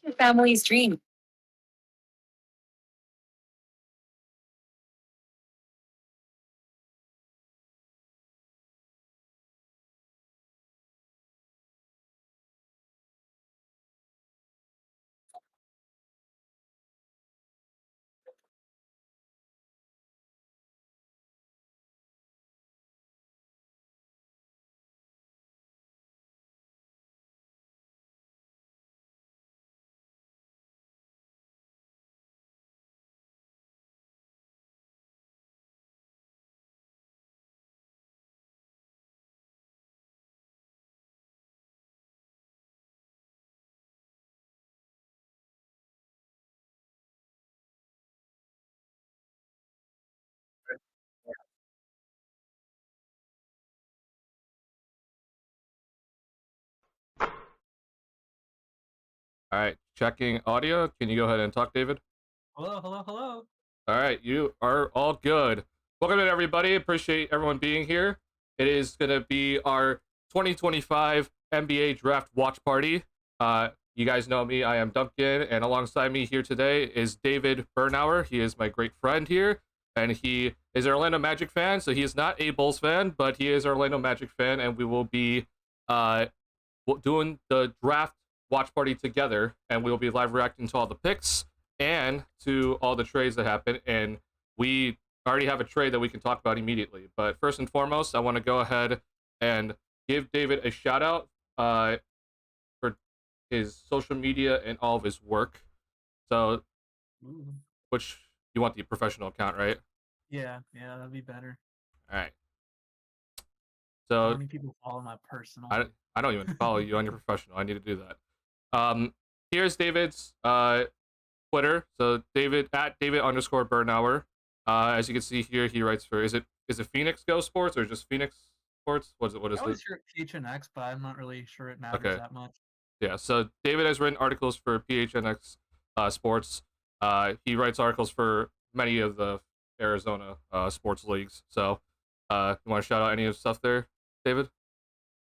Your family's dream. All right, checking audio. Can you go ahead and talk, David? Hello, hello, hello. All right, you are all good. Welcome in, everybody. Appreciate everyone being here. It is going to be our 2025 NBA Draft Watch Party. You guys know me. I am Duncan, and alongside me here today is David Bernauer. He is my great friend here, and he is an Orlando Magic fan. So he is not a Bulls fan, but he is an Orlando Magic fan, and we will be doing the draft watch party together, and we will be live reacting to all the picks and to all the trades that happen. And we already have a trade that we can talk about immediately. But first and foremost, I want to go ahead and give David a shout out for his social media and all of his work. So, which you want the professional account, right? Yeah, that'd be better. All right. How So many people follow my personal? I don't even follow you on your professional. I need to do that. Here's David's Twitter. So David at David _ Bernauer. As you can see here, he writes for is it Phoenix Go Sports or just Phoenix Sports? What is I it? always hear PHNX, but I'm not really sure it matters Okay. that much. Yeah. So David has written articles for PHNX Sports. He writes articles for many of the Arizona sports leagues. So you want to shout out any of the stuff there, David?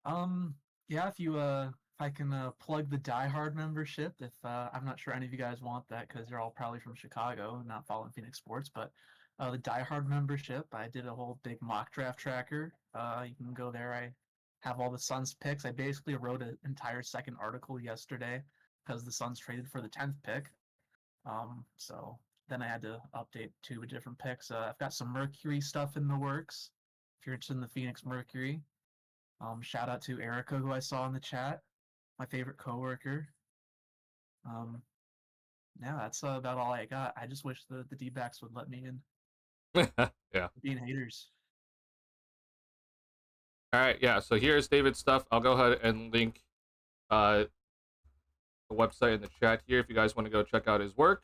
Yeah, if I can plug the Die Hard membership, if I'm not sure any of you guys want that because you're all probably from Chicago and not following Phoenix sports, but the Die Hard membership, I did a whole big mock draft tracker. You can go there. I have all the Suns picks. I basically wrote an entire second article yesterday because the Suns traded for the 10th pick. So then I had to update two different picks. I've got some Mercury stuff in the works. If you're interested in the Phoenix Mercury, shout out to Erica, who I saw in the chat, my favorite coworker. Yeah, that's about all I got. I just wish the D-backs would let me in. Yeah. Being haters. All right. Yeah. So here's David's stuff. I'll go ahead and link the website in the chat here if you guys want to go check out his work.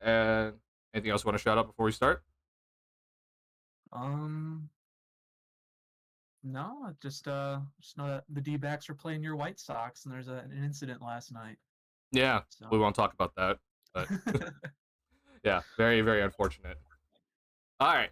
And anything else you want to shout out before we start? No, just know that the D-backs are playing your White Sox, and there's an incident last night. Yeah, so. We won't talk about that. But yeah, very, very unfortunate. All right,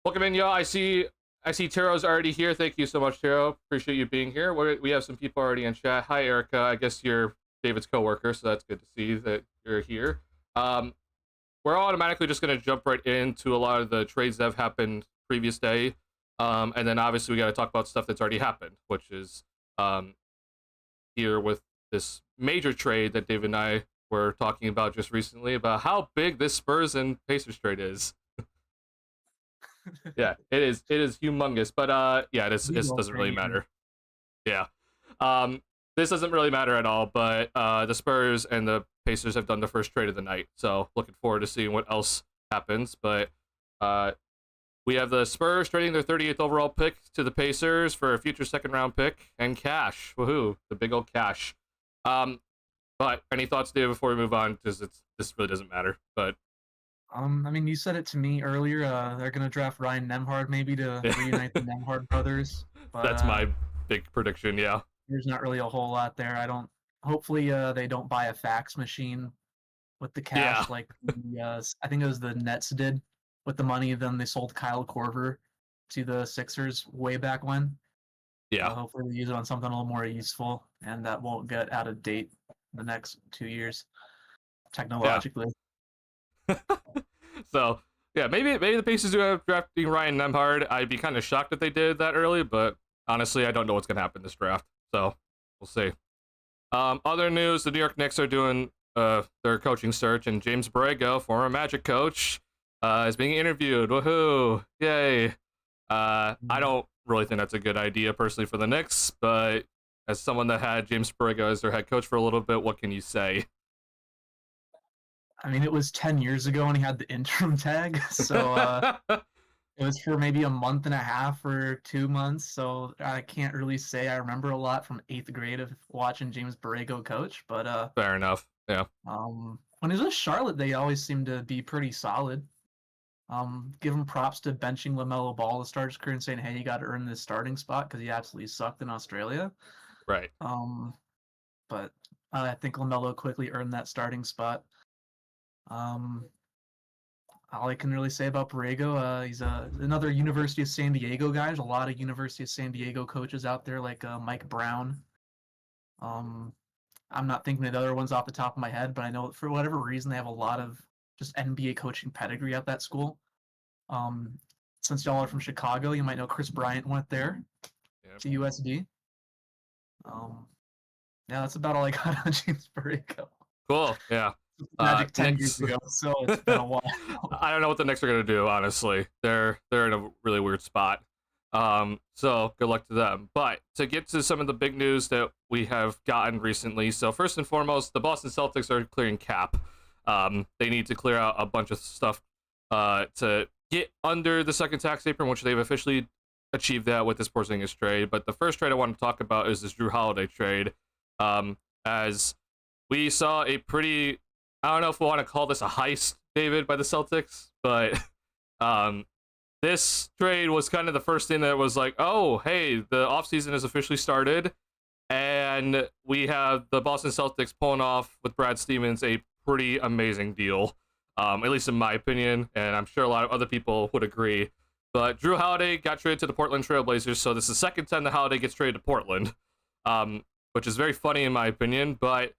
welcome in, y'all. I see Taro's already here. Thank you so much, Taro. Appreciate you being here. We have some people already in chat. Hi, Erica. I guess you're David's coworker, so that's good to see that you're here. We're automatically just going to jump right into a lot of the trades that have happened previous day. And then obviously we got to talk about stuff that's already happened, which is here with this major trade that David and I were talking about just recently about how big this Spurs and Pacers trade is. Yeah, it is humongous, but yeah, it doesn't really matter. Yeah. This doesn't really matter at all, but the Spurs and the Pacers have done the first trade of the night, so looking forward to seeing what else happens. But we have the Spurs trading their 38th overall pick to the Pacers for a future second-round pick and cash. Woohoo! The big old cash. But any thoughts, Dave, before we move on? Because this really doesn't matter. But I mean, you said it to me earlier. They're gonna draft Ryan Nembhard maybe to reunite the Nembhard brothers. But, that's my big prediction. Yeah. There's not really a whole lot there. Hopefully, they don't buy a fax machine with the cash like I think it was the Nets did with the money. Then they sold Kyle Korver to the Sixers way back when. Yeah. Hopefully they use it on something a little more useful and that won't get out of date the next 2 years technologically. So yeah, maybe the Pacers do have drafting Ryan Nembhard. I'd be kind of shocked if they did that early, but honestly, I don't know what's gonna happen this draft. So we'll see. Other news: the New York Knicks are doing their coaching search, and James Borrego, former Magic coach, is being interviewed. Woohoo! Yay! I don't really think that's a good idea personally for the Knicks, but as someone that had James Borrego as their head coach for a little bit, what can you say? I mean, it was 10 years ago when he had the interim tag, so it was for maybe a month and a half or 2 months. So I can't really say I remember a lot from 8th grade of watching James Borrego coach. But Fair enough. Yeah. when he was with Charlotte, they always seemed to be pretty solid. Give him props to benching LaMelo Ball to start his career and saying, "Hey, you got to earn this starting spot," because he absolutely sucked in Australia. Right. But I think LaMelo quickly earned that starting spot. All I can really say about Borrego, he's another University of San Diego guy. There's a lot of University of San Diego coaches out there, like Mike Brown. I'm not thinking of the other ones off the top of my head, but I know for whatever reason they have a lot of just NBA coaching pedigree at that school. Since y'all are from Chicago, you might know Chris Bryant went there to USD. Yeah, that's about all I got on James Borrego. Cool. Yeah. Magic 10 years ago, so it's been a while. I don't know what the Knicks are gonna do. Honestly, they're in a really weird spot. So good luck to them. But to get to some of the big news that we have gotten recently, so first and foremost, the Boston Celtics are clearing cap. They need to clear out a bunch of stuff to get under the second tax apron, which they've officially achieved that with this Porzingis trade. But the first trade I want to talk about is this Drew Holiday trade. As we saw a pretty, I don't know if we want to call this a heist, David, by the Celtics, but this trade was kind of the first thing that was like, oh, hey, the offseason has officially started, and we have the Boston Celtics pulling off with Brad Stevens a pretty amazing deal, at least in my opinion, and I'm sure a lot of other people would agree. But Drew Holiday got traded to the Portland Trailblazers, so this is the second time the Holiday gets traded to Portland, which is very funny in my opinion, but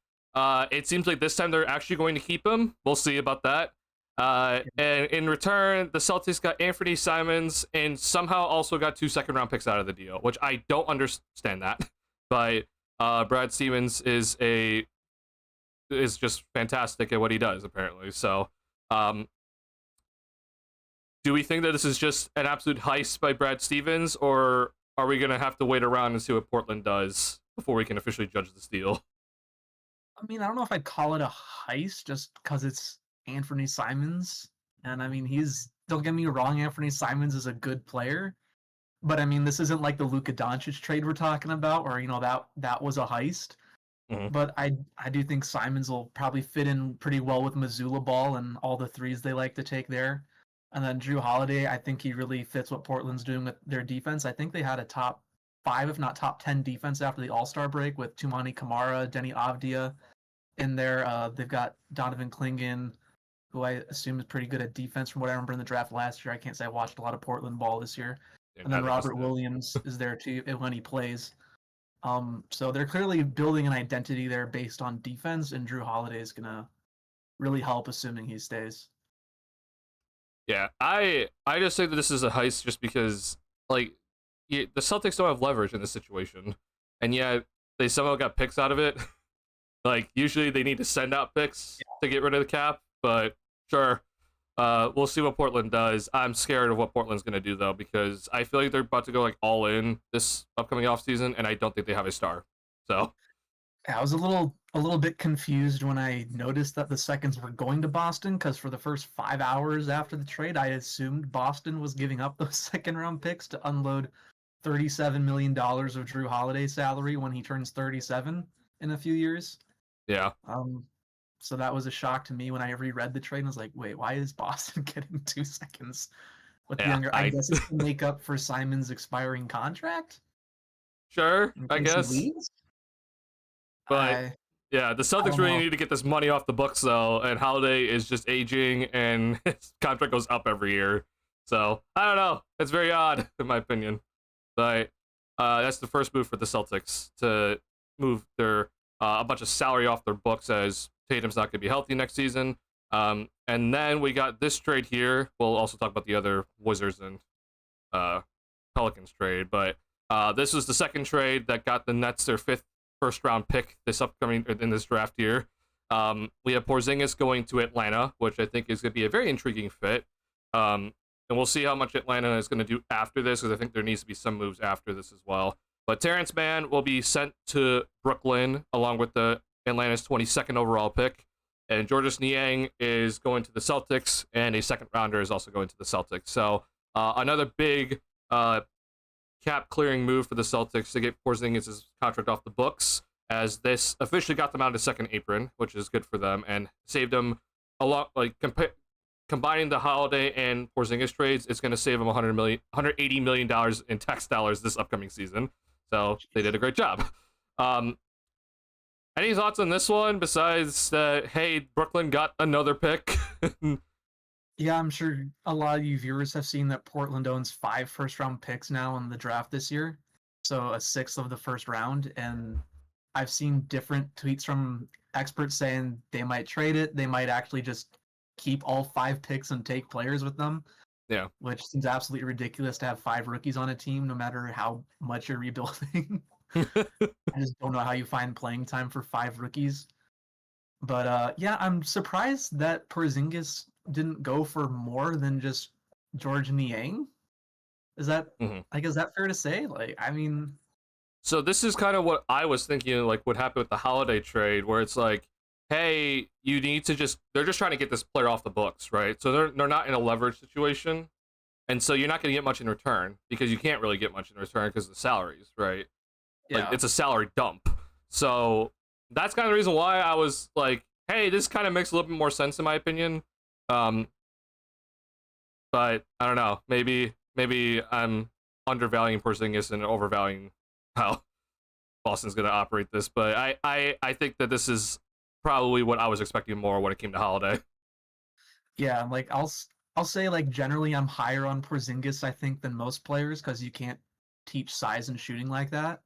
it seems like this time they're actually going to keep him. We'll see about that. And in return, the Celtics got Anthony Simons and somehow also got 2 second-round picks out of the deal, which I don't understand that. But Brad Stevens is just fantastic at what he does, apparently. So, do we think that this is just an absolute heist by Brad Stevens, or are we going to have to wait around and see what Portland does before we can officially judge this deal? I mean, I don't know if I'd call it a heist just because it's Anthony Simons. And I mean, don't get me wrong, Anthony Simons is a good player. But I mean, this isn't like the Luka Doncic trade we're talking about, or, that was a heist. Mm-hmm. But I do think Simons will probably fit in pretty well with Missoula Ball and all the threes they like to take there. And then Drew Holiday, I think he really fits what Portland's doing with their defense. I think they had a top 5, if not top 10 defense after the All-Star break with Tumani Kamara, Denny Avdia in there. They've got Donovan Clingan, who I assume is pretty good at defense from what I remember in the draft last year. I can't say I watched a lot of Portland ball this year. Yeah, and then Robert Williams is there too when he plays. So they're clearly building an identity there based on defense, and Drew Holiday is going to really help, assuming he stays. Yeah, I just say that this is a heist just because, like, the Celtics don't have leverage in this situation, and yet they somehow got picks out of it. Like, usually they need to send out picks to get rid of the cap, but sure. We'll see what Portland does. I'm scared of what Portland's going to do, though, because I feel like they're about to go, like, all in this upcoming offseason, and I don't think they have a star. So I was a little bit confused when I noticed that the seconds were going to Boston, because for the first 5 hours after the trade, I assumed Boston was giving up those second-round picks to unload $37 million of Drew Holiday's salary when he turns 37 in a few years. Yeah. So that was a shock to me when I reread the trade and was like, wait, why is Boston getting 2 seconds with the younger? I guess it's to make up for Simon's expiring contract? Sure, I guess. But yeah, the Celtics really need to get this money off the books, though, and Holiday is just aging, and his contract goes up every year. So, I don't know. It's very odd, in my opinion. But that's the first move for the Celtics, to move their a bunch of salary off their books as Tatum's not going to be healthy next season. And then we got this trade here. We'll also talk about the other Wizards and Pelicans trade, but this was the second trade that got the Nets their fifth first round pick this upcoming in this draft year. We have Porzingis going to Atlanta, which I think is going to be a very intriguing fit. And we'll see how much Atlanta is going to do after this, because I think there needs to be some moves after this as well. But Terrence Mann will be sent to Brooklyn along with the Atlanta's 22nd overall pick. And Georges Niang is going to the Celtics, and a second rounder is also going to the Celtics. So another big cap clearing move for the Celtics to get Porzingis' contract off the books, as this officially got them out of the second apron, which is good for them, and saved them a lot. Like combining the Holiday and Porzingis trades, it's going to save them $180 million in tax dollars this upcoming season. So they did a great job. Any thoughts on this one besides that, hey, Brooklyn got another pick? Yeah, I'm sure a lot of you viewers have seen that Portland owns 5 first-round picks now in the draft this year. So a sixth of the first round. And I've seen different tweets from experts saying they might trade it. They might actually just keep all 5 picks and take players with them. Yeah. Which seems absolutely ridiculous to have 5 rookies on a team, no matter how much you're rebuilding. I just don't know how you find playing time for 5 rookies. But yeah, I'm surprised that Porzingis didn't go for more than just Georges Niang. Is that like, is that fair to say? Like, I mean, so this is kind of what I was thinking, like what happened with the Holiday trade, where it's like, hey, you need to they're just trying to get this player off the books, right? So they're not in a leverage situation, and so you're not going to get much in return, because you can't really get much in return because of the salaries, right? yeah. Like, it's a salary dump. So that's kind of the reason why I was like, hey, this kind of makes a little bit more sense in my opinion. But I don't know. Maybe I'm undervaluing Porzingis and overvaluing how Boston's going to operate this. But I think that this is probably what I was expecting more when it came to Holiday. Yeah, like I'll say, like, generally I'm higher on Porzingis, I think, than most players, because you can't teach size and shooting like that.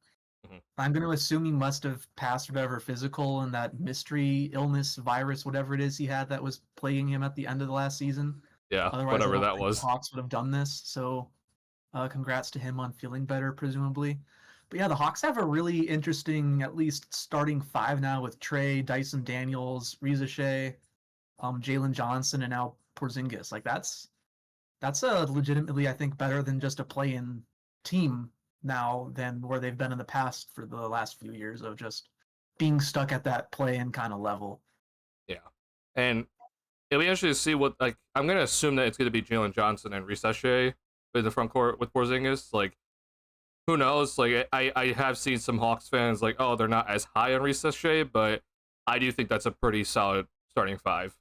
I'm going to assume he must have passed whatever physical and that mystery illness, virus, whatever it is he had that was plaguing him at the end of the last season. Yeah, Otherwise, whatever I don't that think was. the Hawks would have done this. So congrats to him on feeling better, presumably. But yeah, the Hawks have a really interesting, at least starting 5 now, with Trey, Dyson Daniels, Reza Shea, Jalen Johnson, and now Porzingis. Like, that's a legitimately, I think, better than just a play-in team now than where they've been in the past for the last few years of just being stuck at that play-in kind of level. Yeah, and it'll be interesting to see what, like, I'm going to assume that it's going to be Jalen Johnson and Reza Shea in the front court with Porzingis. Like, who knows? Like, I have seen some Hawks fans like, oh, they're not as high on Reza Shea, but I do think that's a pretty solid starting 5.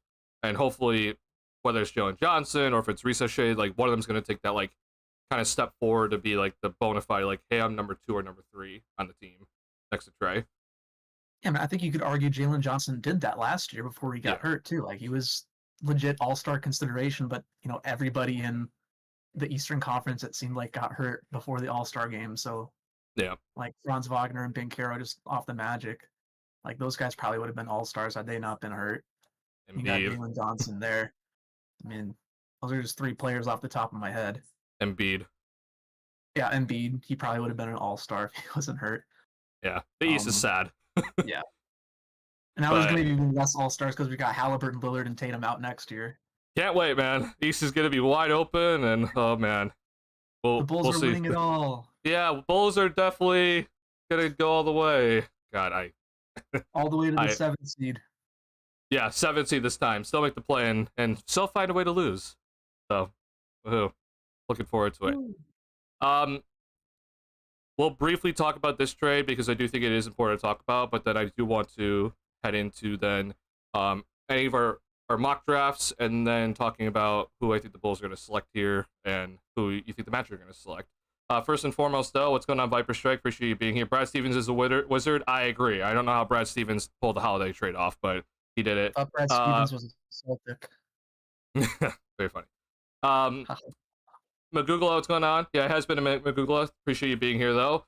And hopefully, whether it's Jalen Johnson or if it's Reza Shea, like, one of them's going to take that, like, kind of step forward to be, like, the bona fide, like, hey, I'm number 2 or number 3 on the team next to Trey. Yeah, I think you could argue Jalen Johnson did that last year before he got hurt, too. Like, he was legit all-star consideration, but, everybody in the Eastern Conference, it seemed like, got hurt before the All-Star game. So, yeah, like, Franz Wagner and Ben Caro just off the Magic. Like, those guys probably would have been all-stars had they not been hurt. Embiid. You got Jalen Johnson there. I mean, those are just 3 players off the top of my head. Embiid. Yeah, Embiid. He probably would have been an all-star if he wasn't hurt. Yeah, the East is sad. Yeah. And now there's going to be even less all-stars because we got Halliburton, Lillard, and Tatum out next year. Can't wait, man. East is going to be wide open, and oh, man. The Bulls are winning it all. Yeah, Bulls are definitely going to go all the way. God, all the way to the 7th seed. Yeah, 7th seed this time. Still make the play and still find a way to lose. So, woohoo. Looking forward to it. We'll briefly talk about this trade because I do think it is important to talk about, but then I do want to head into then any of our mock drafts and then talking about who I think the Bulls are going to select here and who you think the Magic are going to select. First and foremost, though, what's going on, Viper Strike? Appreciate you being here. Brad Stevens is a wizard. I agree. I don't know how Brad Stevens pulled the Holiday trade off, but he did it. Brad Stevens was a Celtic. Very funny. Magugla, what's going on? Yeah, it has been a minute, Magugla. Appreciate you being here, though.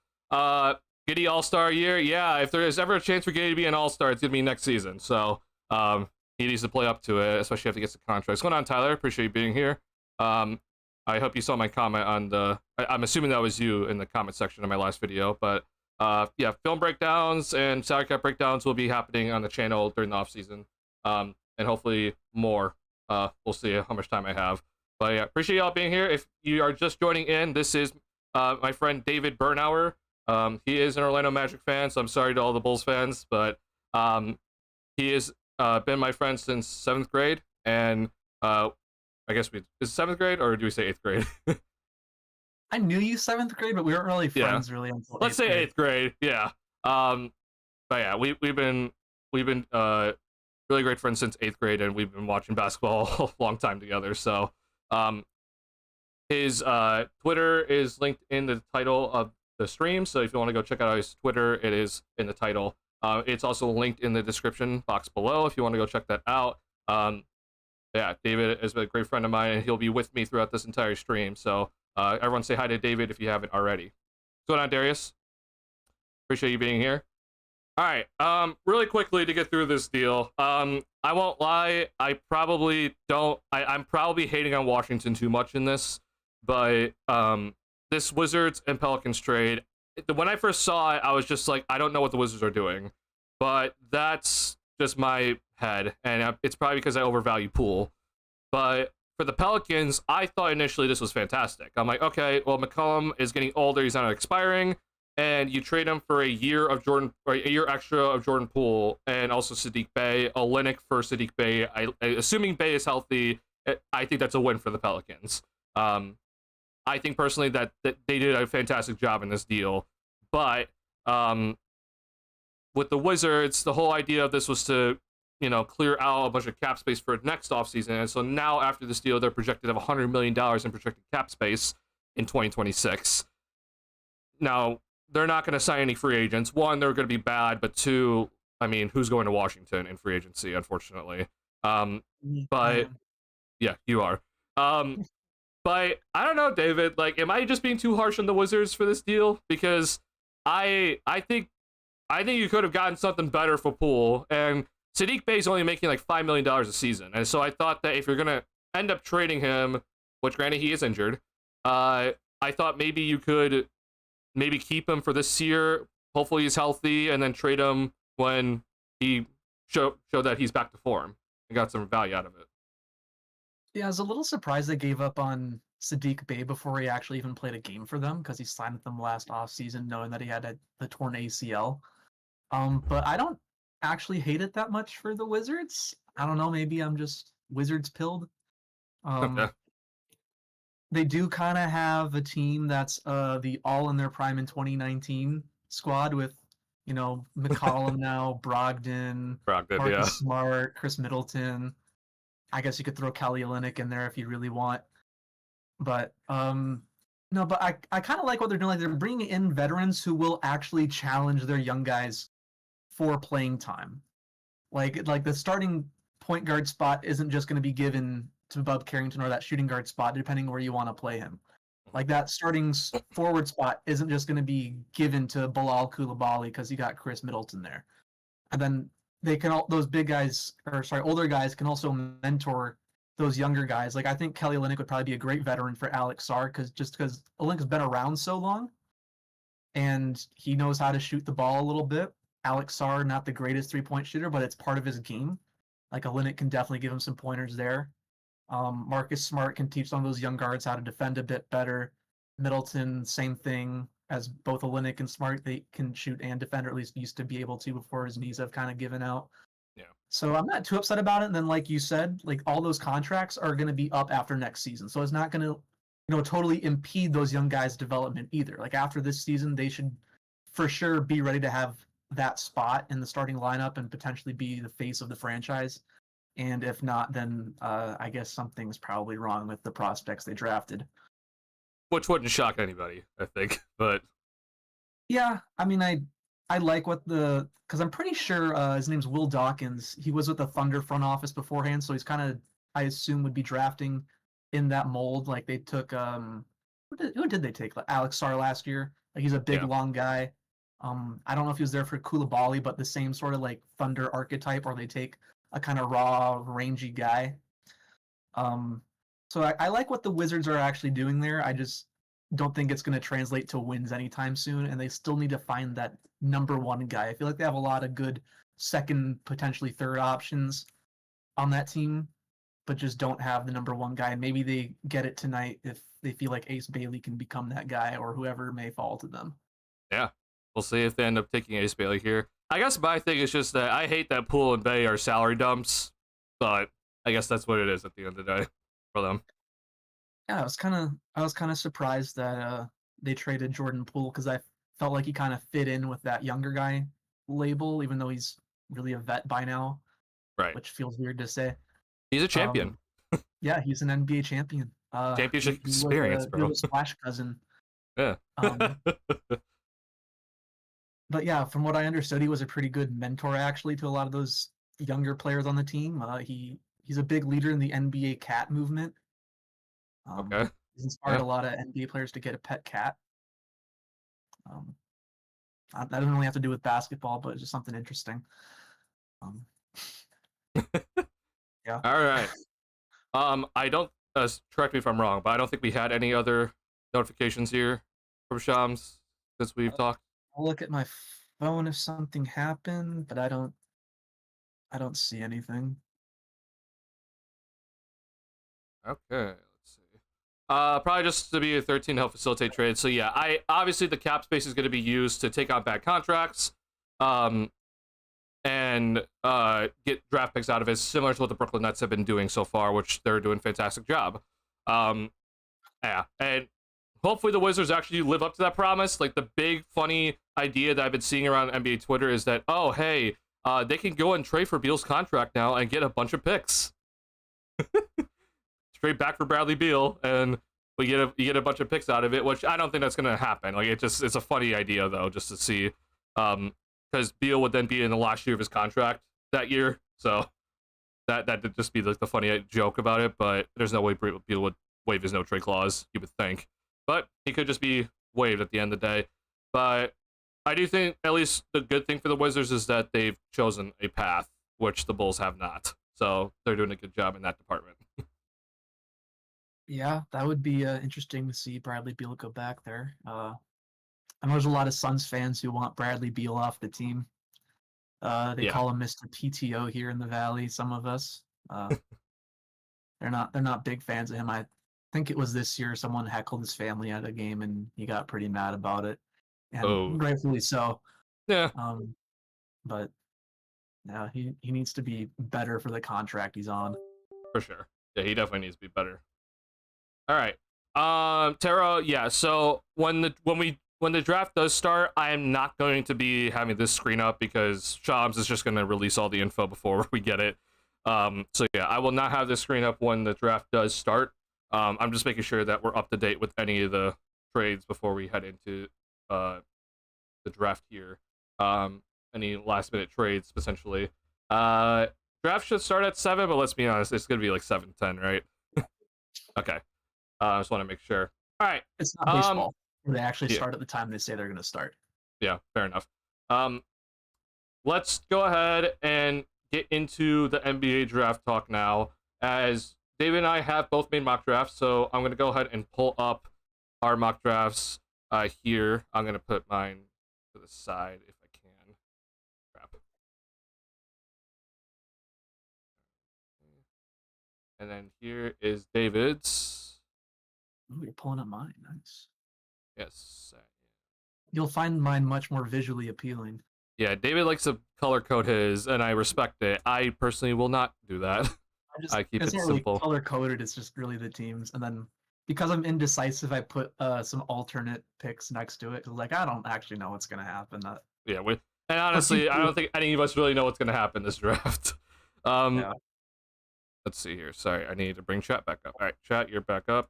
Giddy All-Star year. Yeah, if there is ever a chance for Giddy to be an All-Star, it's gonna be next season. So he needs to play up to it, especially if he gets the contract. What's going on, Tyler? Appreciate you being here. I hope you saw my comment on the. I'm assuming that was you in the comment section of my last video, but yeah, film breakdowns and salary cap breakdowns will be happening on the channel during the off season, and hopefully more. We'll see how much time I have. But yeah, appreciate y'all being here. If you are just joining in, this is my friend David Bernauer. He is an Orlando Magic fan, so I'm sorry to all the Bulls fans, but he has been my friend since 7th grade, and I guess is 7th grade, or do we say 8th grade? I knew you 7th grade, but we weren't really friends really until Let's say grade. 8th grade. Yeah. But yeah, we've been really great friends since 8th grade, and we've been watching basketball a long time together. So, his Twitter is linked in the title of the stream. So if you want to go check out his Twitter, it is in the title. It's also linked in the description box below if you want to go check that out. Yeah, David is a great friend of mine, and he'll be with me throughout this entire stream. So everyone say hi to David if you haven't already. What's going on, Darius? Appreciate you being here. All right, really quickly to get through this deal. I won't lie, I probably don't. I'm probably hating on Washington too much in this, but this Wizards and Pelicans trade, when I first saw it, I was just like, I don't know what the Wizards are doing. But that's just my head, and it's probably because I overvalue Poole. But for the Pelicans, I thought initially this was fantastic. I'm like, okay, well, McCollum is getting older, he's not expiring, and you trade him for a year extra of Jordan Poole, and also Saddiq Bey, Olynyk for Saddiq Bey. Assuming Bey is healthy, I think that's a win for the Pelicans. I think personally that they did a fantastic job in this deal, but with the Wizards, the whole idea of this was to, clear out a bunch of cap space for next offseason. And so now after this deal, they're projected to have $100 million in projected cap space in 2026. Now, they're not going to sign any free agents. One, they're going to be bad, but two, I mean, who's going to Washington in free agency, unfortunately? But yeah, you are. But I don't know, David. Like, am I just being too harsh on the Wizards for this deal? Because I think you could have gotten something better for Poole, and Saddiq Bey's only making like $5 million a season, and so I thought that if you're gonna end up trading him, which granted he is injured, I thought maybe you could maybe keep him for this year. Hopefully he's healthy, and then trade him when he show that he's back to form and got some value out of it. Yeah, I was a little surprised they gave up on Saddiq Bey before he actually even played a game for them, because he signed with them last offseason knowing that he had the torn ACL. But I don't actually hate it that much for the Wizards. I don't know, maybe I'm just Wizards pilled. They do kind of have a team that's the all in their prime in 2019 squad with, McCollum now, Brogdon, Marcus Smart, Chris Middleton. I guess you could throw Kelly Olynyk in there if you really want. But no, but I kind of like what they're doing. Like, they're bringing in veterans who will actually challenge their young guys for playing time. Like the starting point guard spot isn't just going to be given to Bub Carrington, or that shooting guard spot, depending where you want to play him. Like, that starting forward spot isn't just going to be given to Bilal Coulibaly because you got Chris Middleton there. And then those older guys can also mentor those younger guys. Like, I think Kelly Olynyk would probably be a great veteran for Alex Sarr, because Olynyk's been around so long, and he knows how to shoot the ball a little bit. Alex Sarr, not the greatest three-point shooter, but it's part of his game. Like, Olynyk can definitely give him some pointers there. Marcus Smart can teach some of those young guards how to defend a bit better. Middleton, same thing. As both Olynyk and Smart, they can shoot and defend, or at least used to be able to before his knees have kind of given out. Yeah. So I'm not too upset about it. And then, like you said, like, all those contracts are going to be up after next season, so it's not going to, totally impede those young guys' development either. Like, after this season, they should for sure be ready to have that spot in the starting lineup and potentially be the face of the franchise. And if not, then I guess something's probably wrong with the prospects they drafted. Which wouldn't shock anybody, I think. But yeah, I mean, I like because I'm pretty sure his name's Will Dawkins. He was with the Thunder front office beforehand, so he's kind of, I assume, would be drafting in that mold. Like, they took who did they take? Like, Alex Sarr last year. Like, he's a big, long guy. I don't know if he was there for Koulibaly, but the same sort of like Thunder archetype, or they take a kind of raw, rangy guy. Um, so I like what the Wizards are actually doing there. I just don't think it's going to translate to wins anytime soon, and they still need to find that number one guy. I feel like they have a lot of good second, potentially third options on that team, but just don't have the number one guy. Maybe they get it tonight if they feel like Ace Bailey can become that guy, or whoever may fall to them. Yeah, we'll see if they end up taking Ace Bailey here. I guess my thing is just that I hate that Poole and Bay are salary dumps, but I guess that's what it is at the end of the day for them. Yeah, I was kind of surprised that they traded Jordan Poole because I felt like he kind of fit in with that younger guy label, even though he's really a vet by now, Right. which feels weird to say. He's a champion. Um, yeah, he's an NBA champion. Championship He was experience, he was bro. a Splash cousin. Yeah. Um, but yeah, from what I understood, he was a pretty good mentor actually to a lot of those younger players on the team. He's a big leader in the NBA cat movement. Um, Okay. he's inspired Yeah. a lot of NBA players to get a pet cat. Um, that doesn't really have to do with basketball, but it's just something interesting. Um, yeah. All right. I don't correct me if I'm wrong, but I don't think we had any other notifications here from Shams since we've talked. I'll look at my phone if something happened, but I don't see anything. Okay, let's see. Probably just to be a 13 to help facilitate trades. So yeah, I obviously the cap space is going to be used to take on bad contracts, um, and get draft picks out of it, similar to what the Brooklyn Nets have been doing so far, which they're doing a fantastic job. Um, yeah, and hopefully the Wizards actually live up to that promise. Like the big funny idea that I've been seeing around NBA Twitter is that, oh hey, they can go and trade for Beal's contract now and get a bunch of picks straight back for Bradley Beal, and you get a bunch of picks out of it, which I don't think that's gonna happen. Like it's a funny idea though, just to see, because Beal would then be in the last year of his contract that year, so that would just be like the funny joke about it. But there's no way Beal would waive his no trade clause, you would think, but he could just be waived at the end of the day. But I do think at least the good thing for the Wizards is that they've chosen a path which the Bulls have not, so they're doing a good job in that department. Yeah, that would be interesting to see Bradley Beal go back there. I know there's a lot of Suns fans who want Bradley Beal off the team. They Yeah. call him Mr. PTO here in the Valley. Some of us, they're not big fans of him. I think it was this year someone heckled his family at a game and he got pretty mad about it, and Oh, rightfully so. yeah, Um, but yeah, he needs to be better for the contract he's on. for sure. Yeah, he definitely needs to be better. All right. Tara, yeah, so when the draft does start, I am not going to be having this screen up because Shams is just going to release all the info before we get it. So yeah, I will not have this screen up when the draft does start. I'm just making sure that we're up to date with any of the trades before we head into the draft here. Any last minute trades potentially. Draft should start at 7, but let's be honest, it's gonna be like 7:10, right? Okay. I just want to make sure. All right. It's not baseball where they actually Yeah, start at the time they say they're going to start. yeah, fair enough. Um, let's go ahead and get into the NBA draft talk now. As David and I have both made mock drafts, so I'm gonna go ahead and pull up our mock drafts here. I'm gonna put mine to the side if I can. Crap. And then here is David's. Ooh, you're pulling up mine. Nice. Yes. You'll find mine much more visually appealing. Yeah, David likes to color code his, and I respect it. I personally will not do that. I keep It's it not really simple. color coded. It's just really the teams, and then because I'm indecisive, I put some alternate picks next to it. 'Cause, like, I don't actually know what's gonna happen. Yeah, and honestly, I don't think any of us really know what's going to happen this draft. Yeah. Let's see here. Sorry, I need to bring chat back up. All right, chat, you're back up.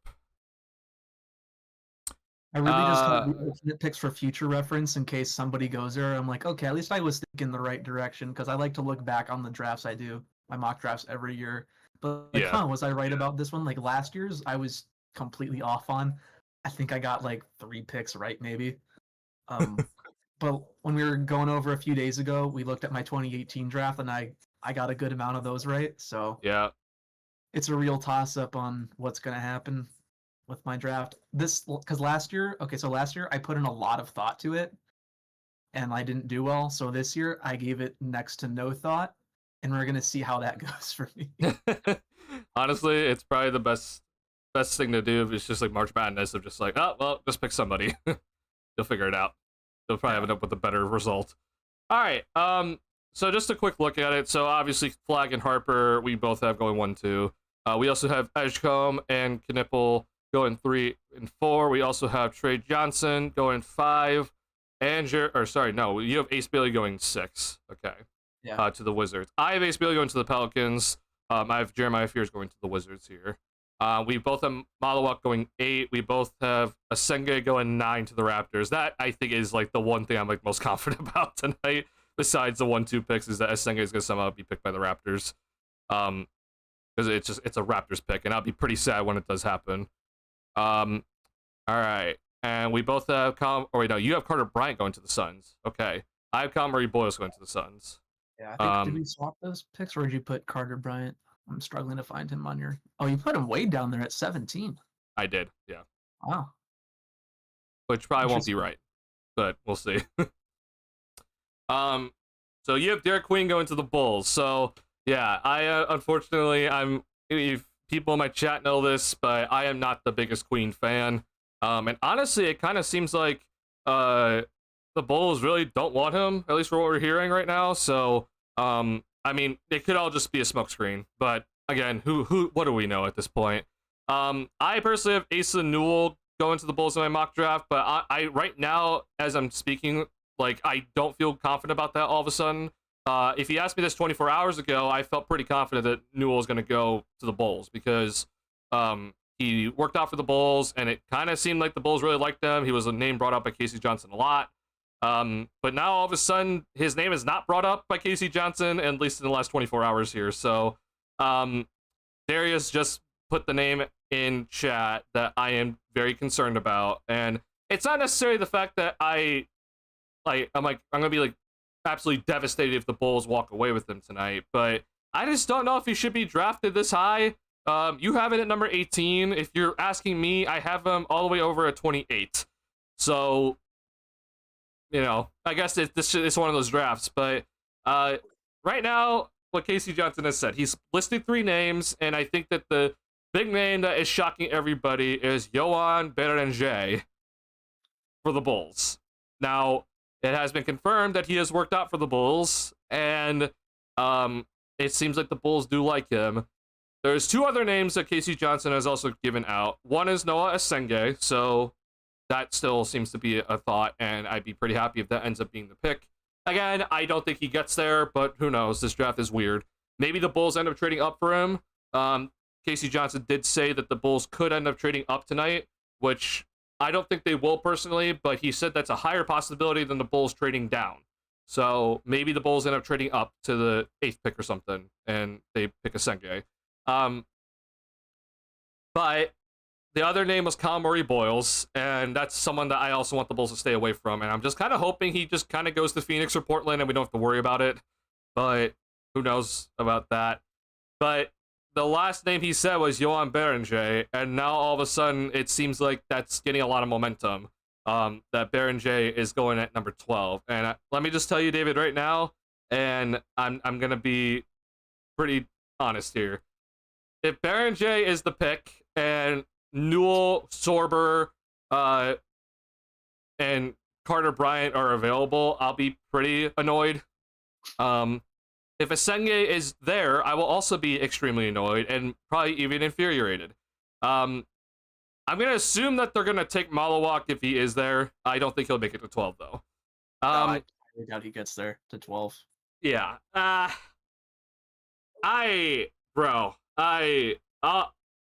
I really just have the alternate picks for future reference in case somebody goes there. I'm like, okay, at least I was thinking the right direction because I like to look back on the drafts I do, my mock drafts every year. But like, Yeah. was I right about this one? Like last year's, I was completely off on. I think I got like 3 picks right, maybe. Um, but when we were going over a few days ago, we looked at my 2018 draft, and I got a good amount of those right. So Yeah. it's a real toss up on what's going to happen with my draft. Because last year, so last year I put in a lot of thought to it, and I didn't do well. So this year I gave it next to no thought, and we're gonna see how that goes for me. Honestly, it's probably the best thing to do. It's just like March Madness of just like, oh well, just pick somebody. You'll figure it out. You'll probably end up with a better result. All right. So just a quick look at it. So obviously, Flag and Harper, we both have going 1-2. We also have Edgecombe and Knipple going 3 and 4. We also have Trey Johnson going 5. And you have Ace Bailey going 6. Okay. Yeah. To the Wizards. I have Ace Bailey going to the Pelicans. I have Jeremiah Fears going to the Wizards here. We both have Malawak going 8. We both have Asenge going 9 to the Raptors. That, I think, is like the one thing I'm like most confident about tonight, besides the 1-2 picks, is that Asenge is going to somehow be picked by the Raptors. Because it's a Raptors pick, and I'll be pretty sad when it does happen. All right. And we both have you have Carter Bryant going to the Suns. Okay. I have Kyle Murray Boyles going to the Suns. Yeah, I think, did we swap those picks, or did you put Carter Bryant? I'm struggling to find him on your. Oh, you put him way down there at 17. I did, yeah. Wow. Which probably won't be right, but we'll see. So you have Derek Queen going to the Bulls. So yeah, I unfortunately if people in my chat know this, but I am not the biggest Queen fan. And honestly, it kind of seems like the Bulls really don't want him, at least for what we're hearing right now. So I mean, it could all just be a smokescreen. But again, what do we know at this point? I personally have Asa Newell going to the Bulls in my mock draft, but I right now, as I'm speaking, like, I don't feel confident about that all of a sudden. If you asked me this 24 hours ago, I felt pretty confident that Newell is going to go to the Bulls because he worked out for the Bulls, and it kind of seemed like the Bulls really liked him. He was a name brought up by Casey Johnson a lot. But now all of a sudden, his name is not brought up by Casey Johnson, at least in the last 24 hours here. So Darius just put the name in chat that I am very concerned about. And it's not necessarily the fact that I'm gonna be like absolutely devastated if the Bulls walk away with him tonight, but I just don't know if he should be drafted this high. You have it at number 18. If you're asking me, I have him all the way over at 28. So, I guess it's one of those drafts. But right now, what Casey Johnson has said, he's listed 3 names, and I think that the big name that is shocking everybody is Yohan Beranger for the Bulls. Now, it has been confirmed that he has worked out for the Bulls, and it seems like the Bulls do like him. There's 2 other names that Casey Johnson has also given out. One is Noah Asenge, so that still seems to be a thought, and I'd be pretty happy if that ends up being the pick. Again, I don't think he gets there, but who knows? This draft is weird. Maybe the Bulls end up trading up for him. Casey Johnson did say that the Bulls could end up trading up tonight, which I don't think they will personally, but he said that's a higher possibility than the Bulls trading down. So maybe the Bulls end up trading up to the 8th pick or something, and they pick Asenge. But the other name was Kyle Murray Boyles, and that's someone that I also want the Bulls to stay away from. And I'm just kind of hoping he just kind of goes to Phoenix or Portland and we don't have to worry about it. But who knows about that. But the last name he said was Yohan Beranger, and now all of a sudden it seems like that's getting a lot of momentum. That Beranger is going at number 12. And let me just tell you, David, right now, and I'm going to be pretty honest here. If Beranger is the pick and Newell, Sorber, and Carter Bryant are available, I'll be pretty annoyed. If Asenge is there, I will also be extremely annoyed and probably even infuriated. I'm going to assume that they're going to take Malawak if he is there. I don't think he'll make it to 12, though. No, I doubt he gets there to 12. Yeah. Again,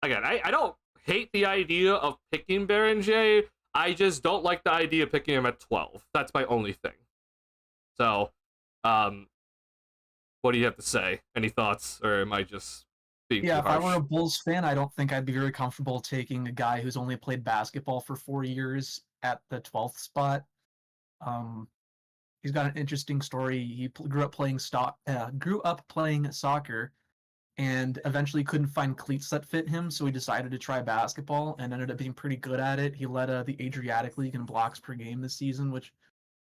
I don't hate the idea of picking Beranger. I just don't like the idea of picking him at 12. That's my only thing. So, what do you have to say? Any thoughts, or am I just being too harsh? If I were a Bulls fan, I don't think I'd be very comfortable taking a guy who's only played basketball for 4 years at the 12th spot. he's got an interesting story. He grew up playing soccer, and eventually couldn't find cleats that fit him, so he decided to try basketball and ended up being pretty good at it. He led the Adriatic League in blocks per game this season, which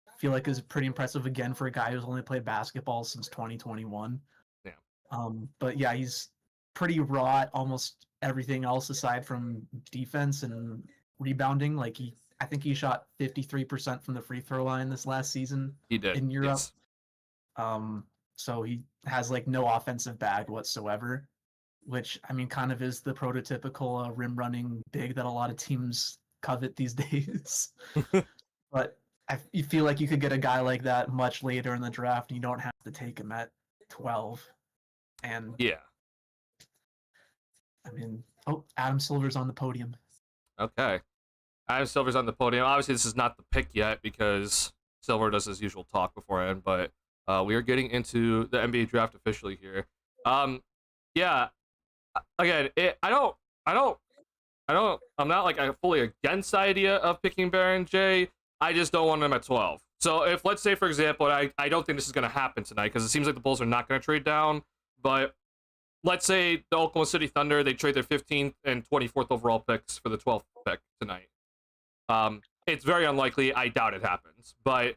I feel like is pretty impressive again for a guy who's only played basketball since 2021. Yeah. But yeah, he's pretty raw at almost everything else aside from defense and rebounding. Like I think he shot 53% from the free throw line this last season He did. in Europe. Yes. So he has like no offensive bag whatsoever, which I mean kind of is the prototypical rim running big that a lot of teams covet these days. But you feel like you could get a guy like that much later in the draft, and you don't have to take him at 12. And yeah, I mean, Adam Silver's on the podium. okay. Adam Silver's on the podium. Obviously, this is not the pick yet because Silver does his usual talk beforehand, but we are getting into the NBA draft officially here. Yeah. Again, I'm not like fully against the idea of picking Baron J. I just don't want him at 12. So if, let's say, for example, I don't think this is going to happen tonight because it seems like the Bulls are not going to trade down, but let's say the Oklahoma City Thunder, they trade their 15th and 24th overall picks for the 12th pick tonight. It's very unlikely. I doubt it happens. But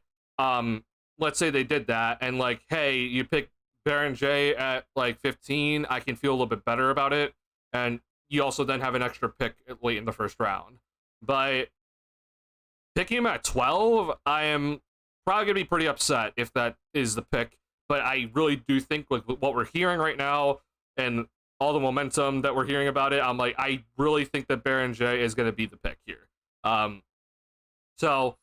let's say they did that, and like, hey, you pick Baron J at like 15, I can feel a little bit better about it. And you also then have an extra pick late in the first round. But picking him at 12, I am probably going to be pretty upset if that is the pick. But I really do think with what we're hearing right now and all the momentum that we're hearing about it, I'm like, I really think that Baron J is going to be the pick here. So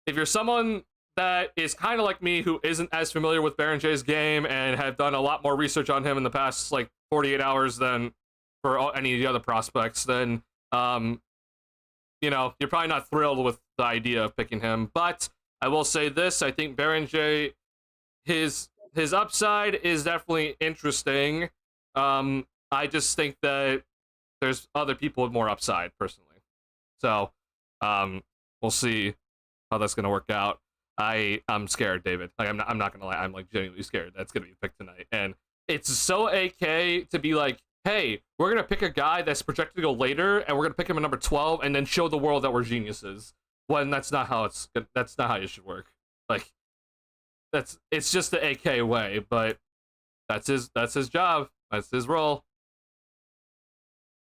if you're someone that is kind of like me who isn't as familiar with Baron J's game and have done a lot more research on him in the past like 48 hours than for any of the other prospects, then you know, you're probably not thrilled with the idea of picking him. But I will say this, I think Baron J, his upside is definitely interesting. I just think that there's other people with more upside personally. So we'll see how that's gonna work out. I'm scared, David. Like I'm not gonna lie, I'm like genuinely scared that's gonna be picked tonight. And it's so AK to be like, hey, we're gonna pick a guy that's projected to go later, and we're gonna pick him at number 12, and then show the world that we're geniuses. When that's not how that's not how it should work. Like it's just the AK way, but that's his job. That's his role.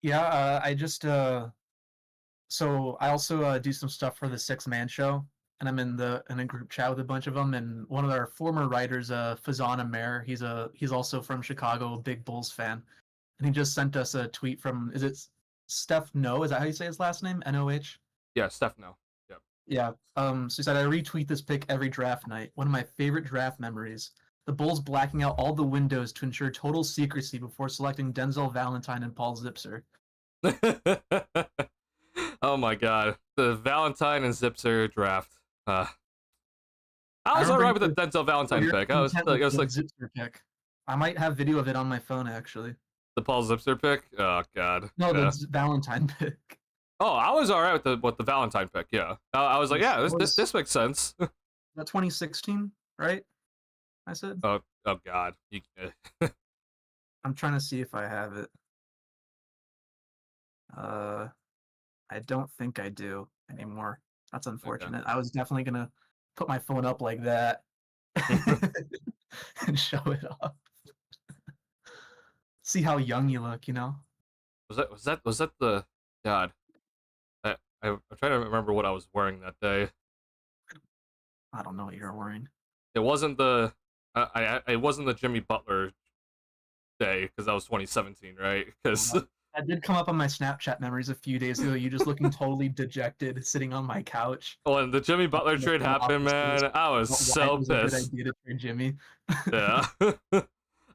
Yeah, I just so I also do some stuff for the Six Man Show, and I'm in a group chat with a bunch of them. And one of our former writers, Fazana Mayer, he's also from Chicago, a big Bulls fan, and he just sent us a tweet from, is it Steph No? Is that how you say his last name? NOH? Yeah, Steph No. Yep. Yeah. So he said, I retweet this pick every draft night. One of my favorite draft memories. The Bulls blacking out all the windows to ensure total secrecy before selecting Denzel Valentine and Paul Zipser. Oh my god. The Valentine and Zipser draft. I was alright with the Denzel Valentine pick. I was like Zipser pick. I might have video of it on my phone actually. The Paul Zipser pick? Oh god. No, the Valentine pick. Oh, I was alright with the Valentine pick, yeah. I was like, yeah, this makes sense. That 2016, right? I said. Oh god. I'm trying to see if I have it. I don't think I do anymore. That's unfortunate. Okay. I was definitely gonna put my phone up like that and show it off. See how young you look, you know? Was that the god? I'm trying to remember what I was wearing that day. I don't know what you're wearing. It wasn't the it wasn't the Jimmy Butler day because that was 2017, right? Because that did come up on my Snapchat memories a few days ago. You just looking totally dejected, sitting on my couch. When the Jimmy Butler trade happened, man, I was so pissed. A good idea to trade Jimmy. Yeah,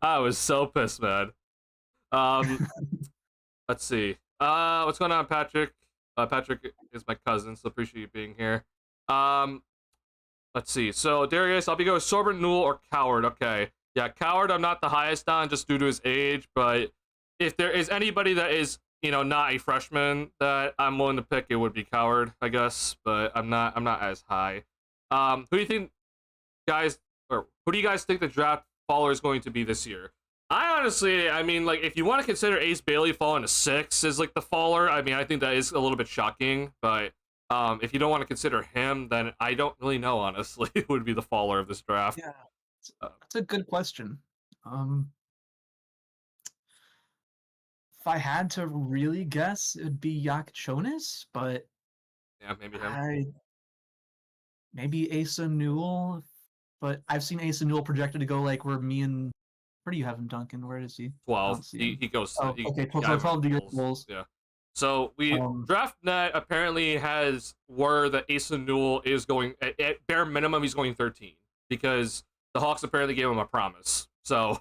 I was so pissed, man. Let's see. What's going on, Patrick? Patrick is my cousin, so appreciate you being here. Let's see. So Darius, I'll be going Sorbert, Newell, or Coward. Okay, yeah, Coward. I'm not the highest on just due to his age, but if there is anybody that is, you know, not a freshman that I'm willing to pick, it would be Coward, I guess. But I'm not as high. Who do you think? guys, or who do you guys think the draft faller is going to be this year? I honestly, I mean, like, if you want to consider Ace Bailey falling to 6 as like the faller, I mean, I think that is a little bit shocking. But if you don't want to consider him, then I don't really know, honestly, who would be the faller of this draft. Yeah, Uh, that's a good question. Um, if I had to really guess, it would be Jonas, but yeah, maybe him. I maybe Asa Newell. But I've seen Asa Newell projected to go like where me and where do you have him, Duncan? Where is he? I 12. don't see He him. he goes to Oh, okay, yeah, I have him at 12 to the your Bulls. Bulls. Yeah. So we Um, DraftNet apparently has word that Asa Newell is going at bare minimum he's going 13 because the Hawks apparently gave him a promise. So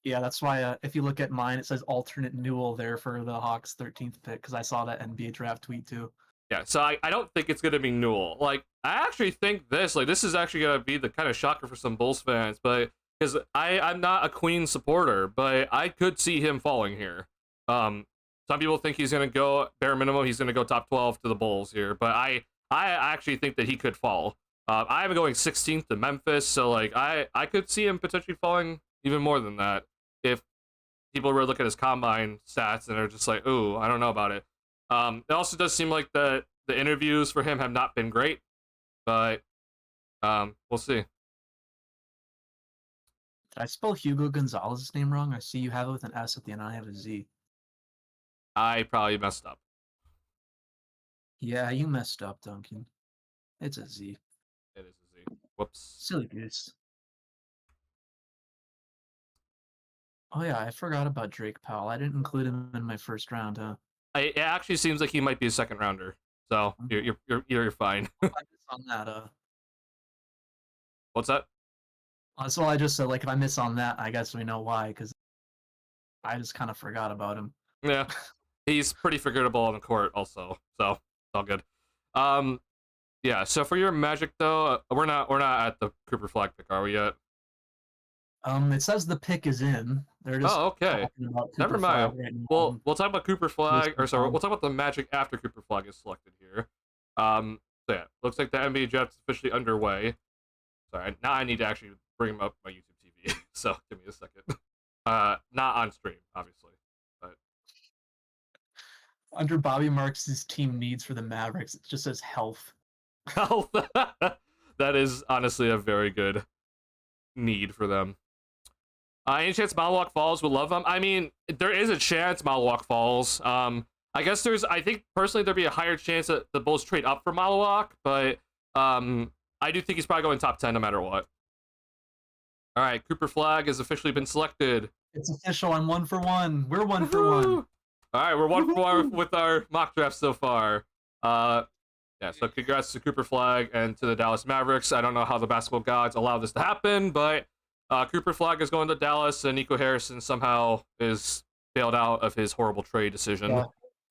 yeah, that's why if you look at mine, it says alternate Newell there for the Hawks 13th pick because I saw that NBA draft tweet too. yeah, so I don't think it's gonna be Newell. Like I actually think this is actually gonna be the kind of shocker for some Bulls fans, but because I'm not a Queen supporter, but I could see him falling here. Some people think he's gonna go bare minimum. He's gonna go top 12 to the Bulls here, but I actually think that he could fall. I am going 16th to Memphis, so like I could see him potentially falling even more than that if people really look at his combine stats and are just like, ooh, I don't know about it. It also does seem like the interviews for him have not been great, but we'll see. Did I spell Hugo Gonzalez's name wrong? I see you have it with an S at the end. I have a Z. I probably messed up. Yeah, you messed up, Duncan. It's a Z. It is a Z. Whoops. Silly goose. Oh yeah, I forgot about Drake Powell. I didn't include him in my first round, huh? It actually seems like he might be a second rounder, so you're fine. I miss on that, What's that? that's all I just said. Like, if I miss on that, I guess we know why, because I just kind of forgot about him. Yeah, he's pretty forgettable on the court, also, so it's all good. Um, yeah. So for your Magic though, we're not at the Cooper Flag pick, are we yet? It says the pick is in. They're just Oh, okay. talking about Never Cooper mind. Flag right now. We'll talk about Cooper This Flag, or is, sorry, we'll talk about the Magic after Cooper Flag is selected here. So yeah, looks like the NBA draft is officially underway. Sorry, now I need to actually bring up my YouTube TV. So give me a second. Not on stream, obviously, but under Bobby Marks' team needs for the Mavericks, it just says health. health. That is honestly a very good need for them. Any chance Malwalk falls? Would love them. I mean, there is a chance Malwalk falls. I guess I think personally there'd be a higher chance that the Bulls trade up for Malwalk, but I do think he's probably going top 10 no matter what. All right, Cooper Flag has officially been selected. It's official. I'm 1 for 1. We're 1 for 1. All right, we're 1 for 1 with our mock draft so far. Yeah, so congrats to Cooper Flag and to the Dallas Mavericks. I don't know how the basketball gods allow this to happen, but Cooper Flag is going to Dallas, and Nico Harrison somehow is bailed out of his horrible trade decision. Yeah.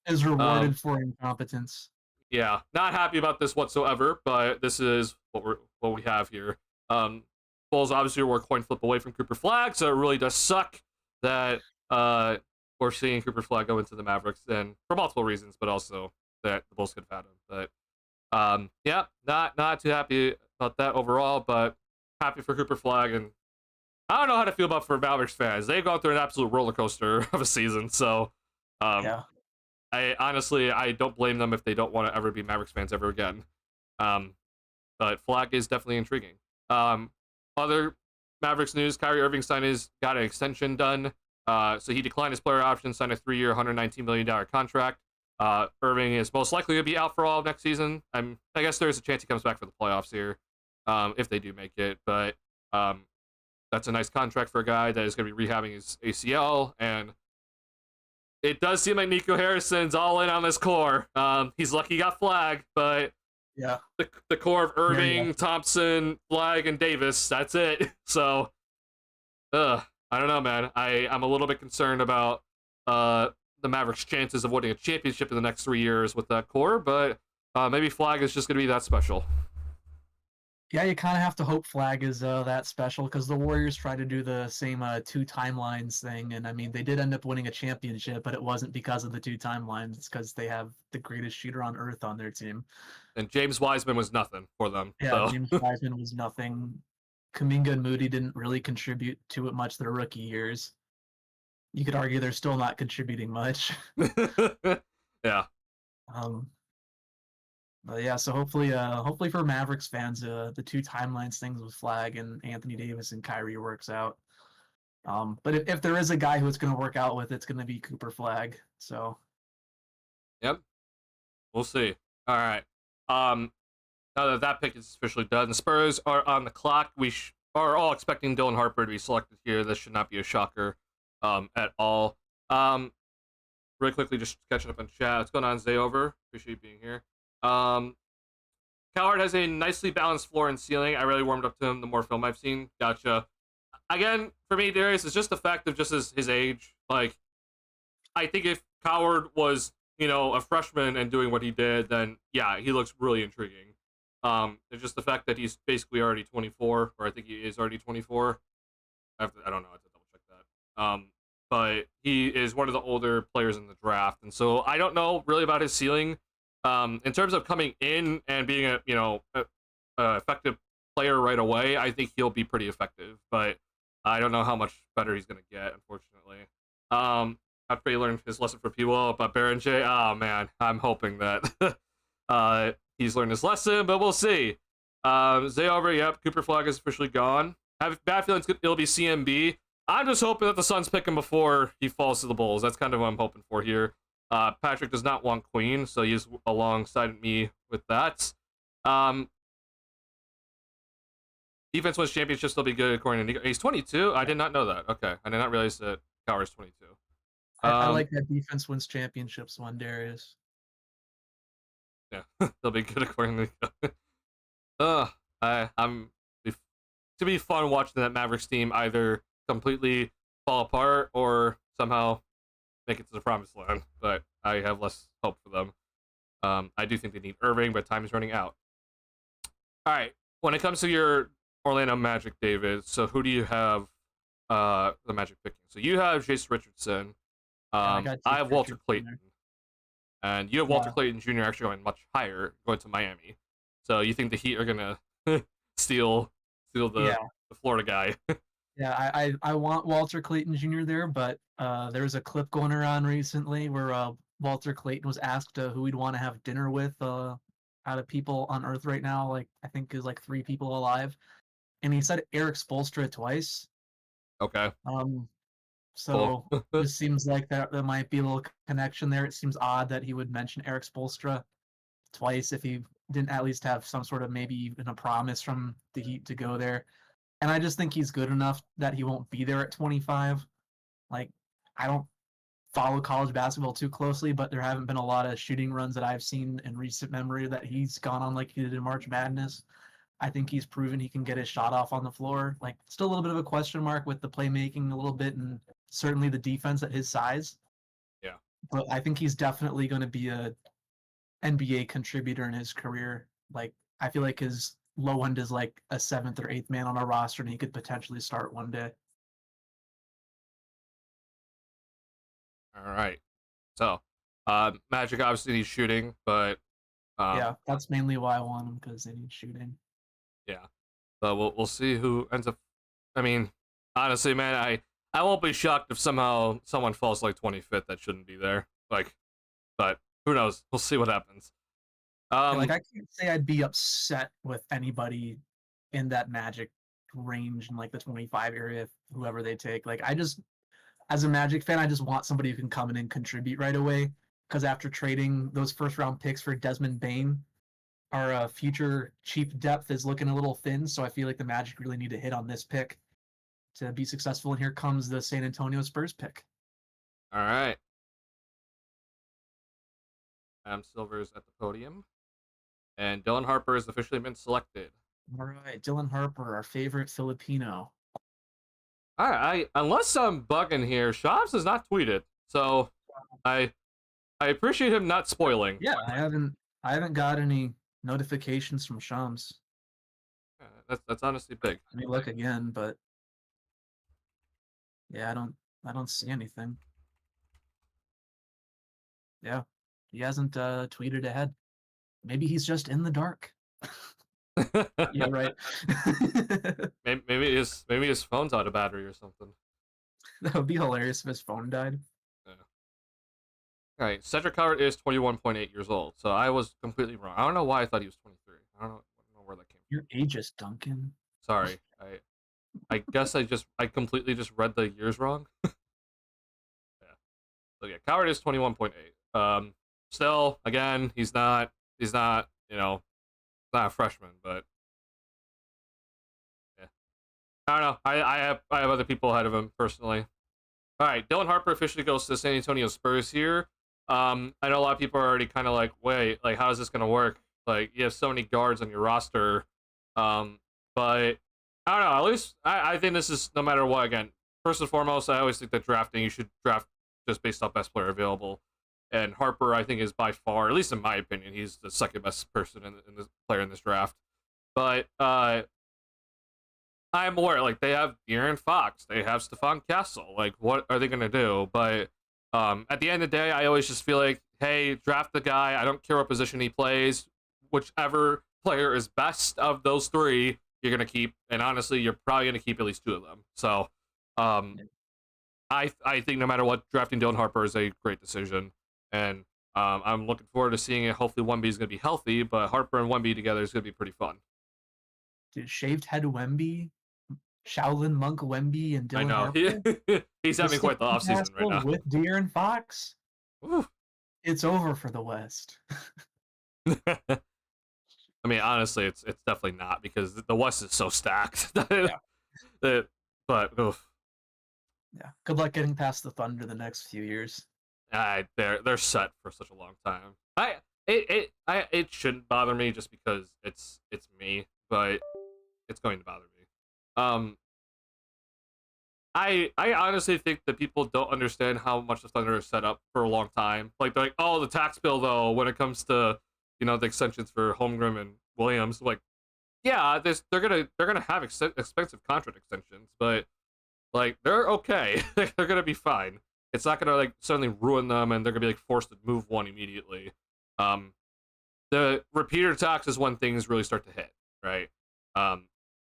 Is rewarded for incompetence. Yeah, not happy about this whatsoever, but this is what we have here. Bulls obviously were a coin flip away from Cooper Flag, so it really does suck that we're seeing Cooper Flag go into the Mavericks, and for multiple reasons, but also that the Bulls could have had him. But yeah, not too happy about that overall, but happy for Cooper Flag, and I don't know how to feel about for Mavericks fans. They've gone through an absolute roller coaster of a season, so Yeah. I honestly don't blame them if they don't want to ever be Mavericks fans ever again. But Flag is definitely intriguing. Other Mavericks news: Kyrie Irving got an extension done. So he declined his player option, signed a 3-year, $119 million contract. Irving is most likely to be out for all of next season. I guess there's a chance he comes back for the playoffs here, if they do make it. But that's a nice contract for a guy that is going to be rehabbing his ACL, and it does seem like Nico Harrison's all in on this core. He's lucky he got Flag, but Yeah. the core of Irving, Yeah. Thompson, Flag, and Davis, that's it. So, I don't know, man. I'm a little bit concerned about the Mavericks' chances of winning a championship in the next 3 years with that core, but maybe Flag is just going to be that special. Yeah, you kind of have to hope Flag is that special because the Warriors tried to do the same 2 timelines thing, and I mean they did end up winning a championship, but it wasn't because of the 2 timelines. It's because they have the greatest shooter on earth on their team. And James Wiseman was nothing for them. Yeah, So. James Wiseman was nothing. Kuminga and Moody didn't really contribute to it much their rookie years. You could argue they're still not contributing much. Yeah. um, but yeah, so hopefully for Mavericks fans, the two timelines things with Flag and Anthony Davis and Kyrie works out. But if there is a guy who it's going to work out with, it's going to be Cooper Flag. So Yep. We'll see. All right. Now that that pick is officially done, the Spurs are on the clock. We are all expecting Dylan Harper to be selected here. This should not be a shocker at all. Really quickly, just catching up on chat. What's going on, Zayover? Appreciate you being here. Coward has a nicely balanced floor and ceiling. I really warmed up to him the more film I've seen. Gotcha. Again, for me, Darius, it's just the fact of just his age. Like, I think if Coward was, a freshman and doing what he did, then yeah, he looks really intriguing. It's just the fact that he's basically already 24, or I think he is already 24. I don't know. I have to double check that. But he is one of the older players in the draft, and so I don't know really about his ceiling. In terms of coming in and being a effective player right away, I think he'll be pretty effective, but I don't know how much better he's gonna get, unfortunately. After he learned his lesson for people about Baron J, oh man, I'm hoping that he's learned his lesson, but we'll see. Zay over, yep, Cooper Flag is officially gone. I have bad feelings it'll be CMB. I'm just hoping that the Suns pick him before he falls to the Bulls. That's kind of what I'm hoping for here. Patrick does not want Queen, so he's alongside me with that. Defense wins championships, they'll be good according to Nico. He's 22? I did not know that. Okay, I did not realize that Coward's 22. I like that defense wins championships one, Darius. Yeah, they'll be good according to Nico. I'm to be fun watching that Mavericks team either completely fall apart or somehow make it to the promised land, but I have less hope for them. I do think they need Irving, but time is running out. All right, when it comes to your Orlando Magic, David, so who do you have the Magic picking? So you have Jason Richardson. I have Walter Clayton. And you have Walter Clayton Jr. actually going much higher, going to Miami. So you think the Heat are going to steal the Florida guy. Yeah, I want Walter Clayton Jr. there, but there was a clip going around recently where Walter Clayton was asked who he'd want to have dinner with out of people on Earth right now. Like, I think there's like 3 people alive. And he said Eric Spoelstra twice. Okay. So it just seems like there might be a little connection there. It seems odd that he would mention Eric Spoelstra twice if he didn't at least have some sort of maybe even a promise from the Heat to go there. And I just think he's good enough that he won't be there at 25. Like, I don't follow college basketball too closely, but there haven't been a lot of shooting runs that I've seen in recent memory that he's gone on like he did in March Madness. I think he's proven he can get his shot off on the floor. Like, still a little bit of a question mark with the playmaking a little bit and certainly the defense at his size. Yeah. But I think he's definitely going to be a NBA contributor in his career. Like, I feel like his low end is like a 7th or 8th man on a roster, and he could potentially start one day. All right. So, Magic obviously needs shooting, but yeah, that's mainly why I want him, because they need shooting. Yeah, but we'll see who ends up. I mean, honestly, man, I won't be shocked if somehow someone falls like 25th that shouldn't be there. Like, but who knows? We'll see what happens. Like, I can't say I'd be upset with anybody in that Magic range in like the 25 area, whoever they take. Like, I just, as a Magic fan, I just want somebody who can come in and contribute right away. Because after trading those first round picks for Desmond Bane, our future cheap depth is looking a little thin. So I feel like the Magic really need to hit on this pick to be successful. And here comes the San Antonio Spurs pick. All right. Adam Silver's at the podium. And Dylan Harper has officially been selected. All right, Dylan Harper, our favorite Filipino. All right, unless I'm bugging here, Shabs has not tweeted, so I appreciate him not spoiling. Yeah, I haven't got any notifications from Shams. That's honestly big. Let me look again, but yeah, I don't see anything. Yeah, he hasn't tweeted ahead. Maybe he's just in the dark. Yeah, right. Maybe his phone's out of battery or something. That would be hilarious if his phone died. Yeah. All right, Cedric Howard is 21.8 years old, so I was completely wrong. I don't know why I thought he was 23. I don't know where that came Your ageist, Duncan. from. Sorry, I guess I completely just read the years wrong. Yeah. So yeah, Coward is 21.8. Still, again, he's not not a freshman, but yeah, I don't know. I have other people ahead of him personally. All right, Dylan Harper officially goes to the San Antonio Spurs here. I know a lot of people are already kind of like, wait, like how is this gonna work? Like you have so many guards on your roster, but I don't know. At least I think this is no matter what. Again, first and foremost, I always think that drafting you should draft just based off best player available. And Harper, I think, is by far, at least in my opinion, he's the second best person in this player in this draft. But I'm aware, like they have De'Aaron Fox, they have Stephon Castle. Like, what are they gonna do? But at the end of the day, I always just feel like, hey, draft the guy. I don't care what position he plays. Whichever player is best of those three, you're gonna keep. And honestly, you're probably gonna keep at least two of them. So, I think no matter what, drafting Dylan Harper is a great decision, and I'm looking forward to seeing it. Hopefully, Wemby is gonna be healthy, but Harper and Wemby together is gonna be pretty fun. Dude, shaved head Wemby, Shaolin Monk Wemby, and I Dylan know Harper. he's having quite the offseason right now. With De'Aaron Fox, Woo. it's over for the West. I mean, honestly, it's definitely not because the West is so stacked. But oof, Yeah. Good luck getting past the Thunder the next few years. they're set for such a long time. It shouldn't bother me just because it's me, but it's going to bother me. I honestly think that people don't understand how much the Thunder is set up for a long time. Like they're like, oh, the tax bill though, when it comes to the extensions for Holmgren and Williams, like, yeah, they're gonna have expensive contract extensions, but like they're okay. They're gonna be fine. It's not gonna like suddenly ruin them, and they're gonna be like forced to move one immediately. The repeater tax is when things really start to hit, right?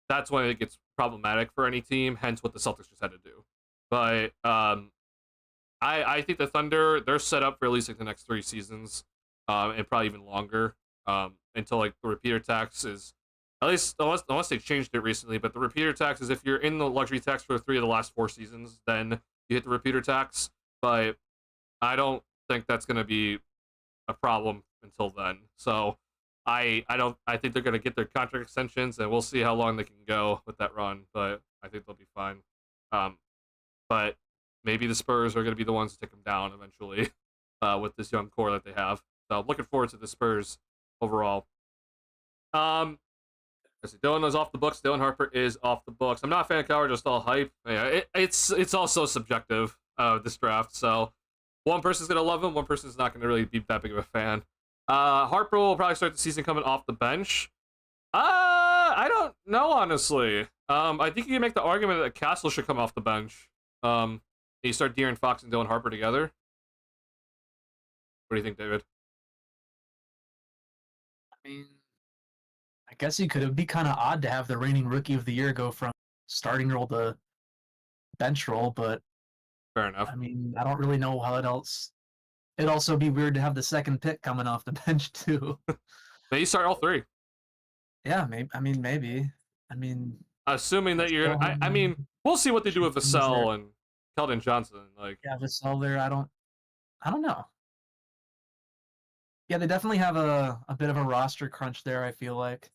That's when it gets problematic for any team. Hence, what the Celtics just had to do. But I think the Thunder, they're set up for at least like the next 3 seasons, and probably even longer, until like the repeater tax is, at least unless they changed it recently. But the repeater tax is if you're in the luxury tax for 3 of the last 4 seasons, then you hit the repeater tax. But I don't think that's going to be a problem until then. So I think they're going to get their contract extensions, and we'll see how long they can go with that run. But I think they'll be fine. But maybe the Spurs are going to be the ones to take them down eventually, with this young core that they have. So I'm looking forward to the Spurs overall. Dylan is off the books. Dylan Harper is off the books. I'm not a fan of Coward, just all hype. Yeah, it's also subjective, this draft. So one person's gonna love him, one person's not gonna really be that big of a fan. Harper will probably start the season coming off the bench. I don't know, honestly. I think you can make the argument that Castle should come off the bench. You start De'Aaron Fox and Dylan Harper together. What do you think, David? I mean, I guess it could be kind of odd to have the reigning rookie of the year go from starting role to bench role, but Fair enough. I mean, I don't really know how it else. It'd also be weird to have the second pick coming off the bench too. Maybe start all 3. Yeah, maybe. I mean, maybe. I mean, assuming that you're, I mean, we'll see what they do with Vassell and Keldon Johnson. Like, yeah, Vassell there. I don't know. Yeah, they definitely have a bit of a roster crunch there, I feel like.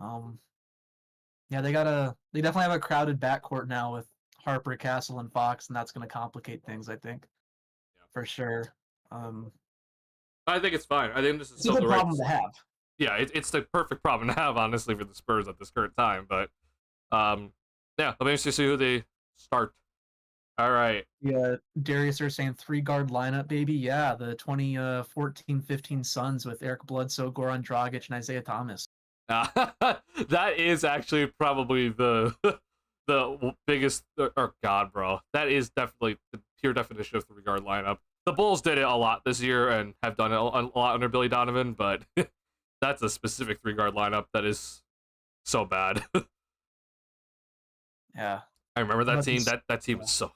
Yeah, they definitely have a crowded backcourt now with Harper, Castle, and Fox, and that's going to complicate things, I think, for sure. I think it's fine. I think this is It's a good problem to have. Yeah, it's the perfect problem to have, honestly, for the Spurs at this current time. But yeah, let me just see who they start. All right. Yeah, Darius are saying 3-guard lineup, baby. Yeah, the 2014-15 Suns with Eric Bledsoe, Goran Dragic, and Isaiah Thomas. That is actually probably the biggest. Or God, bro, that is definitely the pure definition of 3-guard lineup. The Bulls did it a lot this year and have done it a lot under Billy Donovan, but that's a specific 3-guard lineup that is so bad. Yeah. I remember that But team. this, That team yeah. was so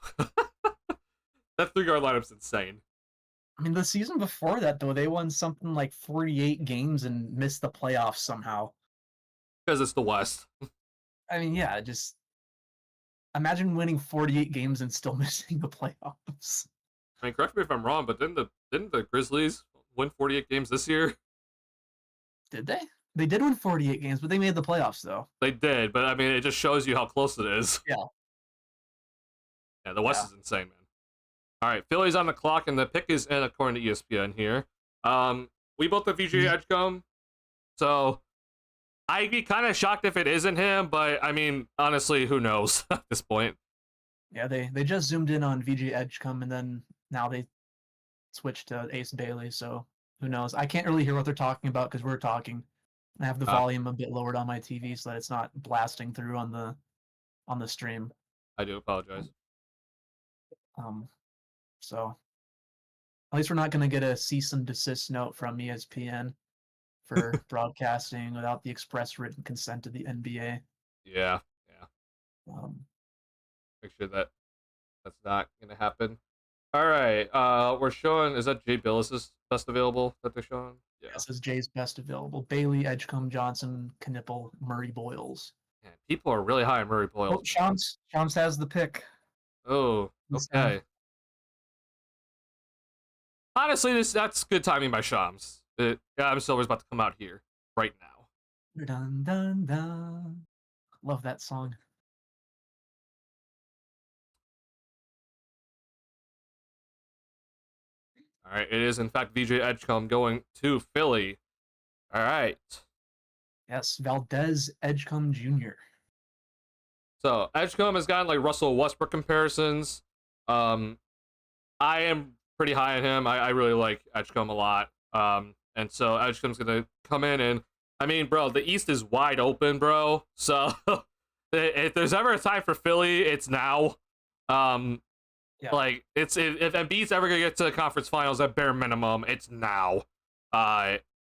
that 3-guard lineup's insane. I mean, the season before that, though, they won something like 48 games and missed the playoffs somehow. Because it's the West. I mean, yeah, just imagine winning 48 games and still missing the playoffs. I mean, correct me if I'm wrong, but didn't the Grizzlies win 48 games this year? Did they? They did win 48 games, but they made the playoffs, though. They did, but I mean, it just shows you how close it is. Yeah. Yeah, the West Yeah. is insane, man. All right, Philly's on the clock, and the pick is in according to ESPN here. We both have VJ Edgecombe, so I'd be kind of shocked if it isn't him, but I mean, honestly, who knows at this point? Yeah, they just zoomed in on VJ Edgecombe, and then now they switched to Ace Bailey, so who knows? I can't really hear what they're talking about because we're talking. I have the volume a bit lowered on my TV so that it's not blasting through on the stream. I do apologize. So at least we're not going to get a cease and desist note from ESPN for broadcasting without the express written consent of the NBA. Yeah. Um, Make sure that that's not gonna happen. All right, we're showing. Is that Jay Billis's best available that they're showing? Yeah. This is Jay's best available: Bailey, Edgecombe, Johnson, Knipple, Murray, Boyles. Man, people are really high on Murray Boyles. Oh, Shams has the pick. Oh, okay. Honestly, that's good timing by Shams. Adam Silver's about to come out here right now. Dun, dun, dun. Love that song. All right, it is in fact VJ Edgecombe going to Philly. All right. Yes, Valdez Edgecombe Jr. So Edgecombe has gotten like Russell Westbrook comparisons. I am pretty high on him. I really like Edgecombe a lot. And so Edgecombe's gonna come in, and I mean, bro, the East is wide open, bro. So if there's ever a time for Philly, it's now. Yeah. Like if Embiid's ever gonna get to the conference finals, at bare minimum, it's now.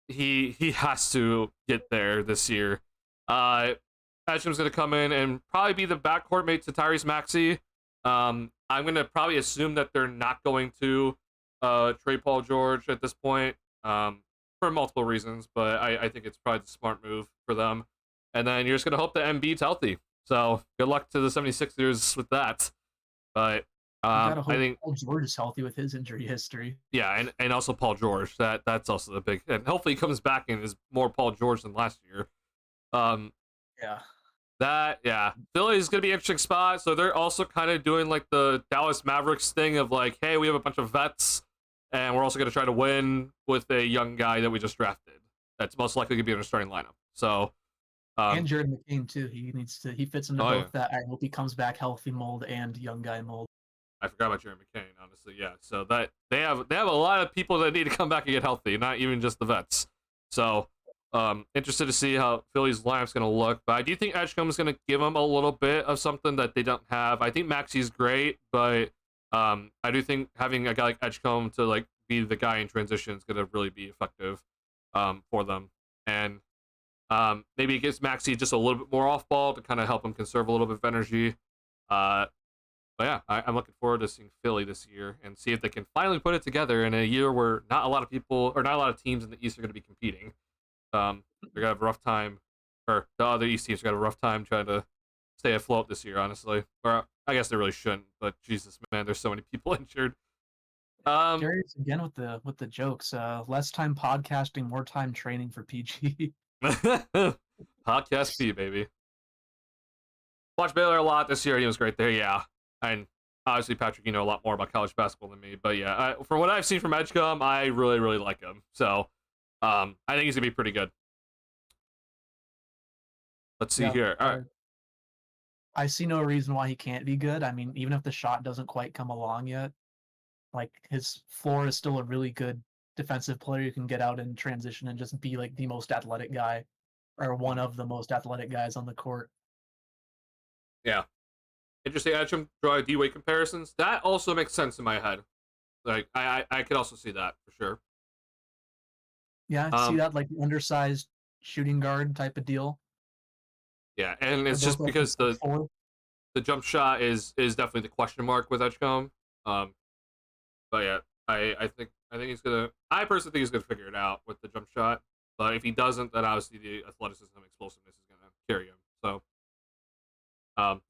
He has to get there this year. Edgecombe's gonna come in and probably be the backcourt mate to Tyrese Maxey. I'm gonna probably assume that they're not going to trade Paul George at this point, for multiple reasons, but I think it's probably the smart move for them. And then you're just gonna hope that Embiid's healthy. So good luck to the 76ers with that. But I think Paul George is healthy with his injury history. Yeah, and also Paul George. That's also the big, and hopefully he comes back and is more Paul George than last year. Philly's gonna be an interesting spot. So they're also kind of doing like the Dallas Mavericks thing of like, hey, we have a bunch of vets, and we're also gonna try to win with a young guy that we just drafted. That's most likely gonna be in a starting lineup. So and Jared McCain too. He fits into both that. I hope he comes back healthy mold and young guy mold. I forgot about Jerry McCain, honestly. Yeah, so that they have a lot of people that need to come back and get healthy, not even just the vets. So, interested to see how Philly's lineup's going to look. But I do think Edgecombe is going to give them a little bit of something that they don't have. I think Maxey's great, but I do think having a guy like Edgecombe to like be the guy in transition is going to really be effective for them. And maybe it gives Maxey just a little bit more off ball to kind of help him conserve a little bit of energy. But yeah, I'm looking forward to seeing Philly this year and see if they can finally put it together in a year where not a lot of people or not a lot of teams in the East are going to be competing. They're going to have a rough time, or the other East teams are going to have a rough time trying to stay afloat this year, honestly. Or I guess they really shouldn't, but Jesus, man, there's so many people injured. Gary's again with the jokes. Less time podcasting, more time training for PG. Podcast P, baby. Watched Baylor a lot this year. He was great there, yeah. And obviously, Patrick, you know a lot more about college basketball than me. But yeah, from what I've seen from Edgecombe, I really, really like him. So I think he's going to be pretty good. Let's see here. All right. I see no reason why he can't be good. I mean, even if the shot doesn't quite come along yet, like his floor is still a really good defensive player who can get out in transition and just be like the most athletic guy or one of the most athletic guys on the court. Yeah. Interesting. Edgecombe draw D-weight comparisons. That also makes sense in my head. Like I could also see that for sure. Yeah, see Um, that like undersized shooting guard type of deal. yeah, and They're it's both just up to because the 6'4". the jump shot is definitely the question mark with Edgecombe. Um, but yeah, I think he's gonna. I personally think he's gonna figure it out with the jump shot. But if he doesn't, then obviously the athleticism, and explosiveness is gonna carry him. So,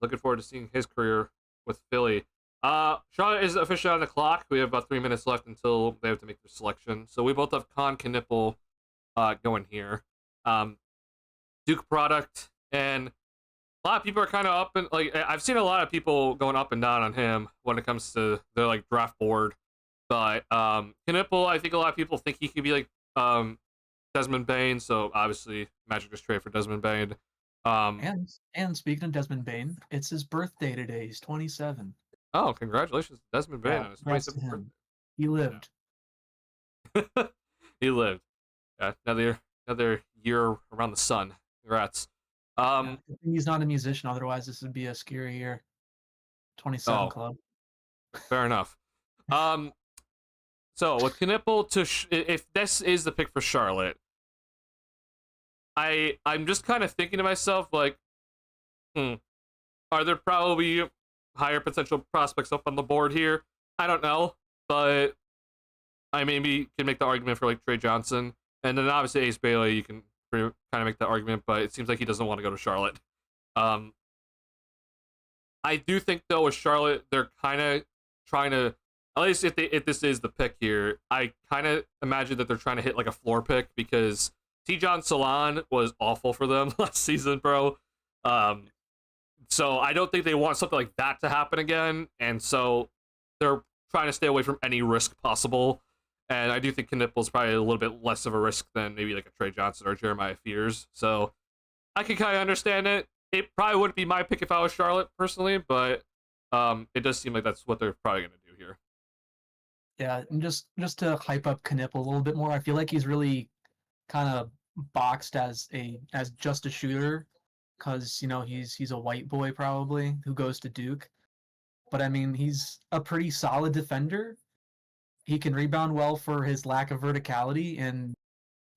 looking forward to seeing his career with Philly. Charlotte is officially on the clock. We have about 3 minutes left until they have to make their selection. So we both have Con Knipple going here. Um, Duke product, and a lot of people are kind of up and like I've seen a lot of people going up and down on him when it comes to their like draft board. But Knipple, I think a lot of people think he could be like Desmond Bain. So obviously, Magic just trade for Desmond Bain. Um, And speaking of Desmond Bain, it's his birthday today. He's 27. oh, congratulations to Desmond Bain Yeah, on his congrats to 27th him. birthday. He lived. Yeah. He lived. Yeah, another year around the sun. Congrats. Yeah, Um, good thing he's not a musician. Otherwise, this would be a scary year. 27 oh, club. fair enough. Um, so with Knipple if this is the pick for Charlotte, I'm just kind of thinking to myself like, are there probably higher potential prospects up on the board here? I don't know, but I maybe can make the argument for like Trey Johnson, and then obviously Ace Bailey. You can kind of make the argument, but it seems like he doesn't want to go to Charlotte. Um, I do think though with Charlotte, they're kind of trying to, at least if this is the pick here, I kind of imagine that they're trying to hit like a floor pick because T. Salon was awful for them last season, bro. Um, so I don't think they want something like that to happen again, and so they're trying to stay away from any risk possible. And I do think Knipple's probably a little bit less of a risk than maybe like a Trey Johnson or Jeremiah Fears. So I can kind of understand it. It probably wouldn't be my pick if I was Charlotte personally, but it does seem like that's what they're probably going to do here. Yeah, and just to hype up Knipp a little bit more, I feel like he's really kind of boxed as just a shooter, because he's a white boy probably who goes to Duke. But I mean, he's a pretty solid defender. He can rebound well for his lack of verticality, and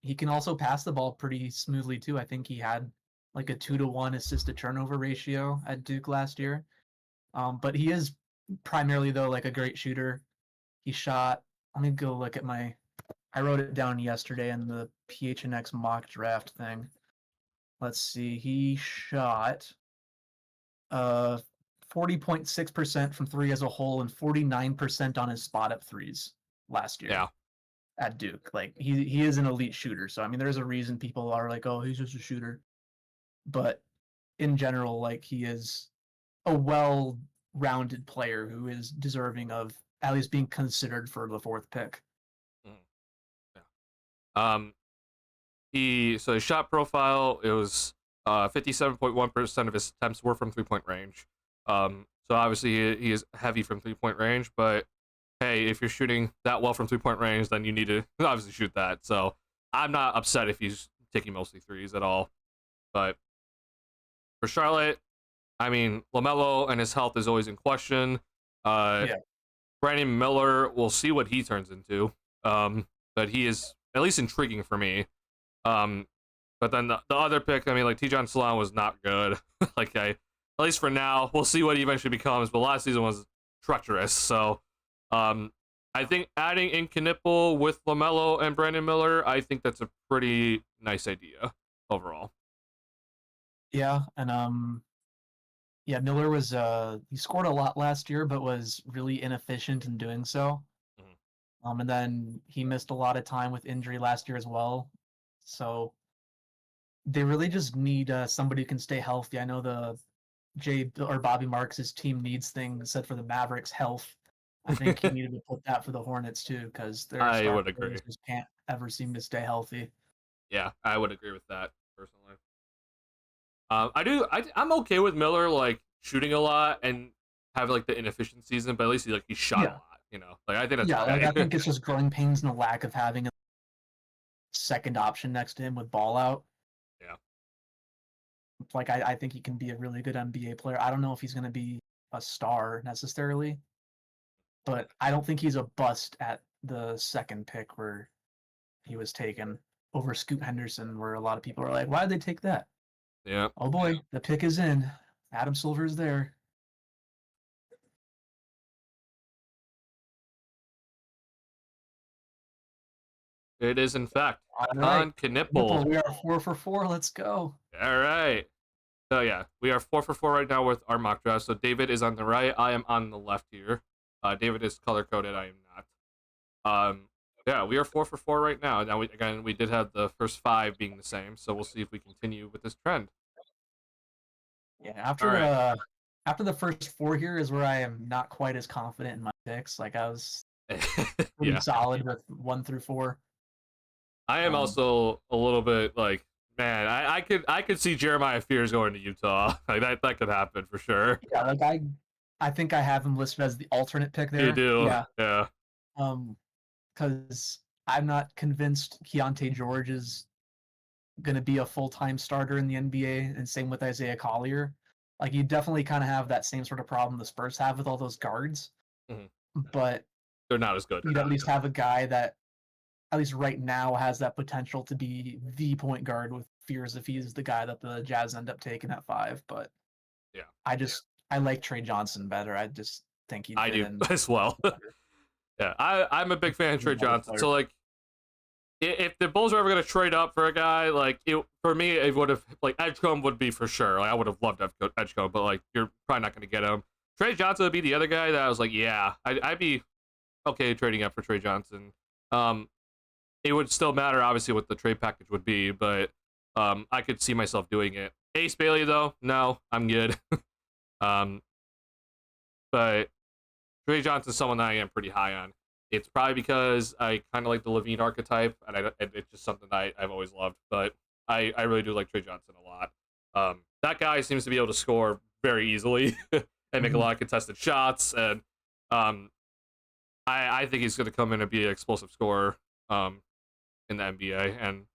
he can also pass the ball pretty smoothly too. I think he had like a 2-to-1 assist to turnover ratio at Duke last year. But he is primarily though like a great shooter. He shot. Let me go look at my. I wrote it down yesterday in the PHNX mock draft thing. Let's see. He shot uh 40.6% from three as a whole and 49% on his spot up threes last year Yeah. at Duke. Like he is an elite shooter. So I mean there's a reason people are like, "Oh, he's just a shooter." But in general, like he is a well-rounded player who is deserving of at least being considered for the fourth pick. Mm, yeah. Um, his shot profile, it was 57.1% of his attempts were from 3 point range. So obviously he is heavy from 3 point range, but hey, if you're shooting that well from 3 point range, then you need to obviously shoot that. So I'm not upset if he's taking mostly threes at all. But for Charlotte, I mean, LaMelo and his health is always in question. Uh, Yeah. Brandon Miller, we'll see what he turns into. But he is at least intriguing for me. Um, but then the other pick, I mean, like T. Salon was not good. At least for now, we'll see what he eventually becomes. But last season was treacherous. So, I think adding in Knipple with LaMelo and Brandon Miller, I think that's a pretty nice idea overall. Yeah, and yeah, Miller was he scored a lot last year, but was really inefficient in doing so. Mhm. And then he missed a lot of time with injury last year as well. So they really just need somebody who can stay healthy. I know the Jay or Bobby Marks' team needs thing said for the Mavericks health. I think he needed to put that for the Hornets too, because their I star would agree. players just can't ever seem to stay healthy. Yeah, I would agree with that personally. I do. I'm okay with Miller like shooting a lot and having like the inefficient season, but at least he shot a Yeah, lot. Like I think that's yeah. Like I okay. think it's just growing pains and the lack of having a second option next to him with ball out. Yeah. Like I think he can be a really good NBA player. I don't know if he's going to be a star necessarily, but I don't think he's a bust at the second pick where he was taken. over Scoot Henderson, where a lot of people are like, why did they take that? Yeah. Oh boy, the pick is in. Adam Silver is there. It is, in fact, All Con right. Knipple. We are 4 for 4. Let's go. All right. So, yeah, we are 4 for 4 right now with our mock draft. So, David is on the right. I am on the left here. David is color-coded. I am not. Yeah, we are 4 for 4 right now. Now, we did have the first 5 being the same. So, we'll see if we continue with this trend. Yeah, after the first 4 here is where I am not quite as confident in my picks. Like, I was pretty Yeah. solid with 1 through 4. I am also a little bit like, man, I could see Jeremiah Fears going to Utah. Like that could happen for sure. Yeah, like I think I have him listed as the alternate pick there. You do. Yeah. Yeah. Because I'm not convinced Keontae George is going to be a full-time starter in the NBA, and same with Isaiah Collier. Like, you definitely kind of have that same sort of problem the Spurs have with all those guards, but they're not as good. You'd at least have a guy that, at least right now, has that potential to be the point guard with Fears if he's the guy that the Jazz end up taking at 5. But yeah, I like Trey Johnson better. I just think he'd I fit do in as well. Yeah, I'm a big fan of Trey Johnson. So like, if the Bulls are ever gonna trade up for a guy, like for me, it would have like Edgecombe would be for sure. Like I would have loved Edgecombe, but like you're probably not gonna get him. Trey Johnson would be the other guy that I was like, yeah, I'd be okay trading up for Trey Johnson. It would still matter obviously what the trade package would be, but I could see myself doing it. Ace Bailey though, no, I'm good. But Trey Johnson's someone that I am pretty high on. It's probably because I kind of like the Levine archetype, and it's just something I've always loved. But I really do like Trey Johnson a lot. That guy seems to be able to score very easily and make a lot of contested shots, and I think he's going to come in and be an explosive scorer in the NBA. And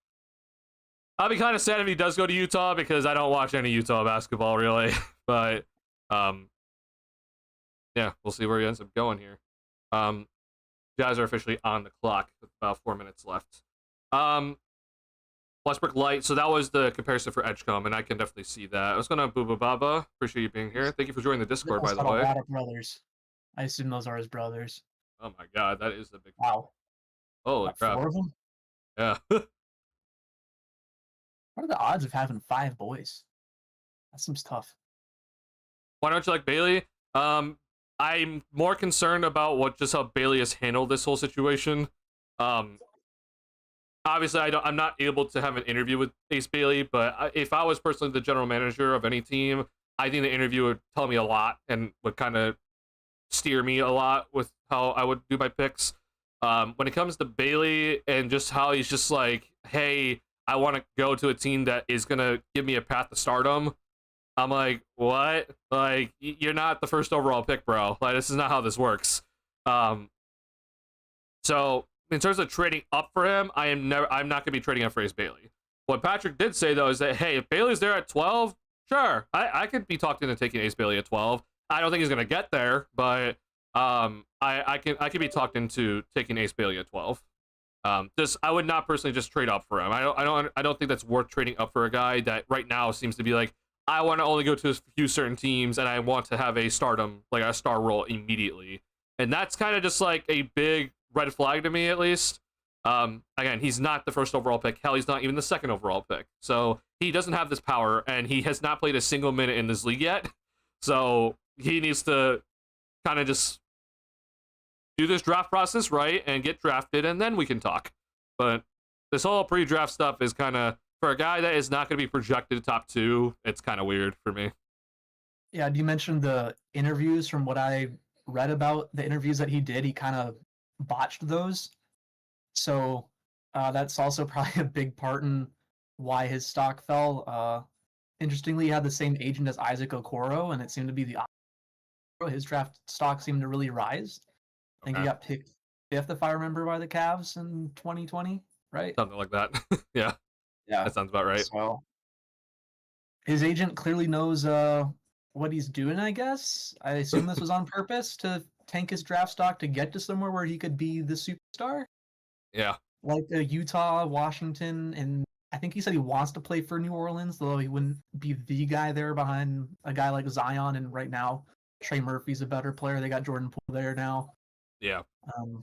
I'll be kind of sad if he does go to Utah because I don't watch any Utah basketball really. But yeah, we'll see where he ends up going here. Jazz are officially on the clock with about 4 minutes left. Westbrook Light. So that was the comparison for Edgecombe, and I can definitely see that. What's going on, Booba Baba? Appreciate you being here. Thank you for joining the Discord, by the way. A lot of brothers. I assume those are his brothers. Oh my god, that is the big. Wow. Holy crap. 4 of them? Yeah. What are the odds of having 5 boys? That seems tough. Why don't you like Bailey? I'm more concerned about how Bailey has handled this whole situation. Obviously, I'm not able to have an interview with Ace Bailey, but if I was personally the general manager of any team, I think the interview would tell me a lot and would kind of steer me a lot with how I would do my picks. When it comes to Bailey and just how he's just like, hey, I want to go to a team that is going to give me a path to stardom. I'm like, what? Like, you're not the first overall pick, bro. Like, this is not how this works. So in terms of trading up for him, I'm not going to be trading up for Ace Bailey. What Patrick did say though is that, hey, if Bailey's there at 12, sure, I could be talked into taking Ace Bailey at 12. I don't think he's going to get there, but I can be talked into taking Ace Bailey at 12. I would not personally just trade up for him. I don't think that's worth trading up for a guy that right now seems to be like, I want to only go to a few certain teams and I want to have a stardom, like a star role immediately. And that's kind of just like a big red flag to me, at least. Again, he's not the first overall pick. Hell, he's not even the second overall pick. So he doesn't have this power, and he has not played a single minute in this league yet. So he needs to kind of just do this draft process right and get drafted, and then we can talk. But this whole pre-draft stuff is kind of, for a guy that is not going to be projected top 2, it's kind of weird for me. Yeah, you mentioned the interviews. From what I read about the interviews that he did, he kind of botched those. So that's also probably a big part in why his stock fell. Interestingly, he had the same agent as Isaac Okoro, and it seemed to be the opposite. His draft stock seemed to really rise. I think he got picked 5th, if I remember, by the Cavs in 2020, right? Something like that. Yeah, that sounds about right. So his agent clearly knows what he's doing, I guess. I assume this was on purpose to tank his draft stock to get to somewhere where he could be the superstar. Yeah. like Utah, Washington, and I think he said he wants to play for New Orleans, though he wouldn't be the guy there behind a guy like Zion. And right now, Trey Murphy's a better player. They got Jordan Poole there now. Yeah.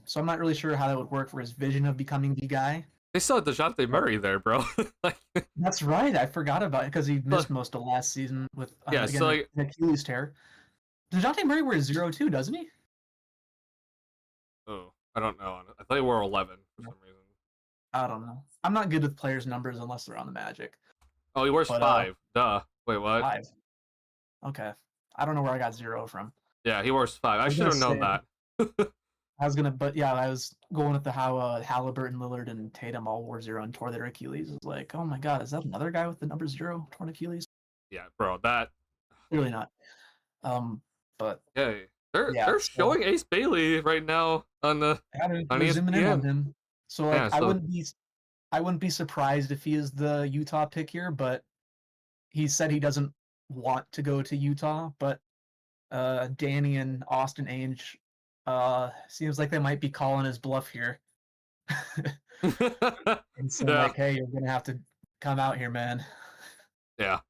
So I'm not really sure how that would work for his vision of becoming the guy. They still had DeJounte But Murray there, bro. Like, that's right. I forgot about it because he but, missed most of last season with yeah, so again like, an Achilles tear. DeJounte Murray wears 0-2, doesn't he? oh, I don't know. I thought he wore 11 for some reason. I don't know. I'm not good with players' numbers unless they're on the Magic. Oh, he wears But 5. Duh. Wait, what? 5. Okay. I don't know where I got 0 from. Yeah, he wears 5. I should have known that. But yeah, I was going with the how Halliburton, Lillard, and Tatum all wore 0 and tore their Achilles. It was like, oh my god, is that another guy with the number 0 torn Achilles? Yeah, bro, that. Really not. But Yeah, they're yeah, showing Ace Bailey right now on the on they're zooming in on ESPN. him. So like, Yeah, so I wouldn't be surprised if he is the Utah pick here, but he said he doesn't want to go to Utah, but Danny and Austin Ainge seems like they might be calling his bluff here. And so yeah, like, hey, you're gonna have to come out here, man. yeah.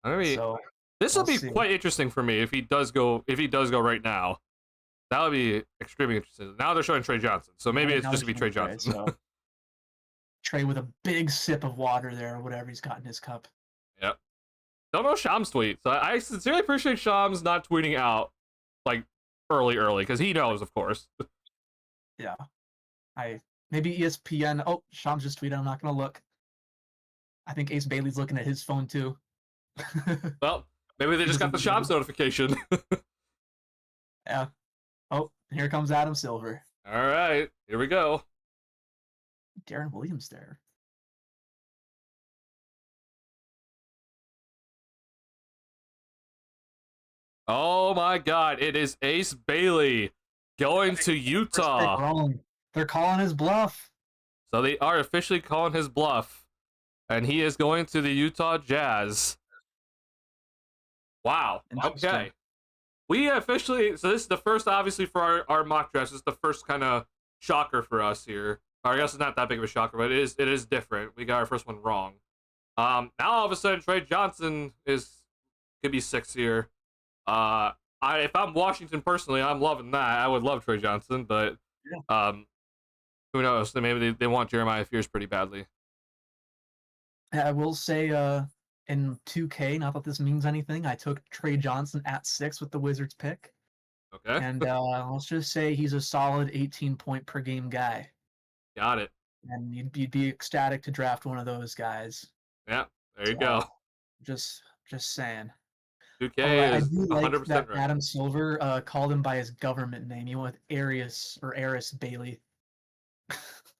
I mean, So this will we'll be see. quite interesting for me if he does go. If he does go right now, that would be extremely interesting. Now they're showing Trey Johnson, so maybe it's Now just gonna be Trey Trey, Johnson. so Trey with a big sip of water there, or whatever he's got in his cup. Yep. Don't know Sham's tweet, so I sincerely appreciate Shams not tweeting out like early, because he knows, of course. Yeah. Maybe ESPN. Oh, Shams just tweeted. I'm not gonna look. I think Ace Bailey's looking at his phone too. Well, maybe they just got the Shams notification. Yeah. Oh, here comes Adam Silver. All right, here we go. Darren Williams there. Oh my God! It is Ace Bailey going to Utah. They're calling his bluff. So they are officially calling his bluff, and he is going to the Utah Jazz. Wow. Okay. We officially. So this is the first, obviously, for our mock draft. This is the first kind of shocker for us here. Or I guess it's not that big of a shocker, but it is different. We got our first one wrong. Now all of a sudden Trey Johnson could be 6 here. If I'm Washington personally, I'm loving that. I would love Trey Johnson, but who knows? Maybe they want Jeremiah Fears pretty badly. I will say, in 2K, not that this means anything, I took Trey Johnson at 6 with the Wizards pick. Okay. And let's just say he's a solid 18-point per game guy. Got it. And you'd be ecstatic to draft one of those guys. Yeah, there you go. Just saying. 2K is I do 100% like that right. Adam Silver called him by his government name. He went with Aris Bailey.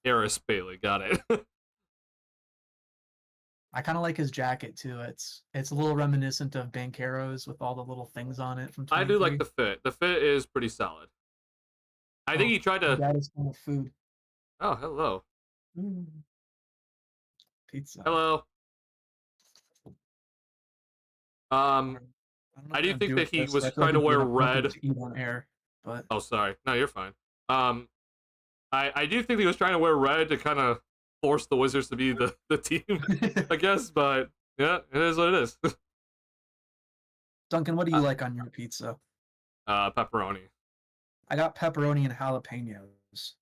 Aris Bailey, got it. I kind of like his jacket too. It's a little reminiscent of Banchero's with all the little things on it from 23. I do like the fit. The fit is pretty solid. I think he tried to. That is kind of food. Oh, hello. Pizza. Hello. I do think that he was trying to wear red. To eat on air, but oh, sorry. No, you're fine. I do think he was trying to wear red to kind of force the Wizards to be the team, I guess. But yeah, it is what it is. Duncan, what do you like on your pizza? Pepperoni. I got pepperoni and jalapenos.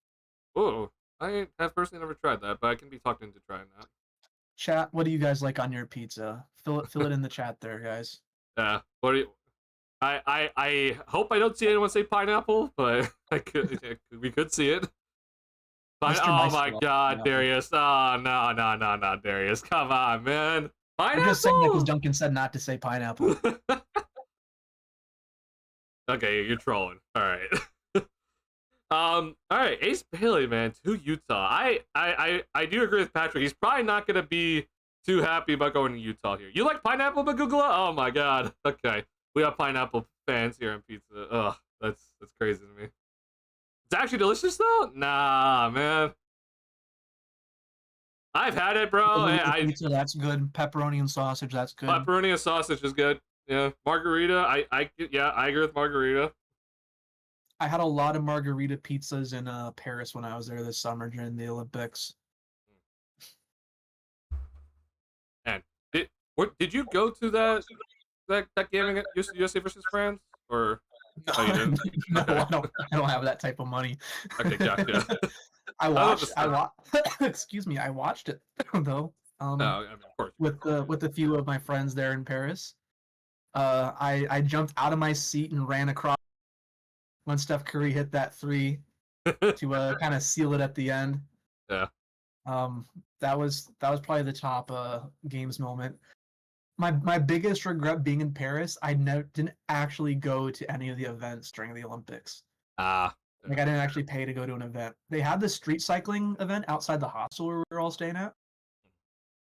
Oh, I have personally never tried that, but I can be talked into trying that. Chat, what do you guys like on your pizza? Fill it in the chat there, guys. Yeah. What do you? I hope I don't see anyone say pineapple, but we could see it. Oh my God, Darius! Oh no, Darius! Come on, man! Pineapple. I'm just saying that because Duncan said not to say pineapple. Okay, you're trolling. All right. All right, Ace Bailey, man, to Utah. I do agree with Patrick. He's probably not gonna be too happy about going to Utah here. You like pineapple, Magugla? Oh my God. Okay, we have pineapple fans here on pizza. Ugh, that's crazy to me. It's actually delicious though. Nah, man. I've had it, bro. Pizza, that's good. Pepperoni and sausage, that's good. Pepperoni and sausage is good. Yeah, margarita. I agree with margarita. I had a lot of margarita pizzas in Paris when I was there this summer during the Olympics. And did you go to that game against USA versus France, or oh you didn't? No, Okay, I don't have that type of money. okay, gotcha. I watched excuse me, I watched it though. No, I mean of course. With a few of my friends there in Paris. I jumped out of my seat and ran across when Steph Curry hit that three to kind of seal it at the end. Yeah. That was probably the top games moment. My biggest regret being in Paris, I didn't actually go to any of the events during the Olympics. Ah. Like I didn't actually pay to go to an event. They had the street cycling event outside the hostel where we were all staying at,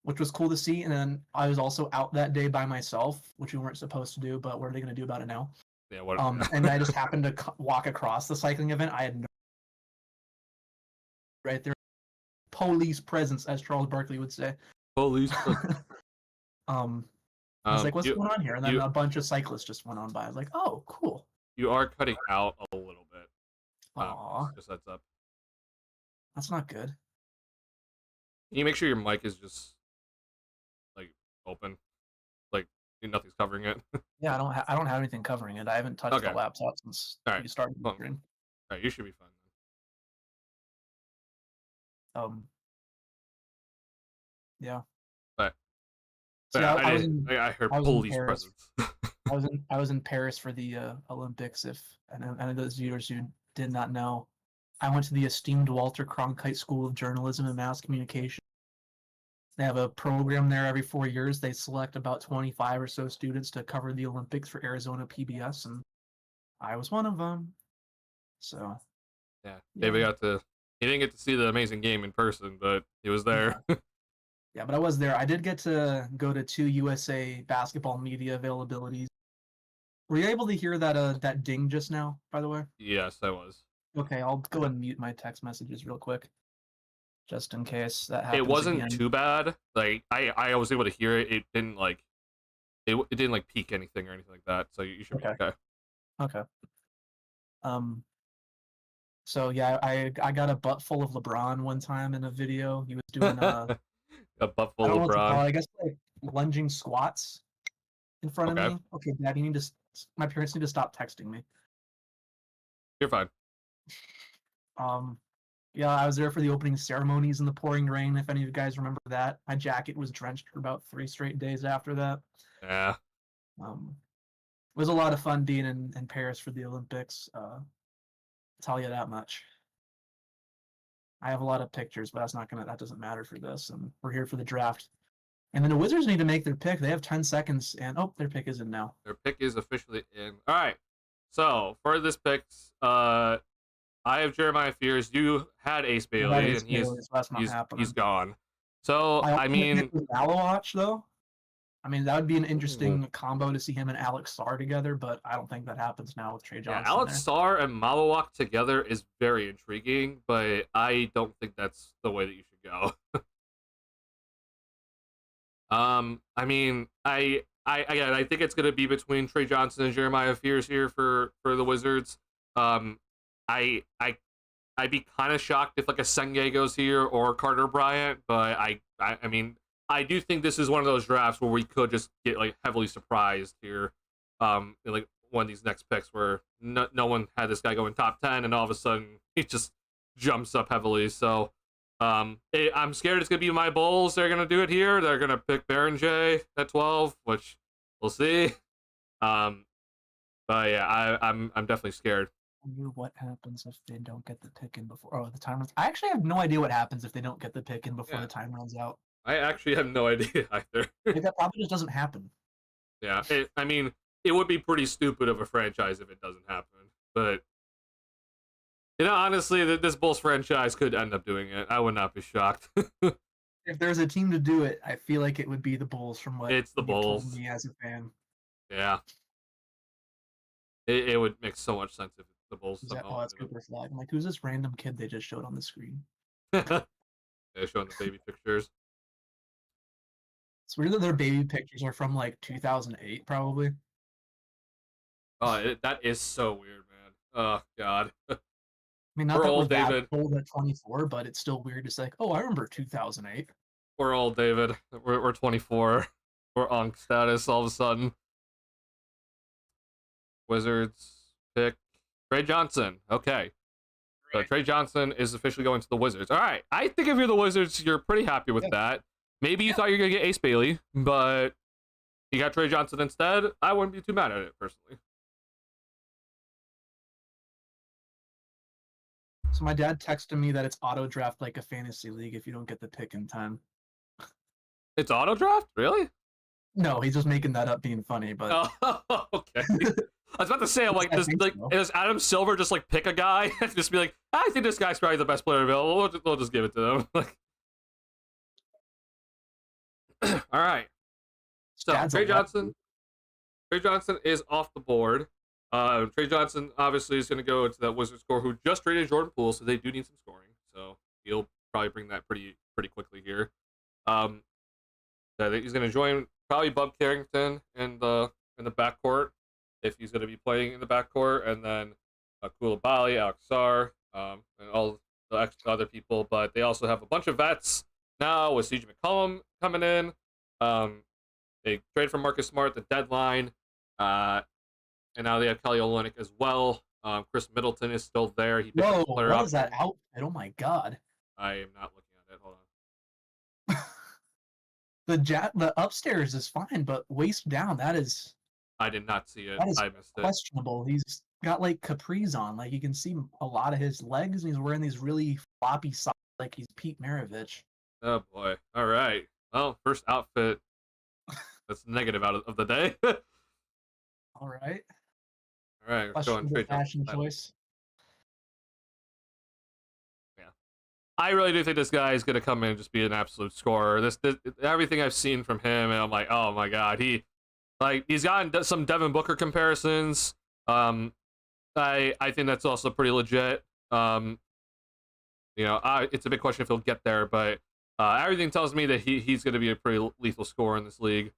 which was cool to see. And then I was also out that day by myself, which we weren't supposed to do, but what are they going to do about it now? Yeah. What? And I just happened to walk across the cycling event. I had no right there, police presence, as Charles Barkley would say. Police. I was like, "What's going on here?" And then a bunch of cyclists just went on by. I was like, "Oh, cool." You are cutting out a little bit. Aw, Just heads up. that's not good. Can you make sure your mic is just like open, like nothing's covering it? Yeah, I don't have anything covering it. I haven't touched the laptop since Alright. we started the stream. Alright, you should be fine. Yeah. But So yeah, I I heard was in police Paris. presence. I was in Paris for the Olympics. If and those viewers who did not know, I went to the esteemed Walter Cronkite School of Journalism and Mass Communication. They have a program there every 4 years. They select about 25 or so students to cover the Olympics for Arizona PBS, and I was one of them. So Yeah, David got to. He didn't get to see the amazing game in person, but he was there. Yeah, but I was there. I did get to go to 2 USA basketball media availabilities. Were you able to hear that ding just now, by the way? Yes, I was. Okay, I'll go and mute my text messages real quick, just in case that happens It wasn't again. too bad. Like I was able to hear it. It didn't like it didn't like peak anything or anything like that. So you should be okay. Okay. So yeah, I got a butt full of LeBron one time in a video. He was doing A butt full I don't know of what to call it. LeBron. I guess like lunging squats in front of Okay. me. Okay, Dad, you need to. My parents need to stop texting me. You're fine. Yeah, I was there for the opening ceremonies in the pouring rain. If any of you guys remember that, my jacket was drenched for about 3 straight days after that. Yeah. It was a lot of fun being in Paris for the Olympics. I'll tell you that much. I have a lot of pictures, but that doesn't matter for this. And we're here for the draft. And then the Wizards need to make their pick. They have 10 seconds, and their pick is in now. Their pick is officially in. All right. So for this picks, I have Jeremiah Fears. You had Ace Bailey, and he's gone. So I mean, Malawatch though. I mean, that would be an interesting combo to see him and Alex Sarr together, but I don't think that happens now with Trey Johnson. Yeah, Alex Sarr and Malawak together is very intriguing, but I don't think that's the way that you should go. I mean, I think it's gonna be between Trey Johnson and Jeremiah Fears here for the Wizards. I'd be kind of shocked if like a Senge goes here or Carter Bryant, but I mean, I do think this is one of those drafts where we could just get like heavily surprised here, in, like one of these next picks where no one had this guy going top 10, and all of a sudden he just jumps up heavily. So, I'm scared it's gonna be my Bulls. They're gonna do it here. They're gonna pick Baron J at 12, which we'll see. But yeah, I'm definitely scared. I wonder what happens if they don't get the pick in before the time runs. I actually have no idea what happens if they don't get the pick in before the time runs out. I actually have no idea either. Like, that probably just doesn't happen. Yeah, I mean, it would be pretty stupid of a franchise if it doesn't happen. But, you know, honestly, this Bulls franchise could end up doing it. I would not be shocked. If there's a team to do it, I feel like it would be the Bulls from what it's the Bulls. Told me as a fan. Yeah. It would make so much sense if the Bulls somehow. That's Cooper Flag. I'm like, who's this random kid they just showed on the screen? They're showing the baby pictures. It's weird that their baby pictures are from like 2008, probably. Oh, that is so weird, man. Oh God. I mean, not We're that we're old, that David. old at 24, but it's still weird to say, like, oh, I remember 2008. We're old, David. We're 24. We're on status all of a sudden. Wizards pick Trey Johnson. Okay. So Trey Johnson is officially going to the Wizards. All right. I think if you're the Wizards, you're pretty happy with Yeah. that. Maybe you Yeah. thought you were going to get Ace Bailey, but you got Trey Johnson instead. I wouldn't be too mad at it, personally. So my dad texted me that it's auto draft like a fantasy league if you don't get the pick in time. It's auto draft? Really? No, he's just making that up being funny, but Oh, okay. I was about to say, I'm like, I think so. does Adam Silver just like pick a guy and just be like, I think this guy's probably the best player available. We'll just give it to them. Like, all right. So Dad's a lefty. Trey Johnson is off the board. Trey Johnson obviously is going to go into that Wizards core who just traded Jordan Poole, so they do need some scoring. So he'll probably bring that pretty quickly here. So he's going to join probably Bub Carrington in the backcourt if he's going to be playing in the backcourt, and then Koulibaly, Alex Sarr, and all the extra other people. But they also have a bunch of vets now with CJ McCollum coming in. They trade for Marcus Smart at the deadline, and now they have Kelly Olynyk as well. Chris Middleton is still there. He picked Whoa, up a player what option. is that outfit? Oh my god. I am not looking at it. Hold on. The upstairs is fine, but waist down, that is I did not see it. that is I missed it. questionable. He's got like capris on, like you can see a lot of his legs, and he's wearing these really floppy socks, like he's Pete Maravich. Oh boy. All right. Well, first outfit that's negative out of the day. All All right, right, we're showing questionable Trey fashion Johnson. choice. Yeah. I really do think this guy is going to come in and just be an absolute scorer. This everything I've seen from him, and I'm like, oh my god, he's gotten some Devin Booker comparisons. I think that's also pretty legit. It's a big question if he'll get there, but everything tells me that he's going to be a pretty lethal scorer in this league.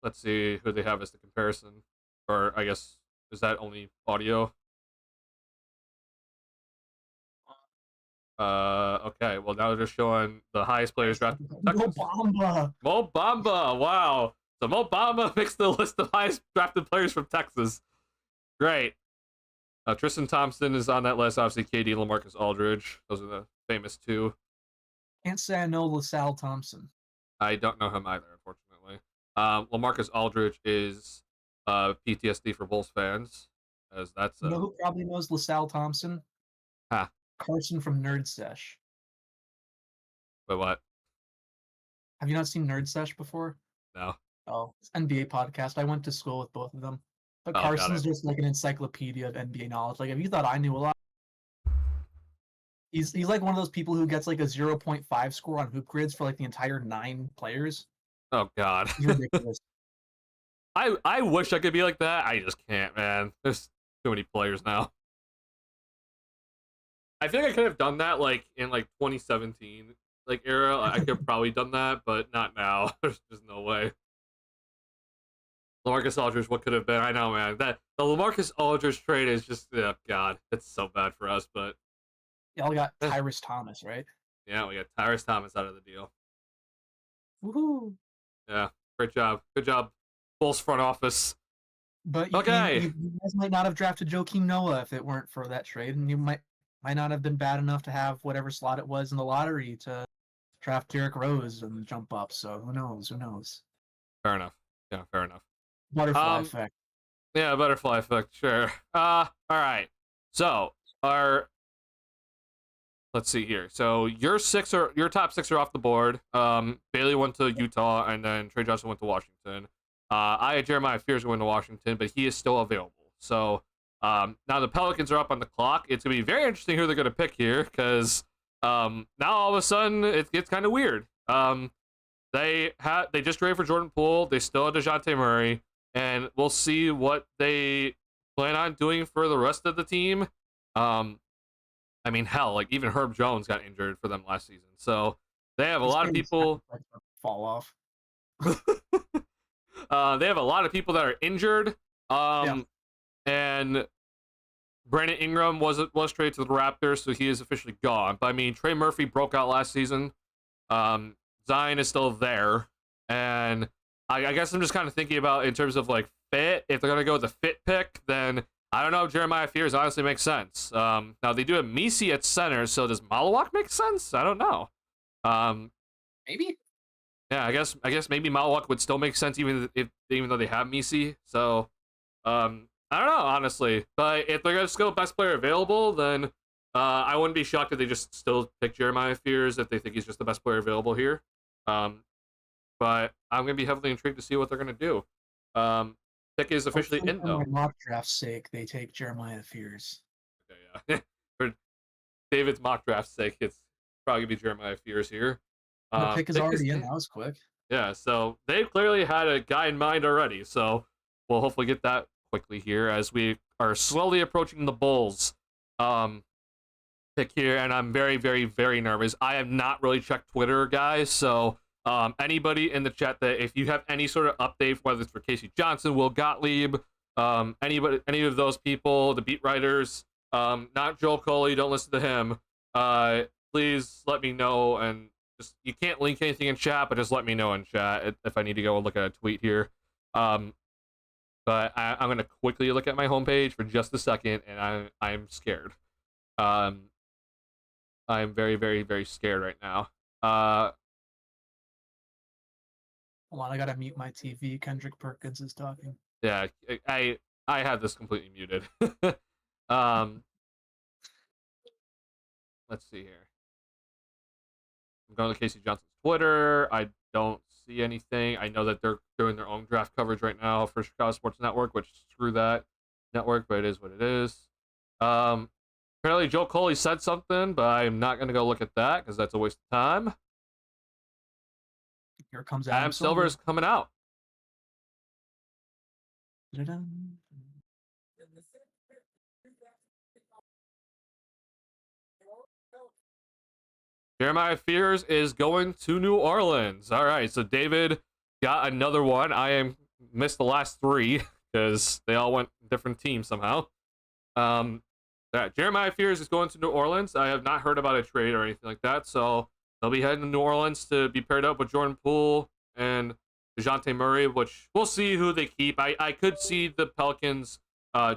Let's see who they have as the comparison, or I guess is that only audio? Okay. Well, now they're just showing the highest players drafted. Mo Bamba. Mo Bamba. Wow. So Mo Bamba makes the list of highest drafted players from Texas. Great. Tristan Thompson is on that list. Obviously, KD, LaMarcus Aldridge. Those are the famous two. Can't say I know LaSalle Thompson. I don't know him either, unfortunately. LaMarcus Aldridge is PTSD for Bulls fans, as that's You know who probably knows LaSalle Thompson? Huh. Carson from Nerd Sesh. Wait, what? Have you not seen Nerd Sesh before? No. Oh, it's NBA podcast. I went to school with both of them. But Oh, got Carson's it. just like an encyclopedia of NBA knowledge. Like if you thought I knew a lot, he's like one of those people who gets like a 0.5 score on hoop grids for like the entire 9 players. Oh God. He's ridiculous. I wish I could be like that. I just can't, man. There's too many players now. I feel like I could have done that like in like 2017 like era. I could have probably done that, but not now. There's just no way. LaMarcus Aldridge, what could have been? I know, man. That the LaMarcus Aldridge trade is just, oh God, it's so bad for us. But Y'all got Tyrese Thomas, right? yeah, we got Tyrese Thomas out of the deal. Woohoo! Yeah, great job, good job, Bulls front office. But Okay. you guys might not have drafted Joakim Noah if it weren't for that trade, and you might not have been bad enough to have whatever slot it was in the lottery to draft Derrick Rose and jump up. So who knows? Who knows? Fair enough. Yeah, fair enough. Butterfly effect. Yeah, butterfly effect. Sure. All right. So let's see here. So your top 6 are off the board. Bailey went to Utah, and then Trey Johnson went to Washington. I had Jeremiah Fears going to Washington, but he is still available. So now the Pelicans are up on the clock. It's gonna be very interesting who they're gonna pick here, because now all of a sudden it gets kind of weird. They just traded for Jordan Poole. They still have DeJounte Murray, and we'll see what they plan on doing for the rest of the team. I mean, hell, like even Herb Jones got injured for them last season, so they have a lot of people fall off. They have a lot of people that are injured. Yeah. and Brandon Ingram was traded to the Raptors, so he is officially gone. But I mean, Trey Murphy broke out last season. Zion is still there, and I guess I'm just kind of thinking about in terms of like fit. If they're gonna go with the fit pick, then I don't know. Jeremiah Fears honestly makes sense. Now they do have Misi at center, so does Malawak make sense? I don't know. Maybe. Yeah, I guess maybe Malawak would still make sense even though they have Misi. So I don't know honestly, but if they're gonna just go best player available, then I wouldn't be shocked if they just still pick Jeremiah Fears if they think he's just the best player available here. But I'm gonna be heavily intrigued to see what they're gonna do. Pick is officially in though. For my mock draft's sake, they take Jeremiah Fears. Okay, yeah. For David's mock draft's sake, it's probably gonna be Jeremiah Fears here. The pick is already in. That was quick. Yeah, so they clearly had a guy in mind already. So we'll hopefully get that quickly here as we are slowly approaching the Bulls pick here, and I'm very, very, very nervous. I have not really checked Twitter, guys, so anybody in the chat that if you have any sort of update, whether it's for Casey Johnson, Will Gottlieb, any of those people, the beat writers, not Joel Coley, don't listen to him. Please let me know, and just you can't link anything in chat, but just let me know in chat if I need to go and look at a tweet here. But I'm gonna quickly look at my homepage for just a second, and I'm scared. I'm very, very, very scared right now. Hold on, I gotta mute my TV. Kendrick Perkins is talking. Yeah, I have this completely muted. Let's see here. I'm going to Casey Johnson's Twitter. I don't see anything. I know that they're doing their own draft coverage right now for Chicago Sports Network, which screw that network, but it is what it is. Apparently Joe Coley said something, but I'm not going to go look at that because that's a waste of time. Here comes Adam Silver is coming out. Jeremiah Fears is going to New Orleans. All right, so David got another one. I missed the last three because they all went different teams somehow. Jeremiah Fears is going to New Orleans. I have not heard about a trade or anything like that, so they'll be heading to New Orleans to be paired up with Jordan Poole and DeJounte Murray, which we'll see who they keep. I could see the Pelicans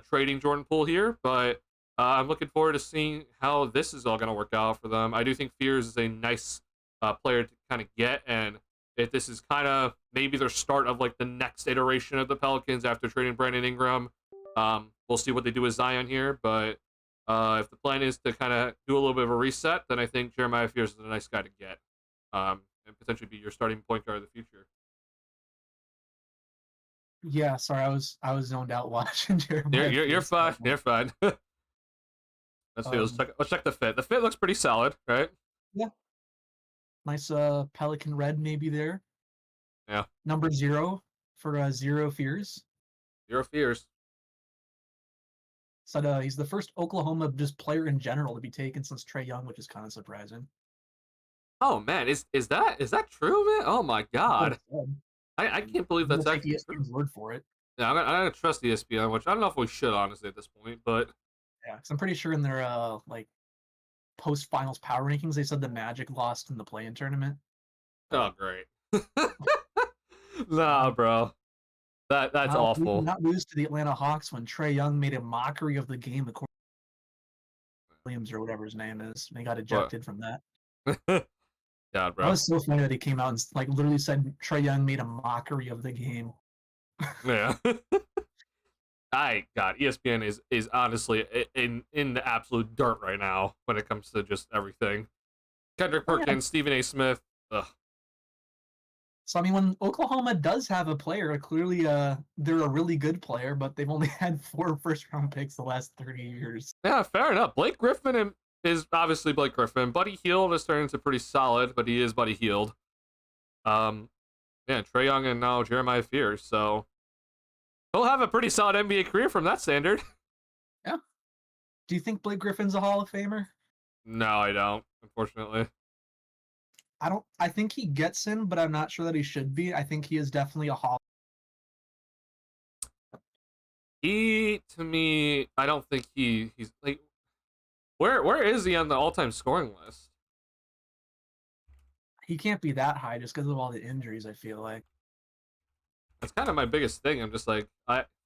trading Jordan Poole here, but I'm looking forward to seeing how this is all going to work out for them. I do think Fears is a nice player to kind of get, and if this is kind of maybe their start of like the next iteration of the Pelicans after trading Brandon Ingram, we'll see what they do with Zion here, but if the plan is to kind of do a little bit of a reset, then I think Jeremiah Fears is a nice guy to get and potentially be your starting point guard of the future. Yeah, sorry, I was zoned out watching Jeremiah. You're fine. You're fine. Let's see. Let's check the fit. The fit looks pretty solid, right? Yeah. Nice Pelican red maybe there. Yeah. Number 0 for Zero Fears. Zero Fears. So he's the first Oklahoma just player in general to be taken since Trae Young, which is kind of surprising. Oh man, is that true, man? Oh my god. I can't believe that's actually ESPN's word for it. Yeah, I'm gonna trust ESPN, which I don't know if we should honestly at this point, but yeah, because I'm pretty sure in their like post-finals power rankings they said the Magic lost in the play-in tournament. Oh great. Nah, bro. That's awful. We did not lose to the Atlanta Hawks when Trae Young made a mockery of the game. The Williams or whatever his name is, and they got ejected from that. Yeah, bro. That was so funny that he came out and like literally said Trae Young made a mockery of the game. Yeah. God, ESPN is honestly in the absolute dirt right now when it comes to just everything. Kendrick Perkins, Stephen A. Smith. Ugh. So I mean, when Oklahoma does have a player, clearly they're a really good player, but they've only had 4 first-round picks the last 30 years. Yeah, fair enough. Blake Griffin is obviously Blake Griffin. Buddy Hield is turning into pretty solid, but he is Buddy Hield. Yeah, Trae Young and now Jeremiah Fears. So he'll have a pretty solid NBA career from that standard. Yeah. Do you think Blake Griffin's a Hall of Famer? No, I don't, unfortunately. I think he gets in, but I'm not sure that he should be. I think he is definitely a Hall. To me, I don't think he's like where is he on the all-time scoring list? He can't be that high just because of all the injuries, I feel like. That's kind of my biggest thing. I'm just like,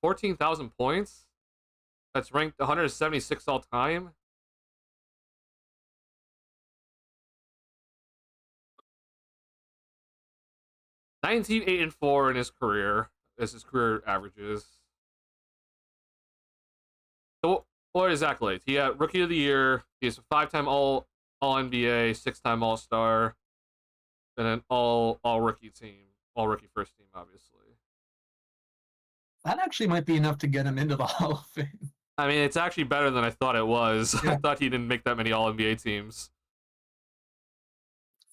14,000 points. That's ranked 176 all time. Nineteen 8-4 in his career, as his career averages. So what is accolades? He had Rookie of the Year. He's a 5-time All NBA, 6-time All Star, and an All Rookie team, All Rookie first team, obviously. That actually might be enough to get him into the Hall of Fame. I mean, it's actually better than I thought it was. Yeah. I thought he didn't make that many All NBA teams.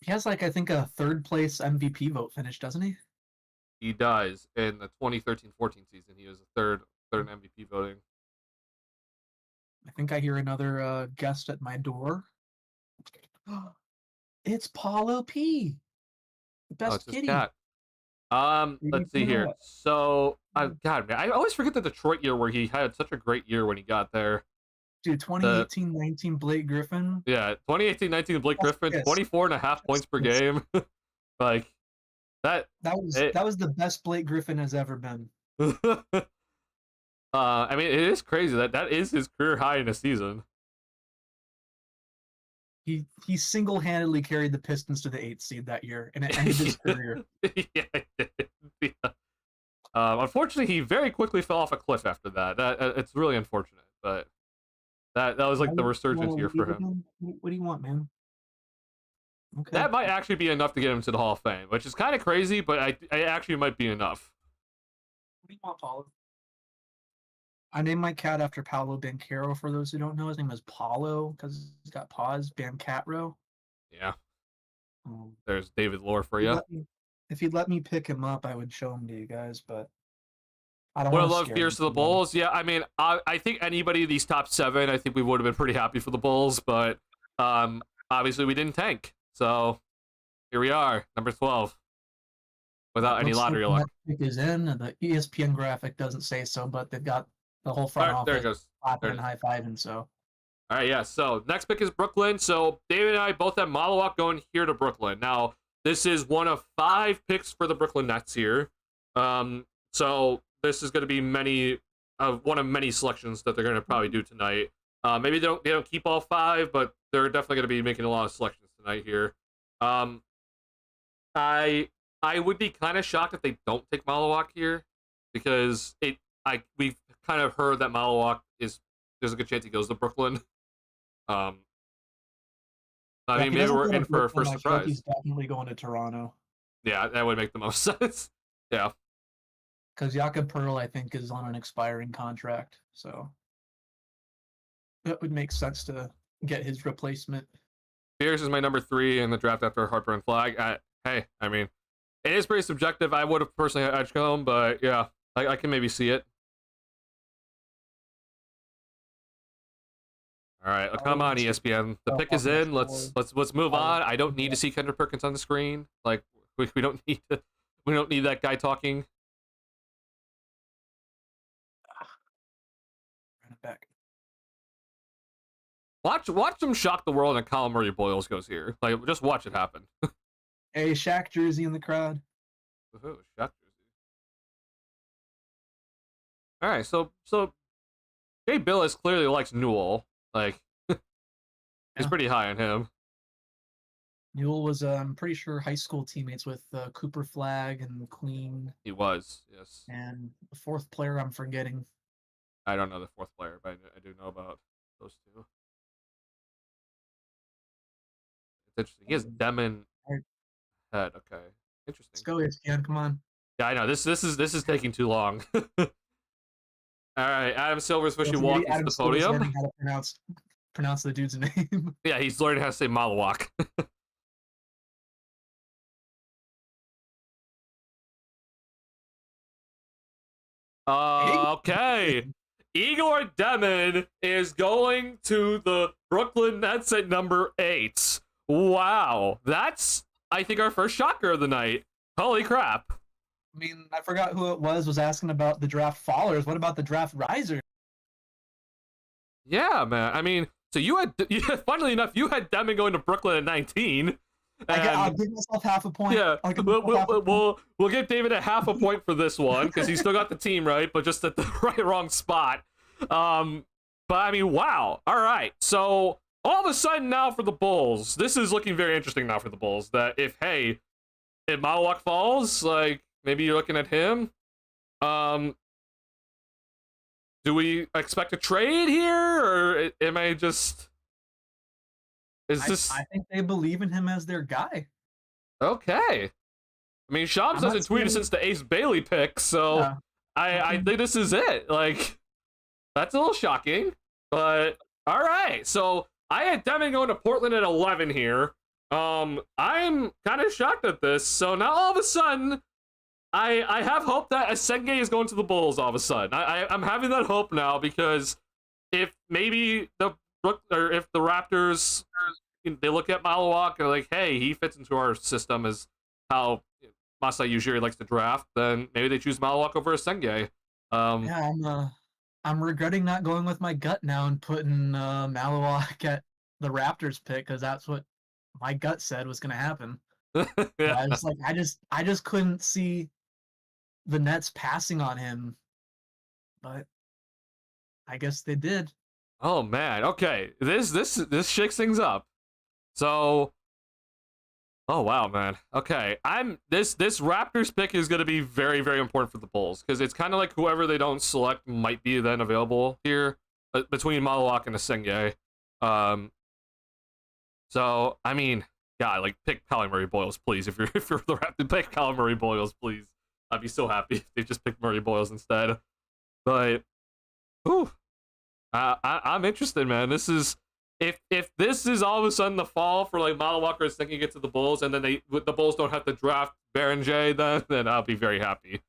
He has like I think a third place MVP vote finish, doesn't he? He does in the 2013-14 season. He was a third in MVP voting. I think I hear another guest at my door. It's Paulo P. The Oh, best it's his kitty. cat. Let's see here. So, God, man, I always forget the Detroit year where he had such a great year when he got there. Dude, 2018-19 Blake Griffin. Yeah, 2018-19 Blake Griffin, 24.5 points per game. Like that. That was the best Blake Griffin has ever been. I mean, it is crazy that is his career high in a season. He single-handedly carried the Pistons to the 8th seed that year, and it ended his career. Yeah, yeah. Unfortunately, he very quickly fell off a cliff after that. It's really unfortunate, but that was like the resurgence year for him. What do you want, man? Okay. That might actually be enough to get him to the Hall of Fame, which is kind of crazy, but I actually might be enough. What do you want, Paulo? I named my cat after Paolo Banchero. For those who don't know, his name is Paulo because he's got paws. Bancatro. Yeah. There's David lore for you. If you'd let me pick him up, I would show him to you guys, but I don't would want have to loved Fierce of the Bulls. Yeah, I mean, I think anybody of these top 7, I think we would have been pretty happy for the Bulls, but obviously we didn't tank. So here we are, number 12, without any lottery luck. Pick is in, and the ESPN graphic doesn't say so, but they've got the whole front office. There it goes. Clapping and high-fiving, so. All right, yeah. So next pick is Brooklyn. So David and I both have Malawak going here to Brooklyn. Now, this is one of 5 picks for the Brooklyn Nets here. So this is going to be one of many selections that they're going to probably do tonight. Maybe they don't keep all 5, but they're definitely going to be making a lot of selections tonight here. I would be kind of shocked if they don't take Malawak here, because we've kind of heard that Malawak there's a good chance he goes to Brooklyn. I mean, maybe we're in for a first surprise. He's definitely going to Toronto. Yeah, that would make the most sense. Yeah. Because Jakob Pearl, I think, is on an expiring contract, so it would make sense to get his replacement. Pierce is my number 3 in the draft after Harper and Flag. Hey, I mean, it is pretty subjective. I would have personally had Edgecombe, but yeah, I can maybe see it. All right, come on, ESPN. The pick is in. Let's move on. I don't need to see Kendrick Perkins on the screen. Like we don't need that guy talking. Run it back. Watch them shock the world and Colin Murray Boyles goes here. Like, just watch it happen. Hey, Shaq jersey in the crowd. Ooh, Shaq jersey. All right, so Jay Billis clearly likes Newell. Like, he's pretty high on him. Newell was, I'm pretty sure, high school teammates with Cooper Flag and McLean. He was, yes. And the 4th player I'm forgetting. I don't know the 4th player, but I do know about those 2. It's interesting. He has Demon head. Okay, interesting. Let's go, ESPN. Come on. Yeah, I know. This is taking too long. All right, Adam Silver's officially walking to the podium. Learning how to pronounce the dude's name. Yeah, he's learning how to say Malawak. Okay. Igor Demon is going to the Brooklyn Nets at number 8. Wow. That's, I think, our first shocker of the night. Holy crap. I mean, I forgot who it was asking about the draft fallers. What about the draft risers? Yeah, man. I mean, so you had, funnily enough, you had Deming going to Brooklyn at 19, I'll and give myself half a point. yeah, I'll give we'll myself half a we'll point. we'll give David a half a point for this one because he still got the team right, but just at the wrong spot. But I mean, wow. All right, so all of a sudden now for the Bulls, this is looking very interesting now for the Bulls. That if Malawak falls, like maybe you're looking at him. Um, do we expect a trade here, or am I just? Is this I think they believe in him as their guy. okay? I mean, Shams I'm not hasn't tweeted saying, since the Ace Bailey pick, so yeah, I nothing. think this is it. Like, that's a little shocking, but all right. So I had Deming going to Portland at 11 here. I'm kind of shocked at this. So now all of a sudden, I have hope that Asenge is going to the Bulls. All of a sudden, I'm having that hope now because if maybe if the Raptors they look at Malawak and like, hey, he fits into our system as how Masai Ujiri likes to draft, then maybe they choose Malawak over Asenge. Yeah, I'm regretting not going with my gut now and putting Malawak at the Raptors pick because that's what my gut said was going to happen. But Yeah. I was like, I just couldn't see the Nets passing on him, but I guess they did. Oh man. Okay. This shakes things up. So. Oh wow, man. Okay. This Raptors pick is going to be very very important for the Bulls because it's kind of like whoever they don't select might be then available here between Malawak and Asenge. Um. So I mean, God, like pick Colin Murray Boyles, please. If you're the Raptors, pick Colin Murray Boyles, please. I'd be so happy if they just picked Murray Boyles instead. But, whew, I'm interested, man. This is if this is all of a sudden the fall for like Mala Walker's thinking get to the Bulls, and then the Bulls don't have to draft Baron J, then I'll be very happy.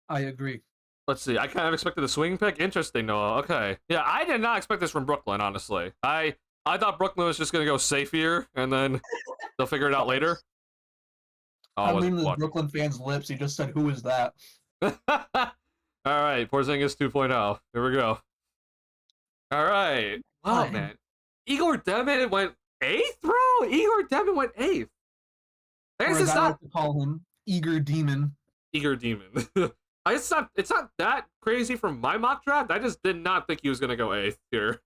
I agree. Let's see. I kind of expected a swing pick. Interesting, Noah. Okay, yeah, I did not expect this from Brooklyn. Honestly, I thought Brooklyn was just gonna go safe here, and then they'll figure it out later. Oh, I I'm wasn't reading the watching. Brooklyn fans' lips. He just said, "Who is that?" All right, Porzingis 2.0. Here we go. All right. Wow, God. man. Igor Demon went eighth, bro. Igor Demon went eighth. I Or guess as it's I not like to call him, Eager Demon. Eager Demon. It's not that crazy from my mock draft. I just did not think he was gonna go eighth here,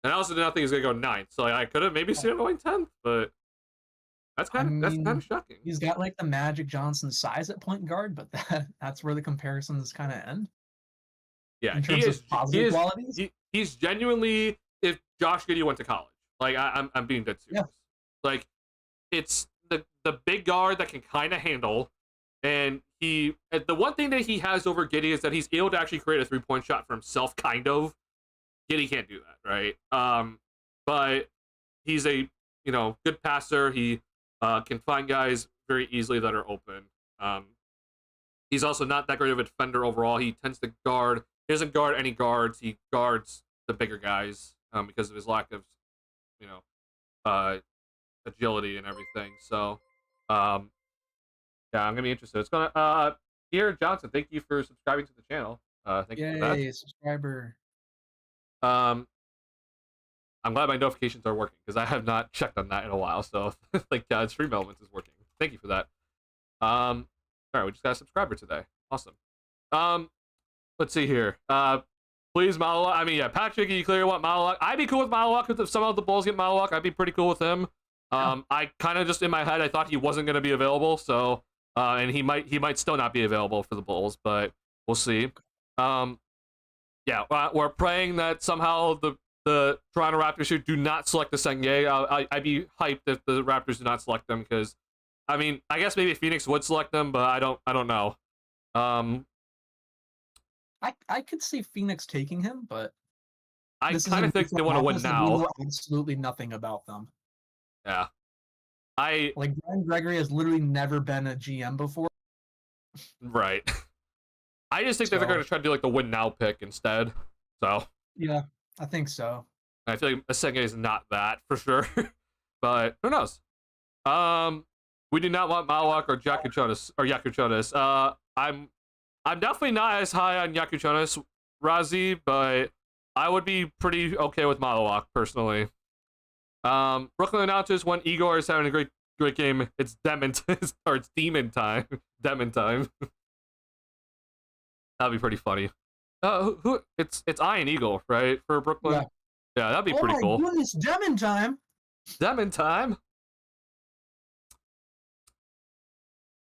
and I also did not think he was gonna go ninth. So like, I could have maybe seen him going 10th, but I that's kind mean, of shocking. he's got like the Magic Johnson size at point guard, but that's where the comparisons kind of end Yeah, in terms of positive qualities. he's genuinely if Josh Giddey went to college. Like I'm being dead Yeah, serious. Like it's the big guard that can kind of handle, and the one thing that he has over Giddey is that he's able to actually create a 3-point shot for himself. Kind of, Giddey can't do that, right? But he's a good passer. He can find guys very easily that are open. He's also not that great of a defender overall. He tends to guard. He doesn't guard any guards. He guards the bigger guys because of his lack of, you know, uh, agility and everything. So, um, yeah, I'm gonna be interested. It's gonna Pierre Johnson. Thank you for subscribing to the channel. Thank you for that. yay, subscriber. Um, I'm glad my notifications are working because I have not checked on that in a while. So, like, Stream Elements is working. Thank you for that. All right, we just got a subscriber today. Awesome. Um, let's see here. Please Malawak. I mean, yeah, Patrick, you clearly want Malawak. I'd be cool with Malawak if somehow the Bulls get Malawak. I'd be pretty cool with him. Yeah. I kind of just in my head I thought he wasn't going to be available, so and he might still not be available for the Bulls, but we'll see. Um, yeah, we're praying that somehow the Toronto Raptors do not select the Senge. I'd be hyped if the Raptors do not select them because, I mean, I guess maybe Phoenix would select them, but I don't know. I could see Phoenix taking him, but I this is kind a of new think they front want to win office, and we now. know absolutely nothing about them. Yeah, I Like Brian Gregory has literally never been a GM before. right. I just think that they're So going to try to do like the win now pick instead. So yeah, I think so. I feel like Senge is not that for sure, but who knows? Um, We do not want Malawak or Yakuchonis. I'm definitely not as high on Yakuchonis, Razi, but I would be pretty okay with Malawak personally. Brooklyn announces when Igor is having a great game. It's demon or it's demon time. Demon time. That'd be pretty funny. Who? It's Iron Eagle, right? For Brooklyn. Yeah. Yeah, that'd be pretty cool. Oh my goodness, demon time. Demon time.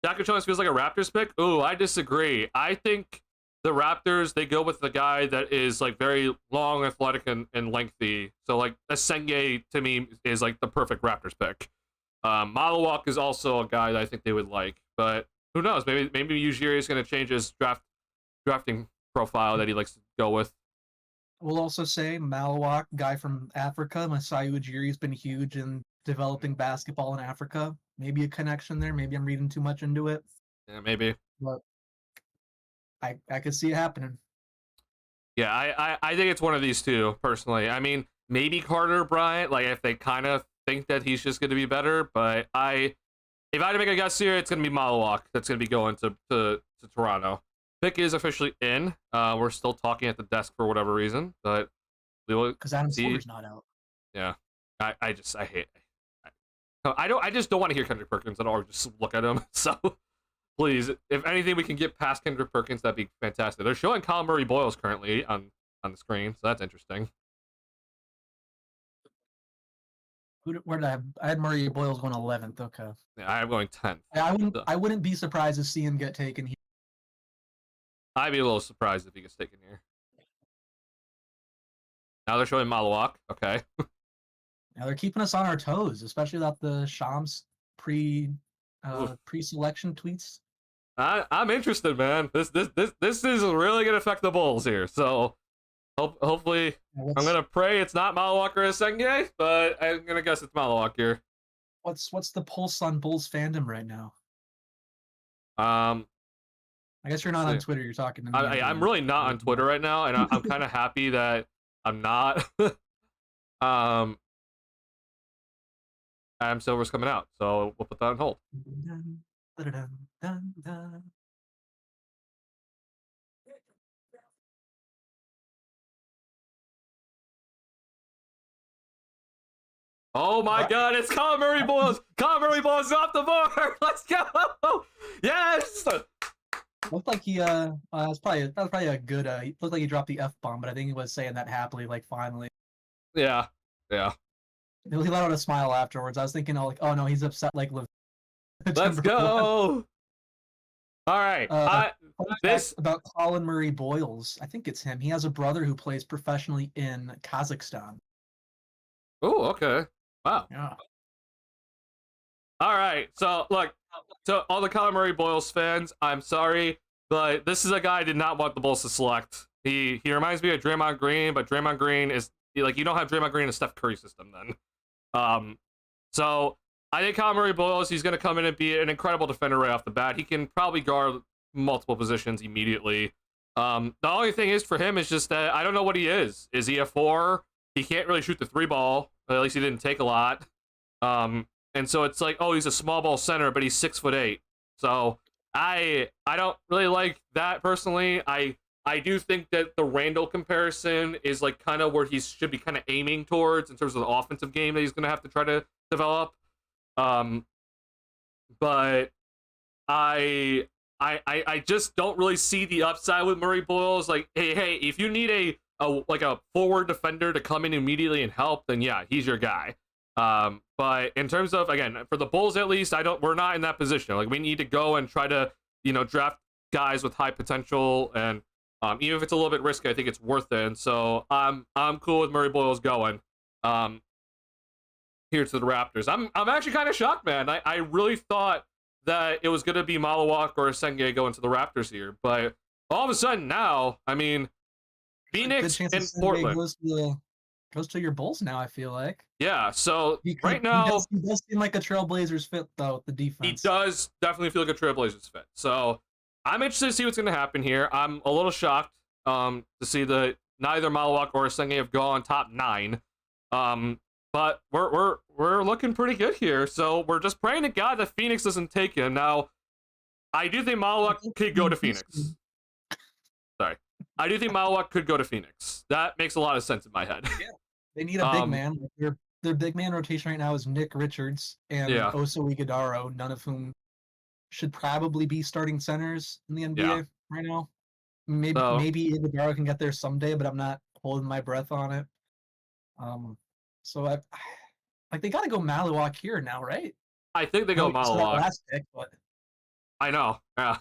Yakuchonis feels like a Raptors pick. Ooh, I disagree. I think the Raptors, they go with the guy that is like very long, athletic, and lengthy. So like Senge to me is like the perfect Raptors pick. Malawak is also a guy that I think they would like, but who knows? Maybe Ujiri is going to change his drafting profile that he likes to go with. We'll also say Malawak, guy from Africa. Masai Ujiri has been huge in developing basketball in Africa. Maybe a connection there. Maybe I'm reading too much into it. Yeah, maybe. But I could see it happening. Yeah, I think it's one of these two, personally. I mean, maybe Carter Bryant, like if they kind of think that he's just going to be better, but if I had to make a guess here, it's going to be Malawak that's going to be going to Toronto. Pick is officially in. We're still talking at the desk for whatever reason, but we will because Adam see. Silver's not out. Yeah, I hate. I just don't want to hear Kendrick Perkins at all. Or just look at him. So please, if anything, we can get past Kendrick Perkins. That'd be fantastic. They're showing Colin Murray Boyles currently on the screen, so that's interesting. Where did I have? I had Murray Boyles going 11th. Okay. Yeah, I'm going 10th. I wouldn't be surprised to see him get taken here. I'd be a little surprised if he gets taken here. Now they're showing Malawak. Okay. Now they're keeping us on our toes, especially without the Shams pre-selection tweets. I'm interested, man. This is really gonna affect the Bulls here. So hopefully, I'm gonna pray it's not Malawak or Senge, but I'm gonna guess it's Malawak here. What's the pulse on Bulls fandom right now? I guess you're not on Twitter. You're talking to me. I'm really not on Twitter right now, and I'm kind of happy that I'm not. Adam Silver's coming out, so we'll put that on hold. Oh my God! It's Colin Murray Boyles. Colin Murray Boyles is off the board. Let's go! Yes. Looked like he that was probably a good looked like he dropped the F-bomb, but I think he was saying that happily, like finally. Yeah. He let out a smile afterwards. I was thinking, oh no, he's upset like Let's go. All right. This about Colin Murray Boyles. I think it's him. He has a brother who plays professionally in Kazakhstan. Oh, okay. Wow. Yeah. All right. So look, to all the Colin Murray Boyles fans, I'm sorry, but this is a guy I did not want the Bulls to select. He reminds me of Draymond Green, but Draymond Green is like, you don't have Draymond Green in a Steph Curry system then. So I think Colin Murray Boyles, he's going to come in and be an incredible defender right off the bat. He can probably guard multiple positions immediately. The only thing is for him is just that I don't know what he is. Is he a 4? He can't really shoot the 3 ball. At least he didn't take a lot. And so it's like, oh, he's a small ball center, but he's 6'8". So I don't really like that personally. I do think that the Randall comparison is like kind of where he should be kind of aiming towards in terms of the offensive game that he's going to have to try to develop. But I just don't really see the upside with Murray Boyles. Like, hey, if you need a forward defender to come in immediately and help, then yeah, he's your guy. But in terms of, again, for the Bulls at least, we're not in that position. Like, we need to go and try to, draft guys with high potential, and even if it's a little bit risky, I think it's worth it. And so I'm cool with Murray Boyles going here to the Raptors. I'm actually kind of shocked, man. I really thought that it was going to be Malawak or Senge going to the Raptors here, but all of a sudden now, I mean, Phoenix and Portland goes to your Bulls now, I feel like. Yeah, so right now he does seem like a Trailblazers fit though, the defense. He does definitely feel like a Trailblazers fit. So I'm interested to see what's going to happen here. I'm a little shocked to see that neither Malawak or Senge have gone top 9. But but we're looking pretty good here. So we're just praying to God that Phoenix doesn't take him. Now, I do think Malawak could go to Phoenix. Sorry. I do think Malawak could go to Phoenix. That makes a lot of sense in my head. Yeah. They need a big man. Their big man rotation right now is Nick Richards and Oso Ighodaro, none of whom should probably be starting centers in the NBA right now. Maybe Ighodaro can get there someday, but I'm not holding my breath on it. So they got to go Malawak here now, right? I think they go Malawak. Last pick, but I know. Yeah.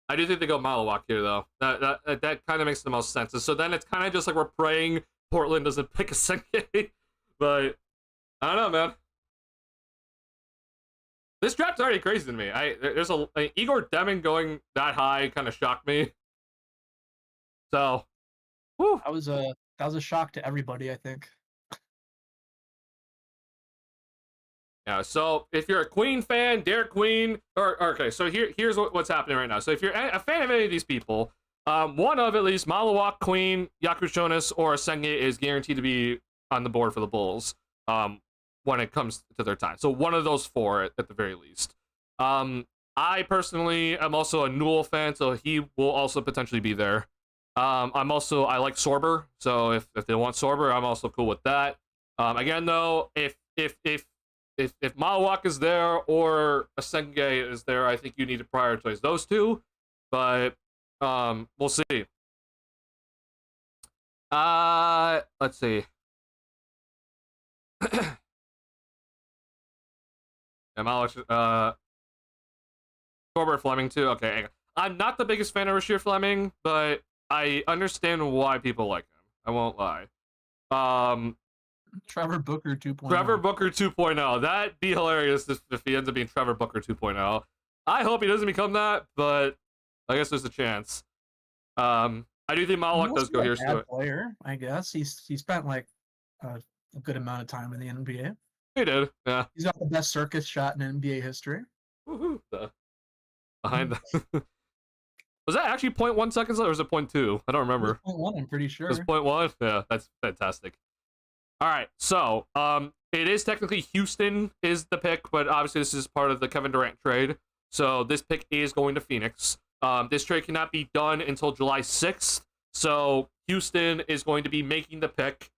I do think they go Malawak here, though. That kind of makes the most sense. So then it's kind of just like we're praying Portland doesn't pick a Senge. But I don't know, man. This draft's already crazy to me. There's Igor Deming going that high kind of shocked me. So, whew. That was a shock to everybody, I think. Yeah, so if you're a Queen fan, Derek Queen, okay, so here's what's happening right now. So if you're a fan of any of these people, one of at least Malawak, Queen, Yakushonis, or Senge is guaranteed to be on the board for the Bulls when it comes to their time. So one of those four at the very least. I personally am also a Newell fan, so he will also potentially be there. I like Sorber, so if they want Sorber, I'm also cool with that. Again, though, if Malawak is there or a Senge is there, I think you need to prioritize those two. But we'll see. Let's see. Malawak, Corbett Fleming too. Okay, I'm not the biggest fan of Rasheer Fleming, but I understand why people like him. I won't lie. Trevor Booker 2.0. Trevor Booker 2.0. That'd be hilarious if he ends up being Trevor Booker 2.0. I hope he doesn't become that, but I guess there's a chance. I do think Malawak does go here. Player, I guess he spent like a good amount of time in the NBA. He did, yeah. He's got the best circus shot in NBA history. Woohoo! Behind that. Was that actually 0.1 seconds or was it 0.2? I don't remember. 0.1, I'm pretty sure. It was 0.1? Yeah, that's fantastic. All right, so it is technically Houston is the pick, but obviously this is part of the Kevin Durant trade. So this pick is going to Phoenix. This trade cannot be done until July 6th. So Houston is going to be making the pick.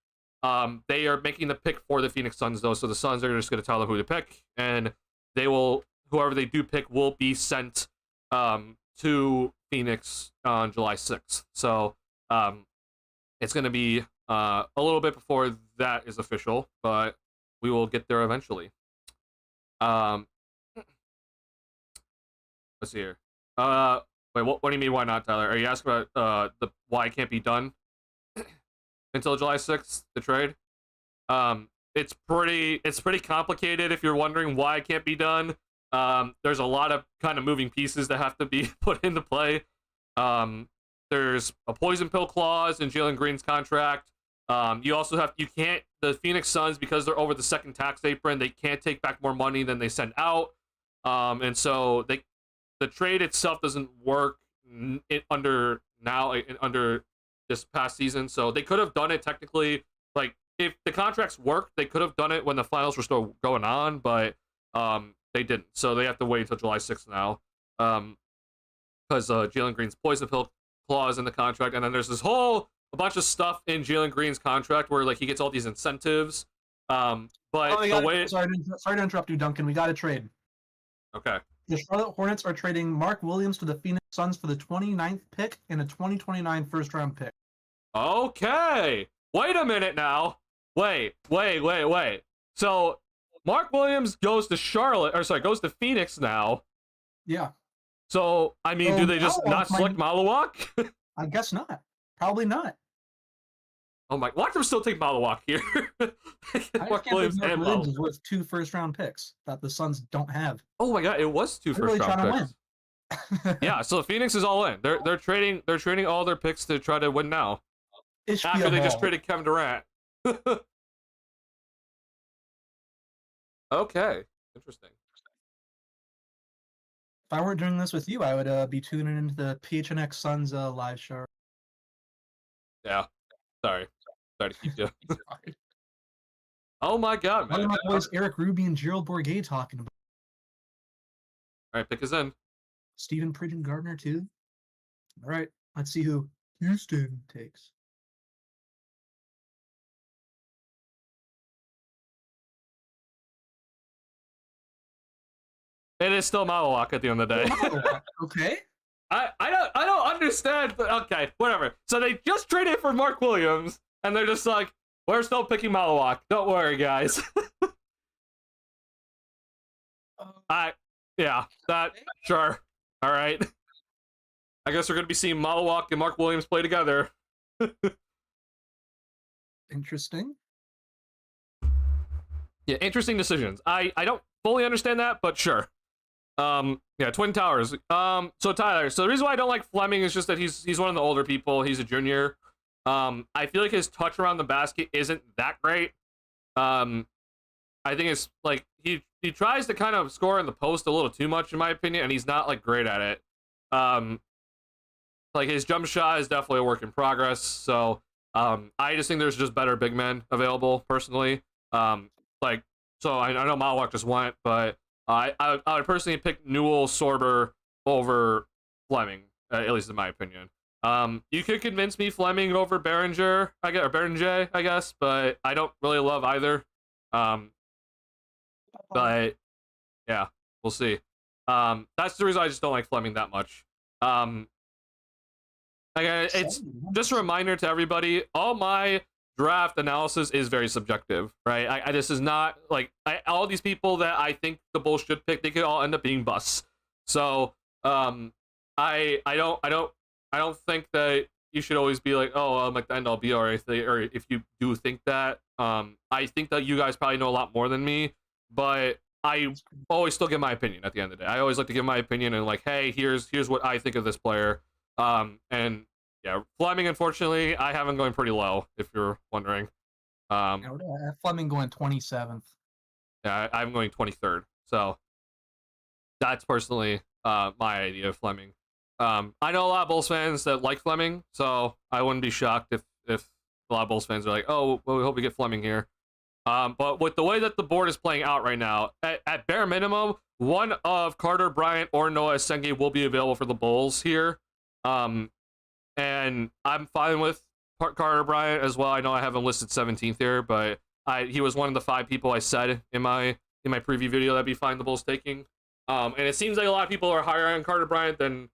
They are making the pick for the Phoenix Suns, though. So the Suns are just going to tell them who to pick, and whoever they do pick will be sent to Phoenix on July 6th. So it's going to be a little bit before that is official, but we will get there eventually. Let's see here. Wait, what do you mean why not, Tyler? Are you asking about why it can't be done until July 6th, the trade? It's pretty complicated if you're wondering why it can't be done. There's a lot of kind of moving pieces that have to be put into play. There's a poison pill clause in Jalen Green's contract. You also the Phoenix Suns, because they're over the second tax apron, they can't take back more money than they send out. And so the trade itself doesn't work under this past season. So they could have done it technically, like if the contracts worked, they could have done it when the finals were still going on, but they didn't. So they have to wait until July 6th now. Because Jalen Green's poison pill clause in the contract, and then there's a bunch of stuff in Jalen Green's contract where like he gets all these incentives. Sorry to interrupt you, Duncan. We got to trade. Okay. The Charlotte Hornets are trading Mark Williams to the Phoenix Suns for the 29th pick and a 2029 first-round pick. Okay. Wait a minute now. Wait. So Mark Williams goes to Phoenix now. Yeah. So, I mean, do they just not select Malawak? I guess not. Probably not. Oh my! Watch them still take Malawak here. Mark Williams is worth 2 first-round picks that the Suns don't have. Oh my God! It was 2 first-round picks. Yeah, so Phoenix is all in. They're trading all their picks to try to win now. After they just traded Kevin Durant. Okay, interesting. If I weren't doing this with you, I would be tuning into the PHNX Suns live show. Yeah, sorry to keep you. Oh my God, What man. are my boys Eric Ruby and Gerald Bourguet talking about? All right, pick us in. Stephen Pridgeon Gardner too. All right, let's see who Houston takes. It is still Malawak at the end of the day. Okay. I don't understand. But okay, whatever. So they just traded for Mark Williams, and they're just like, we're still picking Malawak. Don't worry, guys. Yeah, that sure. All right. I guess we're gonna be seeing Malawak and Mark Williams play together. Interesting. Yeah, interesting decisions. I don't fully understand that, but sure. Yeah, Twin Towers. So Tyler, so the reason why I don't like Fleming is just that he's one of the older people. He's a junior. I feel like his touch around the basket isn't that great. I think it's like he tries to kind of score in the post a little too much, in my opinion, and he's not like great at it. Like his jump shot is definitely a work in progress. So I just think there's just better big men available personally. Like so I know Malawak just went, but I would personally pick Newell Sorber over Fleming, at least in my opinion. You could convince me Fleming over Behringer, or Behringer, I guess, but I don't really love either. But yeah, we'll see. That's the reason I just don't like Fleming that much. Again, it's just a reminder to everybody, all my draft analysis is very subjective, right? This is not like all these people that I think the Bulls should pick, they could all end up being busts. So I don't think that you should always be like, oh, I'm like the end all be all, or if you do think that, I think that you guys probably know a lot more than me, but I always still give my opinion at the end of the day. I always like to give my opinion and like, hey, here's what I think of this player. And yeah, Fleming, unfortunately, I have him going pretty low, if you're wondering. Fleming going 27th. Yeah, I'm going 23rd. So that's personally my idea of Fleming. I know a lot of Bulls fans that like Fleming, so I wouldn't be shocked if a lot of Bulls fans are like, oh, well, we hope we get Fleming here. But with the way that the board is playing out right now, at bare minimum, one of Carter Bryant or Noah Esenge will be available for the Bulls here. And I'm fine with Carter Bryant as well. I know I have him listed 17th here, but he was one of the 5 people I said in my preview video that'd be fine the Bulls taking. And it seems like a lot of people are higher on Carter Bryant than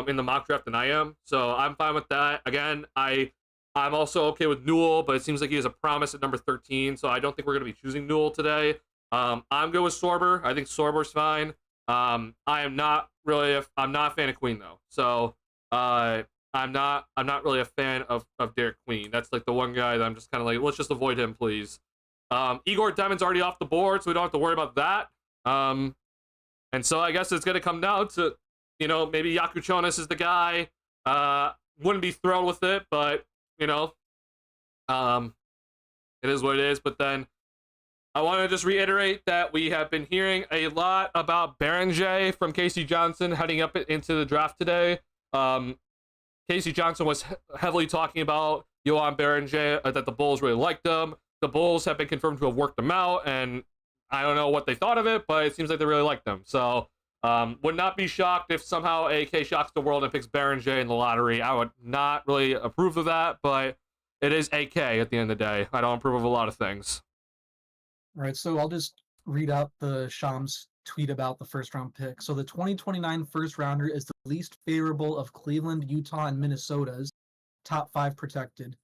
in the mock draft than I am. So I'm fine with that. Again, I'm also okay with Newell, but it seems like he has a promise at number 13, so I don't think we're going to be choosing Newell today. I'm good with Sorber. I think Sorber's fine. I'm not a fan of Queen though. So I'm not really a fan of Derek Queen. That's like the one guy that I'm just kind of like, let's just avoid him, please. Igor Demon's already off the board, so we don't have to worry about that. And so I guess it's going to come down to, maybe Yakuchonis is the guy. Wouldn't be thrilled with it, but it is what it is. But then I want to just reiterate that we have been hearing a lot about Behringer from Casey Johnson heading up into the draft today. Casey Johnson was heavily talking about Johan Behringer, that the Bulls really liked him. The Bulls have been confirmed to have worked him out, and I don't know what they thought of it, but it seems like they really liked him. So would not be shocked if somehow AK shocks the world and picks Behringer in the lottery. I would not really approve of that, but it is AK at the end of the day. I don't approve of a lot of things. All right, so I'll just read out the Shams tweet about the first round pick. So the 2029 first rounder is the least favorable of Cleveland, Utah, and Minnesota's top 5 protected. And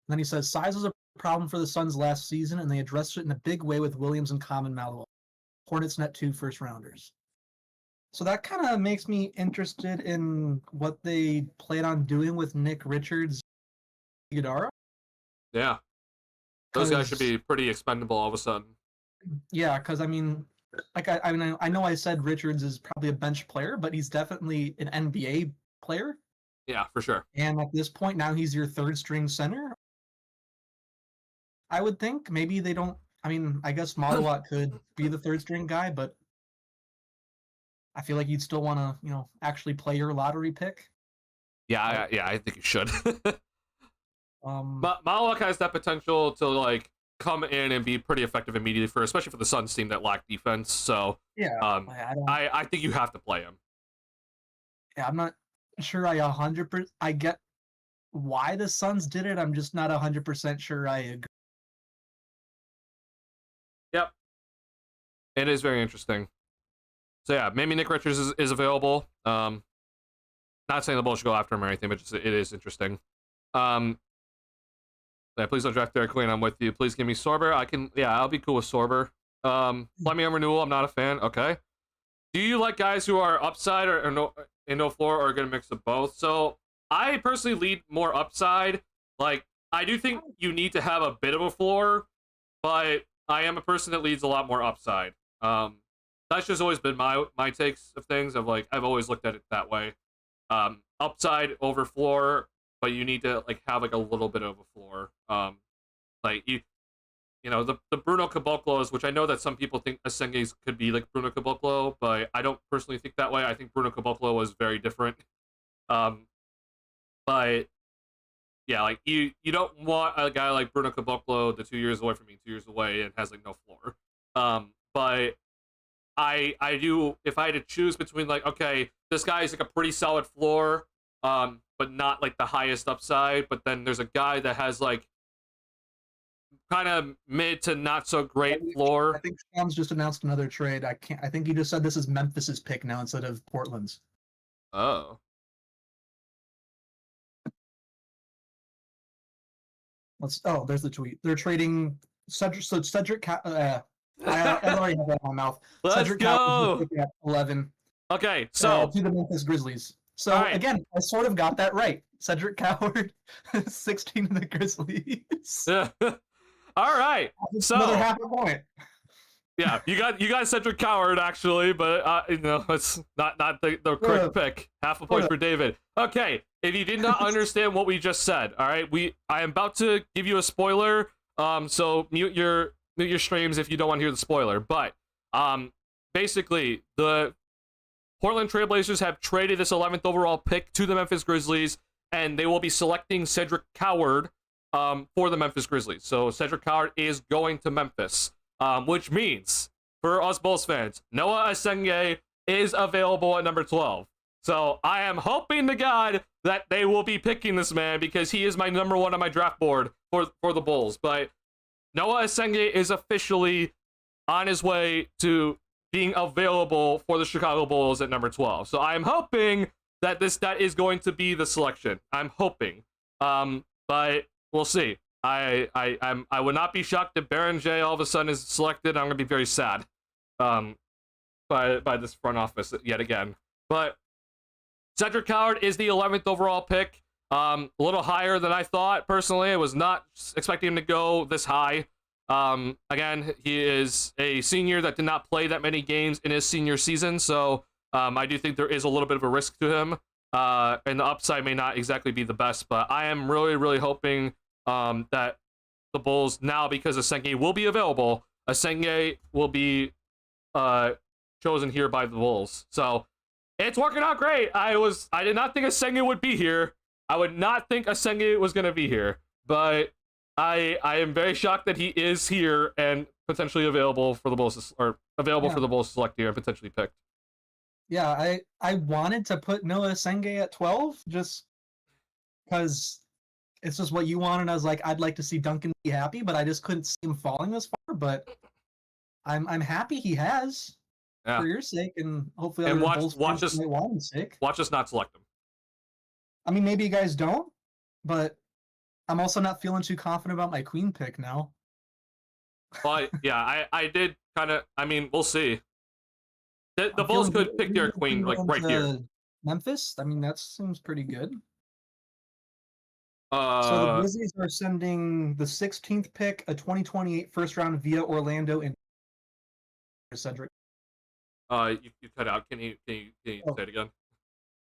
then he says, size was a problem for the Suns last season, and they addressed it in a big way with Williams and Common Malawak. Hornets net 2 first rounders. So that kind of makes me interested in what they plan on doing with Nick Richards, Iguodala. Yeah. Those guys should be pretty expendable all of a sudden. Yeah, because I mean, like I know I said Richards is probably a bench player, but he's definitely an NBA player. Yeah, for sure. And at this point, now he's your 3rd string center. I would think maybe they don't. I mean, I guess Malawak could be the 3rd string guy, but I feel like you'd still want to, actually play your lottery pick. Yeah, I think you should. Malawak has that potential to like come in and be pretty effective immediately especially for the Suns team that lack defense. So Yeah, I think you have to play him. Yeah, I'm not sure I 100%. I get why the Suns did it. I'm just not 100% sure I agree. Yep, it is very interesting. So yeah, maybe Nick Richards is available. Not saying the Bulls should go after him or anything, but just it is interesting. Yeah, please don't draft Derek Queen. I'm with you. Please give me Sorber. I'll be cool with Sorber. Let me on renewal. I'm not a fan. Okay. Do you like guys who are upside or no floor, or are going to mix of both? So I personally lead more upside. Like, I do think you need to have a bit of a floor, but I am a person that leads a lot more upside. That's just always been my takes of things. Of like, I've always looked at it that way. Upside over floor, but you need to like have like a little bit of a floor. Like you know, the Bruno Caboclos, which I know that some people think Asenge's could be like Bruno Caboclo, but I don't personally think that way. I think Bruno Caboclo was very different. But yeah, like you don't want a guy like Bruno Caboclo, the 2 years away from me, 2 years away, and has like no floor. But I do, if I had to choose between like, okay, this guy is like a pretty solid floor, but not like the highest upside, but then there's a guy that has like kind of mid to not so great floor. I think Shams just announced another trade. I think he just said this is Memphis's pick now instead of Portland's. Oh. There's the tweet. They're trading Cedric. So Cedric. I already have that in my mouth. Let's Cedric go. At 11. Okay, so to the Memphis Grizzlies. So again, I sort of got that right. Cedric Coward, 16 to the Grizzlies. All right. So another half a point. Yeah, you got Cedric Coward actually, but you know, it's not the correct pick. Half a point for David. Okay, if you did not understand what we just said, all right, I am about to give you a spoiler. So mute your streams if you don't want to hear the spoiler. But basically, the Portland Trailblazers have traded this 11th overall pick to the Memphis Grizzlies, and they will be selecting Cedric Coward for the Memphis Grizzlies. So Cedric Coward is going to Memphis, which means for us Bulls fans, Noah Asenge is available at number 12. So I am hoping to God that they will be picking this man because he is my number one on my draft board for the Bulls. But Noah Asenge is officially on his way to being available for the Chicago Bulls at number 12. So I'm hoping that that is going to be the selection. I'm hoping. But we'll see. I would not be shocked if Baron J all of a sudden is selected. I'm gonna be very sad by this front office yet again. But Cedric Coward is the 11th overall pick. A little higher than I thought personally. I was not expecting him to go this high. Again, he is a senior that did not play that many games in his senior season, so I do think there is a little bit of a risk to him, and the upside may not exactly be the best, but I am really, really hoping that the Bulls, now because Asenge will be available, Asenge will be chosen here by the Bulls. So it's working out great. I did not think Asenge would be here. I would not think Asenge was going to be here, but I am very shocked that he is here and potentially available for the Bulls, or available for the Bulls to select here and potentially picked. Yeah, I wanted to put Noah Asenge at 12 just because it's just what you wanted. I was like, I'd like to see Duncan be happy, but I just couldn't see him falling this far. But I'm happy he has, for your sake, and hopefully other Bulls fans might want his sake. Watch us not select him. I mean, maybe you guys don't, but I'm also not feeling too confident about my queen pick now. Well, yeah, I did kind of. I mean, we'll see. The Bulls could pick their queen like right here. Memphis. I mean, that seems pretty good. So the Grizzlies are sending the 16th pick, a 2028 first round via Orlando, and Cedric. You cut out. Can you say it again?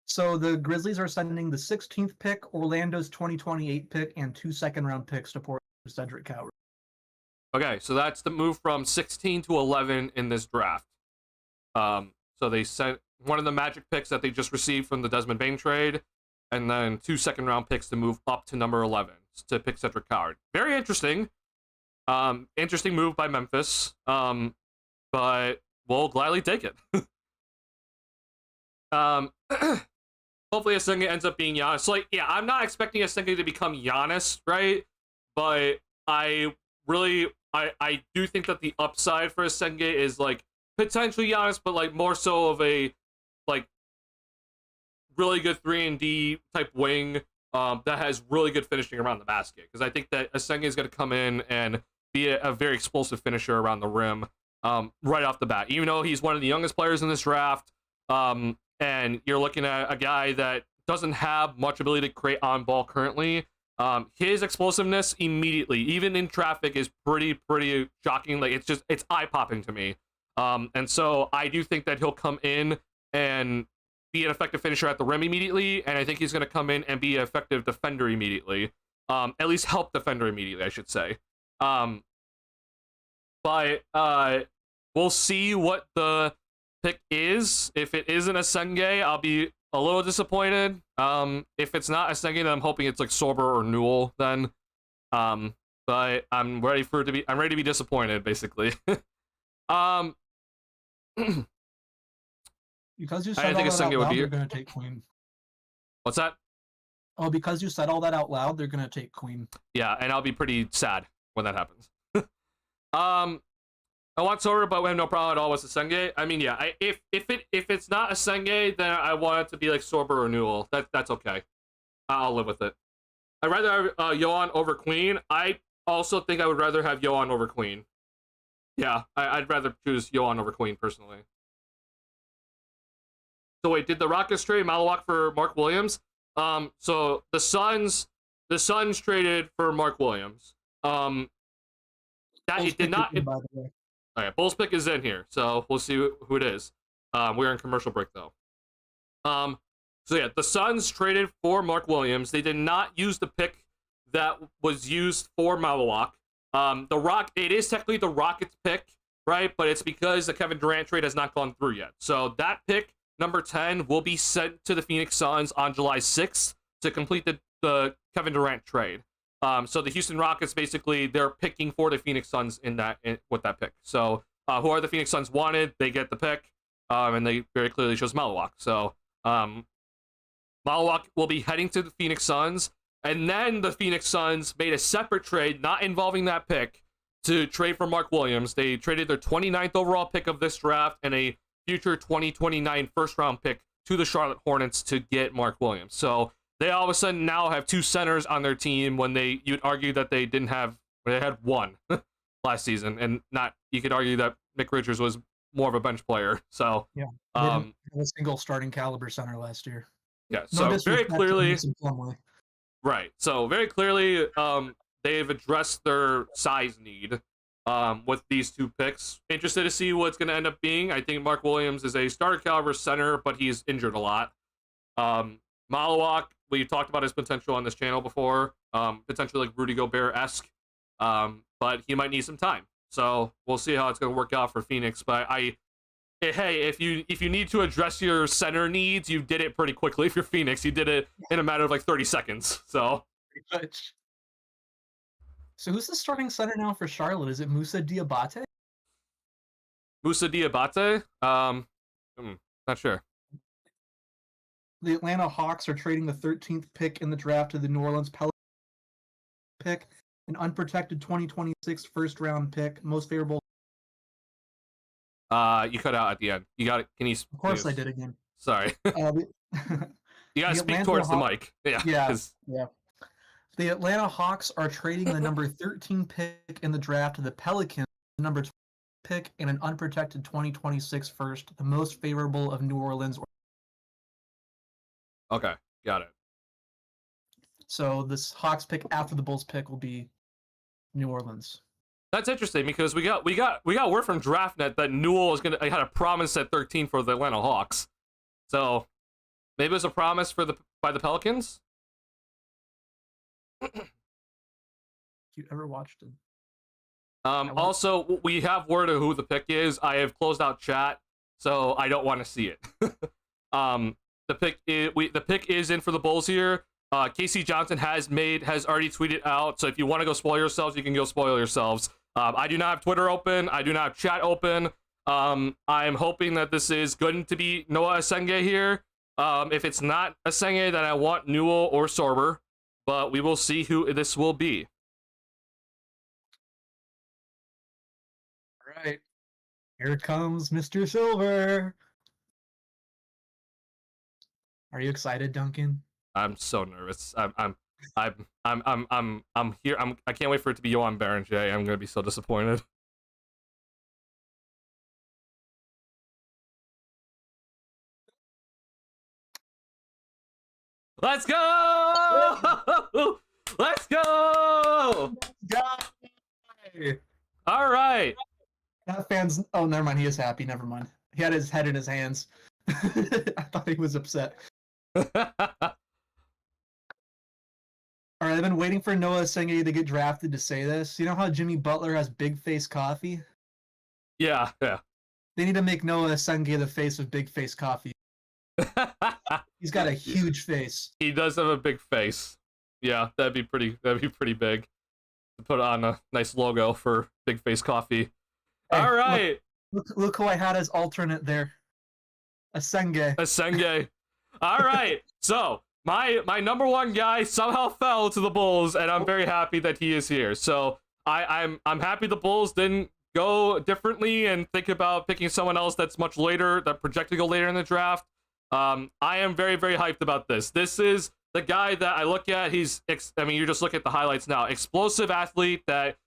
So the Grizzlies are sending the 16th pick, Orlando's 2028 pick, and 2 second-round picks to Portland for Cedric Coward. Okay, so that's the move from 16 to 11 in this draft. So they sent one of the Magic picks that they just received from the Desmond Bane trade, and then 2 second-round picks to move up to number 11 to pick Cedric Coward. Very interesting. Interesting move by Memphis. But we'll gladly take it. Hopefully Asenge ends up being Giannis. So, like, yeah, I'm not expecting Asenge to become Giannis, right? But I do think that the upside for Asenge is, like, potentially Giannis, but, like, more so of a, like, really good 3-and-D type wing that has really good finishing around the basket. Because I think that Asenge is going to come in and be a very explosive finisher around the rim right off the bat. Even though he's one of the youngest players in this draft, and you're looking at a guy that doesn't have much ability to create on ball currently. His explosiveness immediately, even in traffic, is pretty shocking. Like, it's eye popping to me. And so I do think that he'll come in and be an effective finisher at the rim immediately, and I think he's going to come in and be an effective defender immediately. At least help defender immediately, I should say. But we'll see what the pick is. If it isn't Asenge, I'll be a little disappointed. If it's not Asenge, then I'm hoping it's like Sorber or Newell then. But I'm ready to be disappointed, basically. Because you said all that out loud, they're going to take Queen. What's that? Oh, because you said all that out loud, they're going to take Queen. Yeah, and I'll be pretty sad when that happens. I want Sorber, but we have no problem at all with Asenge. I mean, yeah, if it's not Asenge, then I want it to be like Sorber or Newell. That's okay. I'll live with it. I'd rather have Yohan over Queen. I also think I would rather have Yohan over Queen. Yeah, I'd rather choose Yohan over Queen personally. So wait, did the Rockets trade Malawak for Mark Williams? So the Suns traded for Mark Williams. That it did not. All right, Bulls pick is in here, so we'll see who it is. We're in commercial break though. So yeah, the Suns traded for Mark Williams. They did not use the pick that was used for Malawak. It is technically the Rockets pick, right? But it's because the Kevin Durant trade has not gone through yet. So that pick, number 10, will be sent to the Phoenix Suns on July 6th to complete the Kevin Durant trade. So the Houston Rockets, basically, they're picking for the Phoenix Suns with that pick. So who are the Phoenix Suns wanted? They get the pick, and they very clearly chose Malawak. So Malawak will be heading to the Phoenix Suns, and then the Phoenix Suns made a separate trade, not involving that pick, to trade for Mark Williams. They traded their 29th overall pick of this draft and a future 2029 first-round pick to the Charlotte Hornets to get Mark Williams. So they all of a sudden now have two centers on their team when you'd argue that they had one last season, and you could argue that Mick Richards was more of a bench player. So yeah, a single starting caliber center last year. Yeah, so very clearly, right. So very clearly, they've addressed their size need with these two picks. Interested to see what it's going to end up being. I think Mark Williams is a starter caliber center, but he's injured a lot. Malawak, we've talked about his potential on this channel before, potentially like Rudy Gobert-esque, but he might need some time. So we'll see how it's going to work out for Phoenix. But hey, if you need to address your center needs, you did it pretty quickly. If you're Phoenix, you did it in a matter of like 30 seconds. So pretty much. So who's the starting center now for Charlotte? Is it Moussa Diabate? Moussa Diabate? Not sure. The Atlanta Hawks are trading the 13th pick in the draft to the New Orleans Pelicans pick, an unprotected 2026 first-round pick, most favorable. You cut out at the end. You got it. Can you? Of course, I did again. Sorry. You gotta speak towards the mic. Yeah. Yeah. The Atlanta Hawks are trading the number 13 pick in the draft to the Pelicans, the number 20 pick, and an unprotected 2026 first, the most favorable of New Orleans. Okay, got it. So this Hawks pick after the Bulls pick will be New Orleans. That's interesting because we got word from DraftNet that Newell had a promise at 13 for the Atlanta Hawks. So maybe it was a promise by the Pelicans. You ever watched it? Also, we have word of who the pick is. I have closed out chat, so I don't want to see it. The pick is in for the Bulls here. Casey Johnson has already tweeted out. So if you want to go spoil yourselves, you can go spoil yourselves. I do not have Twitter open. I do not have chat open. I'm hoping that this is going to be Noah Asenge here. If it's not Asenge, then I want Newell or Sorber. But we will see who this will be. All right. Here comes Mr. Silver. Are you excited, Duncan? I'm so nervous. I'm here. I can't wait for it to be Johan Berenger. I'm gonna be so disappointed. Let's go! Let's go! All right. That fan's. Oh, never mind. He is happy. Never mind. He had his head in his hands. I thought he was upset. All right, I've been waiting for Noah Asenge to get drafted to say this. You know how Jimmy Butler has big face coffee? Yeah. They need to make Noah Asenge the face of big face coffee. He's got a huge face. He does have a big face. Yeah, that'd be pretty big to put on a nice logo for Big Face Coffee. Hey, all right. Look who I had as alternate there. Asenge. All right. So my number one guy somehow fell to the Bulls, and I'm very happy that he is here. So I'm happy the Bulls didn't go differently and think about picking someone else that's much later, that projected to go later in the draft. I am very, very hyped about this. This is the guy that I look at. You just look at the highlights now. Explosive athlete that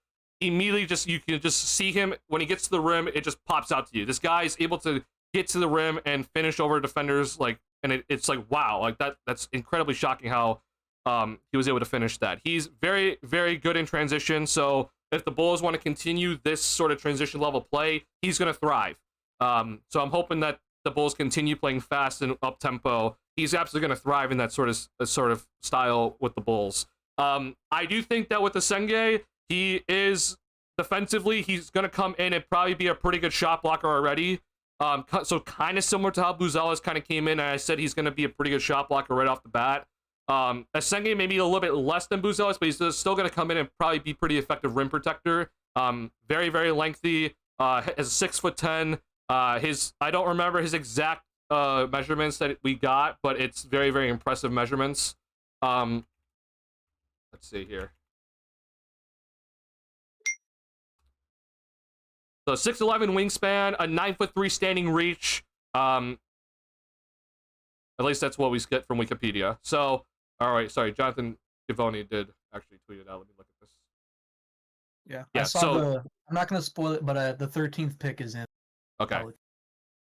immediately you can just see him when he gets to the rim. It just pops out to you. This guy is able to get to the rim and finish over defenders, and it's like, wow, like that's incredibly shocking how he was able to finish that. He's very, very good in transition. So if the Bulls want to continue this sort of transition level play, he's going to thrive. So I'm hoping that the Bulls continue playing fast and up tempo. He's absolutely going to thrive in that sort of style with the Bulls. I do think that with the Asenge, he is defensively, he's going to come in and probably be a pretty good shot blocker already. So kind of similar to how Buzelis kind of came in, and I said he's going to be a pretty good shot blocker right off the bat. Asenge maybe a little bit less than Buzelis, but he's still going to come in and probably be pretty effective rim protector. Very, very lengthy. As 6'10". I don't remember his exact measurements that we got, but it's very, very impressive measurements. Let's see here. So 6'11" wingspan, a 9'3" standing reach. At least that's what we get from Wikipedia. So, all right, sorry, Jonathan Givoni did actually tweet it out. Let me look at this. Yeah. I saw I'm not going to spoil it, but the 13th pick is in. Okay.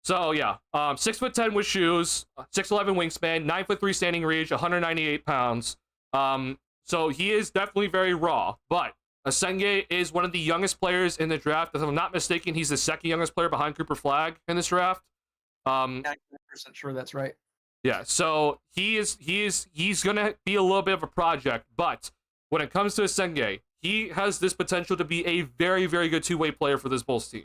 So yeah, 6'10" with shoes, 6'11" wingspan, 9'3" standing reach, 198 pounds. So he is definitely very raw, but Asenge is one of the youngest players in the draft. If I'm not mistaken, he's the second youngest player behind Cooper Flagg in this draft. 99% sure that's right. Yeah, so he's gonna be a little bit of a project, but when it comes to Asenge, he has this potential to be a very, very good two-way player for this Bulls team.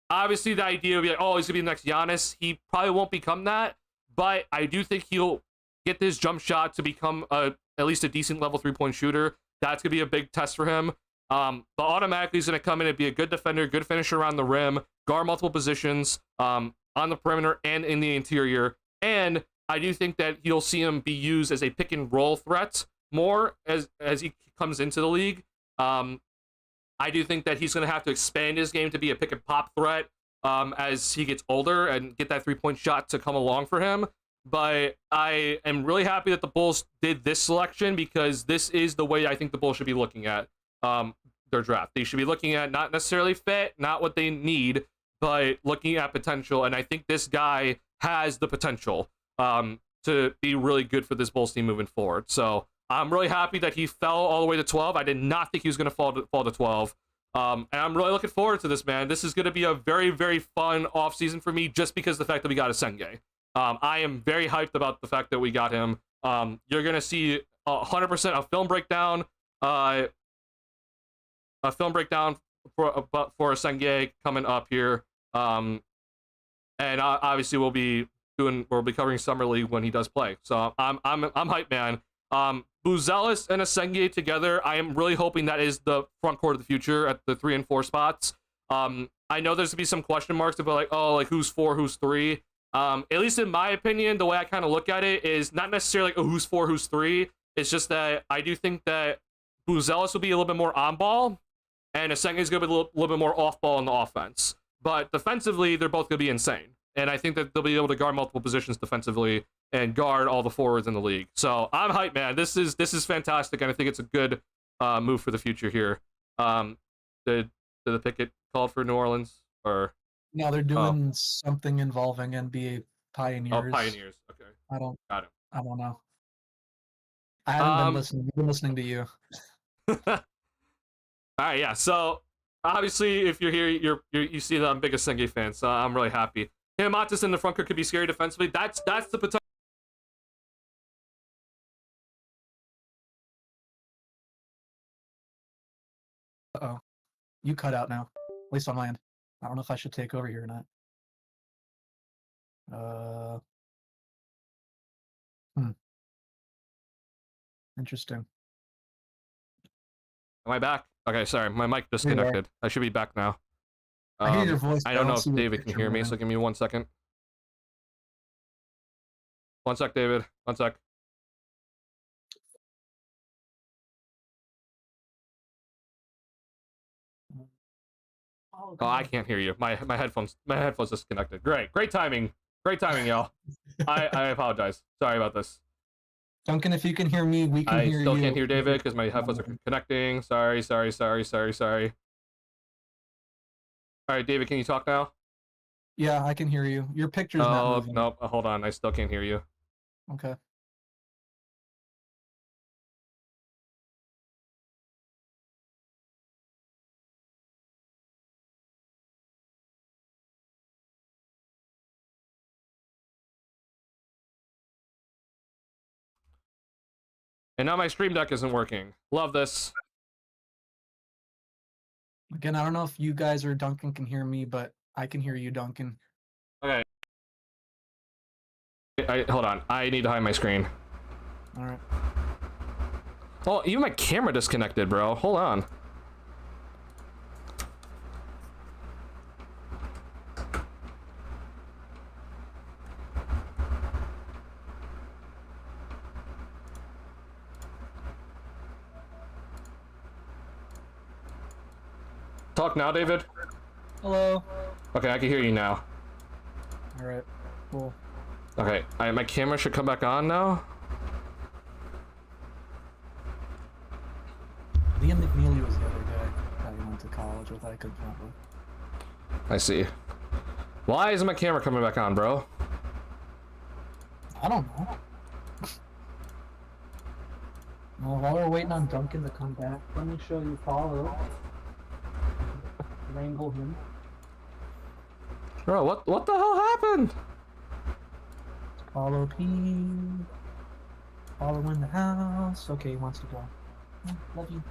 Obviously, the idea would be like, oh, he's gonna be the next Giannis. He probably won't become that, but I do think he'll get this jump shot to become at least a decent level 3-point shooter. That's gonna be a big test for him. But automatically, he's gonna come in and be a good defender, good finisher around the rim, guard multiple positions on the perimeter and in the interior. And I do think that you'll see him be used as a pick and roll threat more as he comes into the league. I do think that he's going to have to expand his game to be a pick and pop threat as he gets older and get that 3-point shot to come along for him. But I am really happy that the Bulls did this selection because this is the way I think the Bulls should be looking at their draft. They should be looking at not necessarily fit, not what they need, but looking at potential. And I think this guy has the potential to be really good for this Bulls team moving forward. So I'm really happy that he fell all the way to 12. I did not think he was going to fall to 12. And I'm really looking forward to this, man. This is going to be a very, very fun offseason for me just because of the fact that we got Asenge. I am very hyped about the fact that we got him. You're going to see 100% a film breakdown for Asenge coming up here. And obviously we'll be covering Summer League when he does play. So I'm hyped, man. Buzelis and Asenge together, I am really hoping that is the front court of the future at the 3 and 4 spots. I know there's gonna be some question marks about like, oh, like who's 4, who's 3. At least in my opinion, the way I kind of look at it is not necessarily like, oh, who's 4, who's 3. It's just that I do think that Buzelis will be a little bit more on ball, and Asenge is gonna be a little bit more off ball in the offense. But defensively, they're both gonna be insane, and I think that they'll be able to guard multiple positions defensively and guard all the forwards in the league. So I'm hyped, man. This is fantastic, and I think it's a good move for the future here. Did the picket call for New Orleans or? No, they're doing something involving NBA Pioneers. Oh, Pioneers. Okay. Got it. I don't know. I haven't been listening. I've been listening to you. All right, yeah. So obviously, if you're here, you see that I'm a big Asenge fan, so I'm really happy. Hamatis in the front court could be scary defensively. That's the potential. Uh-oh. You cut out now. At least on my end. I don't know if I should take over here or not. Interesting. Am I back? Okay, sorry. My mic disconnected. I should be back now. I hear your voice. I don't know if David can hear me, so give me 1 second. 1 sec, David. 1 sec. Oh, I can't hear you. My headphones disconnected. Great timing, y'all. I apologize. Sorry about this. Duncan, if you can hear me, we can hear you. I still can't hear David because my headphones are connecting. Sorry. All right, David, can you talk now? Yeah, I can hear you. Your picture's not moving. Nope. Hold on. I still can't hear you. Okay. And now my stream deck isn't working. Love this. Again, I don't know if you guys or Duncan can hear me, but I can hear you, Duncan. Okay. Hold on. I need to hide my screen. All right. Oh, even my camera disconnected, bro. Hold on. Talk now, David. Hello. Okay, I can hear you now. All right. Cool. Okay, my camera should come back on now. Liam McNeely was the other guy that we went to college with. I could remember. I see. Why isn't my camera coming back on, bro? I don't know. Well, while we're waiting on Duncan to come back, let me show you Follow. Wrangle him. Bro, what the hell happened? Follow P. Follow in the house. Okay, he wants to go. Love you.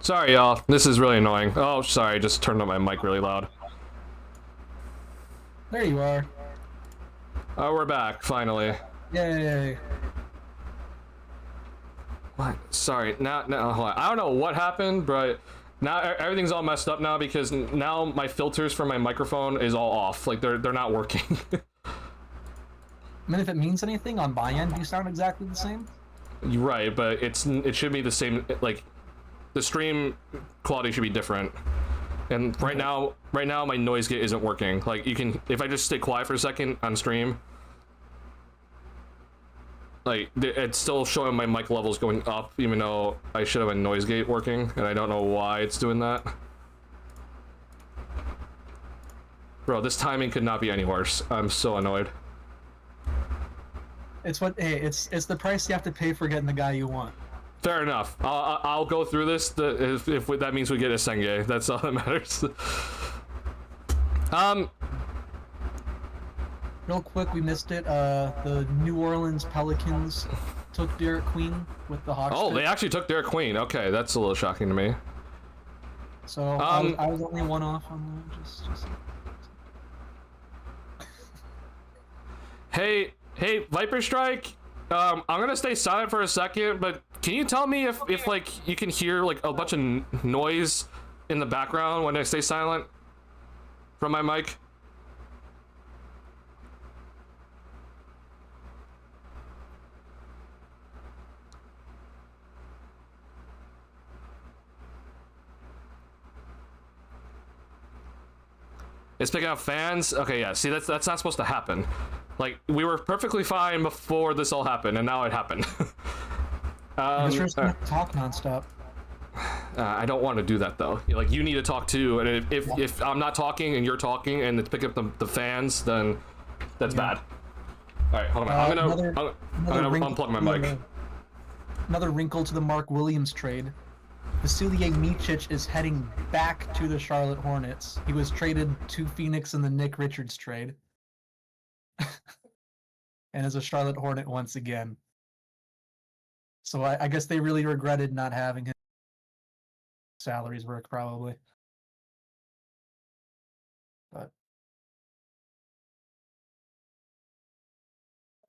Sorry, y'all. This is really annoying. Oh, sorry. Just turned up my mic really loud. There you are. Oh, we're back, finally. Yay. What? Sorry. Now, hold on. I don't know what happened, but now everything's all messed up now because now my filters for my microphone is all off. Like, they're not working. I mean, if it means anything, on my end, you sound exactly the same. You're right, but it should be the same. Like, the stream quality should be different. And right now my noise gate isn't working. Like, you can, if I just stay quiet for a second on stream, like, it's still showing my mic levels going up, even though I should have a noise gate working, and I don't know why it's doing that. Bro, this timing could not be any worse. I'm so annoyed. It's it's the price you have to pay for getting the guy you want. Fair enough. I'll go through this. If that means we get a Senge, that's all that matters. Real quick, we missed it. The New Orleans Pelicans took Derek Queen with the Hawks. Oh, they actually took Derek Queen. Okay, that's a little shocking to me. So I was only one off on that. Just... Hey, Viper Strike. I'm gonna stay silent for a second, but can you tell me if like you can hear like a bunch of noise in the background when I stay silent from my mic? It's picking up fans. Okay, yeah. See, that's not supposed to happen. Like, we were perfectly fine before this all happened, and now it happened. I guess you're just gonna talk nonstop. I don't want to do that though. Like, you need to talk too, and if I'm not talking and you're talking and it's picking up the fans, then that's bad. All right, hold on. I'm gonna unplug my mic. Another wrinkle to the Mark Williams trade. Vasilije Micic is heading back to the Charlotte Hornets. He was traded to Phoenix in the Nick Richards trade. And is a Charlotte Hornet once again. So I guess they really regretted not having him. Salaries work, probably. But...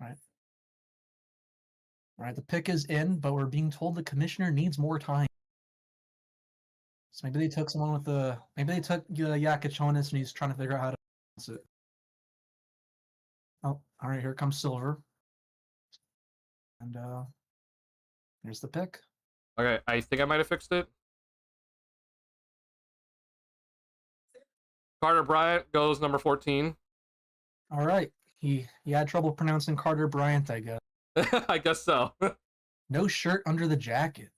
All right, the pick is in, but we're being told the commissioner needs more time. So maybe they took someone with the... Maybe they took Yakichonis and he's trying to figure out how to balance it. Oh, all right, here comes Silver. And here's the pick. Okay, I think I might have fixed it. Carter Bryant goes number 14. All right. He had trouble pronouncing Carter Bryant, I guess. I guess so. No shirt under the jacket.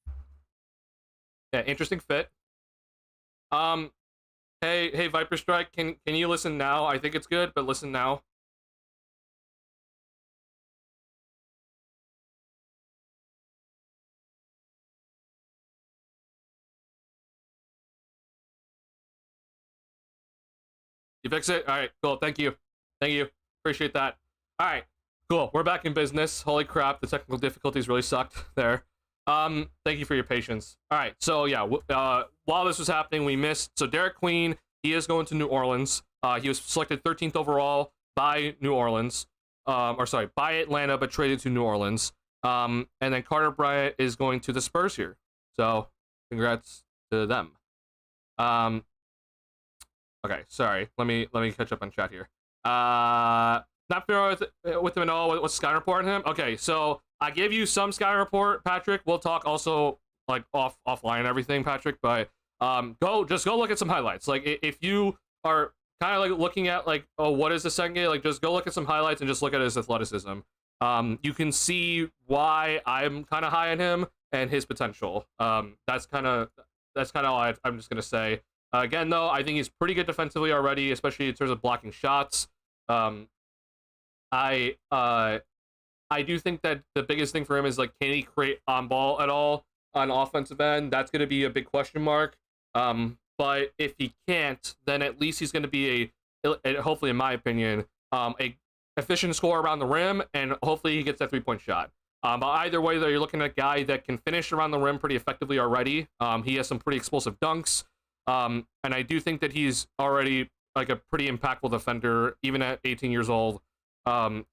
Yeah, interesting fit. Hey, Viper Strike, can you listen now? I think it's good, but listen now. You fix it? All right, cool. Thank you. Appreciate that. All right, cool. We're back in business. Holy crap, the technical difficulties really sucked there. Thank you for your patience. All right, so yeah, while this was happening, we missed. So Derek Queen, he is going to New Orleans. He was selected 13th overall by New Orleans. By Atlanta, but traded to New Orleans. And then Carter Bryant is going to the Spurs here. So congrats to them. Okay, sorry. Let me catch up on chat here. Not familiar with him at all. What's Sky Report on him? Okay, so I gave you some Sky Report, Patrick. We'll talk also like offline and everything, Patrick. But go look at some highlights. Like if you are kind of like looking at like, oh, what is the Senge? Like just go look at some highlights and just look at his athleticism. You can see why I'm kind of high on him and his potential. That's kind of all I'm just gonna say. Again, though, I think he's pretty good defensively already, especially in terms of blocking shots. I do think that the biggest thing for him is like, can he create on ball at all on offensive end? That's going to be a big question mark. But if he can't, then at least he's going to be hopefully, in my opinion, a efficient scorer around the rim, and hopefully he gets that 3-point shot. But either way, though, you're looking at a guy that can finish around the rim pretty effectively already. He has some pretty explosive dunks. And I do think that he's already like a pretty impactful defender, even at 18 years old.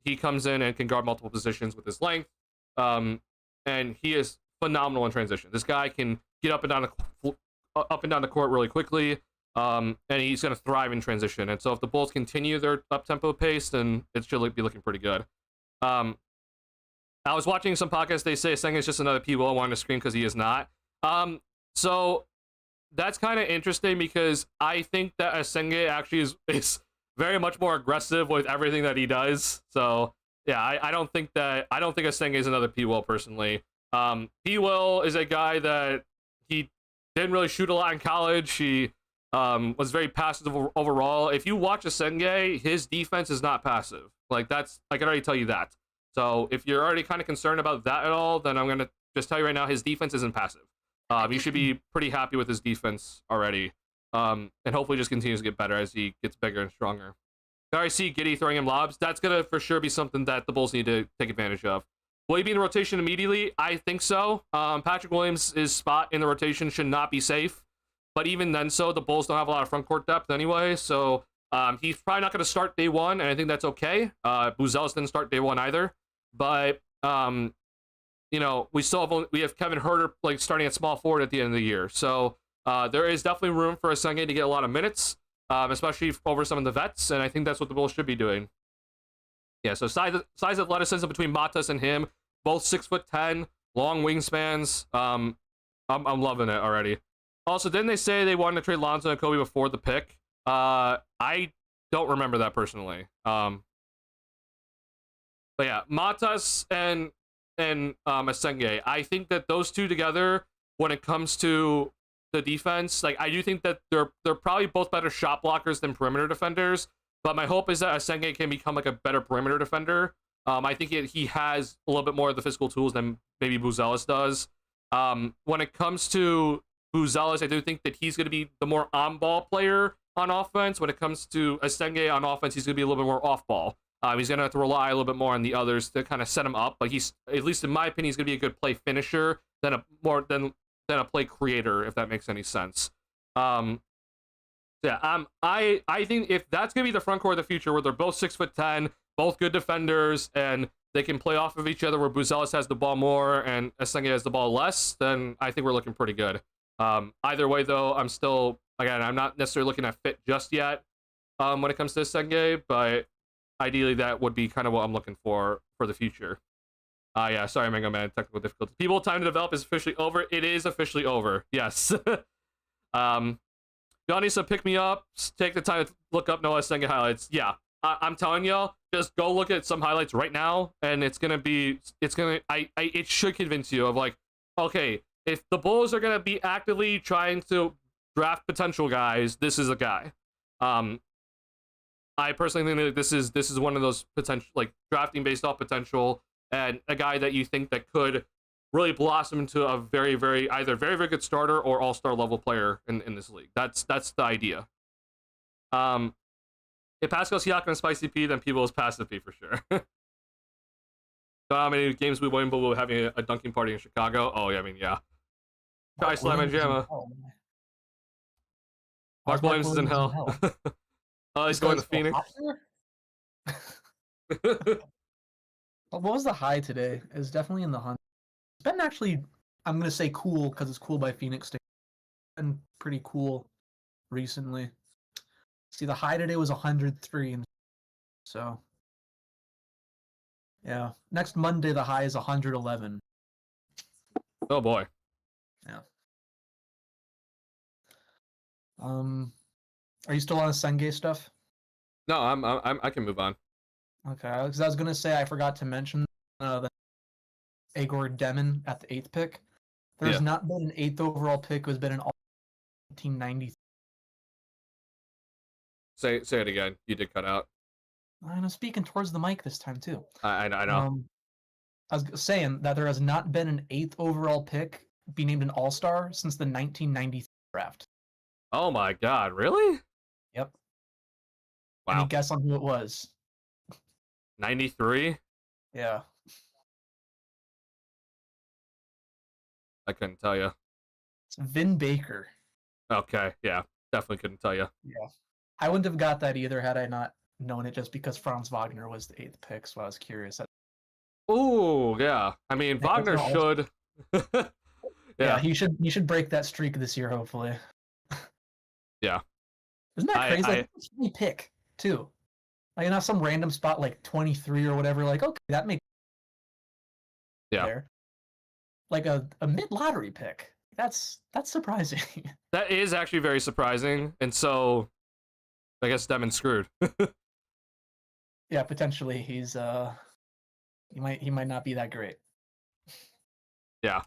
He comes in and can guard multiple positions with his length. And he is phenomenal in transition. This guy can get up and down the court really quickly. And he's going to thrive in transition. And so if the Bulls continue their up-tempo pace, then it should be looking pretty good. I was watching some podcasts. They say Senga is just another P. Will on the screen because he is not. So that's kind of interesting because I think that Asenge actually is very much more aggressive with everything that he does. So yeah, I don't think Asenge is another P. Will personally. P. Will is a guy that he didn't really shoot a lot in college. He was very passive overall. If you watch Asenge, his defense is not passive. Like that's, I can already tell you that. So if you're already kind of concerned about that at all, then I'm gonna just tell you right now, his defense isn't passive. You should be pretty happy with his defense already. And hopefully just continues to get better as he gets bigger and stronger. I already see Giddey throwing him lobs. That's going to for sure be something that the Bulls need to take advantage of. Will he be in rotation immediately? I think so. Patrick Williams' spot in the rotation should not be safe. but even then, the Bulls don't have a lot of front court depth anyway. So he's probably not going to start day one, and I think that's okay. Buzelis didn't start day one either, but we have Kevin Huerter like starting at small forward at the end of the year. So there is definitely room for Asenge to get a lot of minutes, especially over some of the vets, and I think that's what the Bulls should be doing. Yeah, so size athleticism between Matas and him, both 6'10", long wingspans. I'm loving it already. Also, didn't they say they wanted to trade Lonzo and Kobe before the pick? I don't remember that personally. But yeah, Matas and Asenge. I think that those two together, when it comes to the defense, like I do think that they're probably both better shot blockers than perimeter defenders. But my hope is that Asenge can become like a better perimeter defender. I think he has a little bit more of the physical tools than maybe Buzelis does. When it comes to Buzelis, I do think that he's going to be the more on-ball player on offense. When it comes to Asenge on offense, he's going to be a little bit more off-ball. He's going to have to rely a little bit more on the others to kind of set him up. But he's, at least in my opinion, he's going to be a good play finisher than a play creator, if that makes any sense. Yeah, I think if that's gonna be the front court of the future, where they're both 6'10", both good defenders, and they can play off of each other, where Buzelis has the ball more and Asenge has the ball less, then I think we're looking pretty good. Either way, though, I'm not necessarily looking at fit just yet when it comes to Asenge, but ideally that would be kind of what I'm looking for the future. Yeah, sorry, Mango Man, technical difficulties. People, time to develop is officially over. It is officially over. Yes. Johnny said, pick me up. Take the time to look up Noah Asenge highlights. Yeah, I'm telling y'all, just go look at some highlights right now, and it should convince you of like, okay, if the Bulls are gonna be actively trying to draft potential guys, this is a guy. I personally think that this is one of those potential, like, drafting based off potential, and a guy that you think that could really blossom into a very, very, either very, very good starter or all-star level player in this league. That's the idea. If Pascal Siakam and Spicy P, then people is Passive P for sure. Don't know how many games we win, but we're having a dunking party in Chicago. Oh, yeah, I mean, yeah. Try Slam and Jamma. Mark Williams is in hell. Oh, he's going to Phoenix. What was the high today? It was definitely in the hunt. It's been actually, I'm going to say cool because it's cool by Phoenix State. It's been pretty cool recently. See, the high today was 103. So, yeah. Next Monday, the high is 111. Oh, boy. Yeah. Are you still on Asenge stuff? No, I can move on. Okay, because I was going to say, I forgot to mention the Igor Demon at the 8th pick. There's not been an 8th overall pick who's been an all 1990. Say it again. You did cut out. I'm speaking towards the mic this time too. I know. I was saying that there has not been an 8th overall pick be named an All-Star since the 1990 draft. Oh my God! Really? Yep. Wow. Any guess on who it was? 93. Yeah. I couldn't tell you. It's Vin Baker. Okay, yeah, definitely couldn't tell you. Yeah. I wouldn't have got that either had I not known it, just because Franz Wagner was the 8th pick, so I was curious. Ooh, yeah. I mean, Wagner should. Yeah, he should break that streak this year, hopefully. Yeah. Isn't that crazy? Like, it's a pick, too. Like, not some random spot like 23 or whatever. Like, okay, that makes there. Like a mid-lottery pick. That's surprising. That is actually very surprising, and so I guess Demon's screwed. Yeah, potentially he's he might not be that great. Yeah,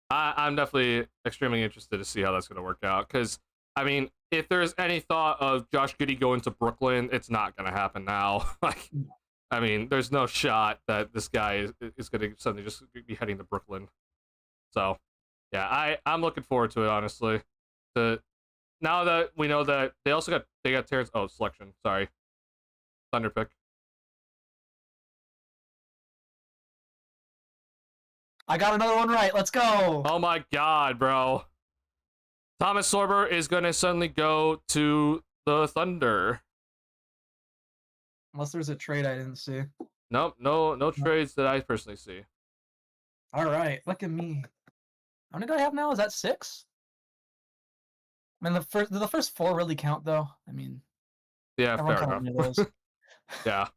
I'm definitely extremely interested to see how that's going to work out, because I mean, if there's any thought of Josh Giddey going to Brooklyn, it's not going to happen now. Like, I mean, there's no shot that this guy is going to suddenly just be heading to Brooklyn. So, yeah, I'm looking forward to it, honestly. Now that we know that they got Terrence. Oh, selection. Sorry, Thunder pick. I got another one right. Let's go. Oh my God, bro. Thomas Sorber is going to suddenly go to the Thunder. Unless there's a trade I didn't see. Nope, no trades that I personally see. All right, look at me. How many do I have now? Is that 6? I mean, the first 4 really count, though. I mean, yeah, everyone fair counted enough. me those. Yeah.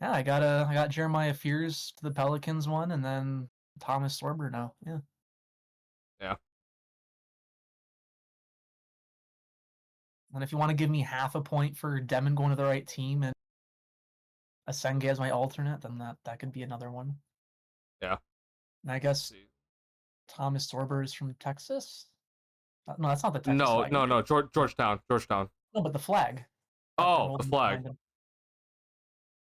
Yeah, I got Jeremiah Fears to the Pelicans one, and then Thomas Sorber now. Yeah. Yeah. And if you want to give me half a point for Demon going to the right team and Asenge as my alternate, then that could be another one. Yeah. And I guess Thomas Sorber is from Texas. No, that's not the Texas No, flag. no, Georgetown. No, but the flag. Oh, the flag.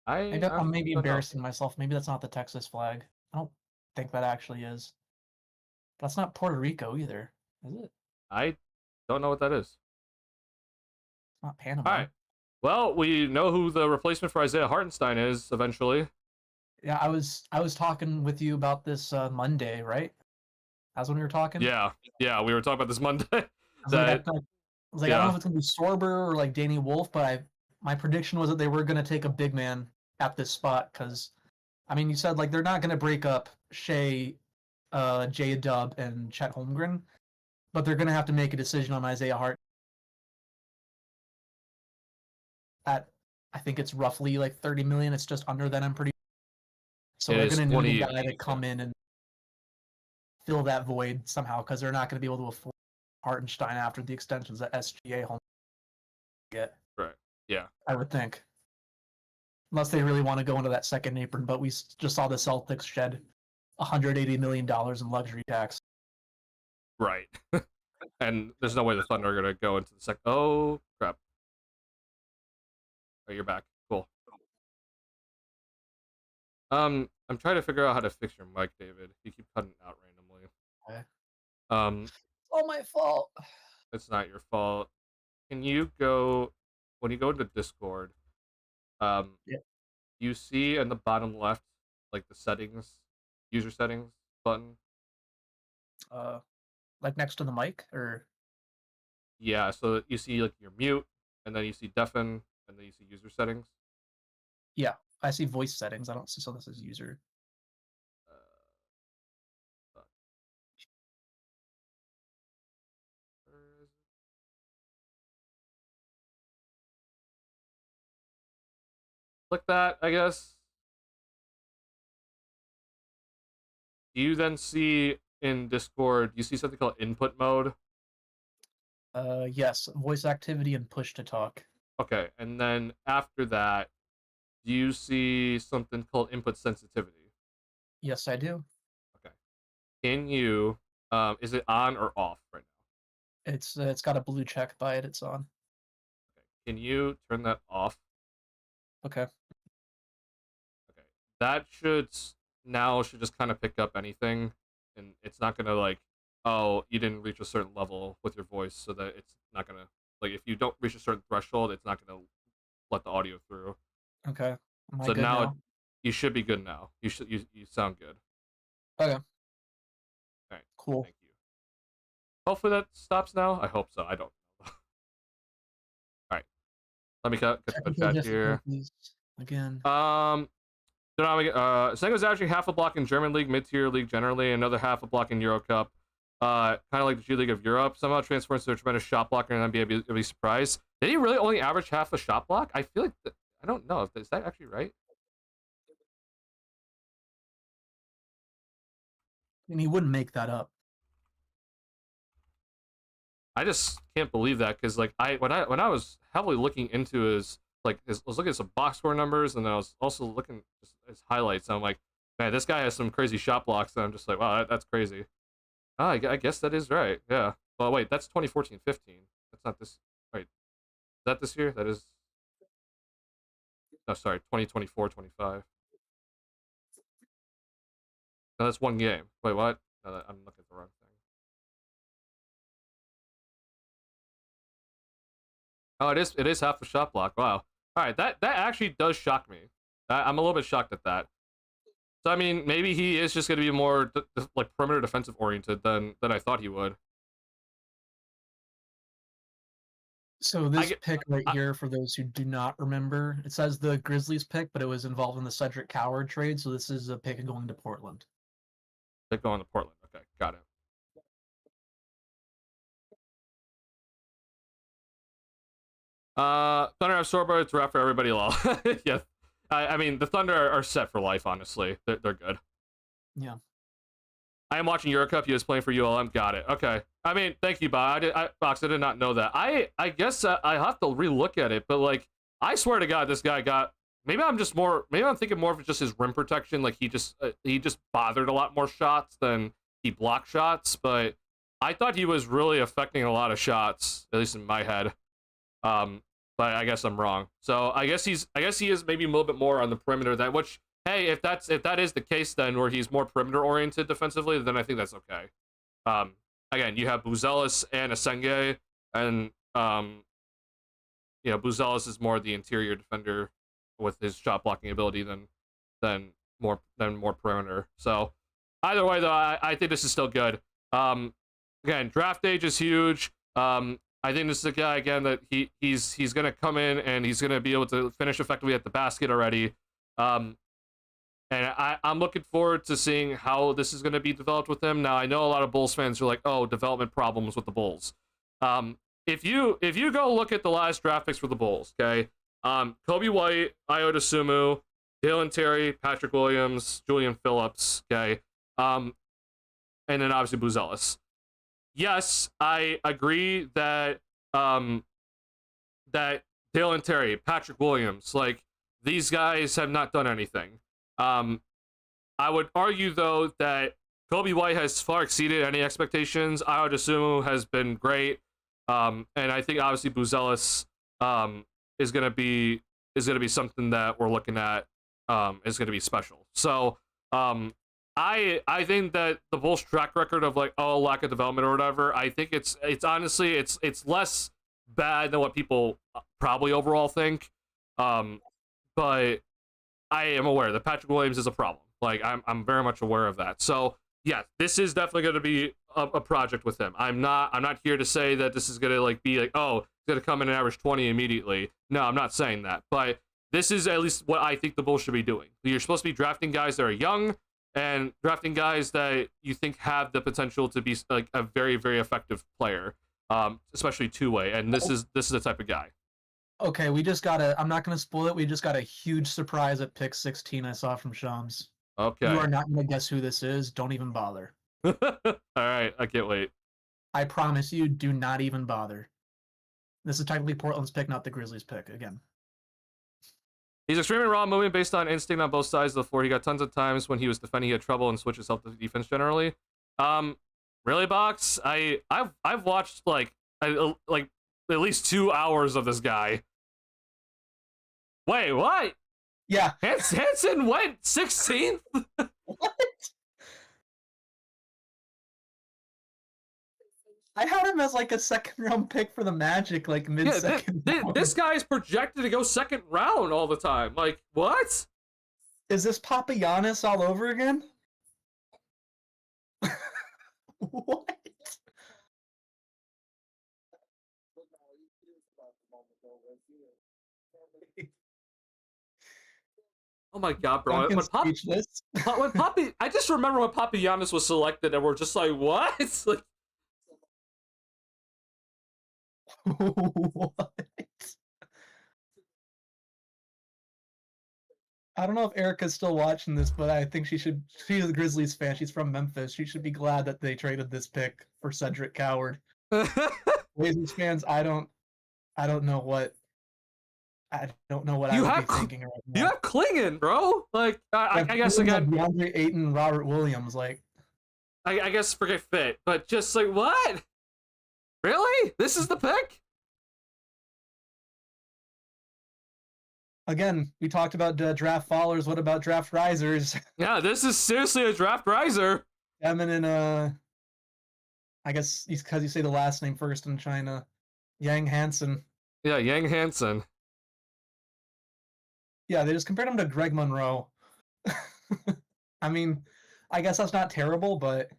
Maybe I'm embarrassing know. myself. Maybe that's not the Texas flag. I don't think that actually is. That's not Puerto Rico either, is it? I don't know what that is. It's not Panama. All right. Well, we know who the replacement for Isaiah Hartenstein is eventually. Yeah, I was talking with you about this Monday, right? That's when we were talking. Yeah, we were talking about this Monday. I was like, I don't know if it's gonna be Sorber or like Danny Wolf, but my prediction was that they were gonna take a big man at this spot because, I mean, you said like they're not gonna break up Shea, J Dub, and Chet Holmgren, but they're gonna have to make a decision on Isaiah Hart. At I think it's roughly like 30 million. It's just under that, I'm pretty. So they're gonna need a guy to come in and fill that void somehow because they're not gonna be able to afford Hartenstein after the extensions that SGA home get. Right. Yeah. I would think. Unless they really want to go into that second apron, but we just saw the Celtics shed $180 million in luxury tax. Right. And there's no way the Thunder are going to go into the second. Oh, crap. Oh, you're back. Cool. I'm trying to figure out how to fix your mic, David. You keep cutting out randomly. Okay. It's all my fault. It's not your fault. Can you go, when you go into Discord, yeah. you see in the bottom left, like the settings, user settings button? Like next to the mic, or? Yeah, so you see like your mute, and then you see deafen, and then you see user settings. Yeah, I see voice settings. I don't see, so this is user. Click that, I guess. Do you then see in Discord, you see something called input mode? Yes, voice activity and push to talk. Okay, and then after that, do you see something called input sensitivity? Yes, I do. Okay. Can you, is it on or off right now? It's got a blue check by it. It's on. Okay. Can you turn that off? Okay. Okay. That should just kind of pick up anything, and it's not gonna like, oh, you didn't reach a certain level with your voice, so that it's not gonna, like, if you don't reach a certain threshold, it's not gonna let the audio through. Okay. So now you should be good now. You sound good. Okay. All right. Cool. Thank you. Hopefully that stops now. I hope so. I don't know. All right. Let me get the chat here. Again. Sengo's averaging half a block in German League, mid-tier league generally, another half a block in Euro Cup. Kind of like the G League of Europe. Somehow transforms to a tremendous shot blocker in NBA. I'd be surprised. Did he really only average half a shot block? I feel like I don't know. Is that actually right? And he wouldn't make that up. I just can't believe that because like when I was heavily looking into his I was looking at some box score numbers, and then I was also looking at his highlights, and I'm like, man, this guy has some crazy shot blocks, and I'm just like, wow, that's crazy. Oh, I guess that is right. Yeah. Well, wait, that's 2014-15. That's not this. Wait, is that this year? That is. No, sorry, 2024-25. No, that's one game. Wait, what? No, I'm looking at the wrong thing. Oh, it is half a shot block. Wow. All right, that actually does shock me. I'm a little bit shocked at that. So I mean, maybe he is just going to be more like perimeter defensive oriented than I thought he would. So I this get. pick right I, here, for those who do not remember, it says the Grizzlies pick, but it was involved in the Cedric Coward trade. So this is a pick going to Portland. they're going to Portland. Okay, got it. Thunder have Sorbo. It's rough for everybody. Lol. Yeah. I mean, the Thunder are set for life. Honestly, they're good. Yeah. I am watching Eurocup. He was playing for ULM. Got it. Okay. I mean, thank you, Bob. Box. I did not know that. I guess I have to relook at it, but like, I swear to God, this guy got. Maybe I'm just more. Maybe I'm thinking more of just his rim protection. Like he just bothered a lot more shots than he blocked shots. But I thought he was really affecting a lot of shots, at least in my head. But I guess I'm wrong. So I guess he is maybe a little bit more on the perimeter. That which, hey, if that is the case, then where he's more perimeter oriented defensively, then I think that's okay. Again, you have Buzelis and Asenge, and Buzelis is more the interior defender with his shot blocking ability than more perimeter. So either way, though, I think this is still good. Again, draft age is huge. I think this is a guy again that he's gonna come in and he's gonna be able to finish effectively at the basket already. And I'm looking forward to seeing how this is gonna be developed with him. Now I know a lot of Bulls fans are like, oh, development problems with the Bulls. If you go look at the last draft picks for the Bulls, okay, Kobe White, Iota Sumu, Dalen Terry, Patrick Williams, Julian Phillips, okay, and then obviously Buzelis. Yes, I agree that that Dalen Terry, Patrick Williams, like these guys have not done anything. I would argue though that Kobe White has far exceeded any expectations. Iota Sumu has been great, and I think obviously Buzelis is gonna be something that we're looking at. Is gonna be special. So I think that the Bulls' track record of like lack of development or whatever, I think it's honestly it's less bad than what people probably overall think. But I am aware that Patrick Williams is a problem. Like I'm very much aware of that. So yeah, this is definitely going to be a project with him. I'm not here to say that this is going to like be like, oh, he's going to come in and average 20 immediately. No, I'm not saying that. But this is at least what I think the Bulls should be doing. You're supposed to be drafting guys that are young and drafting guys that you think have the potential to be like a very, very effective player, especially two-way. And this is the type of guy. Okay, we just got I'm not going to spoil it. We just got a huge surprise at pick 16 I saw from Shams. Okay. You are not going to guess who this is. Don't even bother. All right, I can't wait. I promise you, do not even bother. This is technically Portland's pick, not the Grizzlies' pick, again. He's extremely raw, moving based on instinct on both sides of the floor. He got tons of times when he was defending, he had trouble and switches help the defense generally. Really, Box? I've watched like at least 2 hours of this guy. Wait, what? Yeah. Hansen went 16th? What? I had him as like a second-round pick for the Magic, like mid-second. Yeah, this guy is projected to go second round all the time. Like, what? Is this Papagiannis all over again? What? Oh my god, bro! Duncan's speechless. When Papi, I just remember when Papagiannis was selected, and we're just like, what? Like, what? I don't know if Erica's still watching this, but I think she should. She's a Grizzlies fan. She's from Memphis. She should be glad that they traded this pick for Cedric Coward. Blazers fans, I don't know what. I don't know what I would be thinking right now. You have Klingon, bro. Like, I guess again, DeAndre Ayton, Robert Williams. Like, I guess forget fit, but just like what? Really? This is the pick? Again, we talked about draft fallers. What about draft risers? Yeah, this is seriously a draft riser. Emin and I guess because you say the last name first in China, Yang Hansen. Yeah, Yang Hansen. Yeah, they just compared him to Greg Monroe. I mean, I guess that's not terrible, but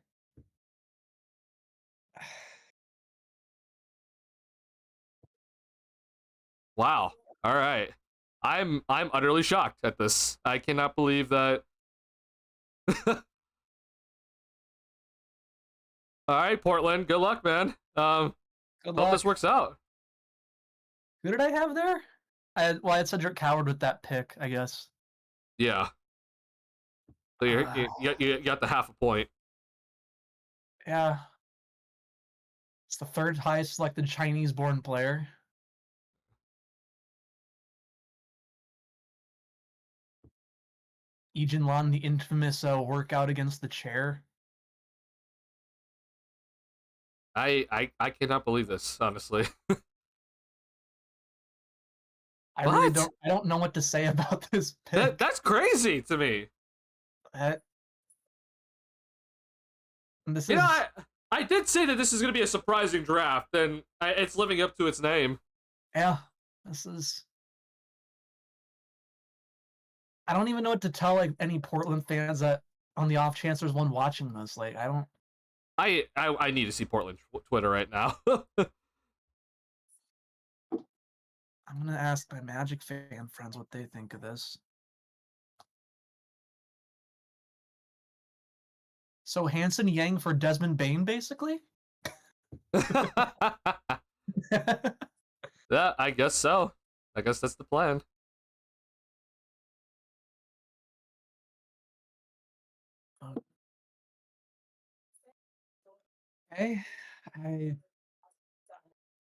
Wow. All right. I'm utterly shocked at this. I cannot believe that. All right, Portland. Good luck, man. Good Hope this luck. works out. Who did I have there? I had Cedric Coward with that pick, I guess. Yeah. So Uh, you got the half a point. yeah. It's the third highest selected Chinese-born player. Ejin Lan, the infamous workout against the chair. I cannot believe this, honestly. I really What? don't. I don't know what to say about this pick. That's crazy to me. Uh, this You know, is I did say that this is going to be a surprising draft, and it's living up to its name. yeah. This is. I don't even know what to tell like any Portland fans that on the off chance there's one watching this. Like I don't. I need to see Portland Twitter right now. I'm gonna ask my Magic fan friends what they think of this. So Hanson Yang for Desmond Bain, basically. Yeah, I guess so. I guess that's the plan. Okay, I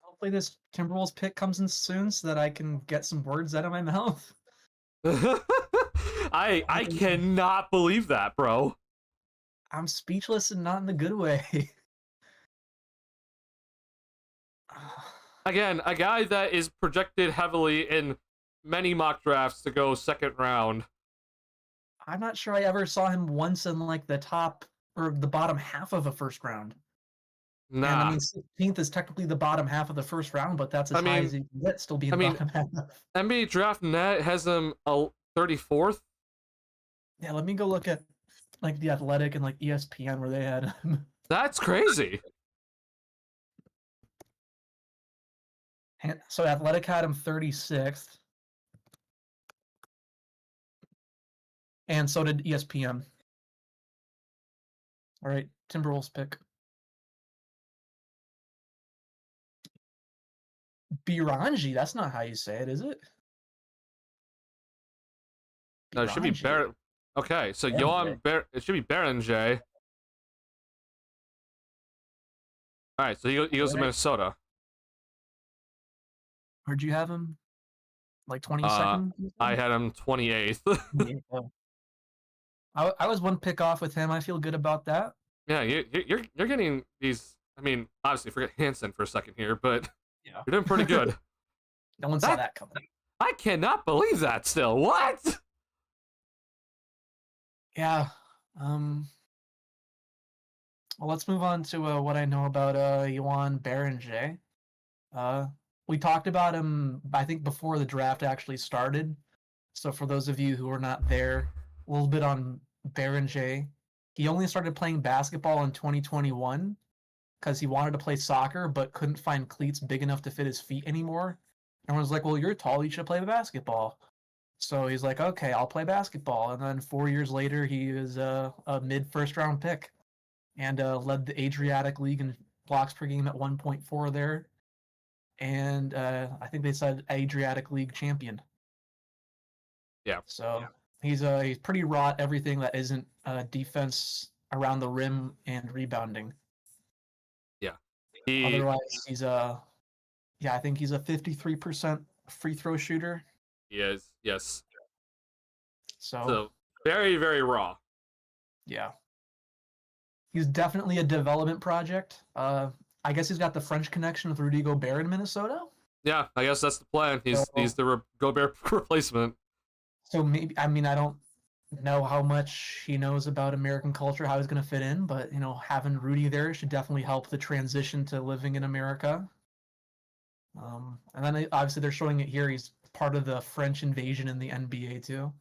hopefully this Timberwolves pick comes in soon so that I can get some words out of my mouth. I cannot believe that, bro. I'm speechless and not in the good way. Again, a guy that is projected heavily in many mock drafts to go second round. I'm not sure I ever saw him once in like the top or the bottom half of a first round. And I Nah. mean, 16th is technically the bottom half of the first round, but that's as I high mean, as you can get, still being I mean, bottom half. NBA Draft Net has him 34th. Yeah, let me go look at like the Athletic and like ESPN where they had him. That's crazy. So Athletic had him 36th, and so did ESPN. All right, Timberwolves pick. Biranji, that's not how you say it, is it? No, it should be Biranji. Baron. Okay, so Berenje. It should be Baron J. All right, so he goes to Right. Minnesota. Where'd you have him? Like Uh, 22nd? I had him 28th. I was one pick off with him. I feel good about that. Yeah, you're getting these. I mean, obviously, forget Hansen for a second here, but Yeah. you're doing pretty good. No one saw that coming. I cannot believe that. Still, what? Yeah. Well, let's move on to what I know about Yuan Berenger. We talked about him, I think, before the draft actually started. So for those of you who were not there, a little bit on Berenger. He only started playing basketball in 2021 because he wanted to play soccer but couldn't find cleats big enough to fit his feet anymore. Everyone's like, "Well, you're tall. You should play basketball." So he's like, "Okay, I'll play basketball." And then 4 years later, he was a mid first round pick and led the Adriatic League in blocks per game at 1.4 there. And I think they said Adriatic League champion. Yeah. So he's pretty raw at everything that isn't defense around the rim and rebounding. Yeah. Otherwise, I think he's a 53% free throw shooter. He is. Yes. So So very, very raw. yeah, he's definitely a development project. I guess he's got the French connection with Rudy Gobert in Minnesota. Yeah, I guess that's the plan. He's the Gobert replacement. So maybe I don't know how much he knows about American culture, how he's going to fit in, but having Rudy there should definitely help the transition to living in America. And then obviously they're showing it here. He's part of the French invasion in the NBA too.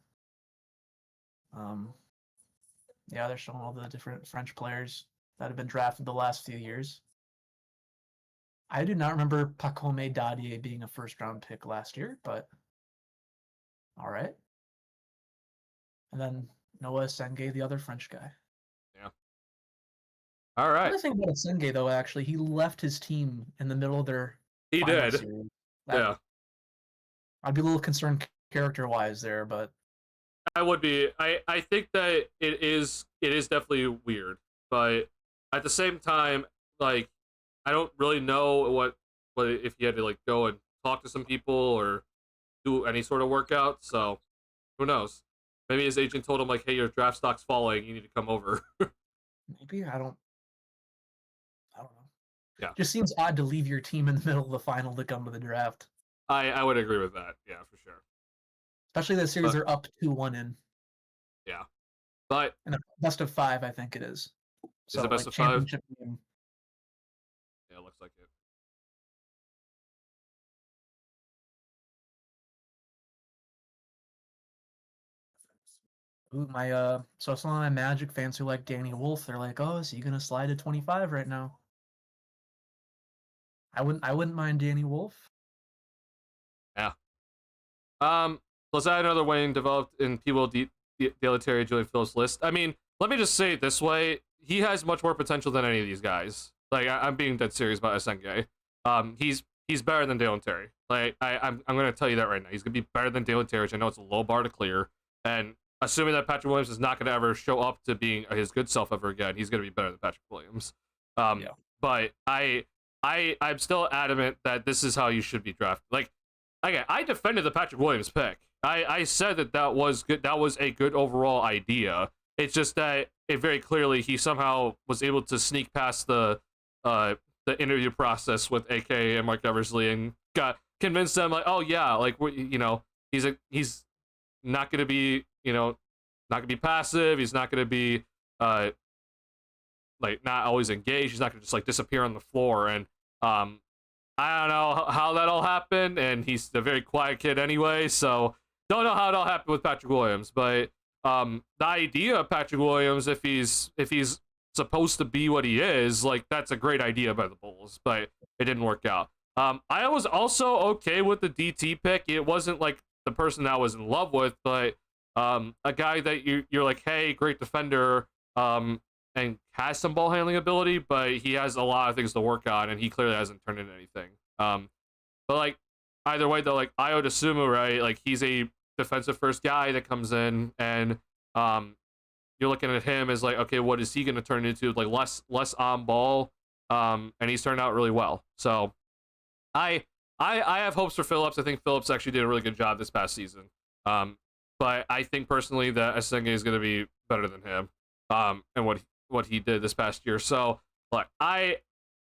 Yeah, they're showing all the different French players that have been drafted the last few years. I do not remember Pacome Dadier being a first-round pick last year, but all right. And then Noah Senge, the other French guy. Yeah. All right. Another thing about Senge, though, actually, he left his team in the middle of their He final did. series. Yeah. I'd be a little concerned character-wise there, but I would be. I think that it is definitely weird, but at the same time, like I don't really know what if he had to like go and talk to some people or do any sort of workout. So who knows? Maybe his agent told him like, "Hey, your draft stock's falling. You need to come over." maybe I don't know. Yeah, Just seems odd to leave your team in the middle of the final to come to the draft. I would agree with that. Yeah, for sure. Especially the series But are up 2-1 in. yeah, but In a best of 5, I think it is. is it So best like of five? championship game. Yeah, it looks like it. Ooh, so some of my Magic fans who like Danny Wolf, they're like, oh, is he gonna slide to 25 right now? I wouldn't mind Danny Wolf. Yeah. Let's add another Wayne developed in P. Deletery Julian Phillips list. I mean, let me just say it this way: he has much more potential than any of these guys. Like, I'm being dead serious about Senge. He's better than Dalen Terry. Like, I'm gonna tell you that right now. He's gonna be better than Dalen Terry, which I know it's a low bar to clear. And assuming that Patrick Williams is not gonna ever show up to being his good self ever again, he's gonna be better than Patrick Williams. Yeah. But I'm still adamant that this is how you should be drafted. Like, again, I defended the Patrick Williams pick. I said that was good. That was a good overall idea. It's just that it very clearly he somehow was able to sneak past the interview process with AK and Mark Eversley and got convinced them like, oh yeah, like he's not gonna be not gonna be passive. He's not gonna be uh like not always engaged. He's not gonna just like disappear on the floor. And I don't know how that all happened, and he's a very quiet kid anyway, so don't know how it all happened with Patrick Williams. But the idea of Patrick Williams, if he's supposed to be what he is, like that's a great idea by the Bulls, but it didn't work out. I was also okay with the DT pick. It wasn't like the person that I was in love with, but a guy that you're like, hey, great defender, and has some ball handling ability, but he has a lot of things to work on, and he clearly hasn't turned into anything. But like either way, though, like Ayo Dosunmu, right? Like he's a defensive first guy that comes in, and you're looking at him as like, okay, what is he going to turn into? Like less on ball, and he's turned out really well. So I have hopes for Phillips. I think Phillips actually did a really good job this past season. But I think personally that Asenge is going to be better than him. And what he did this past year. So, like,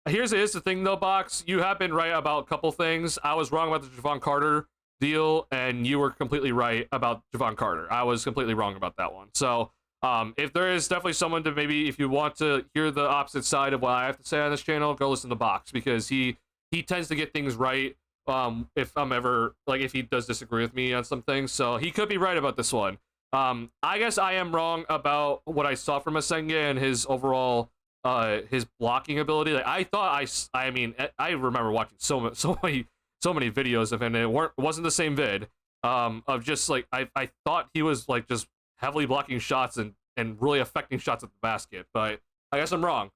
here's the thing though, Box. You have been right about a couple things. I was wrong about the Javon Carter deal, and you were completely right about Javon Carter. I was completely wrong about that one. So, if there is definitely someone to maybe, if you want to hear the opposite side of what I have to say on this channel, go listen to Box, because he tends to get things right. If I'm ever like, if he does disagree with me on some things, so he could be right about this one. I guess I am wrong about what I saw from Asenge and his overall his blocking ability. Like I thought I mean I remember watching so many videos of him, and it wasn't the same vid of just like I thought he was like just heavily blocking shots and really affecting shots at the basket, but I guess I'm wrong.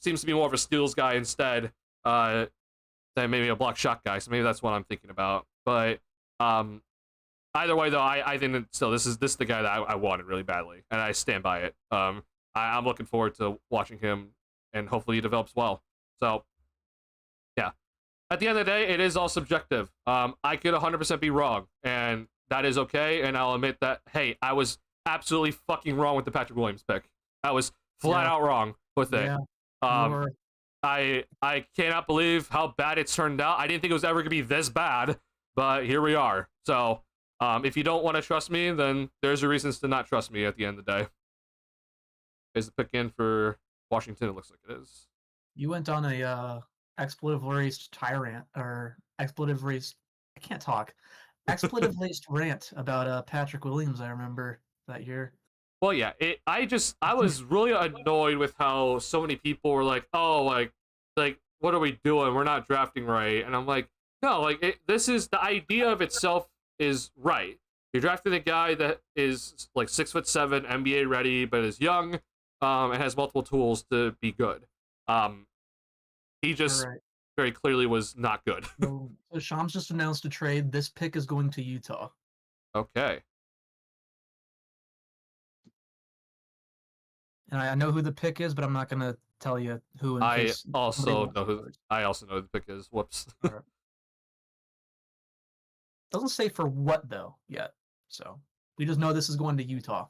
Seems to be more of a steals guy instead than maybe a block shot guy, so maybe that's what I'm thinking about. But either way, though, I think that still this is the guy that I wanted really badly, and I stand by it. I'm looking forward to watching him, and hopefully he develops well. So, yeah. At the end of the day, it is all subjective. I could 100% be wrong, and that is okay. And I'll admit that, hey, I was absolutely fucking wrong with the Patrick Williams pick. I was flat out wrong with it. Yeah. I cannot believe how bad it's turned out. I didn't think it was ever gonna be this bad, but here we are. So. If you don't want to trust me, then there's your reasons to not trust me at the end of the day. Is the pick in for Washington? It looks like it is. You went on a expletive-laced tyrant, or expletive-laced... I can't talk. Expletive-laced rant about Patrick Williams, I remember, that year. Well, yeah. I was really annoyed with how so many people were like, oh, like what are we doing? We're not drafting right. And I'm like, no, like this is the idea of itself is right. You're drafting a guy that is like 6'7", NBA ready, but is young, and has multiple tools to be good. He All just right. very clearly was not good. So Shams just announced a trade. This pick is going to Utah. Okay. And I know who the pick is, but I'm not gonna tell you who in I case somebody also wants know it who first. I also know who the pick is. Whoops. All right. Doesn't say for what though yet. So we just know this is going to Utah.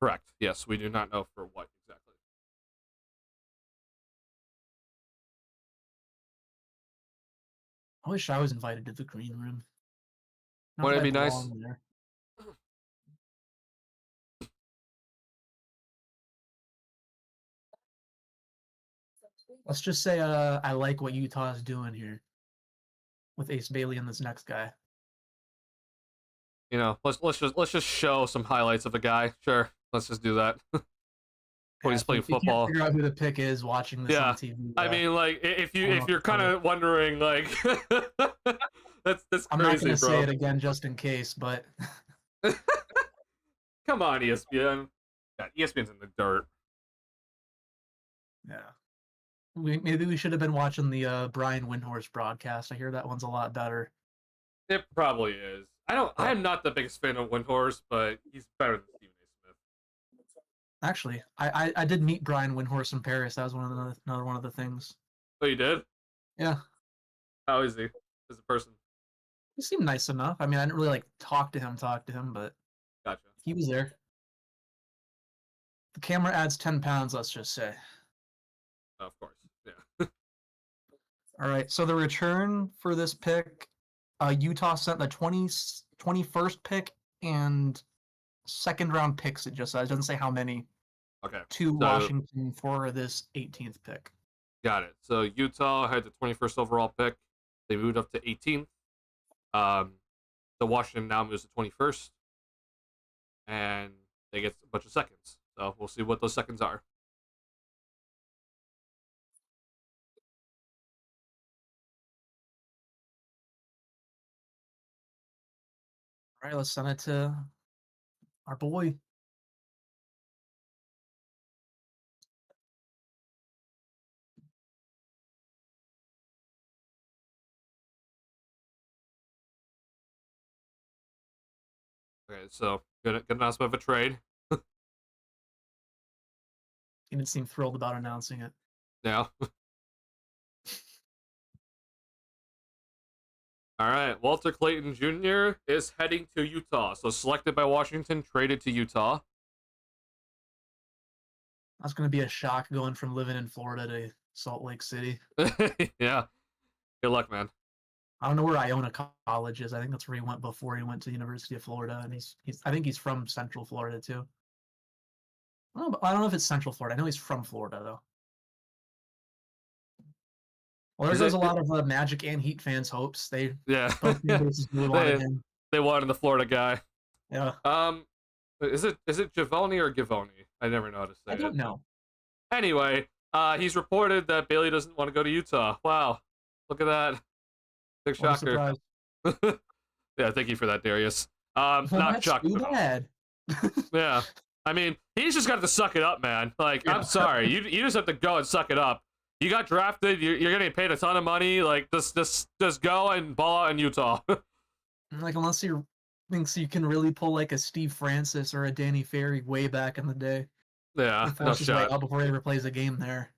Correct. Yes, we do not know for what exactly. I wish I was invited to the green room. Not that Wouldn't I it be nice? belong there. Let's just say I like what Utah is doing here with Ace Bailey and this next guy. You know, let's just show some highlights of a guy. Sure, let's just do that. When Yeah, he's playing if you can't football. figure out who the pick is watching this on Yeah, TV, I mean, like I don't know if what you're to tell kind you. of wondering, like, that's I'm not crazy, gonna say bro. it again just in case, but Come on, ESPN. Yeah, ESPN's in the dirt. yeah. Maybe we should have been watching the Brian Windhorst broadcast. I hear that one's a lot better. It probably is. I don't. Yeah. I'm not the biggest fan of Windhorse, but he's better than Stephen A. Smith. Actually, I did meet Brian Windhorst in Paris. That was another one of the things. Oh, you did? Yeah, How is he as a person? he seemed nice enough. I mean, I didn't really like talk to him, but Gotcha. he was there. The camera adds 10 pounds, let's just say. Of course. Yeah. All right, so the return for this pick, Utah sent the 21st pick and second round picks, it just says. It doesn't say how many, Okay. to So Washington for this 18th pick. got it. So Utah had the 21st overall pick. They moved up to 18th. So Washington now moves to 21st, and they get a bunch of seconds. So we'll see what those seconds are. All right, let's send it to our boy. Okay, so good announcement of a trade. He didn't seem thrilled about announcing it. Yeah. All right. Walter Clayton Jr. is heading to Utah. So selected by Washington, traded to Utah. That's going to be a shock going from living in Florida to Salt Lake City. Yeah. Good luck, man. I don't know where Iona College is. I think that's where he went before he went to the University of Florida, and I think he's from Central Florida too. I don't know if it's Central Florida. I know he's from Florida though. Well, there Is goes a it? lot of Magic and Heat fans' hopes. They Yeah. both fan bases really wanted they him. they wanted the Florida guy. Yeah, Is it Givoni or Givoni? I never know how to say I don't it. know. Anyway, he's reported that Bailey doesn't want to go to Utah. Wow. Look at that. Big What a shocker. surprise! Yeah, thank you for that, Darius. Well, Not that's shocked, too but bad. yeah. I mean, he's just got to suck it up, man. Like, Yeah. I'm sorry. You just have to go and suck it up. You got drafted. You're getting paid a ton of money. Like, just go and ball out in Utah. Like, unless you thinks you can really pull like a Steve Francis or a Danny Ferry way back in the day Yeah, and no force his way shot. out before he ever plays a game there.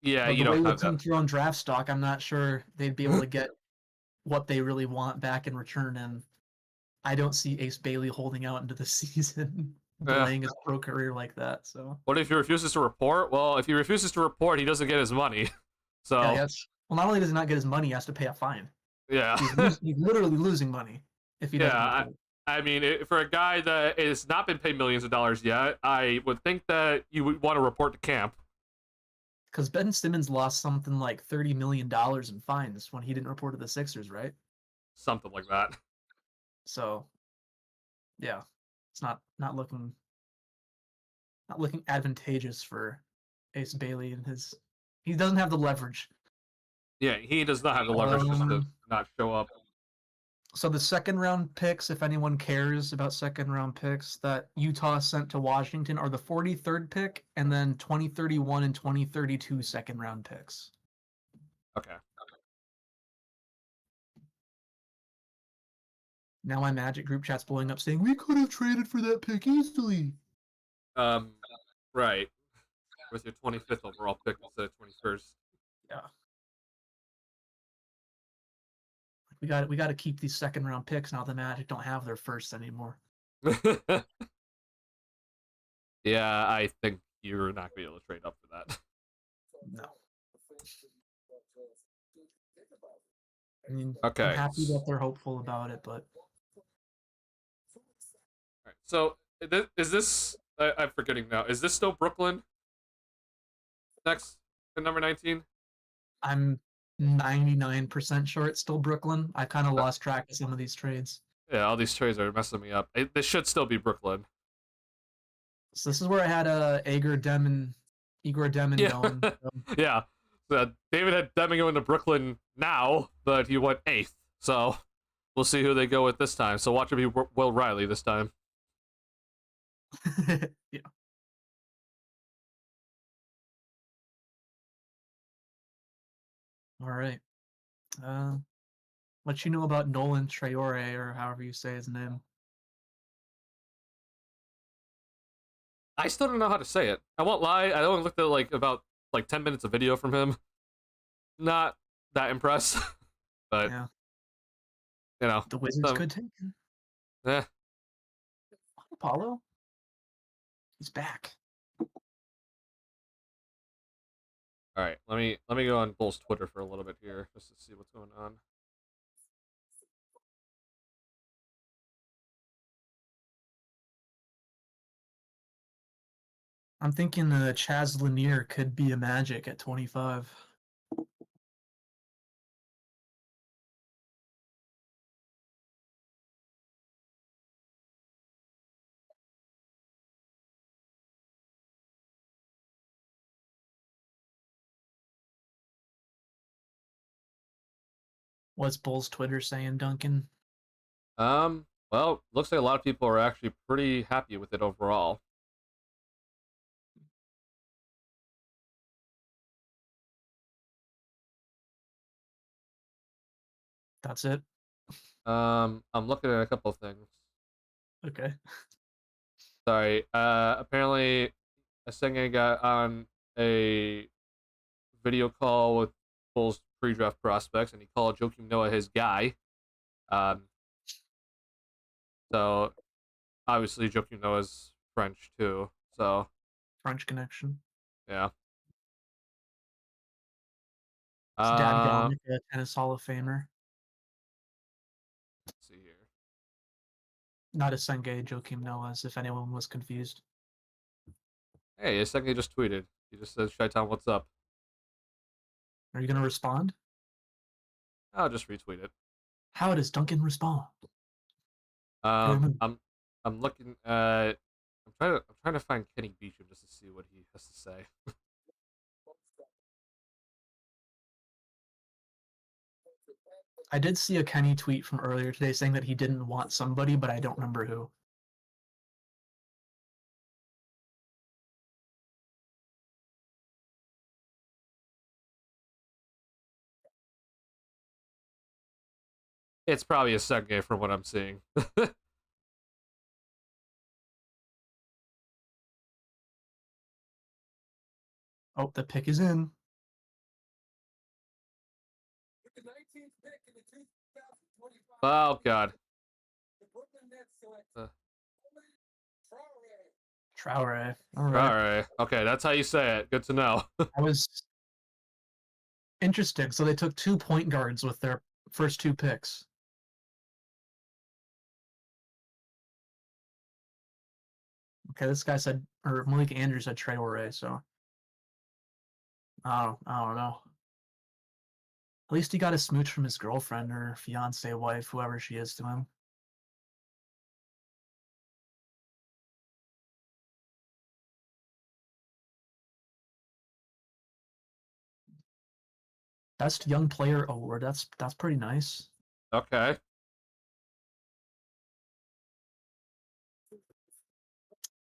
Yeah, But you the way don't with have that. Tim Tebow draft stock, I'm not sure they'd be able to get what they really want back in return. And I don't see Ace Bailey holding out into the season, Yeah. delaying his pro career like that. So What if he refuses to report? Well, if he refuses to report, he doesn't get his money. So yeah, yes. Well, not only does he not get his money, he has to pay a fine. yeah, He's literally losing money if he doesn't yeah. report. I mean, for a guy that has not been paid millions of dollars yet, I would think that you would want to report to camp. Because Ben Simmons lost something like $30 million in fines when he didn't report to the Sixers, right? Something like that. So, yeah, it's not looking not looking advantageous for Ace Bailey and his. He doesn't have the leverage. Yeah, he does not have the leverage just to not show up. So the second round picks, if anyone cares about second round picks, that Utah sent to Washington are the 43rd pick and then 2031 and 2032 second round picks. Okay. Now my Magic group chat's blowing up saying we could have traded for that pick easily. Right. With your 25th overall pick instead of 21st. Yeah. We got to keep these second round picks now. The Magic don't have their first anymore. Yeah, I think you're not gonna be able to trade up for that. No. I mean, okay. I'm happy that they're hopeful about it, but. All right. So is this? I'm forgetting now. Is this still Brooklyn? Next, number 19. I'm 99% sure it's still Brooklyn. I kind of lost track of some of these trades. Yeah, all these trades are messing me up. This should still be Brooklyn. So this is where I had Igor Demon going. So. Yeah. So David had Deming going to Brooklyn now, but he went 8th. So we'll see who they go with this time. So watch it be Will Riley this time. Yeah. All right. What you know about Nolan Traore, or however you say his name? I still don't know how to say it. I won't lie. I only looked at about 10 minutes of video from him. Not that impressed, but yeah. The Wizards could take him. Yeah. Apollo, he's back. All right, let me go on Bull's Twitter for a little bit here just to see what's going on. I'm thinking Chaz Lanier could be a Magic at 25. What's Bull's Twitter saying, Duncan? Well, looks like a lot of people are actually pretty happy with it overall. That's it. I'm looking at a couple of things. Okay. Sorry. Apparently, Asenge got on a video call with Bulls pre-draft prospects, and he called Joakim Noah his guy. So obviously Joakim Noah's French too. So French connection. Yeah. His dad got a tennis Hall of Famer. Let's see here. Not Asenge, Joakim Noah's, if anyone was confused. Hey, Asenge just tweeted. He just says, Shaitan, what's up? Are you going to respond? I'll just retweet it. How does Duncan respond? I'm looking at. I'm trying to find Kenny Beecham just to see what he has to say. I did see a Kenny tweet from earlier today saying that he didn't want somebody, but I don't remember who. It's probably a Senge from what I'm seeing. Oh, the pick is in. Oh, God. Traore. All right. Okay, that's how you say it. Good to know. That was interesting. So they took 2 point guards with their first 2 picks. Okay, this guy said, or Malik Andrews said Traore, so I don't know. At least he got a smooch from his girlfriend or fiance, wife, whoever she is to him. Best Young Player award. That's pretty nice. Okay.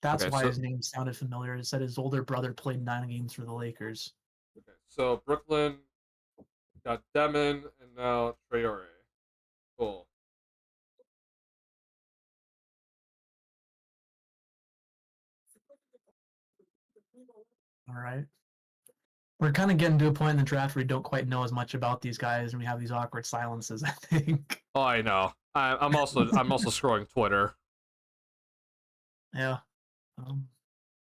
That's Okay, why so his name sounded familiar. It said his older brother played 9 games for the Lakers. Brooklyn got Demon and now Traore. Cool. All right. We're kind of getting to a point in the draft where we don't quite know as much about these guys, and we have these awkward silences, I think. Oh, I know. I'm also scrolling Twitter. Yeah.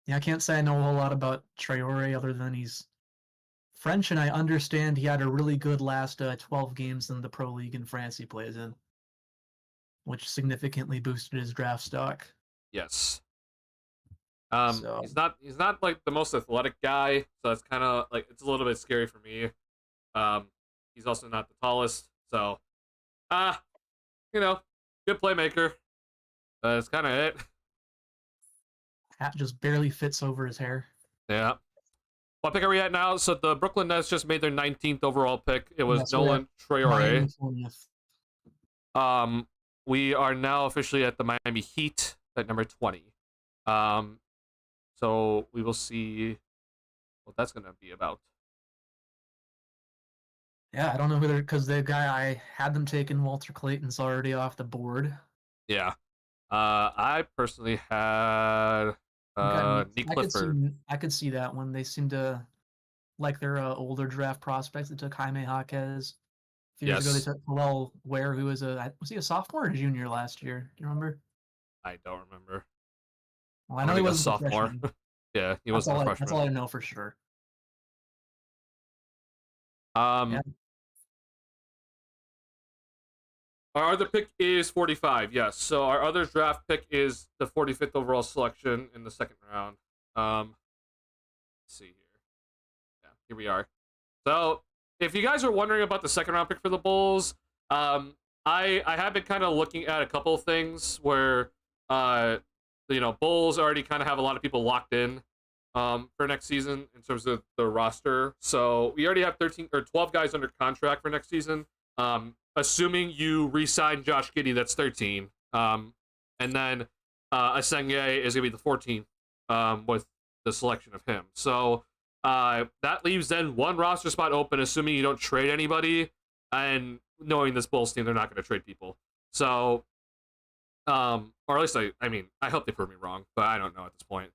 Yeah, I can't say I know a whole lot about Traore other than he's French, and I understand he had a really good last 12 games in the Pro League in France he plays in, which significantly boosted his draft stock. Yes. So He's not like the most athletic guy, so it's kind of like it's a little bit scary for me. He's also not the tallest, so you know, good playmaker. That's kind of it. hat just barely fits over his hair. Yeah. What pick are we at now? So the Brooklyn Nets just made their 19th overall pick. It was Nolan Traore. We are now officially at the Miami Heat at number 20. So we will see what that's going to be about. Yeah, I don't know who they're because the guy I had them taking, Walter Clayton's already off the board. Yeah. I personally had Nick Clifford. I could see that one. They seem to like their older draft prospects. They took Jaime Jaquez. A few years ago, they took Joel Ware, who was he a sophomore or a junior last year? Do you remember? I don't remember. Well, I know he was a sophomore. Yeah, he wasn't a freshman. That's all I know for sure. Yeah. Our other pick is 45, yes. So our other draft pick is the 45th overall selection in the second round. Let's see here. Yeah, here we are. So if you guys are wondering about the second round pick for the Bulls, I have been kind of looking at a couple of things where Bulls already kind of have a lot of people locked in for next season in terms of the roster. So we already have 13 or 12 guys under contract for next season. Assuming you re-sign Josh Giddey, that's 13. And then Asenge is going to be the 14th with the selection of him. So that leaves then one roster spot open, assuming you don't trade anybody. And knowing this Bulls team, they're not going to trade people. So, or at least I hope they prove me wrong, but I don't know at this point.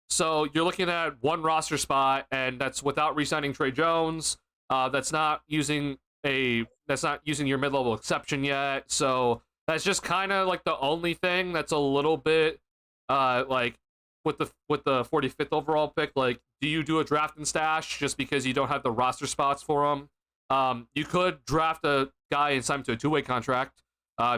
So you're looking at one roster spot, and that's without re-signing Trey Jones. That's not using your mid-level exception yet. So that's just kind of like the only thing that's a little bit like with the 45th overall pick. Like, do you do a draft and stash just because you don't have the roster spots for them? You could draft a guy and sign him to a two-way contract.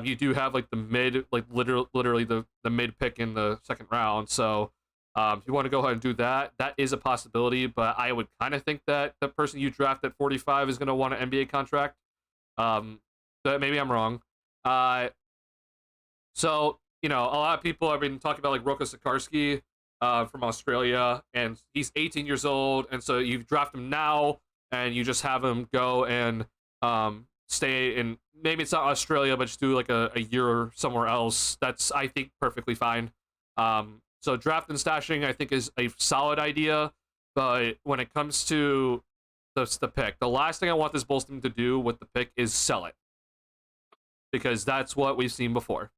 You do have like the mid, like literally the mid pick in the second round. So if you want to go ahead and do that, that is a possibility. But I would kind of think that the person you draft at 45 is going to want an NBA contract. But maybe I'm wrong. So a lot of people have been talking about like Roka Sikorsky from Australia, and he's 18 years old, and so you draft him now, and you just have him go and stay in, maybe it's not Australia, but just do like a year somewhere else. That's, I think, perfectly fine. So draft and stashing, I think, is a solid idea, but when it comes to the pick, the last thing I want this Bulls team to do with the pick is sell it, because that's what we've seen before.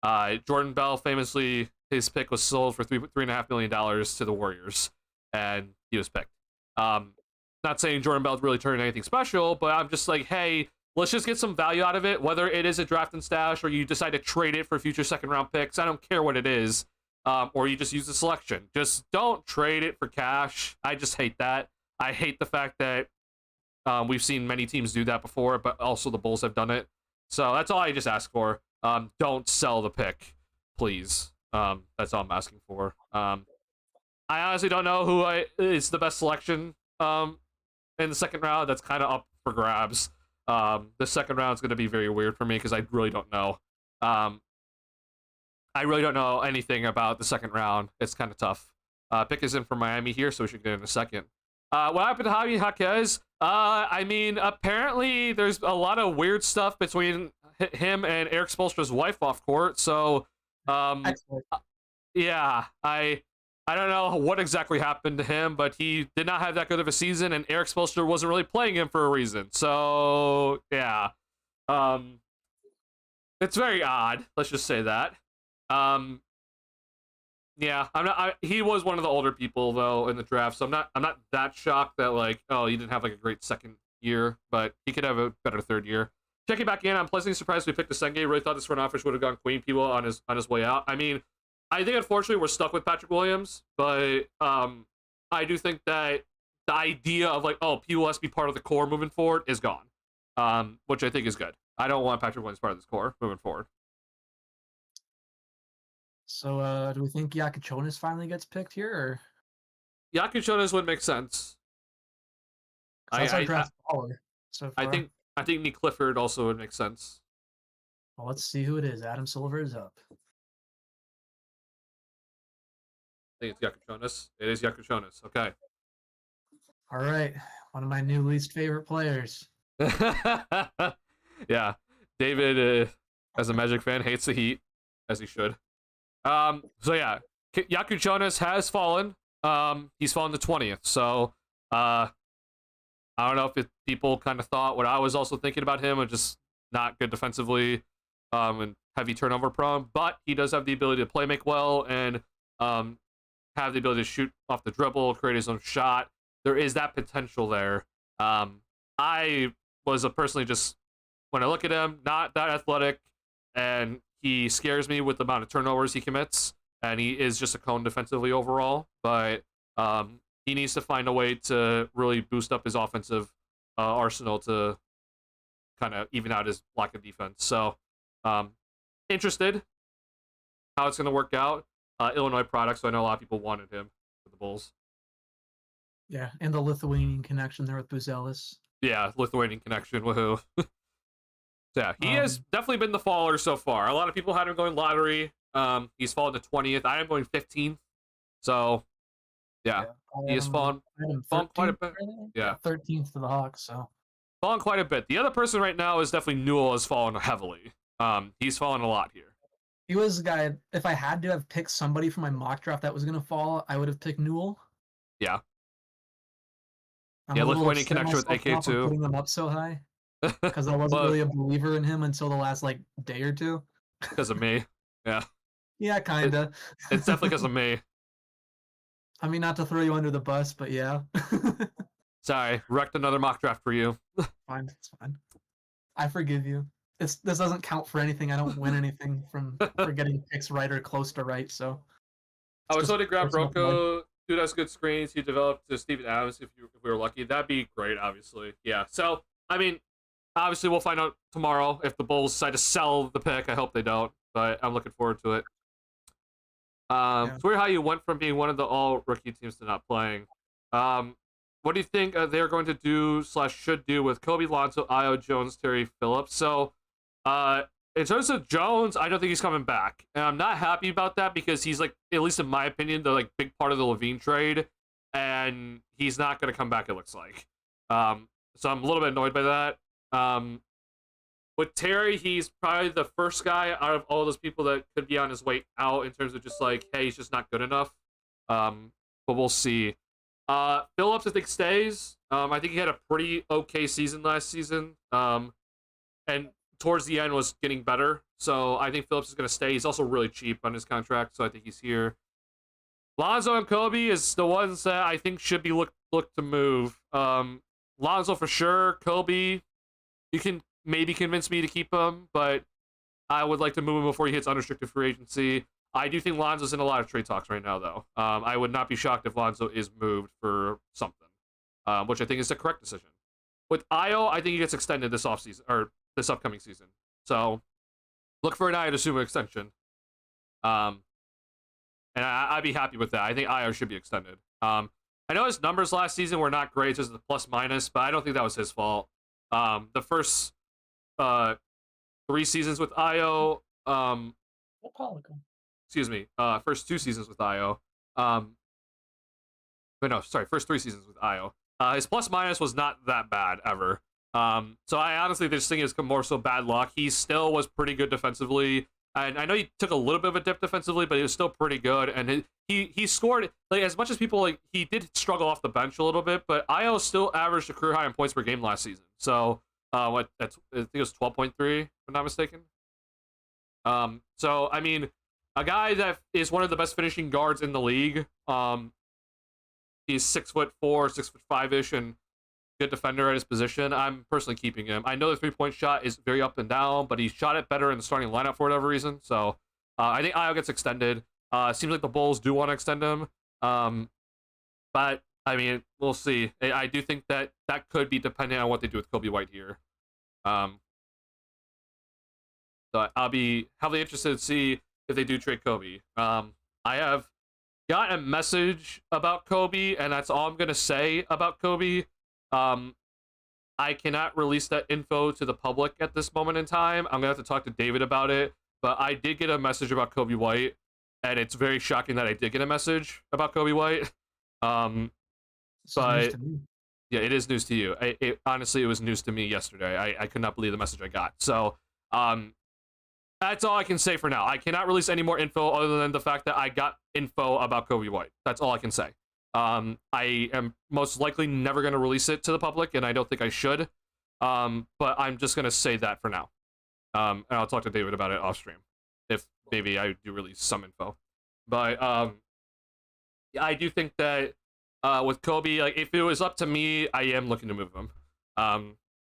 Jordan Bell, famously, his pick was sold for $3.5 million to the Warriors, and he was picked. Not saying Jordan Bell really turned anything special, but I'm just like, hey, let's just get some value out of it, whether it is a draft and stash or you decide to trade it for future second-round picks. I don't care what it is. Or you just use the selection. Just don't trade it for cash. I just hate that. I hate the fact that we've seen many teams do that before, but also the Bulls have done it. So that's all I just ask for. Don't sell the pick, please. That's all I'm asking for. I honestly don't know who is the best selection in the second round. That's kind of up for grabs. The second round is going to be very weird for me because I really don't know. I really don't know anything about the second round. It's kind of tough. Pick is in for Miami here, so we should get in a second. What happened to Javi Jaquez? I mean, apparently there's a lot of weird stuff between him and Eric Spoelstra's wife off court. So, um, Excellent. yeah, I don't know what exactly happened to him, but he did not have that good of a season, and Eric Spoelstra wasn't really playing him for a reason. So, yeah, um, it's very odd. Let's just say that. Um, Yeah, I'm not. He was one of the older people though in the draft, so I'm not that shocked that like, oh, he didn't have like a great second year, but he could have a better third year. Checking back in, I'm pleasantly surprised we picked the Senge. Really thought this front office would have gone Queen people on his way out. I mean, I think unfortunately we're stuck with Patrick Williams, but I do think that the idea of like, oh, people has to be part of the core moving forward is gone, which I think is good. I don't want Patrick Williams part of this core moving forward. So, do we think Yakachonis finally gets picked here, or Yakuchonis would make sense. 'cause that's our I draft caller so I far? think I think Nick Clifford also would make sense. Well, let's see who it is. Adam Silver is up. I think it's Yakuchonis. It is Yakuchonis. Okay. All right, one of my new least favorite players. Yeah, David, as a Magic fan, hates the Heat, as he should. So yeah, Yakuchonis has fallen. He's fallen to 20th. So, I don't know if people kind of thought what I was also thinking about him, and just not good defensively, and heavy turnover prone. But he does have the ability to play make well, and have the ability to shoot off the dribble, create his own shot. There is that potential there. I was personally just, when I look at him, not that athletic, and he scares me with the amount of turnovers he commits, and he is just a cone defensively overall. But he needs to find a way to really boost up his offensive arsenal to kind of even out his lack of defense. So, interested how it's going to work out. Illinois product, so I know a lot of people wanted him for the Bulls. Yeah, and the Lithuanian connection there with Buzelis. Yeah, Lithuanian connection, woohoo. Yeah, he has definitely been the faller so far. A lot of people had him going lottery. He's fallen to 20th. I am going 15th. So, yeah, he has fallen quite a bit. Yeah, 13th to the Hawks. So fallen quite a bit. The other person right now is definitely Newell has fallen heavily. He's fallen a lot here. he was a guy. If I had to have picked somebody for my mock draft that was going to fall, I would have picked Newell. Yeah. I'm Yeah, a little Lithuanian upset connection with myself now for AK2. putting him up so high because I wasn't really a believer in him until the last like day or two. Because of me. Yeah. Yeah, kinda. It's definitely because of me. I mean, not to throw you under the bus, but yeah. Sorry, wrecked another mock draft for you. Fine, it's fine. I forgive you. This doesn't count for anything. I don't win anything for getting picks right or close to right. So I was just going to grab personal blood. Rocco. Dude has good screens. He developed to Steven Adams if we were lucky. That'd be great, obviously. Yeah. So, I mean, obviously we'll find out tomorrow if the Bulls decide to sell the pick. I hope they don't, but I'm looking forward to it. It's weird how you went from being one of the all-rookie teams to not playing. What do you think they're going to do / should do with Kobe, Lonzo, Io, Jones, Terry, Phillips? So, in terms of Jones, I don't think he's coming back, and I'm not happy about that because he's like, at least in my opinion, the like big part of the Levine trade, and he's not going to come back. It looks like. So I'm a little bit annoyed by that. With Terry, he's probably the first guy out of all those people that could be on his way out in terms of just like, hey, he's just not good enough. But we'll see. Phillips, I think, stays. I think he had a pretty okay season last season. And towards the end was getting better. So I think Phillips is going to stay. He's also really cheap on his contract, so I think he's here. Lonzo and Kobe is the ones that I think should be looked to move. Lonzo for sure. Kobe, you can maybe convince me to keep him, but I would like to move him before he hits unrestricted free agency. I do think Lonzo's in a lot of trade talks right now, though. I would not be shocked if Lonzo is moved for something, which I think is the correct decision. With Io, I think he gets extended this offseason or this upcoming season. So look for an Io to Sumo extension. And I'd be happy with that. I think Io should be extended. I know his numbers last season were not great, just the plus minus, but I don't think that was his fault. The first 3 seasons with Io, excuse me, first 2 seasons with Io, but no, sorry, first 3 seasons with Io. His plus minus was not that bad ever. So I honestly just think it's more so bad luck. He still was pretty good defensively, and I know he took a little bit of a dip defensively, but he was still pretty good. And he scored like as much as people like he did struggle off the bench a little bit, but Io still averaged a career high in points per game last season. So I think it was 12.3, if I'm not mistaken. So I mean, a guy that is one of the best finishing guards in the league. He's 6'4", 6'5" ish, and good defender at his position. I'm personally keeping him. I know the 3-point shot is very up and down, but he shot it better in the starting lineup for whatever reason. So I think Io gets extended. Seems like the Bulls do want to extend him. But I mean, we'll see. I do think that could be depending on what they do with Kobe White here. So I'll be heavily interested to see if they do trade Kobe. I have got a message about Kobe, and that's all I'm gonna say about Kobe. I cannot release that info to the public at this moment in time. I'm gonna have to talk to David about it. But I did get a message about Kobe White, and it's very shocking that I did get a message about Kobe White. But yeah, it is news to you. Honestly, it was news to me yesterday. I could not believe the message I got. So, that's all I can say for now. I cannot release any more info other than the fact that I got info about Kobe White. That's all I can say. I am most likely never going to release it to the public, and I don't think I should. But I'm just going to say that for now. And I'll talk to David about it off stream, if maybe I do release some info. But yeah, I do think that with Kobe, like if it was up to me, I am looking to move him.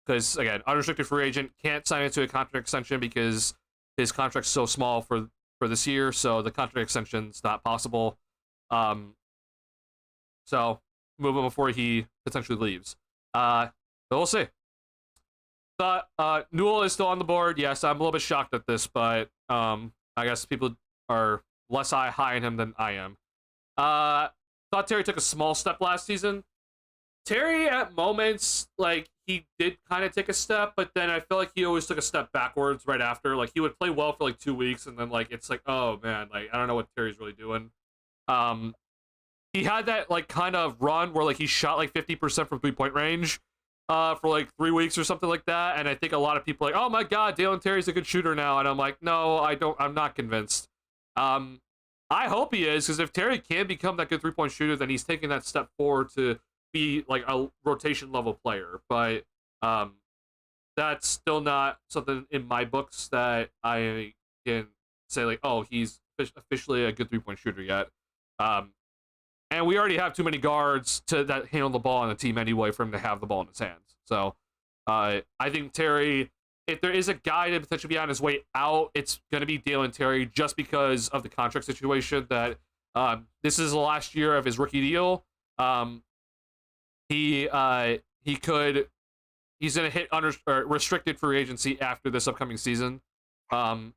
Because again, unrestricted free agent, can't sign into a contract extension because his contract's so small for this year, so the contract extension's not possible. So move him before he potentially leaves. But we'll see. Thought Newell is still on the board. Yes, I'm a little bit shocked at this, but I guess people are less high on him than I am. Thought Terry took a small step last season. Terry, at moments, like, he did kind of take a step, but then I feel like he always took a step backwards right after. Like, he would play well for, like, 2 weeks, and then, like, it's like, oh, man, like, I don't know what Terry's really doing. He had that, like, kind of run where, like, he shot, like, 50% from three-point range for, like, 3 weeks or something like that, and I think a lot of people are like, oh, my God, Dalen Terry's a good shooter now, and I'm like, no, I'm not convinced. I hope he is, because if Terry can become that good three-point shooter, then he's taking that step forward to be like a rotation level player. But that's still not something in my books that I can say like, oh, he's officially a good three-point shooter yet. And we already have too many guards that handle the ball on the team anyway for him to have the ball in his hands. So I think Terry, if there is a guy to potentially be on his way out, it's going to be Dalen Terry, just because of the contract situation that this is the last year of his rookie deal. He's going to hit restricted free agency after this upcoming season. And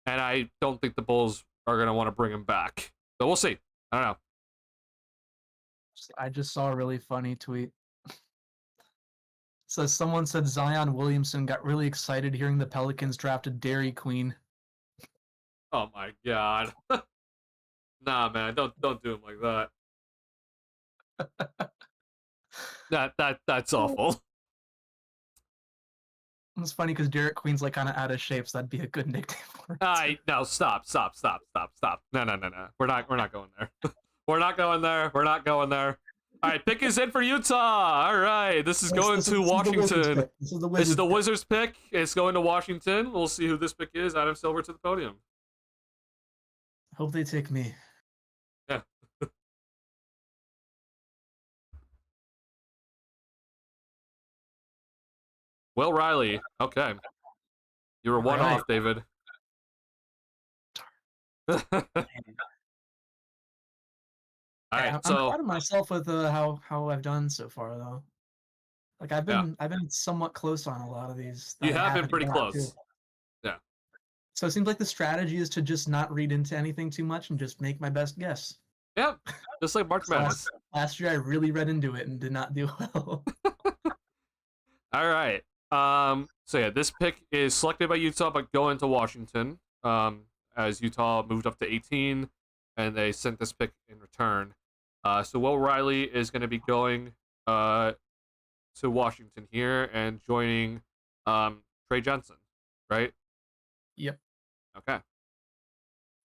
I don't think the Bulls are going to want to bring him back. So we'll see. I don't know. I just saw a really funny tweet. So someone said Zion Williamson got really excited hearing the Pelicans drafted Dairy Queen. Oh my God. Nah, man, don't do him like that. That's awful. It's funny because Derek Queen's like kind of out of shape, so that'd be a good nickname for it. No, stop. No. We're not going there. We're not going there. All right, pick is in for Utah. All right, this is going to Washington. This is the Wizards pick. It's going to Washington. We'll see who this pick is. Adam Silver to the podium. Hope they take me. Yeah. Will Riley. Okay. You were one off, David. All right, I'm so proud of myself with how I've done so far, though. Like I've been somewhat close on a lot of these. You have been pretty close. Yeah. So it seems like the strategy is to just not read into anything too much and just make my best guess. Yeah, just like March Madness. Last year I really read into it and did not do well. All right. So yeah, this pick is selected by Utah, but going to Washington. As Utah moved up to 18, and they sent this pick in return. So Will Riley is going to be going to Washington here and joining Trey Jensen, right? Yep. Okay.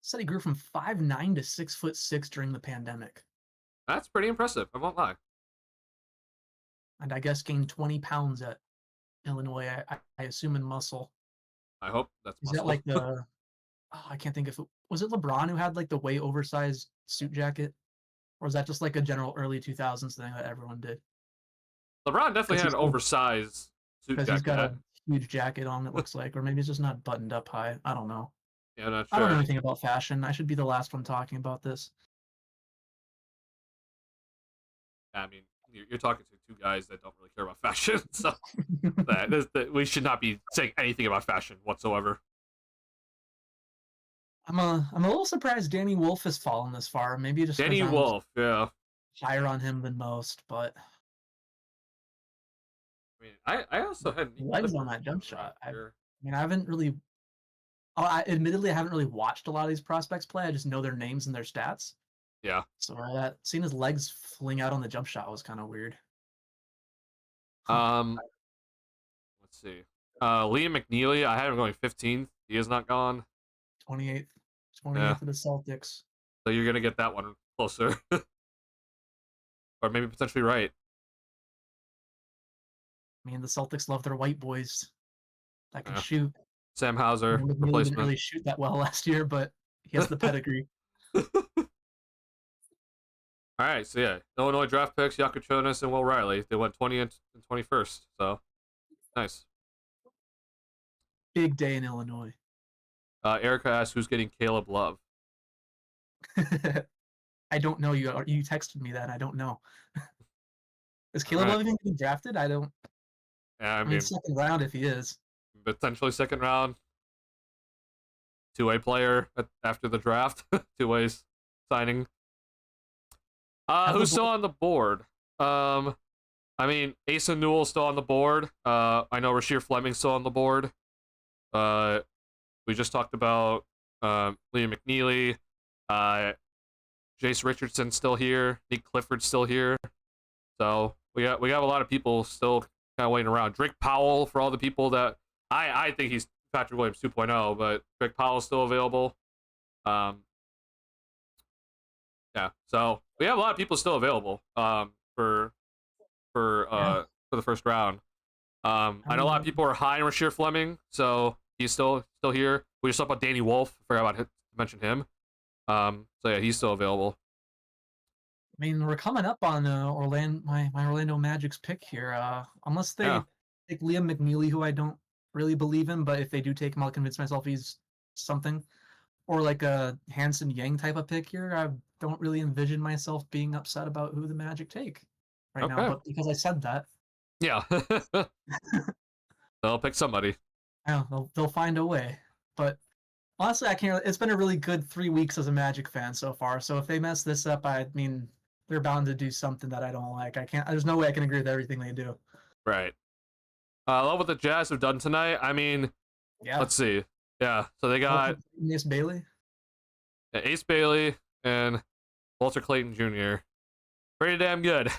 Said he grew from 5'9" to 6'6" during the pandemic, That's pretty impressive. I won't lie. and I guess gained 20 pounds at Illinois. I assume in muscle. I hope that's Is that muscle. like the? Oh, I can't think if it was it LeBron who had like the way oversized suit jacket, or is that just like a general early 2000s thing that everyone did? LeBron definitely Because had he's an oversized suit he's jacket. got a huge jacket on. It looks like, or maybe it's just not buttoned up high. I don't know. Yeah, I'm not I don't know sure. anything about fashion. I should be the last one talking about this. I mean, you're talking to two guys that don't really care about fashion, so we should not be saying anything about fashion whatsoever. I'm a little surprised Danny Wolf has fallen this far. Maybe just because Danny I'm Wolf, yeah. higher on him than most, but I mean, I also had Nick legs on Clifford that jump around shot. I here. mean, I haven't really. Oh, admittedly, I haven't really watched a lot of these prospects play. I just know their names and their stats. Yeah. So seeing his legs fling out on the jump shot was kind of weird. Huh. Um, let's see. Liam McNeely, I had him going 15th. He is not gone. 28th, Yeah. 28th of the Celtics. So you're gonna get that one closer, or maybe potentially right. I mean, the Celtics love their white boys that can Yeah. shoot. Sam I Hauser mean, McNeely didn't replacement. really shoot that well last year, but he has the pedigree. All right, so yeah, Illinois draft picks, Yakuchonis and Will Riley. They went 20 and 21st, so nice. Big day in Illinois. Erica asked who's getting Caleb Love. I don't know. You texted me that. I don't know. Is All Caleb right. Love even getting drafted? I don't. Yeah, I I mean, mean, second round if he is. potentially second round, two-way player after the draft, two ways signing. Have the Who's still on the board? I mean, Asa Newell's still on the board. I know Rasheer Fleming's still on the board. We just talked about Liam McNeely. Jace Richardson's still here. Nick Clifford's still here. So we got a lot of people still kind of waiting around. Drake Powell, for all the people that I think he's Patrick Williams 2.0, but Drake Powell's still available. Yeah, so we have a lot of people still available for the first round. I know a lot of people are high on Rasheer Fleming, so he's still here. We just talked about Danny Wolf. Forgot about to mention him. So yeah, he's still available. I mean, we're coming up on my Orlando Magic's pick here. Unless they Yeah. take Liam McNeely, who I don't really believe in, but if they do take him, I'll convince myself he's something. Or like a Hanson Yang type of pick here. I don't really envision myself being upset about who the Magic take right now. Okay. But because I said that, Yeah. They'll pick somebody. I don't know, they'll find a way. But honestly, I can't. It's been a really good 3 weeks as a Magic fan so far. So if they mess this up, I mean, they're bound to do something that I don't like. I can't. There's no way I can agree with everything they do. Right. I love what the Jazz have done tonight. I mean, Yeah. let's see. Yeah, so they got Miss Bailey. Ace Bailey and Walter Clayton Jr. Pretty damn good.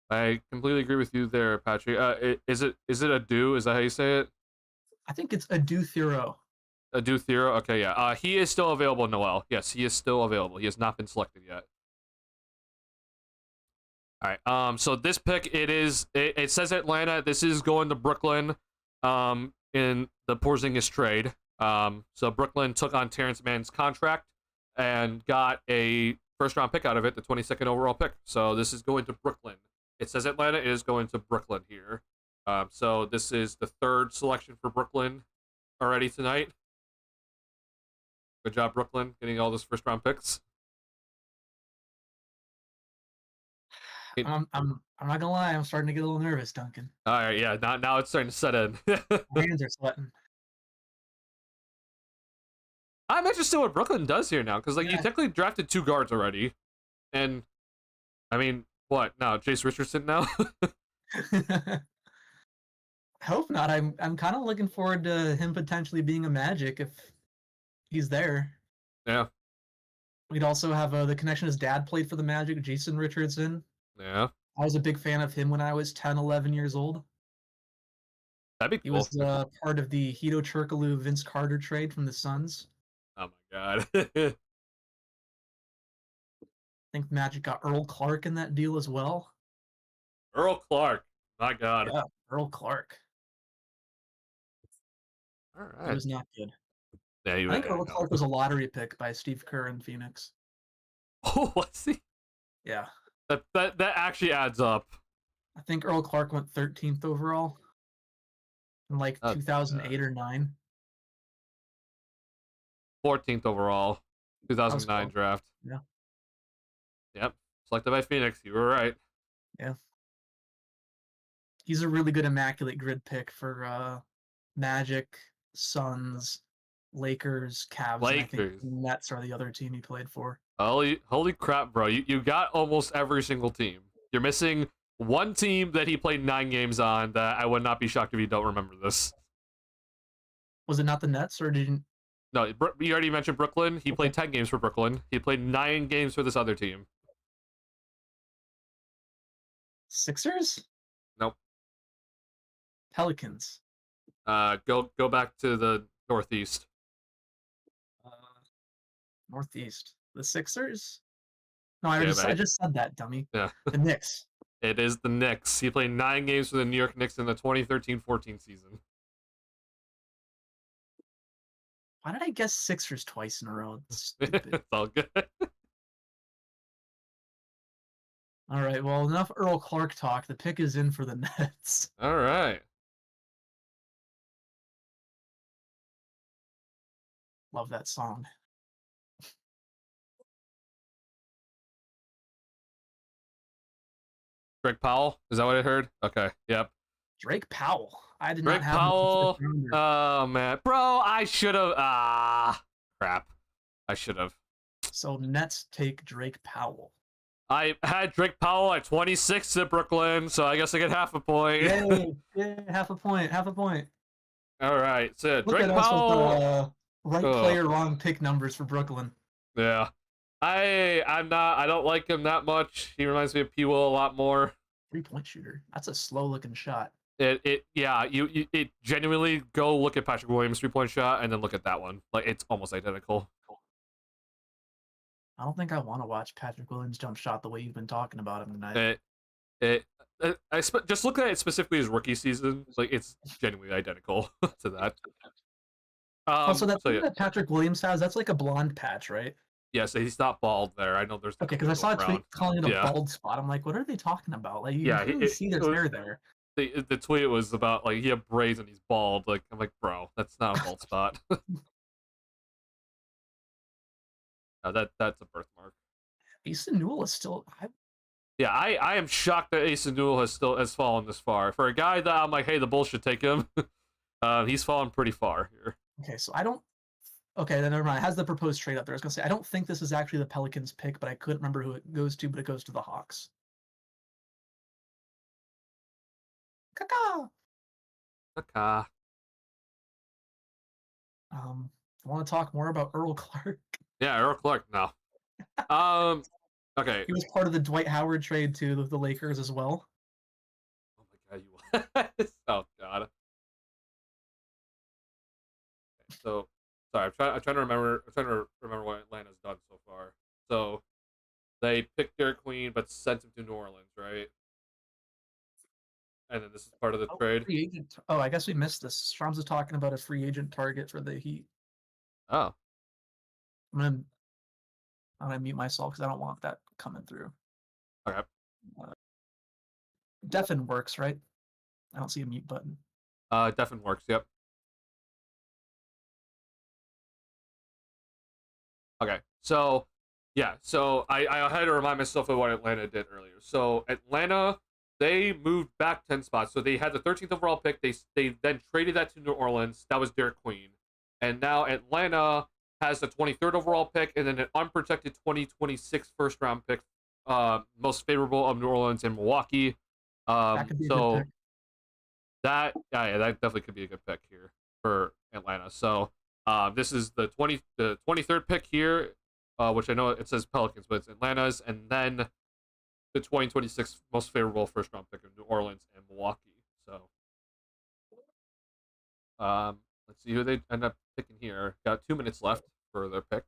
I completely agree with you there, Patrick. Is it Adu? Is that how you say it? I think it's Adu Thero. Adu Thero? Okay, yeah. He is still available, Noel. Yes, he is still available. He has not been selected yet. All right. So this pick, it says Atlanta. This is going to Brooklyn. In the Porzingis trade. So Brooklyn took on Terrence Mann's contract and got a first round pick out of it, the 22nd overall pick. So this is going to Brooklyn. It says Atlanta. It is going to Brooklyn here. So this is the third selection for Brooklyn already tonight. Good job, Brooklyn, getting all those first round picks. I'm not gonna lie. I'm starting to get a little nervous, Duncan. All right, yeah. Now it's starting to set in. My hands are sweating. I'm interested in what Brooklyn does here now, because you technically drafted two guards already, and I mean, what now? Jace Richardson now? I hope not. I'm kind of looking forward to him potentially being a Magic if he's there. Yeah. We'd also have the connection his dad played for the Magic, Jason Richardson. Yeah, I was a big fan of him when I was 10, 11 years old. that'd be He cool. was part of the Hito Turkoglu Vince Carter trade from the Suns. Oh my god. I think Magic got Earl Clark in that deal as well. Earl Clark. My god. Yeah, Earl Clark. All He right. was not good. Yeah, I think Earl no. Clark was a lottery pick by Steve Kerr in Phoenix. Oh, let's see. Yeah. That actually adds up. I think Earl Clark went 13th overall in like Oh, 2008 or 9. 14th overall, That was 2009 cool. draft. Yeah. Yep, selected by Phoenix. You were right. Yeah. He's a really good immaculate grid pick for Magic, Suns, Lakers, Cavs, and I think Lakers. Nets are the other team he played for. Holy crap, bro! You got almost every single team. You're missing one team that he played 9 games on. That I would not be shocked if you don't remember this. Was it not the Nets or didn't? No, you already mentioned Brooklyn. He Okay. played 10 games for Brooklyn. He played 9 games for this other team. Sixers? Nope. Pelicans. Go back to the Northeast. Uh, Northeast. The Sixers? No, I Yeah, just said that, dummy. yeah. The Knicks. It is the Knicks. He played 9 games for the New York Knicks in the 2013-14 season. Why did I guess Sixers twice in a row? It's stupid. It's all good. All right, well, enough Earl Clark talk. The pick is in for the Nets. All right. Love that song. Greg Powell. Is that what I heard? Okay. Yep. Drake Powell. I did Greg not have Powell. him as a fifth rounder. Oh man, bro, I should have. Crap. I should have. So Nets take Drake Powell. I had Drake Powell at 26 at Brooklyn, so I guess I get half a point. Yay! Yay! Half a point. Half a point. All right. So Look Drake at us Powell. with the right player, wrong pick numbers for Brooklyn. Yeah. I'm not. I don't like him that much. He reminds me of P. Will a lot more. 3-point shooter. That's a slow looking shot. Yeah, it genuinely go look at Patrick Williams' 3-point shot and then look at that one. Like it's almost identical. I don't think I want to watch Patrick Williams jump shot the way you've been talking about him tonight. Just look at it specifically his rookie season. Like it's genuinely identical to that. Also, that thing yeah. that Patrick Williams has, that's like a blonde patch, right? Yeah, so he's not bald there. I know there's Okay, because I saw a tweet around. calling it a bald spot. I'm like, what are they talking about? Like, you Yeah, can really see there's hair there. The tweet was about like he had braids and he's bald. Like I'm like, bro, that's not a bald spot. That's a birthmark. Easton Newell is still. Yeah, I am shocked that Ace Newell has fallen this far. For a guy that I'm like, hey, the Bulls should take him. He's fallen pretty far here. Okay, so I don't. Okay, then never mind. It has the proposed trade up there. I was gonna say I don't think this is actually the Pelicans pick, but I couldn't remember who it goes to. But it goes to the Hawks. Caca. Okay. I want to talk more about Earl Clark. Yeah, Earl Clark. No. Okay. He was part of the Dwight Howard trade to the Lakers as well. Oh my god, you. Oh god. So, sorry. I'm trying to remember. I'm trying to remember what Atlanta's done so far. So, they picked their queen, but sent him to New Orleans, right? And then this is part of the trade. Free agent. Oh, I guess we missed this. Strom's is talking about a free agent target for the Heat. Oh. I'm gonna mute myself because I don't want that coming through. Okay. Deafen works, right? I don't see a mute button. Deafen works. Yep. Okay. So, yeah. So I had to remind myself of what Atlanta did earlier. So Atlanta, they moved back 10 spots. So they had the 13th overall pick. They then traded that to New Orleans. That was Derek Queen. And now Atlanta has the 23rd overall pick and then an unprotected 2026 first round pick. Most favorable of New Orleans and Milwaukee. So that definitely could be a good pick here for Atlanta. So this is the 23rd pick here. which I know it says Pelicans, but it's Atlanta's, and then the 2026 most favorable first round pick of New Orleans and Milwaukee. So, let's see who they end up picking here. Got 2 minutes left for their pick.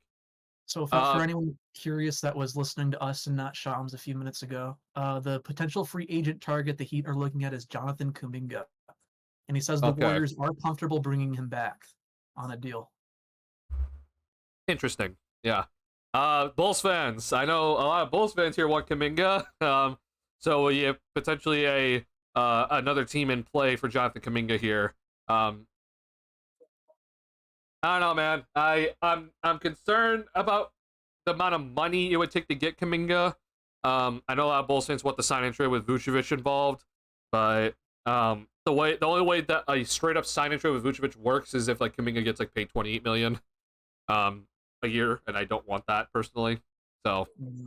So for anyone curious that was listening to us and not Shams a few minutes ago, the potential free agent target the Heat are looking at is Jonathan Kuminga. And he says the Warriors are comfortable bringing him back on a deal. Interesting. Yeah. Bulls fans. I know a lot of Bulls fans here want Kuminga. So we have potentially another team in play for Jonathan Kuminga here. I don't know, man. I'm concerned about the amount of money it would take to get Kuminga. I know a lot of Bulls fans want the sign and trade with Vucevic involved, but the only way that a straight up sign and trade with Vucevic works is if like Kuminga gets like paid $28 million a year, and I don't want that personally. So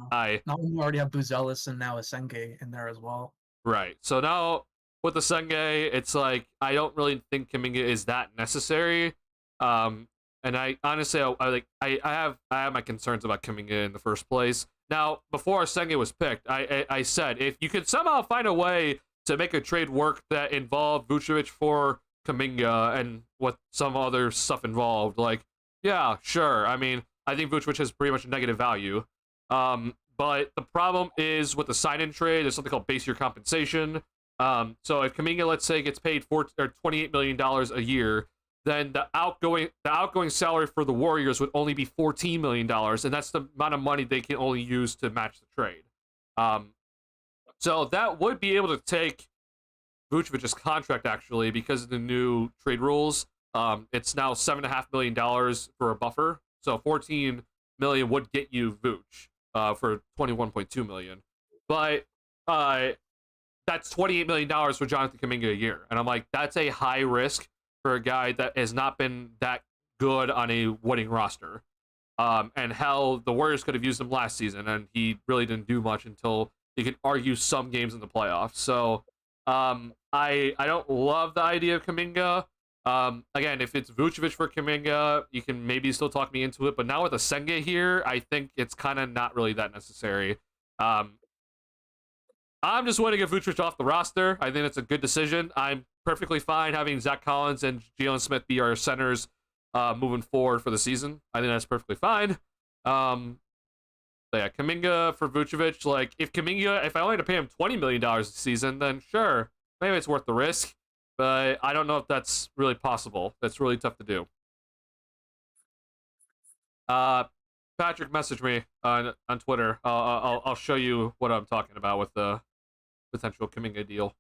not only you already have Buzelis and now Asenge in there as well. Right. So now with the Asenge, it's like I don't really think Kuminga is that necessary. And I honestly, I have my concerns about Kuminga in the first place. Now, before Asenge was picked, I said if you could somehow find a way to make a trade work that involved Vucevic for Kuminga and with some other stuff involved, like, yeah, sure. I mean, I think Vucevic has pretty much a negative value. But the problem is with the sign-in trade, there's something called base year compensation. So if Kuminga, let's say, gets paid $28 million a year, then the outgoing salary for the Warriors would only be $14 million, and that's the amount of money they can only use to match the trade. So that would be able to take Vucevic's contract, actually, because of the new trade rules. It's now $7.5 million for a buffer, so $14 million would get you Vooch for $21.2 million. But that's $28 million for Jonathan Kuminga a year, and I'm like, that's a high risk for a guy that has not been that good on a winning roster. And hell, the Warriors could have used him last season, and he really didn't do much until he could argue some games in the playoffs. So I don't love the idea of Kuminga. Again, if it's Vucevic for Kuminga, you can maybe still talk me into it. But now with Asenge here, I think it's kind of not really that necessary. I'm just wanting to get Vucevic off the roster. I think that's a good decision. I'm perfectly fine having Zach Collins and Jalen Smith be our centers moving forward for the season. I think that's perfectly fine. But yeah, Kuminga for Vucevic, like, if I only had to pay him $20 million a season, then sure, maybe it's worth the risk. But I don't know if that's really possible. That's really tough to do. Patrick messaged me on Twitter. I'll show you what I'm talking about with the potential Kuminga deal.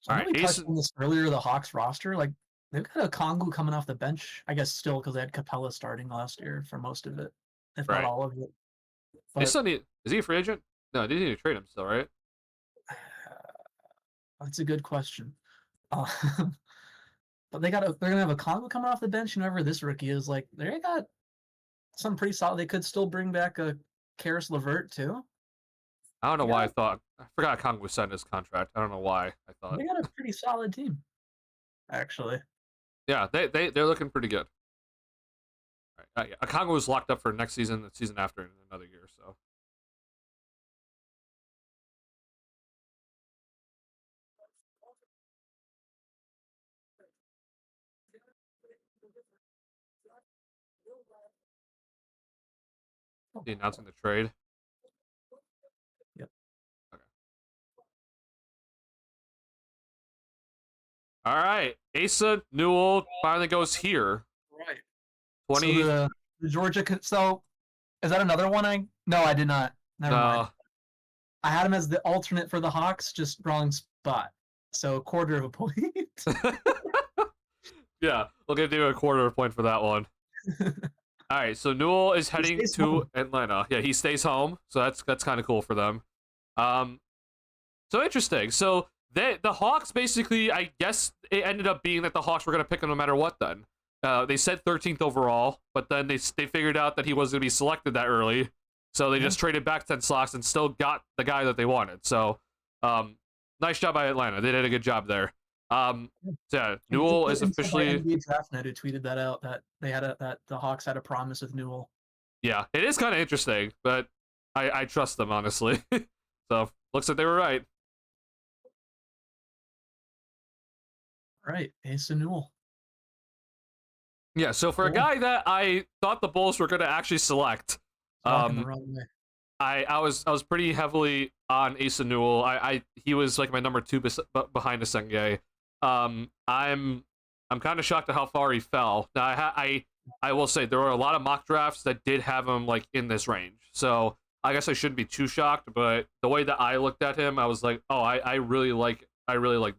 So I know we touched on this earlier, the Hawks roster. Like, they've got a Kongu coming off the bench, I guess, still, because they had Capella starting last year for most of it, if not all of it. But they still need, is he a free agent? No, they need to trade him still, right? That's a good question. But they're gonna have a Kongu coming off the bench, and whoever this rookie is, like, they got some pretty solid. They could still bring back a Karis LeVert too. I don't know why I forgot Kongu was signed his contract. I don't know why I thought. They got a pretty solid team, actually. Yeah, they're looking pretty good. All right, Kongu was locked up for next season, the season after, in another year. So. The announcing the trade. Yep. Okay. All right, Asa Newell finally goes here. Right. 20. So the Georgia. So is that another one? No, I did not. Never mind. I had him as the alternate for the Hawks, just wrong spot. So 1/4 of a point. Yeah, we'll give you a 1/4 of a point for that one. All right, so Newell is heading to Atlanta. Yeah, he stays home, so that's kind of cool for them. So interesting. So the Hawks basically, I guess it ended up being that the Hawks were going to pick him no matter what. Then they said 13th overall, but then they figured out that he wasn't going to be selected that early, so they just traded back 10 slots and still got the guy that they wanted. So nice job by Atlanta. They did a good job there. Yeah, It was Newell is info by officially. NBA DraftNet who tweeted that out that that the Hawks had a promise with Newell. Yeah, it is kind of interesting, but I trust them honestly. So looks like they were right. Right, Asa Newell. Yeah, so for a Cool. guy that I thought the Bulls were going to actually select, Walking the um, wrong way. I was pretty heavily on Asa Newell. He was like my number two behind Asenge. I'm kind of shocked at how far he fell. Now I will say there were a lot of mock drafts that did have him like in this range, so I guess I shouldn't be too shocked. But the way that I looked at him, I was like, oh, I really like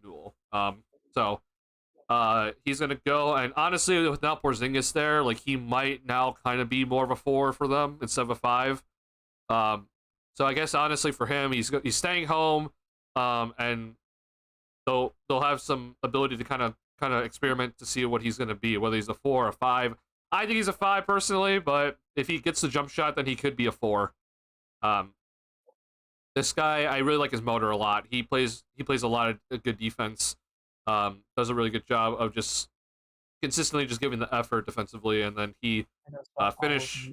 Newell. So he's gonna go, and honestly, without Porzingis there, like he might now kind of be more of a 4 for them instead of a 5. Um, so I guess honestly for him, he's staying home, and they'll have some ability to kind of experiment to see what he's gonna be, whether he's a 4 or a 5. I think he's a 5 personally, but if he gets the jump shot, then he could be a 4. Um, this guy, I really like his motor a lot. He plays a lot of good defense. Does a really good job of just consistently just giving the effort defensively, and then he I know Scott Powell's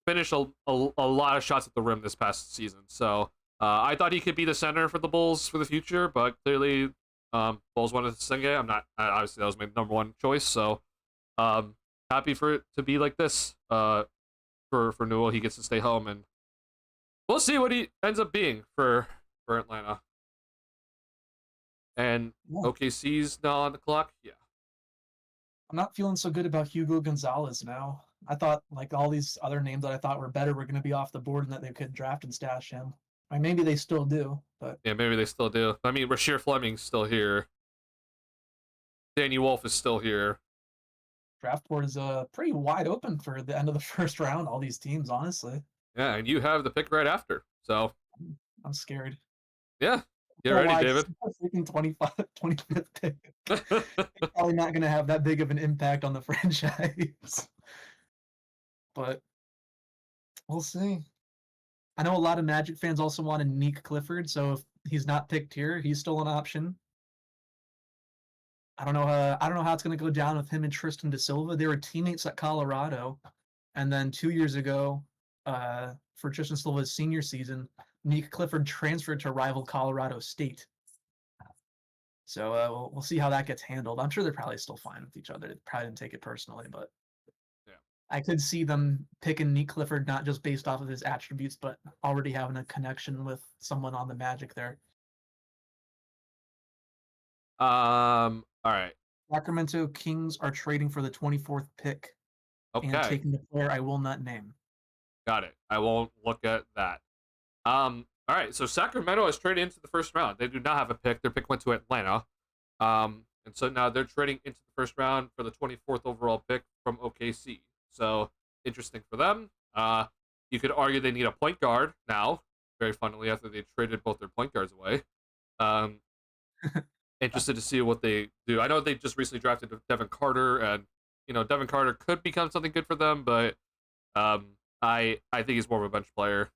finish a lot of shots at the rim this past season. So I thought he could be the center for the Bulls for the future, but clearly Bulls wanted to sing it. I'm not obviously that was my number one choice. So happy for it to be like this for Newell. He gets to stay home, and we'll see what he ends up being for Atlanta. And Yeah. OKC's now on the clock. Yeah. I'm not feeling so good about Hugo Gonzalez now. I thought like all these other names that I thought were better were going to be off the board and that they could draft and stash him. Or maybe they still do, but Yeah, maybe they still do. I mean, Rasheer Fleming's still here. Danny Wolf is still here. draft board is pretty wide open for the end of the first round. All these teams, honestly, Yeah, and you have the pick right after. So, I'm scared. yeah, get Don't ready, lie, David. freaking 25th pick. Probably not going to have that big of an impact on the franchise, but we'll see. I know a lot of Magic fans also wanted Nick Clifford, so if he's not picked here, he's still an option. I don't know. I don't know how it's going to go down with him and Tristan da Silva. They were teammates at Colorado, and then 2 years ago, for Tristan Silva's senior season, Nick Clifford transferred to rival Colorado State. So we'll see how that gets handled. I'm sure they're probably still fine with each other. They probably didn't take it personally, but Yeah. I could see them picking Nick Clifford not just based off of his attributes, but already having a connection with someone on the Magic there. All right. Sacramento Kings are trading for the 24th pick and Okay. taking the player I will not name. Got it. I won't look at that. All right. So Sacramento is trading into the first round. They do not have a pick. Their pick went to Atlanta. And so now they're trading into the first round for the 24th overall pick from OKC. So interesting for them. You could argue they need a point guard now. Very funnily, after they traded both their point guards away. Um, interested to see what they do. I know they just recently drafted Devin Carter, and Devin Carter could become something good for them, but I think he's more of a bench player.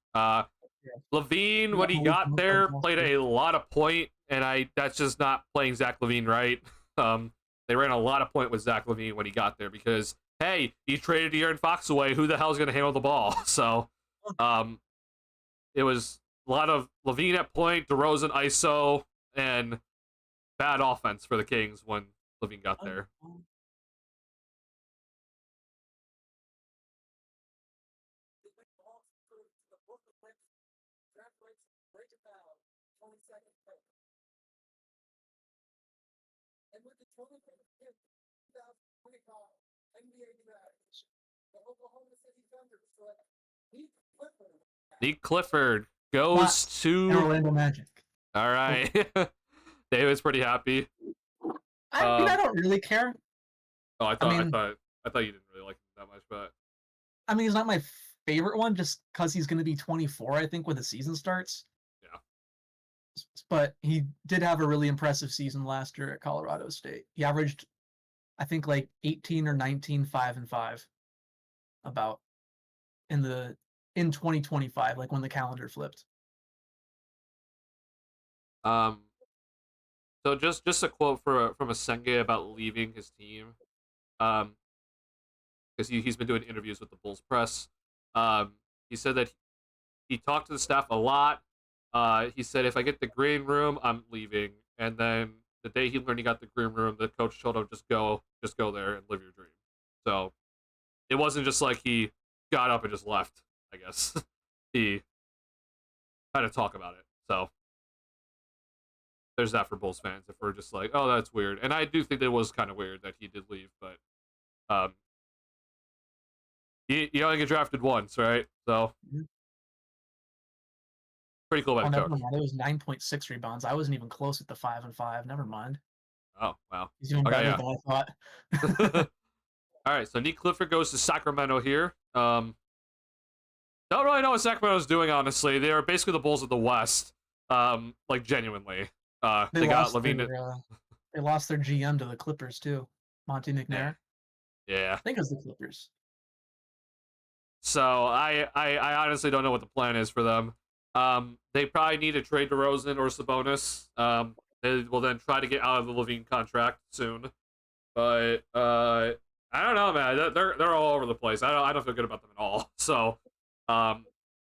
Levine, when he got there, played a lot of point, and that's just not playing Zach Levine right. They ran a lot of point with Zach Levine when he got there because hey, he traded De'Aaron Fox away. Who the hell's going to handle the ball? So, it was a lot of Levine at point, DeRozan ISO, and bad offense for the Kings when Levine got there. Nick Clifford goes to Orlando Magic. All right. David's pretty happy. I mean, I don't really care. Oh, I thought you didn't really like him that much, but I mean, he's not my favorite one just because he's going to be 24, I think, when the season starts. yeah. But he did have a really impressive season last year at Colorado State. He averaged, I think, like 18 or 19, 5 and 5, about in 2025, like when the calendar flipped. So So just a quote from a Senge about leaving his team. Um, because he's been doing interviews with the Bulls press. He said that he talked to the staff a lot. He said if I get the green room, I'm leaving. And then the day he learned he got the green room, the coach told him just go there and live your dream. So it wasn't just like he got up and just left. I guess he had to talk about it. So there's that for Bulls fans. If we're just like, oh, that's weird, and I do think it was kind of weird that he did leave, but um, you only get drafted once, right? So Mhm. pretty cool by Oh, the never coach. mind. It was 9.6 rebounds. I wasn't even close at the 5 and 5. Never mind. Oh wow. He's doing Okay, better yeah. than I thought. All right, so Nick Clifford goes to Sacramento here. Don't really know what Sacramento's doing, honestly. They are basically the Bulls of the West. Like genuinely. They They got lost Levine. they lost their GM to the Clippers too, Monty Yeah, McNair. I yeah. think it was the Clippers. So I honestly don't know what the plan is for them. They probably need to trade DeRozan or Sabonis. They will then try to get out of the Levine contract soon. But I don't know, man. They're all over the place. I don't feel good about them at all. So,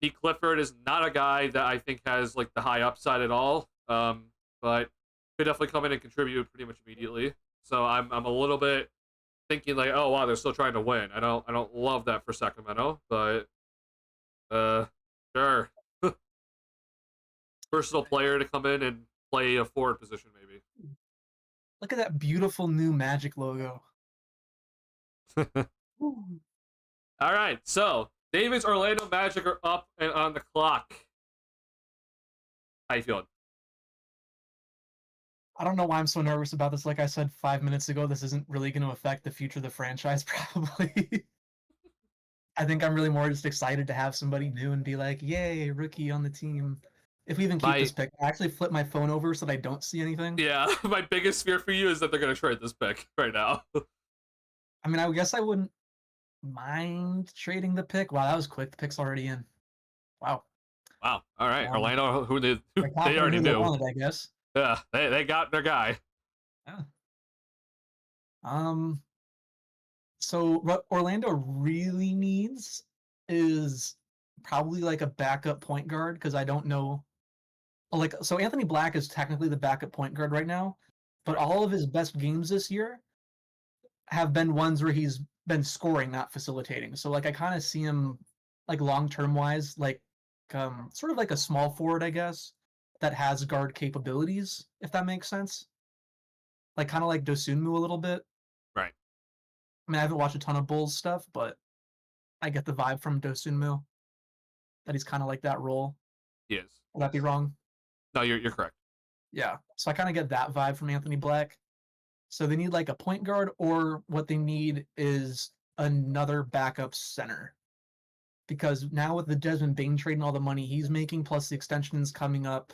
Nick Clifford is not a guy that I think has like the high upside at all. But could definitely come in and contribute pretty much immediately. So I'm a little bit thinking like, oh wow, they're still trying to win. I don't love that for Sacramento, but uh, sure, versatile player to come in and play a forward position maybe. Look at that beautiful new Magic logo. Ooh. All right, so David's Orlando Magic are up and on the clock. How you feeling? I don't know why I'm so nervous about this. Like I said 5 minutes ago, this isn't really going to affect the future of the franchise, probably. I think I'm really more just excited to have somebody new and be like, yay, rookie on the team. If we even keep My this pick, I actually flip my phone over so that I don't see anything. Yeah, my biggest fear for you is that they're gonna trade this pick right now. I mean, I guess I wouldn't mind trading the pick. Wow, that was quick. The pick's already in. Wow. Wow. All right, Um, Orlando, they're they confident already who they knew. wanted, I guess. Yeah, they got their guy. Yeah. Um, so what Orlando really needs is probably like a backup point guard because I don't know. Like, so Anthony Black is technically the backup point guard right now, but Right. all of his best games this year have been ones where he's been scoring, not facilitating. So like I kind of see him like long term wise, like sort of like a small forward, I guess, that has guard capabilities, if that makes sense. Like kind of like Dosunmu a little bit. Right. I mean, I haven't watched a ton of Bulls stuff, but I get the vibe from Dosunmu that he's kind of like that role. He is. Will that be wrong? No, you're correct. Yeah. So I kind of get that vibe from Anthony Black. So they need like a point guard, or what they need is another backup center. Because now with the Desmond Bain trade and all the money he's making, plus the extensions coming up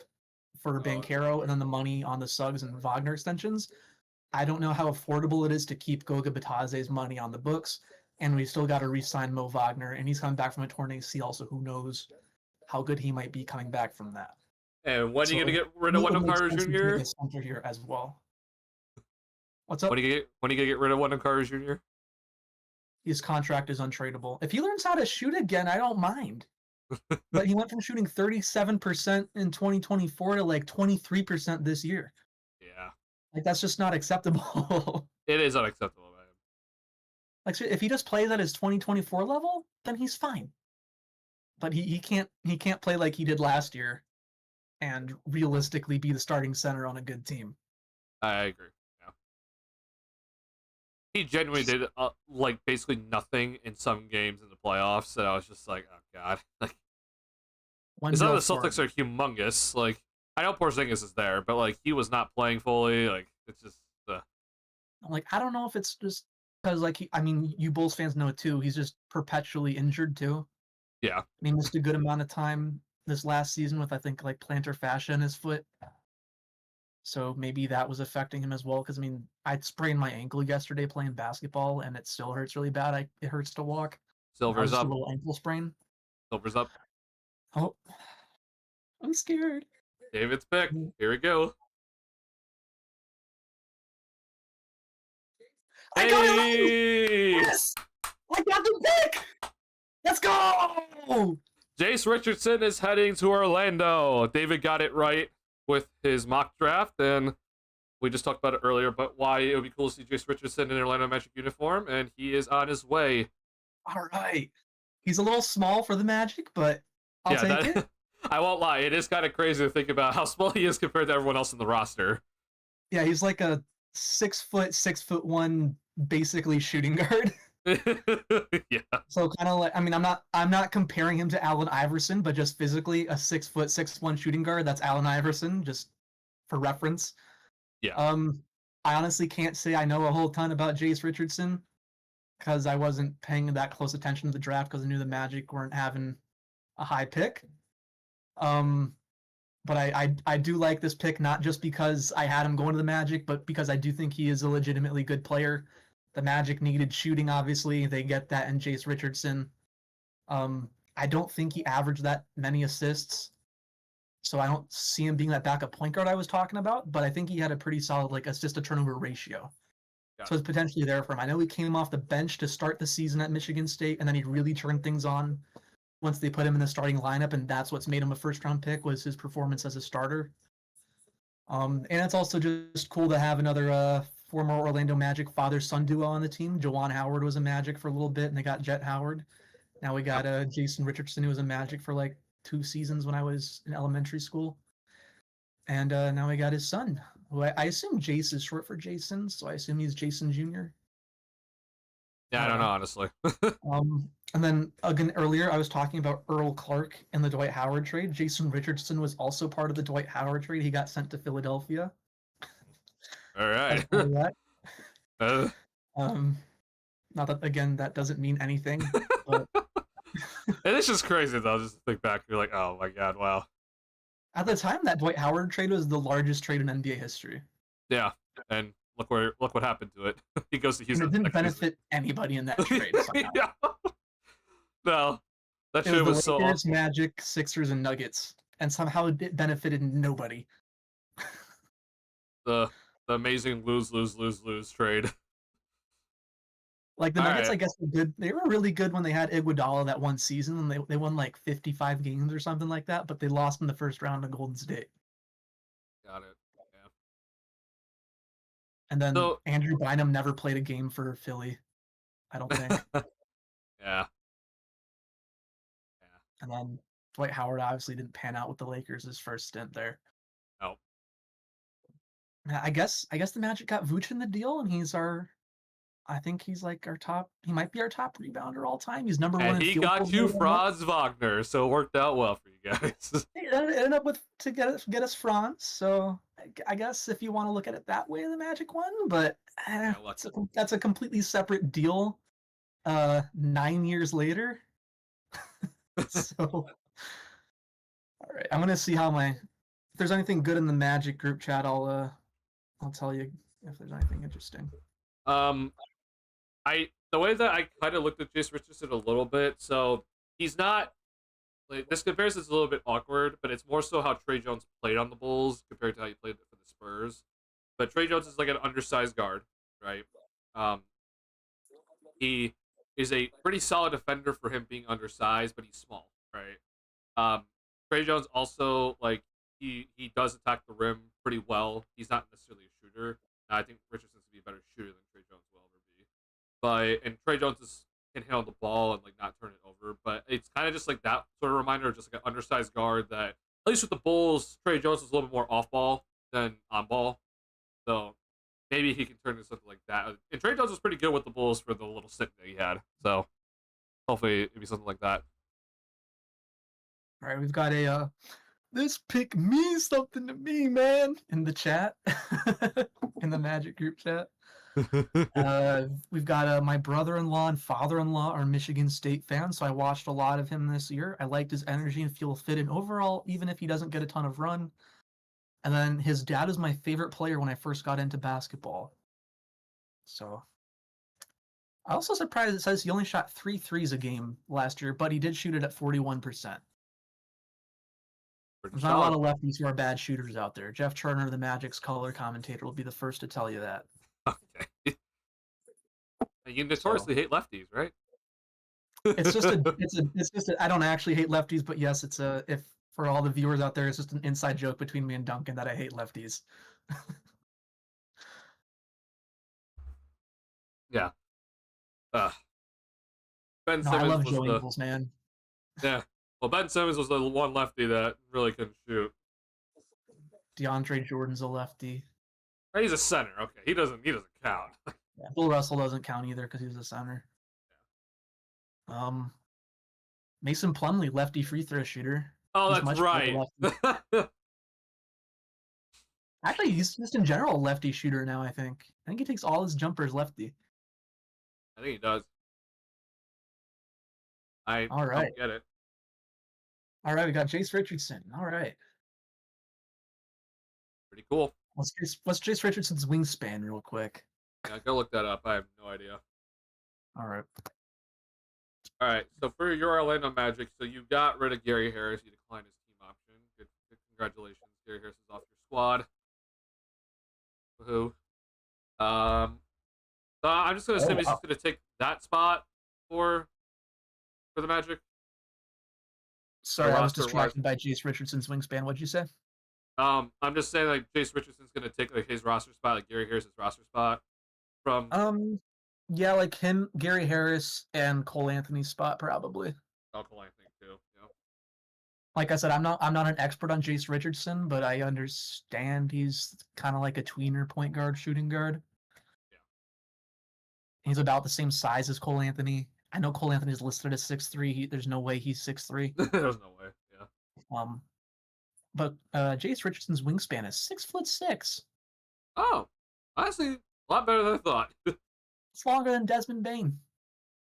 for Banchero and then the money on the Suggs and Wagner extensions, I don't know how affordable it is to keep Goga Batase's money on the books. And we still got to re-sign Mo Wagner, and he's coming back from a torn ACL, so who knows how good he might be coming back from that. And when are you So gonna get rid to of me, it would Wendell make Carter sense to take Jr.? a center here as well. What's up? When are you gonna get rid of Wendell Carter Jr.? His contract is untradeable. If he learns how to shoot again, I don't mind. But he went from shooting 37% in 2024 to like 23% this year. Yeah, Like that's just not acceptable. it is unacceptable, man. Like if he just plays at his 2024 level, then he's fine. But he can't play like he did last year and realistically be the starting center on a good team. I agree. Yeah. He genuinely did like basically nothing in some games in the playoffs, and I was just like, oh god, like it's not Wendell the Celtics Ford. are humongous. Like I know Porzingis is there, but like he was not playing fully. Like it's just I'm like, I don't know if it's just because like I mean, you Bulls fans know it too. He's just perpetually injured too. yeah. He missed a good amount of time this last season with I think like plantar fascia in his foot. So maybe that was affecting him as well. Because I mean, I sprained my ankle yesterday playing basketball, and it still hurts really bad. It hurts to walk. That was Silver's just a up. little ankle sprain. Silver's up. Oh, I'm scared. David's pick. Here we go. I got it right! Hey! Yes! I got the pick! Let's go! Jace Richardson is heading to Orlando. David got it right with his mock draft, and we just talked about it earlier, but why it would be cool to see Jace Richardson in an Orlando Magic uniform, and he is on his way. All right. He's a little small for the Magic, but I'll take it. I won't lie, it is kind of crazy to think about how small he is compared to everyone else in the roster. Yeah, he's like a 6'1", basically shooting guard. Yeah. So kind of like, I mean, I'm not comparing him to Allen Iverson, but just physically a 6'6" shooting guard. That's Allen Iverson, just for reference. Yeah. I honestly can't say I know a whole ton about Jace Richardson because I wasn't paying that close attention to the draft because I knew the Magic weren't having a high pick. But I do like this pick, not just because I had him going to the Magic, but because I do think he is a legitimately good player. The Magic needed shooting, obviously. They get that in Jace Richardson. I don't think he averaged that many assists, so I don't see him being that backup point guard I was talking about, but I think he had a pretty solid like assist-to-turnover ratio. So it's potentially there for him. I know he came off the bench to start the season at Michigan State, and then he really turned things on once they put him in the starting lineup, and that's what's made him a first-round pick was his performance as a starter. And it's also just cool to have another former Orlando Magic father-son duo on the team. Juwan Howard was a Magic for a little bit, and they got Jet Howard. Now we got Jason Richardson, who was a Magic for like 2 seasons when I was in elementary school. And now we got his son, who I assume Jace is short for Jason, so I assume he's Jason Jr. Yeah, I don't know, honestly. And then again earlier I was talking about Earl Clark in the Dwight Howard trade. Jason Richardson was also part of the Dwight Howard trade. He got sent to Philadelphia. All right. Not that again that doesn't mean anything. But it's just crazy though. Just to think back, you're like, oh my god, wow. At the time, that Dwight Howard trade was the largest trade in NBA history. Yeah, and look what happened to it. He goes to Houston. And it didn't benefit anybody in that trade. Yeah. No, that shit was so Lakers, awful. Magic, Sixers, and Nuggets, and somehow it benefited nobody. The amazing lose trade. Like the Nuggets, I guess were good. They were really good when they had Iguodala that one season, and they won like 55 games or something like that. But they lost in the first round to Golden State. Got it. Yeah. And then Andrew Bynum never played a game for Philly. I don't think. Yeah. And then Dwight Howard obviously didn't pan out with the Lakers his first stint there. No. I guess the Magic got Vooch in the deal, and I think he's like he might be our top rebounder all time. He's number 1 in he field got goal you rate. Franz Wagner, so it worked out well for you guys. It ended up to get us Franz, so I guess if you want to look at it that way, the Magic won, but that's a completely separate deal 9 years later. So, all right, I'm gonna see if there's anything good in the Magic group chat. I'll tell you if there's anything interesting. The way that I kind of looked at Jace Richardson a little bit, so he's not like this comparison is a little bit awkward, but it's more so how Trey Jones played on the Bulls compared to how he played for the Spurs. But Trey Jones is like an undersized guard, right? He is a pretty solid defender for him being undersized, but he's small, right? Trey Jones also like he does attack the rim pretty well. He's not necessarily a shooter. I think Richardson's gonna be a better shooter than Trey Jones will ever be. And Trey Jones can handle the ball and like not turn it over. But it's kind of just like that sort of reminder of just like an undersized guard that at least with the Bulls, Trey Jones was a little bit more off ball than on ball. So maybe he can turn into something like that. And Trey Jones was pretty good with the Bulls for the little stint that he had. So hopefully it'll be something like that. All right, we've got this pick means something to me, man, in the chat, in the Magic group chat. We've got my brother-in-law and father-in-law are Michigan State fans, so I watched a lot of him this year. I liked his energy and feel fit in overall, even if he doesn't get a ton of run. And then his dad was my favorite player when I first got into basketball. So I'm also surprised it says he only shot 3 threes a game last year, but he did shoot it at 41%. There's not a lot of lefties who are bad shooters out there. Jeff Turner, the Magic's color commentator, will be the first to tell you that. Okay. You So notoriously hate lefties, right? it's just I don't actually hate lefties, but yes, it's a if for all the viewers out there, it's just an inside joke between me and Duncan that I hate lefties. Yeah. Uh, Ben No, I Simmons love was Joe the Ingles, man. yeah. Well, Ben Simmons was the one lefty that really couldn't shoot. DeAndre Jordan's a lefty. He's a center. Okay, he doesn't count. Yeah, Bill Russell doesn't count either because he was a center. Um, Mason Plumlee, lefty free throw shooter. Oh, He's that's much better right. lefty. Actually, he's just in general a lefty shooter now. I think he takes all his jumpers lefty. I think he does. I All don't right, get it. all right. We got Jace Richardson. All right. Pretty cool. What's Jace Richardson's wingspan, real quick? Yeah, go look that up. I have no idea. All right. All right. So for your Orlando Magic, so you got rid of Gary Harris. You declined his team option. Good congratulations. Gary Harris is off your squad. Woohoo. So I'm just gonna Oh assume he's wow. just gonna take that spot for for the Magic, Sorry, I was roster wise. distracted by Jace Richardson's wingspan. What'd you say? I'm just saying like Jace Richardson's gonna take like his roster spot, like Gary Harris's roster spot from Um, yeah, like him, Gary Harris, and Cole Anthony's spot probably. Alkaline, I think too. Like I said, I'm not an expert on Jace Richardson, but I understand he's kind of like a tweener point guard, shooting guard. Yeah. He's about the same size as Cole Anthony. I know Cole Anthony's listed as 6'3". There's no way he's 6'3". There's no way. Yeah. Um, but Jace Richardson's wingspan is 6'6". Oh, honestly, a lot better than I thought. It's longer than Desmond Bain.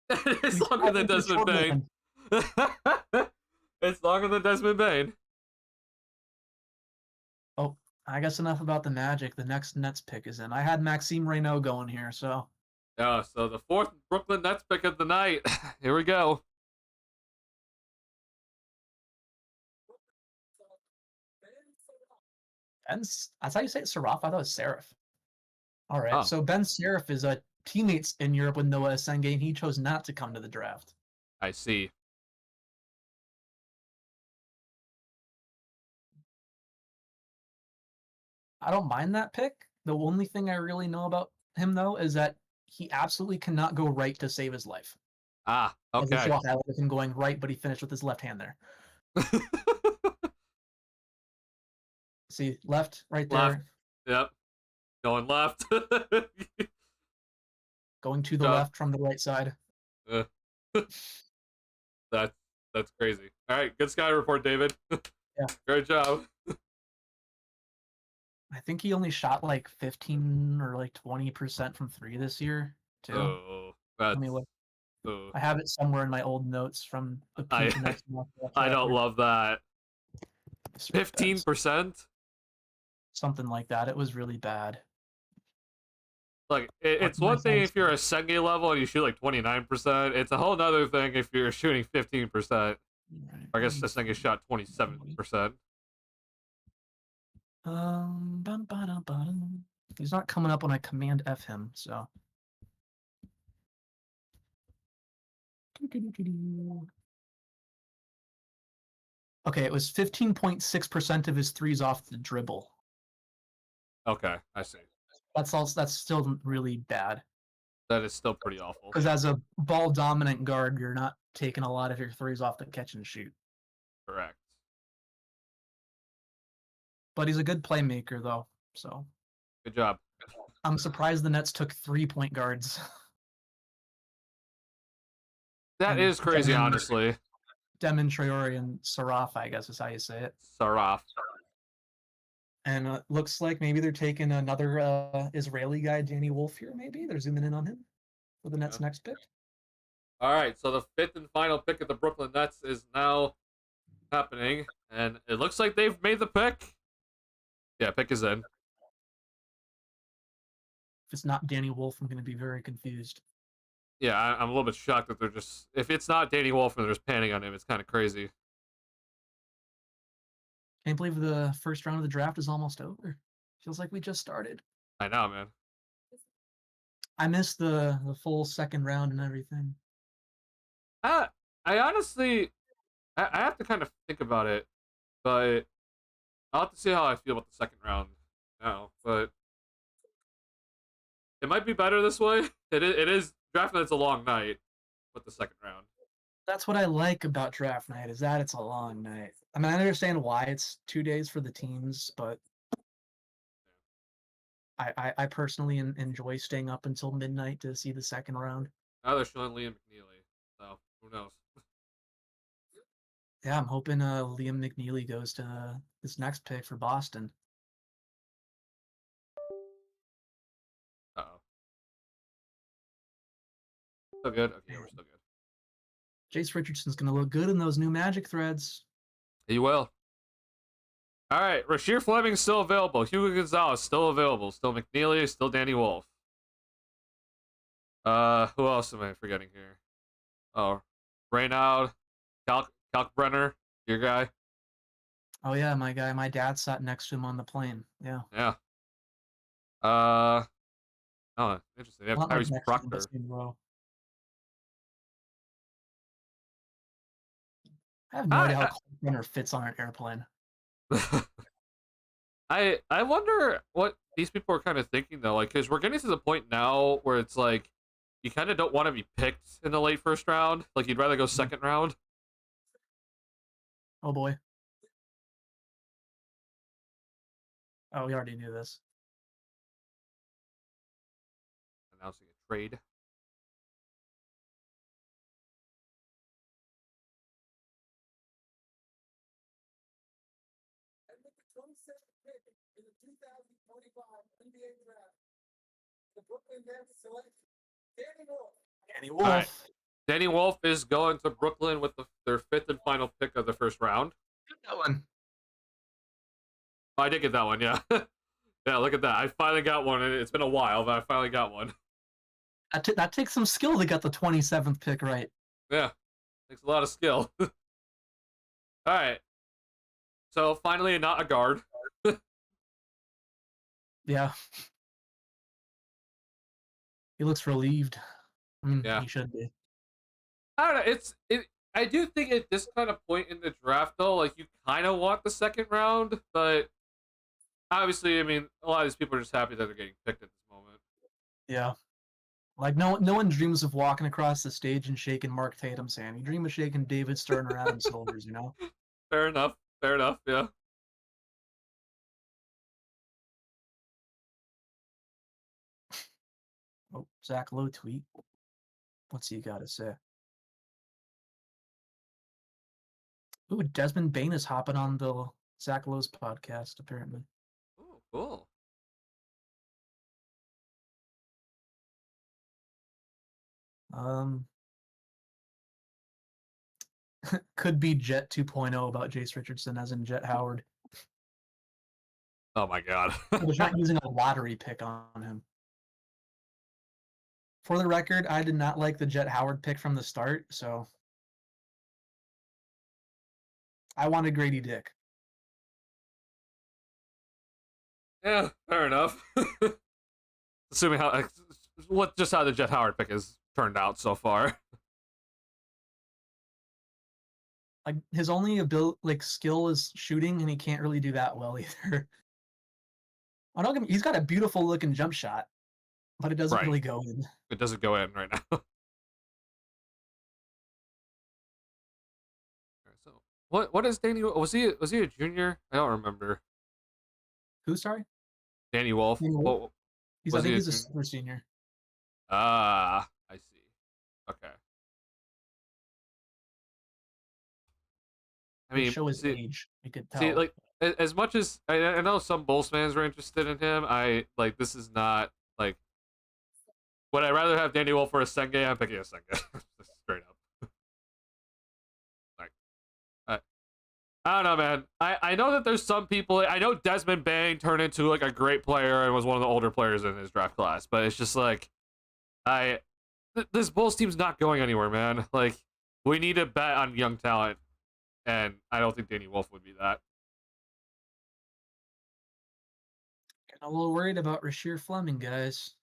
It's He's longer than technically Desmond shorter than Bain. him. It's longer than Desmond Bain. Oh, I guess enough about the Magic. The next Nets pick is in. I had Maxime Reynaud going here, so Yeah, so the fourth Brooklyn Nets pick of the night. Here we go. That's how you say it, Seraph. I thought it was Seraph. All right, Oh, so Ben Seraph is a teammates in Europe with Noah Senge, and he chose not to come to the draft. I see. I don't mind that pick. The only thing I really know about him, though, is that he absolutely cannot go right to save his life. Ah, As they okay. show a highlight of him going right, but he finished with his left hand there. See, left, right Left. there, Yep. Going left. going to the Job. left from the right side. Uh, that's that's crazy. All right, good sky report, David. Yeah. Great job. I think he only shot like 15 or like 20% from three this year, too. Oh, Let that's. me look. Oh. I have it somewhere in my old notes from the I peak next month. I don't love that. 15%. Something like that. It was really bad. Like What it's can I one thing find? if you're a Senge level and you shoot like 29%. It's a whole nother thing if you're shooting 15%. I guess the Senge shot 27%. He's not coming up when I command F him, so. Okay, it was 15.6% of his threes off the dribble. Okay, I see. That's still really bad. That is still pretty awful. Because as a ball dominant guard, you're not taking a lot of your threes off the catch and shoot. Correct. But he's a good playmaker, though. So Good job. I'm surprised the Nets took 3-point guards. That And is crazy, Demon- honestly. Demon Traore and Saraf, I guess is how you say it. Saraf. And it looks like maybe they're taking another Israeli guy, Danny Wolf here, maybe. They're zooming in on him for the Nets' next pick. All right, so the fifth and final pick of the Brooklyn Nets is now happening, and it looks like they've made the pick. Yeah, pick is in. If it's not Danny Wolf, I'm going to be very confused. Yeah, I'm a little bit shocked that they're just. If it's not Danny Wolf and they're just panning on him, it's kind of crazy. Can't believe the first round of the draft is almost over. Feels like we just started. I know, man. I missed the full second round and everything. I honestly, I have to kind of think about it, but I'll have to see how I feel about the second round now. But it might be better this way. It is draft night's a long night with the second round. That's what I like about draft night is that it's a long night. I mean, I understand why it's 2 days for the teams, but I personally enjoy staying up until midnight to see the second round. Now they're showing Liam McNeely, so who knows? Yeah, I'm hoping Liam McNeely goes to this next pick for Boston. Uh-oh. Still good? Okay, yeah, we're still good. Jace Richardson's gonna look good in those new Magic threads. He will. All right, Rasheer Fleming's still available. Hugo Gonzalez still available. Still McNeely. Still Danny Wolf. Who else am I forgetting here? Oh, Reynaud, Kalkbrenner, your guy. Oh yeah, my guy. My dad sat next to him on the plane. Yeah. Yeah. Oh, interesting. They have Not like Tyrese next to him, but Proctor. same row. I have no idea how I, Kalkbrenner fits on an airplane. I I wonder what these people are kind of thinking though, like, because we're getting to the point now where it's like you kind of don't want to be picked in the late first round. Like you'd rather go second round. Oh boy. Oh, we already knew this. Announcing a trade. And with the 27th pick in the 2025 NBA Draft, the Brooklyn Nets select Danny Wolf. Danny All right. Wolf. Danny Wolf is going to Brooklyn with their fifth and final pick of the first round. That one. Oh, I did get that one, yeah. Yeah, look at that. I finally got one. It's been a while, but I finally got one. That takes some skill to get the 27th pick right. Yeah, takes a lot of skill. All right. So finally, not a guard. Yeah. He looks relieved. I mean, Yeah. he should be. I don't know. I do think at this kind of point in the draft, though, like you kind of want the second round, but obviously, I mean, a lot of these people are just happy that they're getting picked at this moment. Yeah. Like no one dreams of walking across the stage and shaking Mark Tatum's hand. You dream of shaking David Stern or Adam Silver's, you know? Fair enough. Fair enough. Yeah. Oh, Zach Lowe tweet. What's he got to say? Ooh, Desmond Bain is hopping on the Zach Lowe's podcast, apparently. Oh, cool. Could be Jet 2.0 about Jace Richardson, as in Jet Howard. Oh my god. I was not using a lottery pick on him. For the record, I did not like the Jet Howard pick from the start, so I wanted Grady Dick. Yeah, fair enough. Assuming how how the Jet Howard pick has turned out so far. Like his only skill is shooting, and he can't really do that well either. He's got a beautiful looking jump shot, but it doesn't Right. really go in. It doesn't go in right now. So what is Danny? Was he a junior? I don't remember. Who? Sorry, Danny Wolf. Danny Wolf? What, I think he he's a junior? super senior. Ah, I see. Okay. I mean, Show his age. You could tell. see, like as much as I know some Bulls fans were interested in him, I like this is not like. Would I rather have Danny Wolf or a Senge? I'm picking a Senge. Straight up. Like, I don't know, man. I know that there's some people. I know Desmond Bain turned into like a great player and was one of the older players in his draft class, but it's just like this Bulls team's not going anywhere, man. Like we need to bet on young talent, and I don't think Danny Wolf would be that. Getting a little worried about Rasheer Fleming, guys.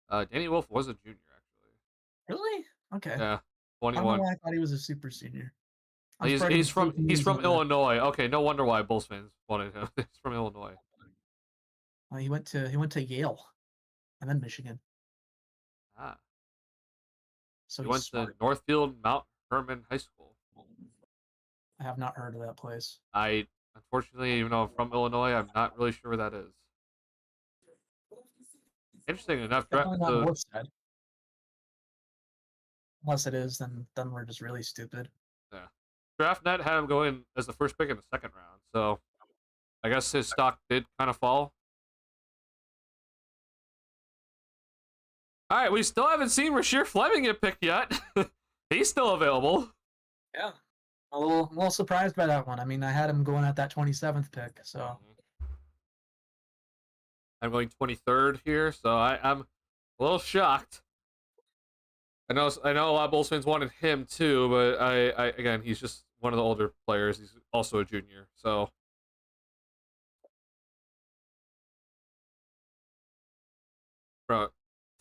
Danny Wolf was a junior, actually. Really? Okay. Yeah, I don't know 21. why I thought he was a super senior. He's from Illinois. Okay, no wonder why Bulls fans wanted him. He's from Illinois. He went to Yale, and then Michigan. Ah, So he he's went to smart. Northfield Mount Herman High School. I have not heard of that place. I unfortunately, even though I'm from Illinois, I'm not really sure where that is. Interesting enough, Definitely not North Side. Unless it is, then we're just really stupid. yeah, DraftNet had him going as the first pick in the second round, so I guess his stock did kind of fall. All right, we still haven't seen Rasheer Fleming get picked yet. He's still available. Yeah. A little surprised by that one. I mean, I had him going at that 27th pick, so I'm going 23rd here, so I'm a little shocked. I know a lot of Bulls fans wanted him too, but I again, he's just one of the older players. He's also a junior, so. Bro,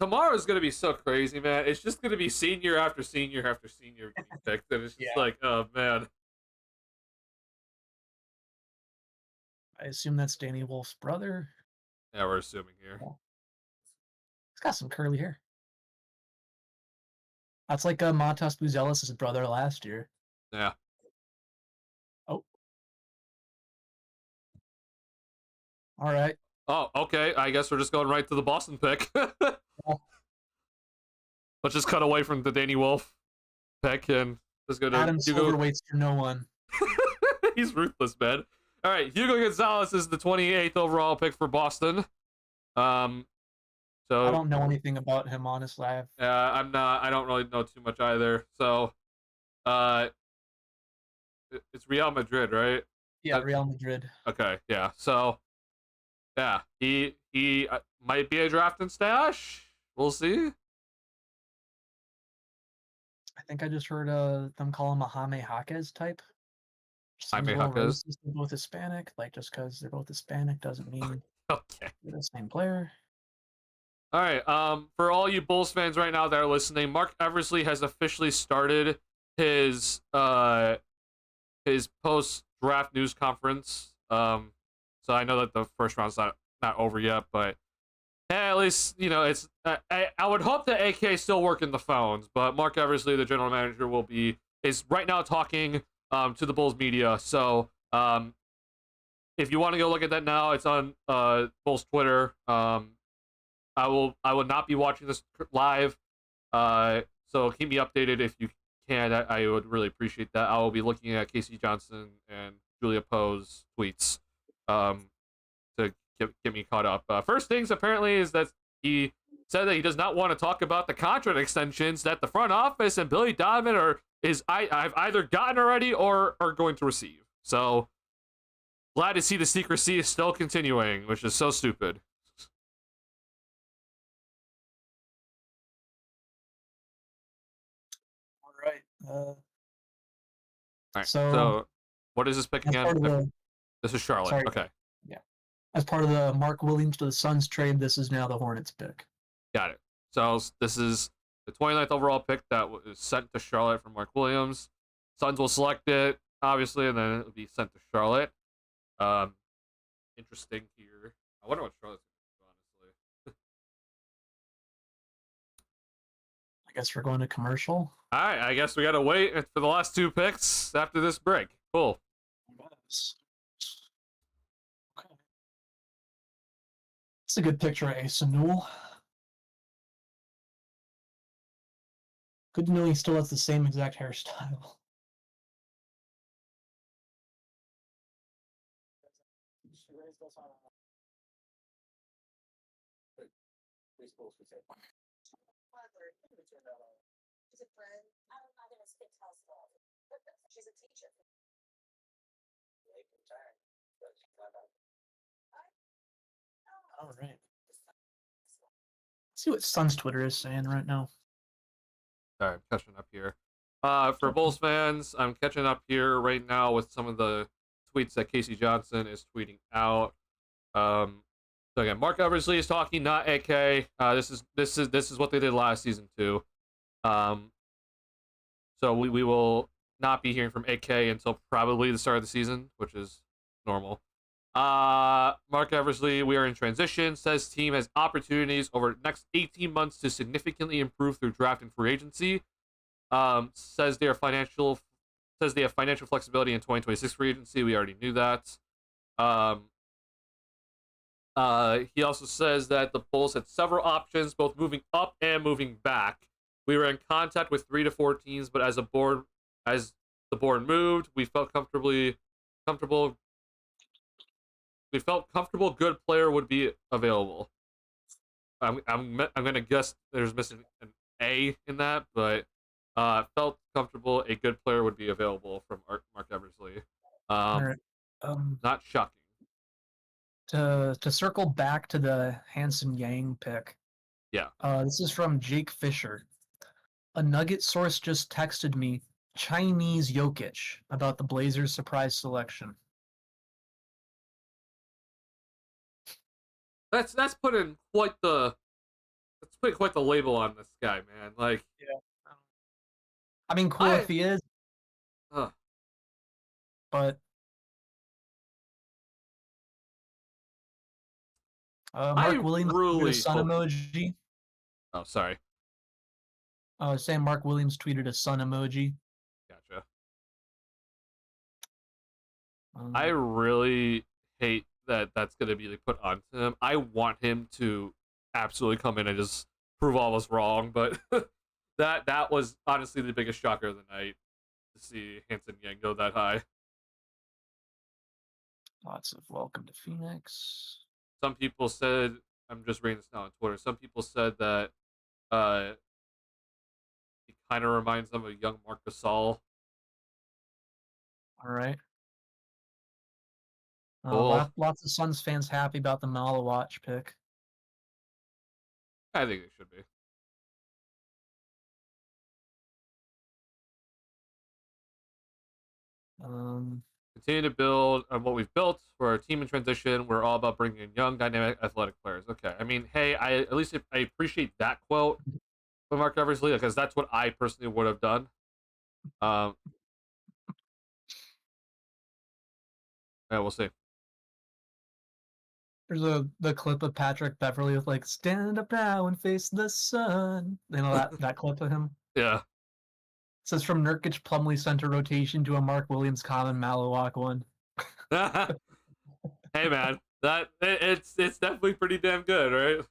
tomorrow's gonna be so crazy, man. It's just gonna be senior after senior after senior getting picked, and it's just like, oh man. I assume that's Danny Wolf's brother. Yeah, we're assuming here. He's got some curly hair. That's like Matas Buzelis' brother last year. Yeah. Oh. All right. Oh, okay. I guess we're just going right to the Boston pick. Let's just cut away from the Danny Wolf pick and just go to Adam Hugo. Silver waits for no one. He's ruthless, man. All right, Hugo Gonzalez is the 28th overall pick for Boston. So I don't know anything about him, honestly. I'm not. I don't really know too much either. So, it's Real Madrid, right? Yeah, Real Madrid. Okay, yeah. So, yeah, he might be a draft and stash. We'll see. I think I just heard them call him a Jaime Jaquez type. Jaime Jaquez. They're both Hispanic. Like, just because they're both Hispanic doesn't mean okay. they're the same player. All right. For all you Bulls fans right now that are listening, Mark Eversley has officially started his post draft news conference. So I know that the first round's not over yet, but hey, at least it's. I would hope that AK is still working the phones, but Mark Eversley, the general manager, is right now talking to the Bulls media. So if you want to go look at that now, it's on Bulls Twitter. I will not be watching this live, so keep me updated if you can. I would really appreciate that. I will be looking at Casey Johnson and Julia Poe's tweets to get me caught up. First things apparently is that he said that he does not want to talk about the contract extensions that the front office and Billy Donovan I've either gotten already or are going to receive. So glad to see the secrecy is still continuing, which is so stupid. All right. So what is this pick again? This is Charlotte. Sorry. Okay. Yeah. As part of the Mark Williams to the Suns trade, this is now the Hornets pick. Got it. So this is the 29th overall pick that was sent to Charlotte from Mark Williams. Suns will select it, obviously, and then it will be sent to Charlotte. Interesting here. I wonder what Charlotte's going to do, honestly. I guess we're going to commercial. All right, I guess we got to wait for the last two picks after this break. Cool. Okay. It's a good picture of Asa Newell. Good to know he still has the same exact hairstyle. She's a friend. I'm not gonna spit tell stuff. She's a teacher. All right. Let's see what Suns Twitter is saying right now. Sorry, I'm catching up here. For Bulls fans, I'm catching up here right now with some of the tweets that Casey Johnson is tweeting out. So again, Mark Eversley is talking, not AK. This is what they did last season too. So we will not be hearing from AK until probably the start of the season, which is normal. Mark Eversley, we are in transition. Says team has opportunities over the next 18 months to significantly improve through draft and free agency. Says they have financial flexibility in 2026 free agency. We already knew that. He also says that the Bulls had several options, both moving up and moving back. We were in contact with 3 to 4 teams, but as the board moved, we felt comfortable. We felt comfortable. Good player would be available. I'm gonna guess there's missing an A in that, but felt comfortable. A good player would be available from Mark Eversley. All right. Not shocking. To circle back to the Hanson Yang pick. Yeah. This is from Jake Fisher. A Nugget source just texted me Chinese Jokic about the Blazers' surprise selection. That's putting quite the label on this guy, man. Like, yeah. I mean, cool if he is, but Mark Williams tweeted a sun emoji. Oh, sorry. I was saying Mark Williams tweeted a sun emoji. Gotcha. I really hate that that's going to be put onto him. I want him to absolutely come in and just prove all of us wrong, but that was honestly the biggest shocker of the night, to see Hanson Yang go that high. Lots of welcome to Phoenix. Some people said, I'm just reading this now on Twitter, some people said that he kind of reminds them of young Marc Gasol. All right. Cool. Lots of Suns fans happy about the Malawatch pick. I think it should be. Continue to build on what we've built. We're a team in transition. We're all about bringing in young, dynamic, athletic players. Okay. I mean, hey, I appreciate that quote from Mark Eversley, because that's what I personally would have done. Yeah, we'll see. There's the clip of Patrick Beverly with like "Stand up now and face the sun." You know that clip of him. Yeah. It says from Nurkic Plumlee center rotation to a Mark Williams common Malawak one. Hey man, it's definitely pretty damn good, right?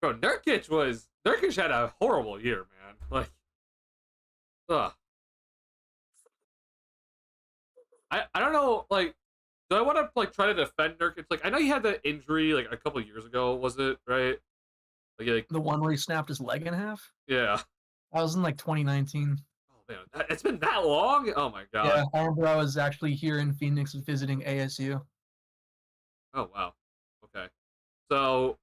Bro, Nurkic had a horrible year, man. Like, I don't know, like, do I want to like try to defend Nurkic? Like, I know he had that injury like a couple of years ago, was it right? Like the one where he snapped his leg in half. Yeah, that was in like 2019. Oh man, it's been that long. Oh my god. Yeah, I remember I was actually here in Phoenix visiting ASU. Oh wow. Okay, so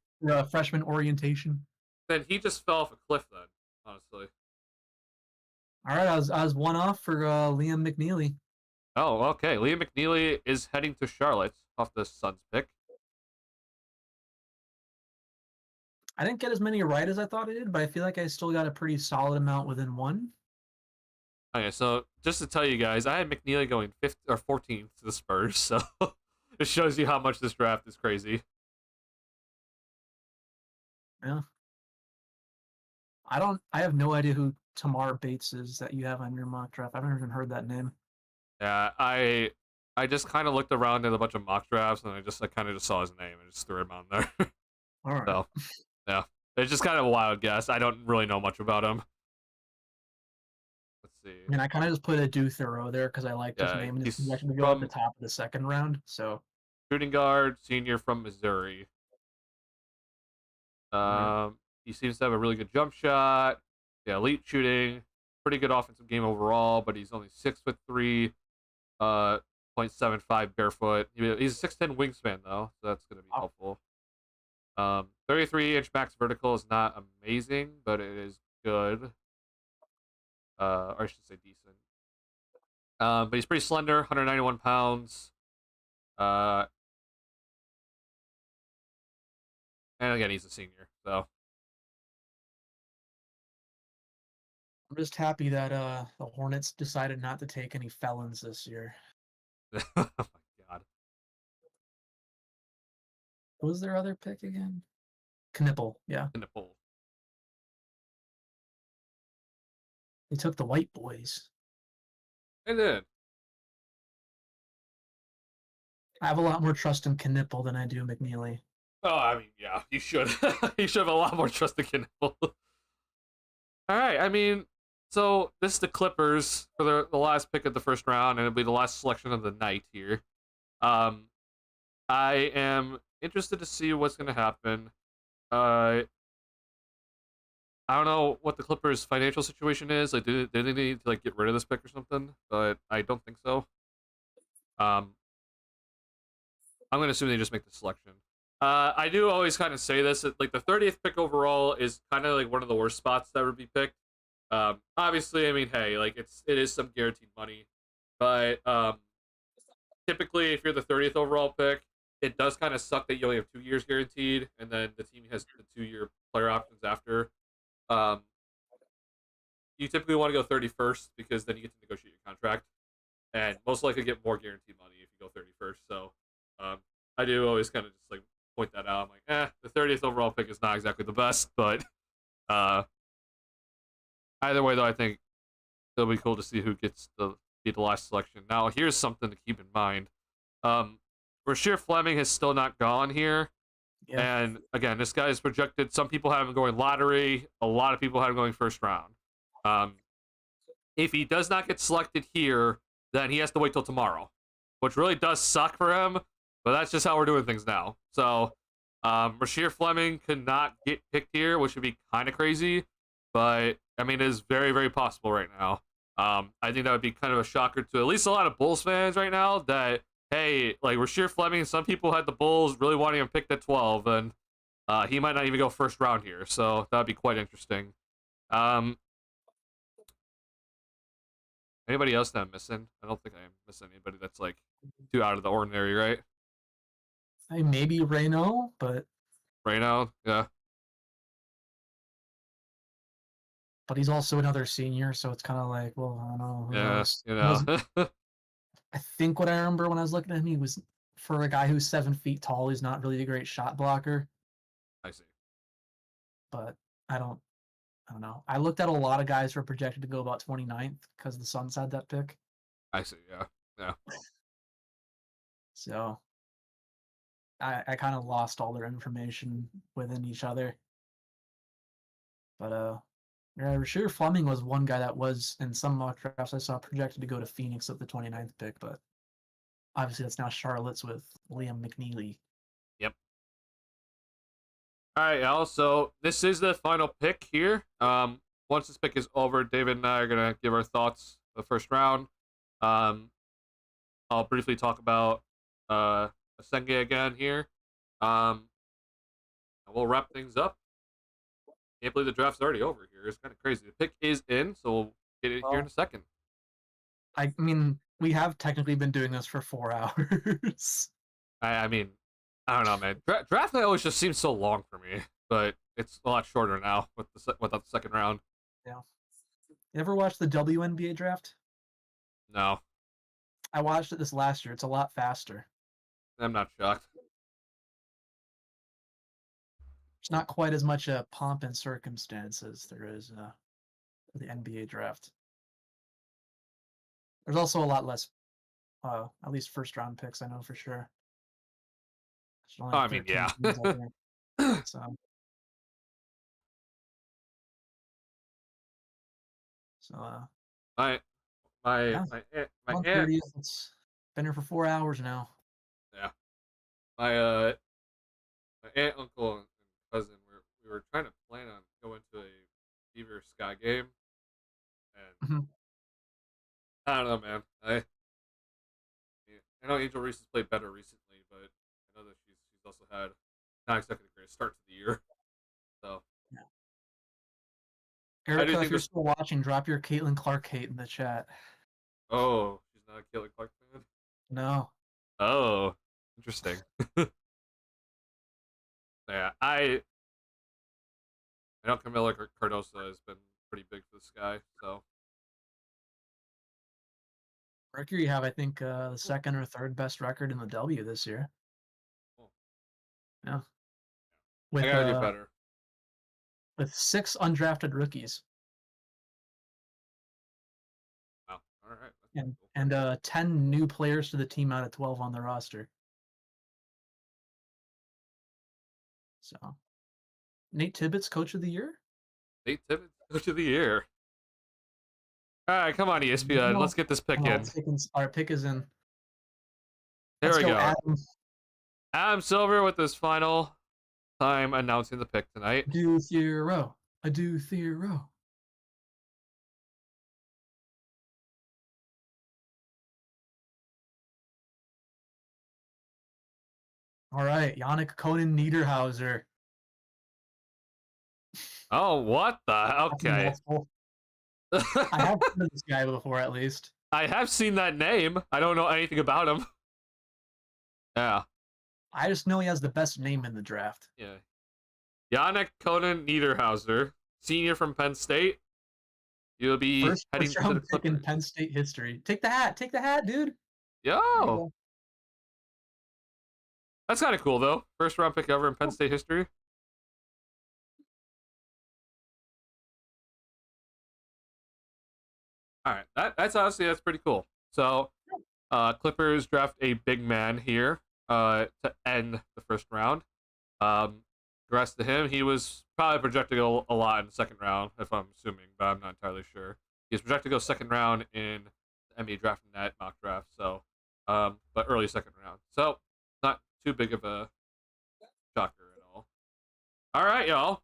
freshman orientation. Then he just fell off a cliff. Then, honestly. All right, I was one off for Liam McNeely. Oh, okay. Liam McNeely is heading to Charlotte off the Suns pick. I didn't get as many right as I thought I did, but I feel like I still got a pretty solid amount within one. Okay, so just to tell you guys, I had McNeely going 5th or 14th to the Spurs, so it shows you how much this draft is crazy. Yeah. I have no idea who Tamar Bates is that you have on your mock draft. I've never even heard that name. Yeah, I just kind of looked around at a bunch of mock drafts, and I kind of just saw his name and just threw him on there. All right. So, yeah, it's just kind of a wild guess. I don't really know much about him. Let's see. I mean, I kind of just put a Do Thoreau there because I liked his name, and he's actually go at the top of the second round. So, shooting guard, senior from Missouri. He seems to have a really good jump shot. Yeah, elite shooting, pretty good offensive game overall, but he's only 6'3", 0.75 barefoot. He's a 6'10" wingspan though, so that's gonna be helpful. 33-inch max vertical is not amazing, but it is good. Or I should say decent. But he's pretty slender, 191 pounds. And again, he's a senior, so I'm just happy that the Hornets decided not to take any felons this year. oh my god. What was their other pick again? Knipple, yeah. In the pool. They took the white boys. They did. I have a lot more trust in Knipple than I do McNeely. Oh, I mean, yeah, you should. You should have a lot more trust in Kindle. All right, I mean, so this is the Clippers for the last pick of the first round, and it'll be the last selection of the night here. I am interested to see what's going to happen. I don't know what the Clippers' financial situation is. Like, do they need to like get rid of this pick or something? But I don't think so. I'm gonna assume they just make the selection. I do always kind of say this, like the 30th pick overall is kind of like one of the worst spots that would be picked. Obviously, I mean, hey, like it is some guaranteed money, but typically if you're the 30th overall pick, it does kind of suck that you only have 2 years guaranteed, and then the team has the 2-year player options after. You typically want to go 31st because then you get to negotiate your contract, and most likely get more guaranteed money if you go 31st. So I do always kind of just like point that out. I'm like, the 30th overall pick is not exactly the best, but either way, though, I think it'll be cool to see who gets the last selection. Now, here's something to keep in mind. Rasheer Fleming has still not gone here. Yeah. And again, this guy is projected. Some people have him going lottery. A lot of people have him going first round. If he does not get selected here, then he has to wait till tomorrow, which really does suck for him. But that's just how we're doing things now. So, Rasheer Fleming could not get picked here, which would be kind of crazy. But I mean, it is very, very possible right now. I think that would be kind of a shocker to at least a lot of Bulls fans right now. That hey, like Rasheer Fleming, some people had the Bulls really wanting him picked at 12, and he might not even go first round here. So that would be quite interesting. Anybody else that I'm missing? I don't think I'm missing anybody that's like too out of the ordinary, right? I maybe Reno, but Right now, yeah. but he's also another senior, so it's kind of like, well, I don't know. Who Yeah, knows? you know. I think what I remember when I was looking at him, he was for a guy who's 7 feet tall. He's not really a great shot blocker, I see. but I don't know. I looked at a lot of guys who are projected to go about 29th because the Suns had that pick. I see, yeah. Yeah. So I kind of lost all their information within each other. But yeah, Rasheer Fleming was one guy that was in some mock drafts I saw projected to go to Phoenix at the 29th pick, but obviously that's now Charlotte's with Liam McNeely. Yep. All right, y'all. So this is the final pick here. Once this pick is over, David and I are gonna give our thoughts for the first round. I'll briefly talk about Asenge again here. And we'll wrap things up. Can't believe the draft's already over here. It's kind of crazy. The pick is in, so we'll get it here in a second. I mean, we have technically been doing this for 4 hours. I mean, I don't know, man. Draft night always just seems so long for me, but it's a lot shorter now without the second round. Yeah. You ever watch the WNBA draft? No, I watched it this last year. It's a lot faster. I'm not shocked. It's not quite as much a pomp and circumstance as there is for the NBA draft. There's also a lot less, at least first round picks, I know for sure. There's only I mean, 13 yeah. teams out there. My yeah. aunt, 1:30, it's been here for 4 hours now. yeah. My aunt, uncle, and cousin we were trying to plan on going to a Beaver Sky game, and Mhm. I don't know, man. I know Angel Reese has played better recently, but I know that she's also had not exactly the greatest start to the year. So Yeah. do Erica, think if you're this- still watching, drop your Caitlin Clark hate in the chat. oh, she's not a Kelly Clark fan. No. Oh, interesting. Yeah, I know Camila Cardoso has been pretty big for this guy, so Mercury have, I think, the second or third best record in the W this year. Cool. Yeah. I With gotta do better. with 6 undrafted rookies Wow. All right. That's and cool. 10 new players to the team out of 12 on the roster. So, Nate Tibbetts, Coach of the Year. Nate Tibbetts, Coach of the Year. All right, come on, ESPN. Let's get this pick Come on, in. our pick is in. There Let's we go, go. Adam. Adam Silver with his final time announcing the pick tonight. Do Theroux. A do Theroux. All right, Yannick Conan Niederhauser. Oh, what the? That's a Okay. mouthful. I have heard of this guy before, at least. I have seen that name. I don't know anything about him. Yeah. I just know he has the best name in the draft. Yeah. Yannick Conan Niederhauser, senior from Penn State. He'll be First heading to the round pick in Clippers. Penn State history. Take the hat. Take the hat, dude. There you Yo, go. that's kind of cool though. First round pick ever in Penn State history. All right, that's pretty cool. So, Clippers draft a big man here to end the first round. Congrats to him. He was probably projected to go a lot in the second round, if I'm assuming, but I'm not entirely sure. He's projected to go second round in the NBA Draft Net mock draft, so but early second round. So not too big of a shocker at all. All right, y'all.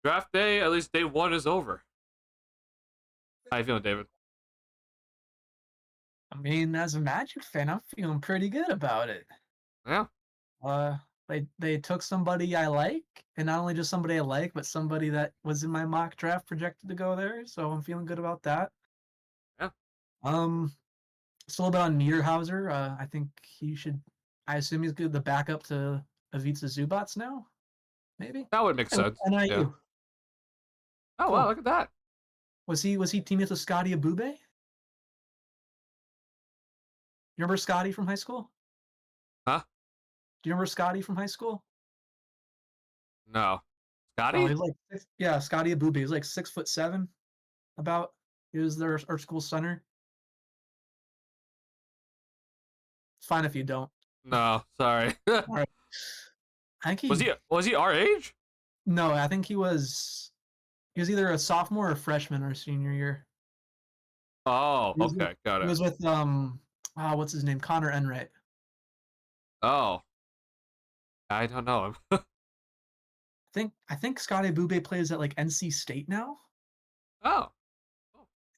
Draft day, at least day 1 is over. How you feeling, David? I mean, as a Magic fan, I'm feeling pretty good about it. Yeah. They took somebody I like, and not only just somebody I like, but somebody that was in my mock draft projected to go there. So I'm feeling good about that. Yeah. Just a little bit on Niederhauser. I think he should. I assume he's good. The backup to Ivica Zubats now, maybe. That would make sense. NIU. Yeah. Oh Cool. wow, look at that. Was he teammates with Scotty Abube? You remember Scotty from high school? Huh? Do you remember Scotty from high school? No. Scotty? Oh, he's like yeah, Scotty Abube. He's like 6'7", about. He was their our school center. It's fine if you don't. No, sorry. Alright. I think Was he our age? No, I think he was either a sophomore or freshman or senior year. Oh, He was okay, got He it. was with what's his name? Connor Enright. Oh. I don't know him. I think Scotty Abube plays at like NC State now. Oh.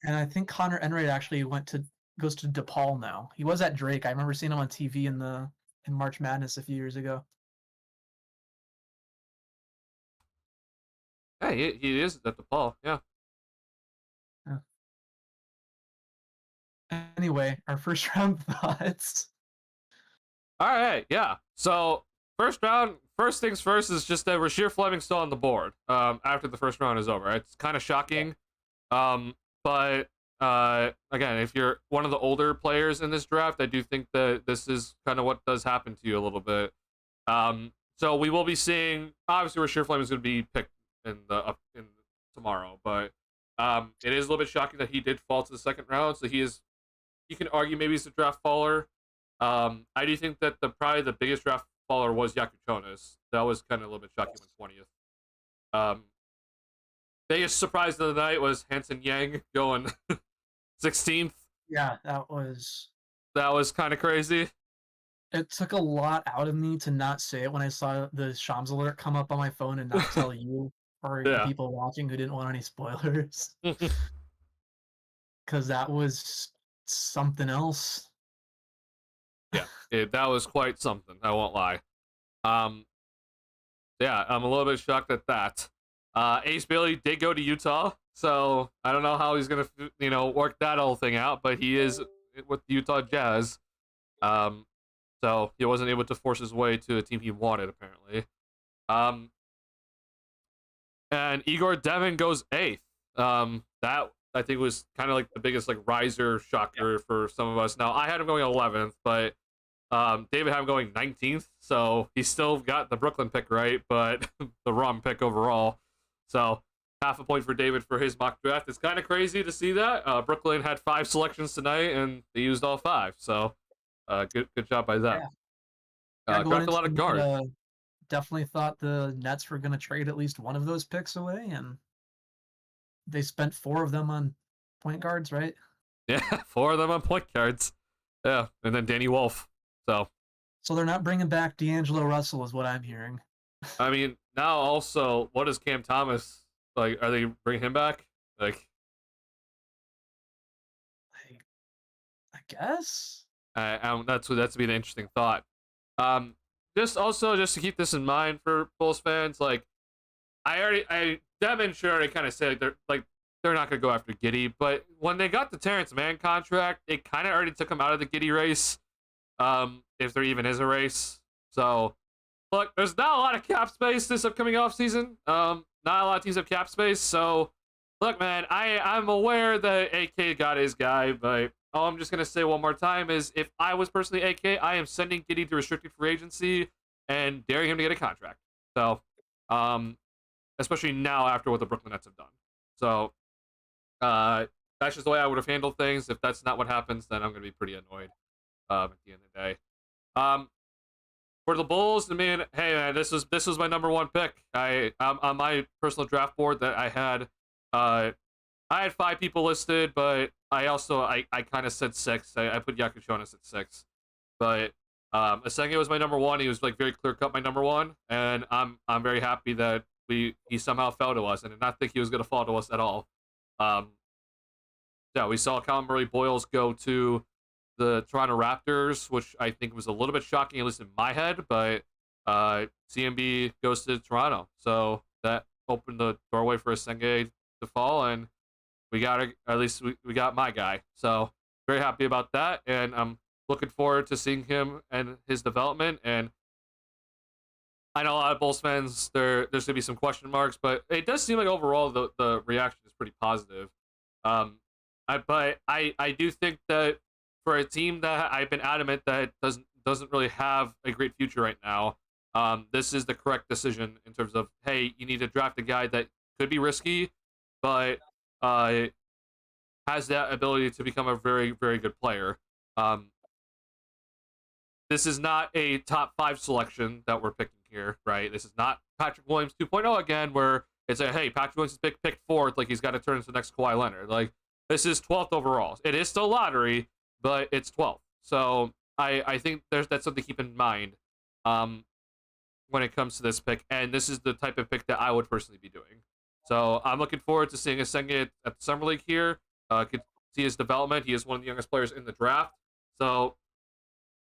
And I think Connor Enright actually goes to DePaul now. He was at Drake. I remember seeing him on TV in March Madness a few years ago. Hey, he is at DePaul, yeah. Anyway, our first round thoughts. All right, yeah. So first things first is just that Rasheer Fleming's still on the board. After the first round is over, it's kind of shocking. But again, if you're one of the older players in this draft, I do think that this is kind of what does happen to you a little bit. So we will be seeing. Obviously, Rasheer Fleming's going to be picked in tomorrow, but it is a little bit shocking that he did fall to the second round. So you can argue maybe he's a draft faller. I do think that probably the biggest draft faller was Yakuchonis. That was kind of a little bit shocking when 20th. Biggest surprise of the night was Hanson Yang going 16th. Yeah, that was kind of crazy. It took a lot out of me to not say it when I saw the Shams alert come up on my phone and not tell you or the people watching who didn't want any spoilers. Because that was something else. Yeah, that was quite something. I won't lie. Yeah, I'm a little bit shocked at that. Ace Bailey did go to Utah, so I don't know how he's gonna, work that whole thing out. But he is with the Utah Jazz. so he wasn't able to force his way to a team he wanted apparently. And Igor Devin goes 8th. That I think was kind of like the biggest like riser shocker for some of us. Now I had him going 11th, but David had him going 19th, so he still got the Brooklyn pick right, but the wrong pick overall. So half a point for David for his mock draft. It's kind of crazy to see that. Brooklyn had 5 selections tonight, and they used all 5. So good job by them. Got a lot of guard. Definitely thought the Nets were going to trade at least one of those picks away, and they spent 4 of them on point guards, right? Yeah, 4 of them on point guards. Yeah, and then Danny Wolf. So they're not bringing back D'Angelo Russell, is what I'm hearing. I mean, now also, what is Cam Thomas like? Are they bringing him back? Like, I guess. That's to be the interesting thought. Just to keep this in mind for Bulls fans, like Devin should already kind of said they're not gonna go after Giddey, but when they got the Terrence Mann contract, it kind of already took him out of the Giddey race, if there even is a race. So, look, there's not a lot of cap space this upcoming offseason. Not a lot of teams have cap space, so look, man, I'm aware that AK got his guy, but all I'm just going to say one more time is if I was personally AK, I am sending Giddey to restricted free agency and daring him to get a contract. So, especially now after what the Brooklyn Nets have done. So, that's just the way I would have handled things. If that's not what happens, then I'm going to be pretty annoyed at the end of the day. For the Bulls, I mean, hey, man, this was my number 1 pick. On my personal draft board that I had 5 people listed, but I kind of said 6. I put Yakushonis at 6, but Asenge was my number 1. He was like very clear cut my number 1, and I'm very happy that he somehow fell to us, and I did not think he was going to fall to us at all. Yeah, we saw Colin Murray Boyles go to the Toronto Raptors, which I think was a little bit shocking, at least in my head, but CMB goes to Toronto, so that opened the doorway for Asenge to fall, and we got we got my guy. So very happy about that, and I'm looking forward to seeing him and his development. And I know a lot of Bulls fans, there's gonna be some question marks, but it does seem like overall the reaction is pretty positive. But I do think that for a team that I've been adamant that doesn't really have a great future right now, this is the correct decision in terms of, hey, you need to draft a guy that could be risky, but has that ability to become a very, very good player. This is not a top 5 selection that we're picking here, right? This is not Patrick Williams 2.0 again, where it's hey, Patrick Williams is picked 4th, like he's got to turn into the next Kawhi Leonard. Like, this is 12th overall. It is still lottery, but it's 12th. So I think that's something to keep in mind when it comes to this pick, and this is the type of pick that I would personally be doing. So I'm looking forward to seeing Asenge at the Summer League here. Could see his development. He is one of the youngest players in the draft. So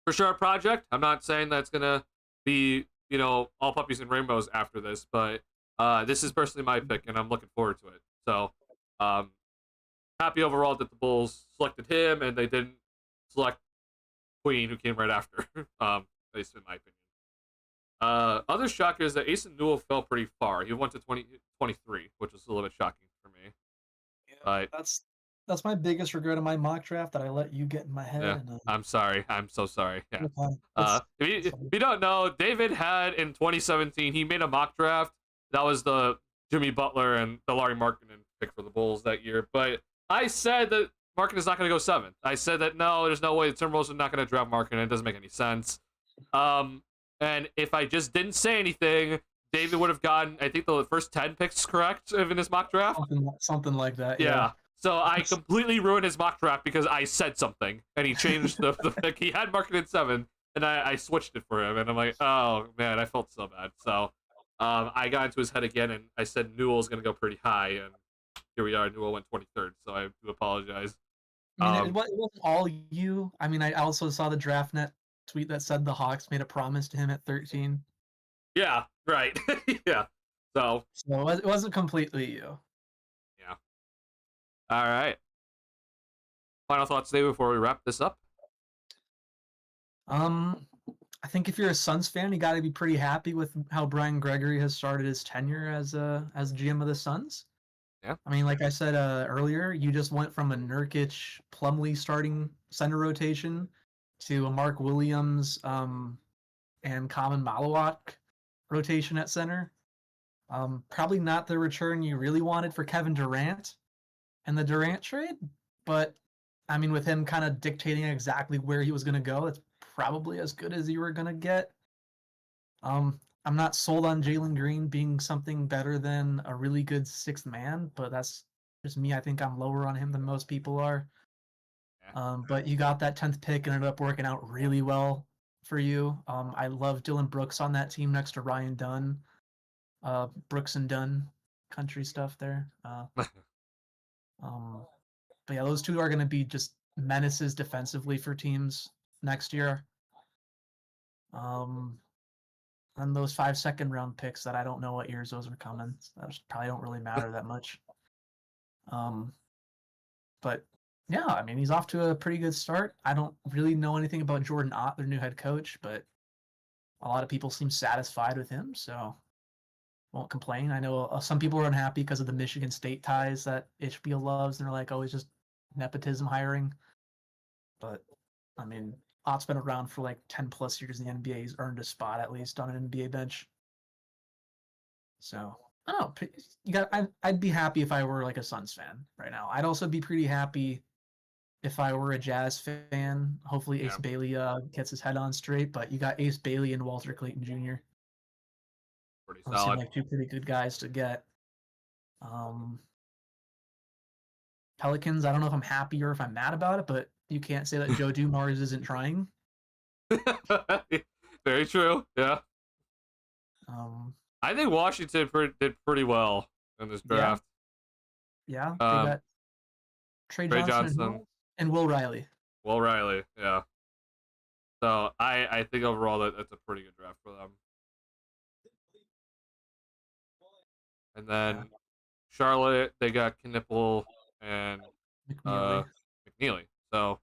for sure a project. I'm not saying that's going to be, all puppies and rainbows after this, but this is personally my pick, and I'm looking forward to it. So happy overall that the Bulls selected him, and they didn't select Queen, who came right after, at least in my opinion. Other shocker is that Asen Newell fell pretty far. He went to 23, which was a little bit shocking for me. Yeah, that's my biggest regret of my mock draft, that I let you get in my head. Yeah, and, I'm sorry. I'm so sorry. Yeah. If fine. you don't know, David had in 2017, he made a mock draft. That was the Jimmy Butler and the Larry Markkinen pick for the Bulls that year. But I said that Markkinen is not going to go 7th. I said that no, there's no way the Timberwolves are not going to draft Markkinen. It doesn't make any sense. And if I just didn't say anything, David would have gotten, I think, the first 10 picks correct in his mock draft. Something like that. Yeah. So I completely ruined his mock draft because I said something, and he changed the pick. He had Markkinen 7, and I switched it for him, and I'm like, oh, man, I felt so bad. So I got into his head again, and I said Newell's going to go pretty high, and here we are. Newell went 23rd, so I do apologize. I mean, it wasn't all you. I mean, I also saw the DraftNet tweet that said the Hawks made a promise to him at 13. Yeah, right. Yeah. So it wasn't completely you. Yeah. All right. Final thoughts, Dave, before we wrap this up? I think if you're a Suns fan, you got to be pretty happy with how Brian Gregory has started his tenure as GM of the Suns. Yeah. I mean, like I said earlier, you just went from a Nurkic, Plumlee starting center rotation to a Mark Williams and Kaman Malawak rotation at center. Probably not the return you really wanted for Kevin Durant and the Durant trade, but I mean, with him kind of dictating exactly where he was going to go, it's probably as good as you were going to get. I'm not sold on Jalen Green being something better than a really good sixth man, but that's just me. I think I'm lower on him than most people are. But you got that 10th pick and ended up working out really well for you. I love Dylan Brooks on that team next to Ryan Dunn. Brooks and Dunn country stuff there. But yeah, those two are going to be just menaces defensively for teams next year. And those 5 second-round picks that I don't know what years those are coming. So those probably don't really matter that much. But yeah, I mean, he's off to a pretty good start. I don't really know anything about Jordan Ott, their new head coach, but a lot of people seem satisfied with him, so won't complain. I know some people are unhappy because of the Michigan State ties that HBO loves, and they're like, oh, it's just nepotism hiring. But, I mean, Ott's been around for like 10 plus years in the NBA. He's earned a spot at least on an NBA bench. So, I don't know. I'd be happy if I were like a Suns fan right now. I'd also be pretty happy if I were a Jazz fan. Hopefully Ace Bailey gets his head on straight, but you got Ace Bailey and Walter Clayton Jr. Pretty Those seem solid. like two pretty good guys to get. Pelicans, I don't know if I'm happy or if I'm mad about it, but you can't say that Joe Dumars isn't trying. Very true. Yeah. I think Washington did pretty well in this draft. Yeah, they got Trey Johnson and Will Riley. Will Riley, yeah. So I think overall that's a pretty good draft for them. And then Charlotte, they got Knipple and McNeely. So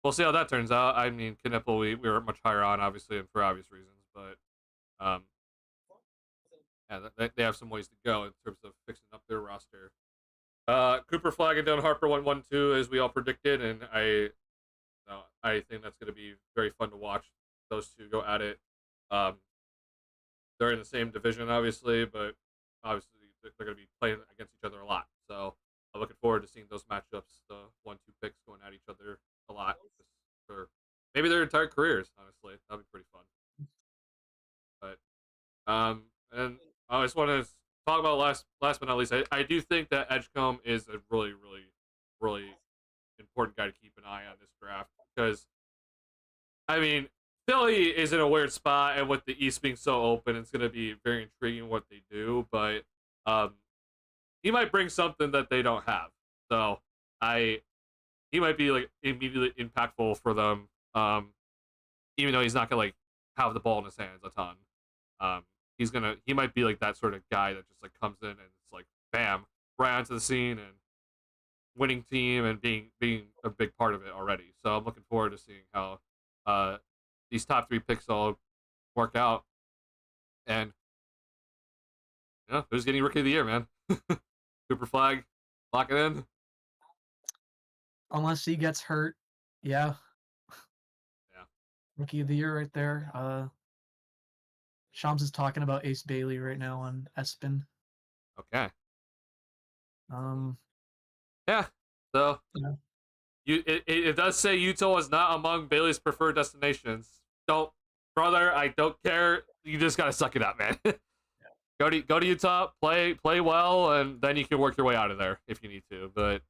we'll see how that turns out. I mean, Knipple we were much higher on, obviously, and for obvious reasons, but yeah, they have some ways to go in terms of fixing up their roster. Cooper Flag and Dylan Harper went 1-2 as we all predicted, and I think that's going to be very fun to watch those two go at it. They're in the same division, obviously, but obviously they're going to be playing against each other a lot. So I'm looking forward to seeing those matchups, the 1-2 picks going at each other a lot for maybe their entire careers. Honestly, that'd be pretty fun. But and I just want to talk about last but not least. I do think that Edgecombe is a really, really, really important guy to keep an eye on this draft because, I mean, Philly is in a weird spot, and with the East being so open, it's going to be very intriguing what they do. But he might bring something that they don't have. So he might be like immediately impactful for them. Even though he's not gonna like have the ball in his hands a ton. He might be like that sort of guy that just like comes in and it's like bam, right onto the scene and winning team and being a big part of it already. So I'm looking forward to seeing how these top 3 picks all work out. And yeah, who's getting Rookie of the Year, man? Cooper Flag, lock it in. Unless he gets hurt, yeah. Yeah. Rookie of the Year right there. Shams is talking about Ace Bailey right now on ESPN. Okay. Yeah. So it does say Utah is not among Bailey's preferred destinations. Brother, I don't care. You just gotta suck it up, man. Go to Utah, play well, and then you can work your way out of there if you need to. But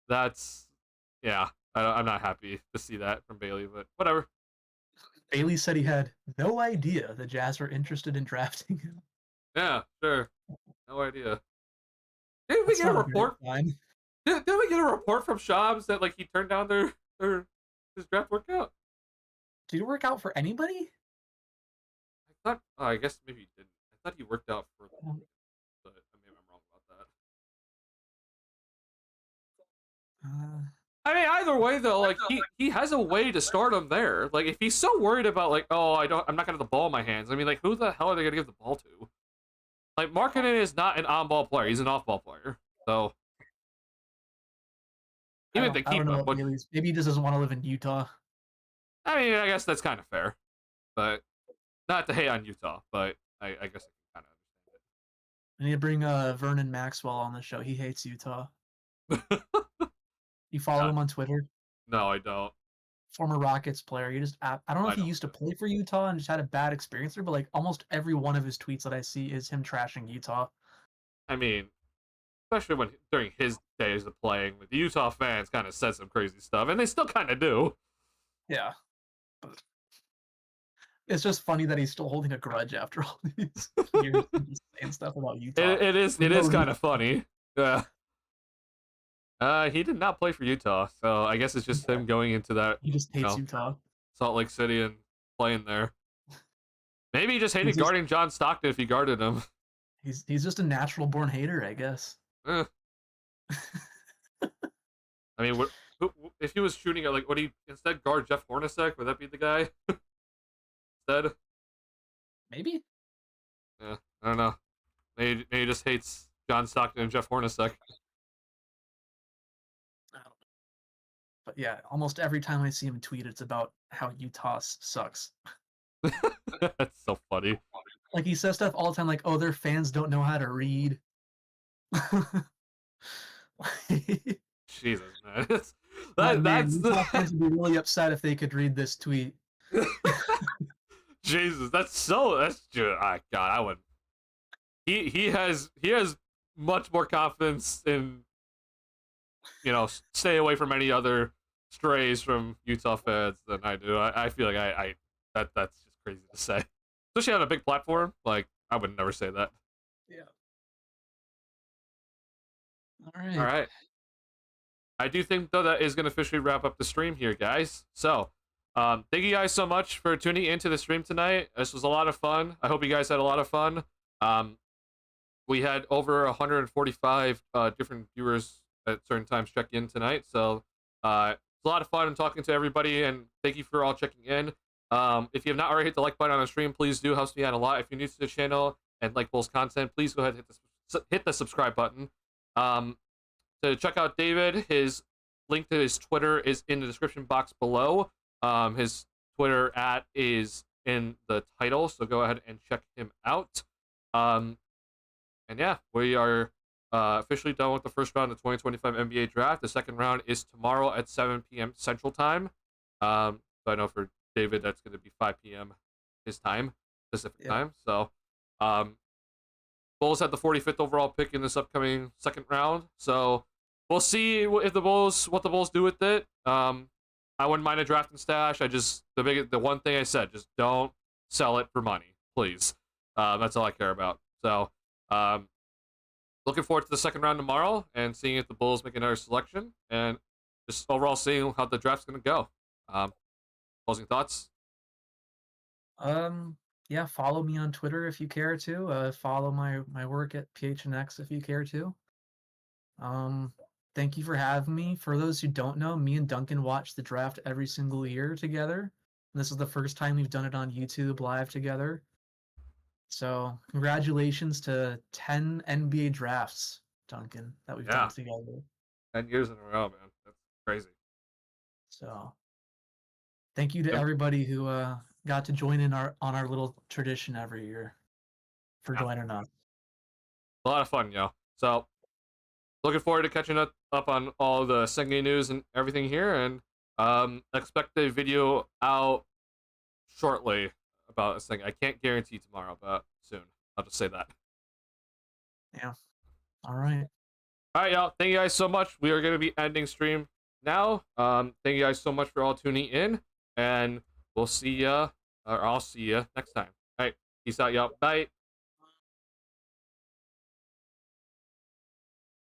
I'm not happy to see that from Bailey, but whatever. Bailey said he had no idea the Jazz were interested in drafting him. Yeah, sure. No idea. Didn't we get a report? Didn't we get a report from Shams that like he turned down his draft workout? Did it work out for anybody? I thought. I guess maybe he didn't. I thought he worked out for them, but maybe I'm wrong about that. I mean, either way though, like he has a way to start him there. Like if he's so worried about like, oh, I'm not gonna have the ball in my hands. I mean, like who the hell are they gonna give the ball to? Like Markkanen is not an on-ball player; he's an off-ball player. So even if they I don't keep know him, what which, Bailey's. Maybe he just doesn't want to live in Utah. I mean, I guess that's kind of fair, but not to hate on Utah, but I guess I can kind of I need to bring Vernon Maxwell on the show. He hates Utah. understand it. You follow him on Twitter? No, I don't. Former Rockets player. I don't know I if he don't. used to play for Utah and just had a bad experience there, but like almost every one of his tweets that I see is him trashing Utah. I mean, especially when during his days of playing, the Utah fans kind of said some crazy stuff, and they still kind of do. Yeah. But it's just funny that he's still holding a grudge after all these years and just saying stuff about Utah. It is kind of funny. Yeah. He did not play for Utah, so I guess it's just him going into that. He just hates Utah. Salt Lake City and playing there. Maybe he just hated He's just- guarding John Stockton if he guarded him. He's just a natural born hater, I guess. Eh. I mean, if he was shooting at would he instead guard Jeff Hornacek? Would that be the guy instead? Maybe. Yeah, I don't know. Maybe he just hates John Stockton and Jeff Hornacek. I don't know. But yeah, almost every time I see him tweet, it's about how Utah sucks. That's so funny. Like he says stuff all the time, like, "Oh, their fans don't know how to read." Jesus, man. Man, Utah That's fans would be really upset if they could read this tweet. Jesus. That's just God. I wouldn't. He has much more confidence in stay away from any other strays from Utah fans than I do. I feel like that's just crazy to say, especially on a big platform. Like I would never say that. Yeah. All All right. I do think though that is going to officially wrap up the stream here, guys. So, thank you guys so much for tuning into the stream tonight. This was a lot of fun. I hope you guys had a lot of fun. We had over 145 different viewers at certain times check in tonight. So, it's a lot of fun talking to everybody, and thank you for all checking in. If you have not already hit the like button on the stream, please do. Helps me out a lot. If you're new to the channel and like Bull's content, please go ahead and hit the subscribe button. To check out David, his link to his Twitter is in the description box below. His Twitter @ is in the title, so go ahead and check him out. And yeah, we are officially done with the first round of the 2025 NBA Draft. The second round is tomorrow at 7 p.m. Central Time. So I know for David, that's going to be 5 p.m. his time, Pacific time. So, Bulls had the 45th overall pick in this upcoming second round. So we'll see what the Bulls do with it. I wouldn't mind a draft and stash. The one thing I said, just don't sell it for money, please. That's all I care about. So, looking forward to the second round tomorrow and seeing if the Bulls make another selection and just overall seeing how the draft's going to go. Closing thoughts? Yeah, follow me on Twitter if you care to. Follow my work at PHNX if you care to. Thank you for having me. For those who don't know, me and Duncan watch the draft every single year together. This is the first time we've done it on YouTube live together. So congratulations to 10 NBA drafts, Duncan, that we've done together. 10 years in a row, man. That's crazy. So thank you to everybody who got to join in on our little tradition every year for joining us. A lot of fun, yo. So looking forward to catching up on all the Senge news and everything here, and expect a video out shortly about this thing. I can't guarantee tomorrow, but soon. I'll just say that. Yeah. All right. All right, y'all. Thank you guys so much. We are going to be ending stream now. Thank you guys so much for all tuning in, and we'll see ya, or I'll see ya next time. All right. Peace out, y'all. Bye.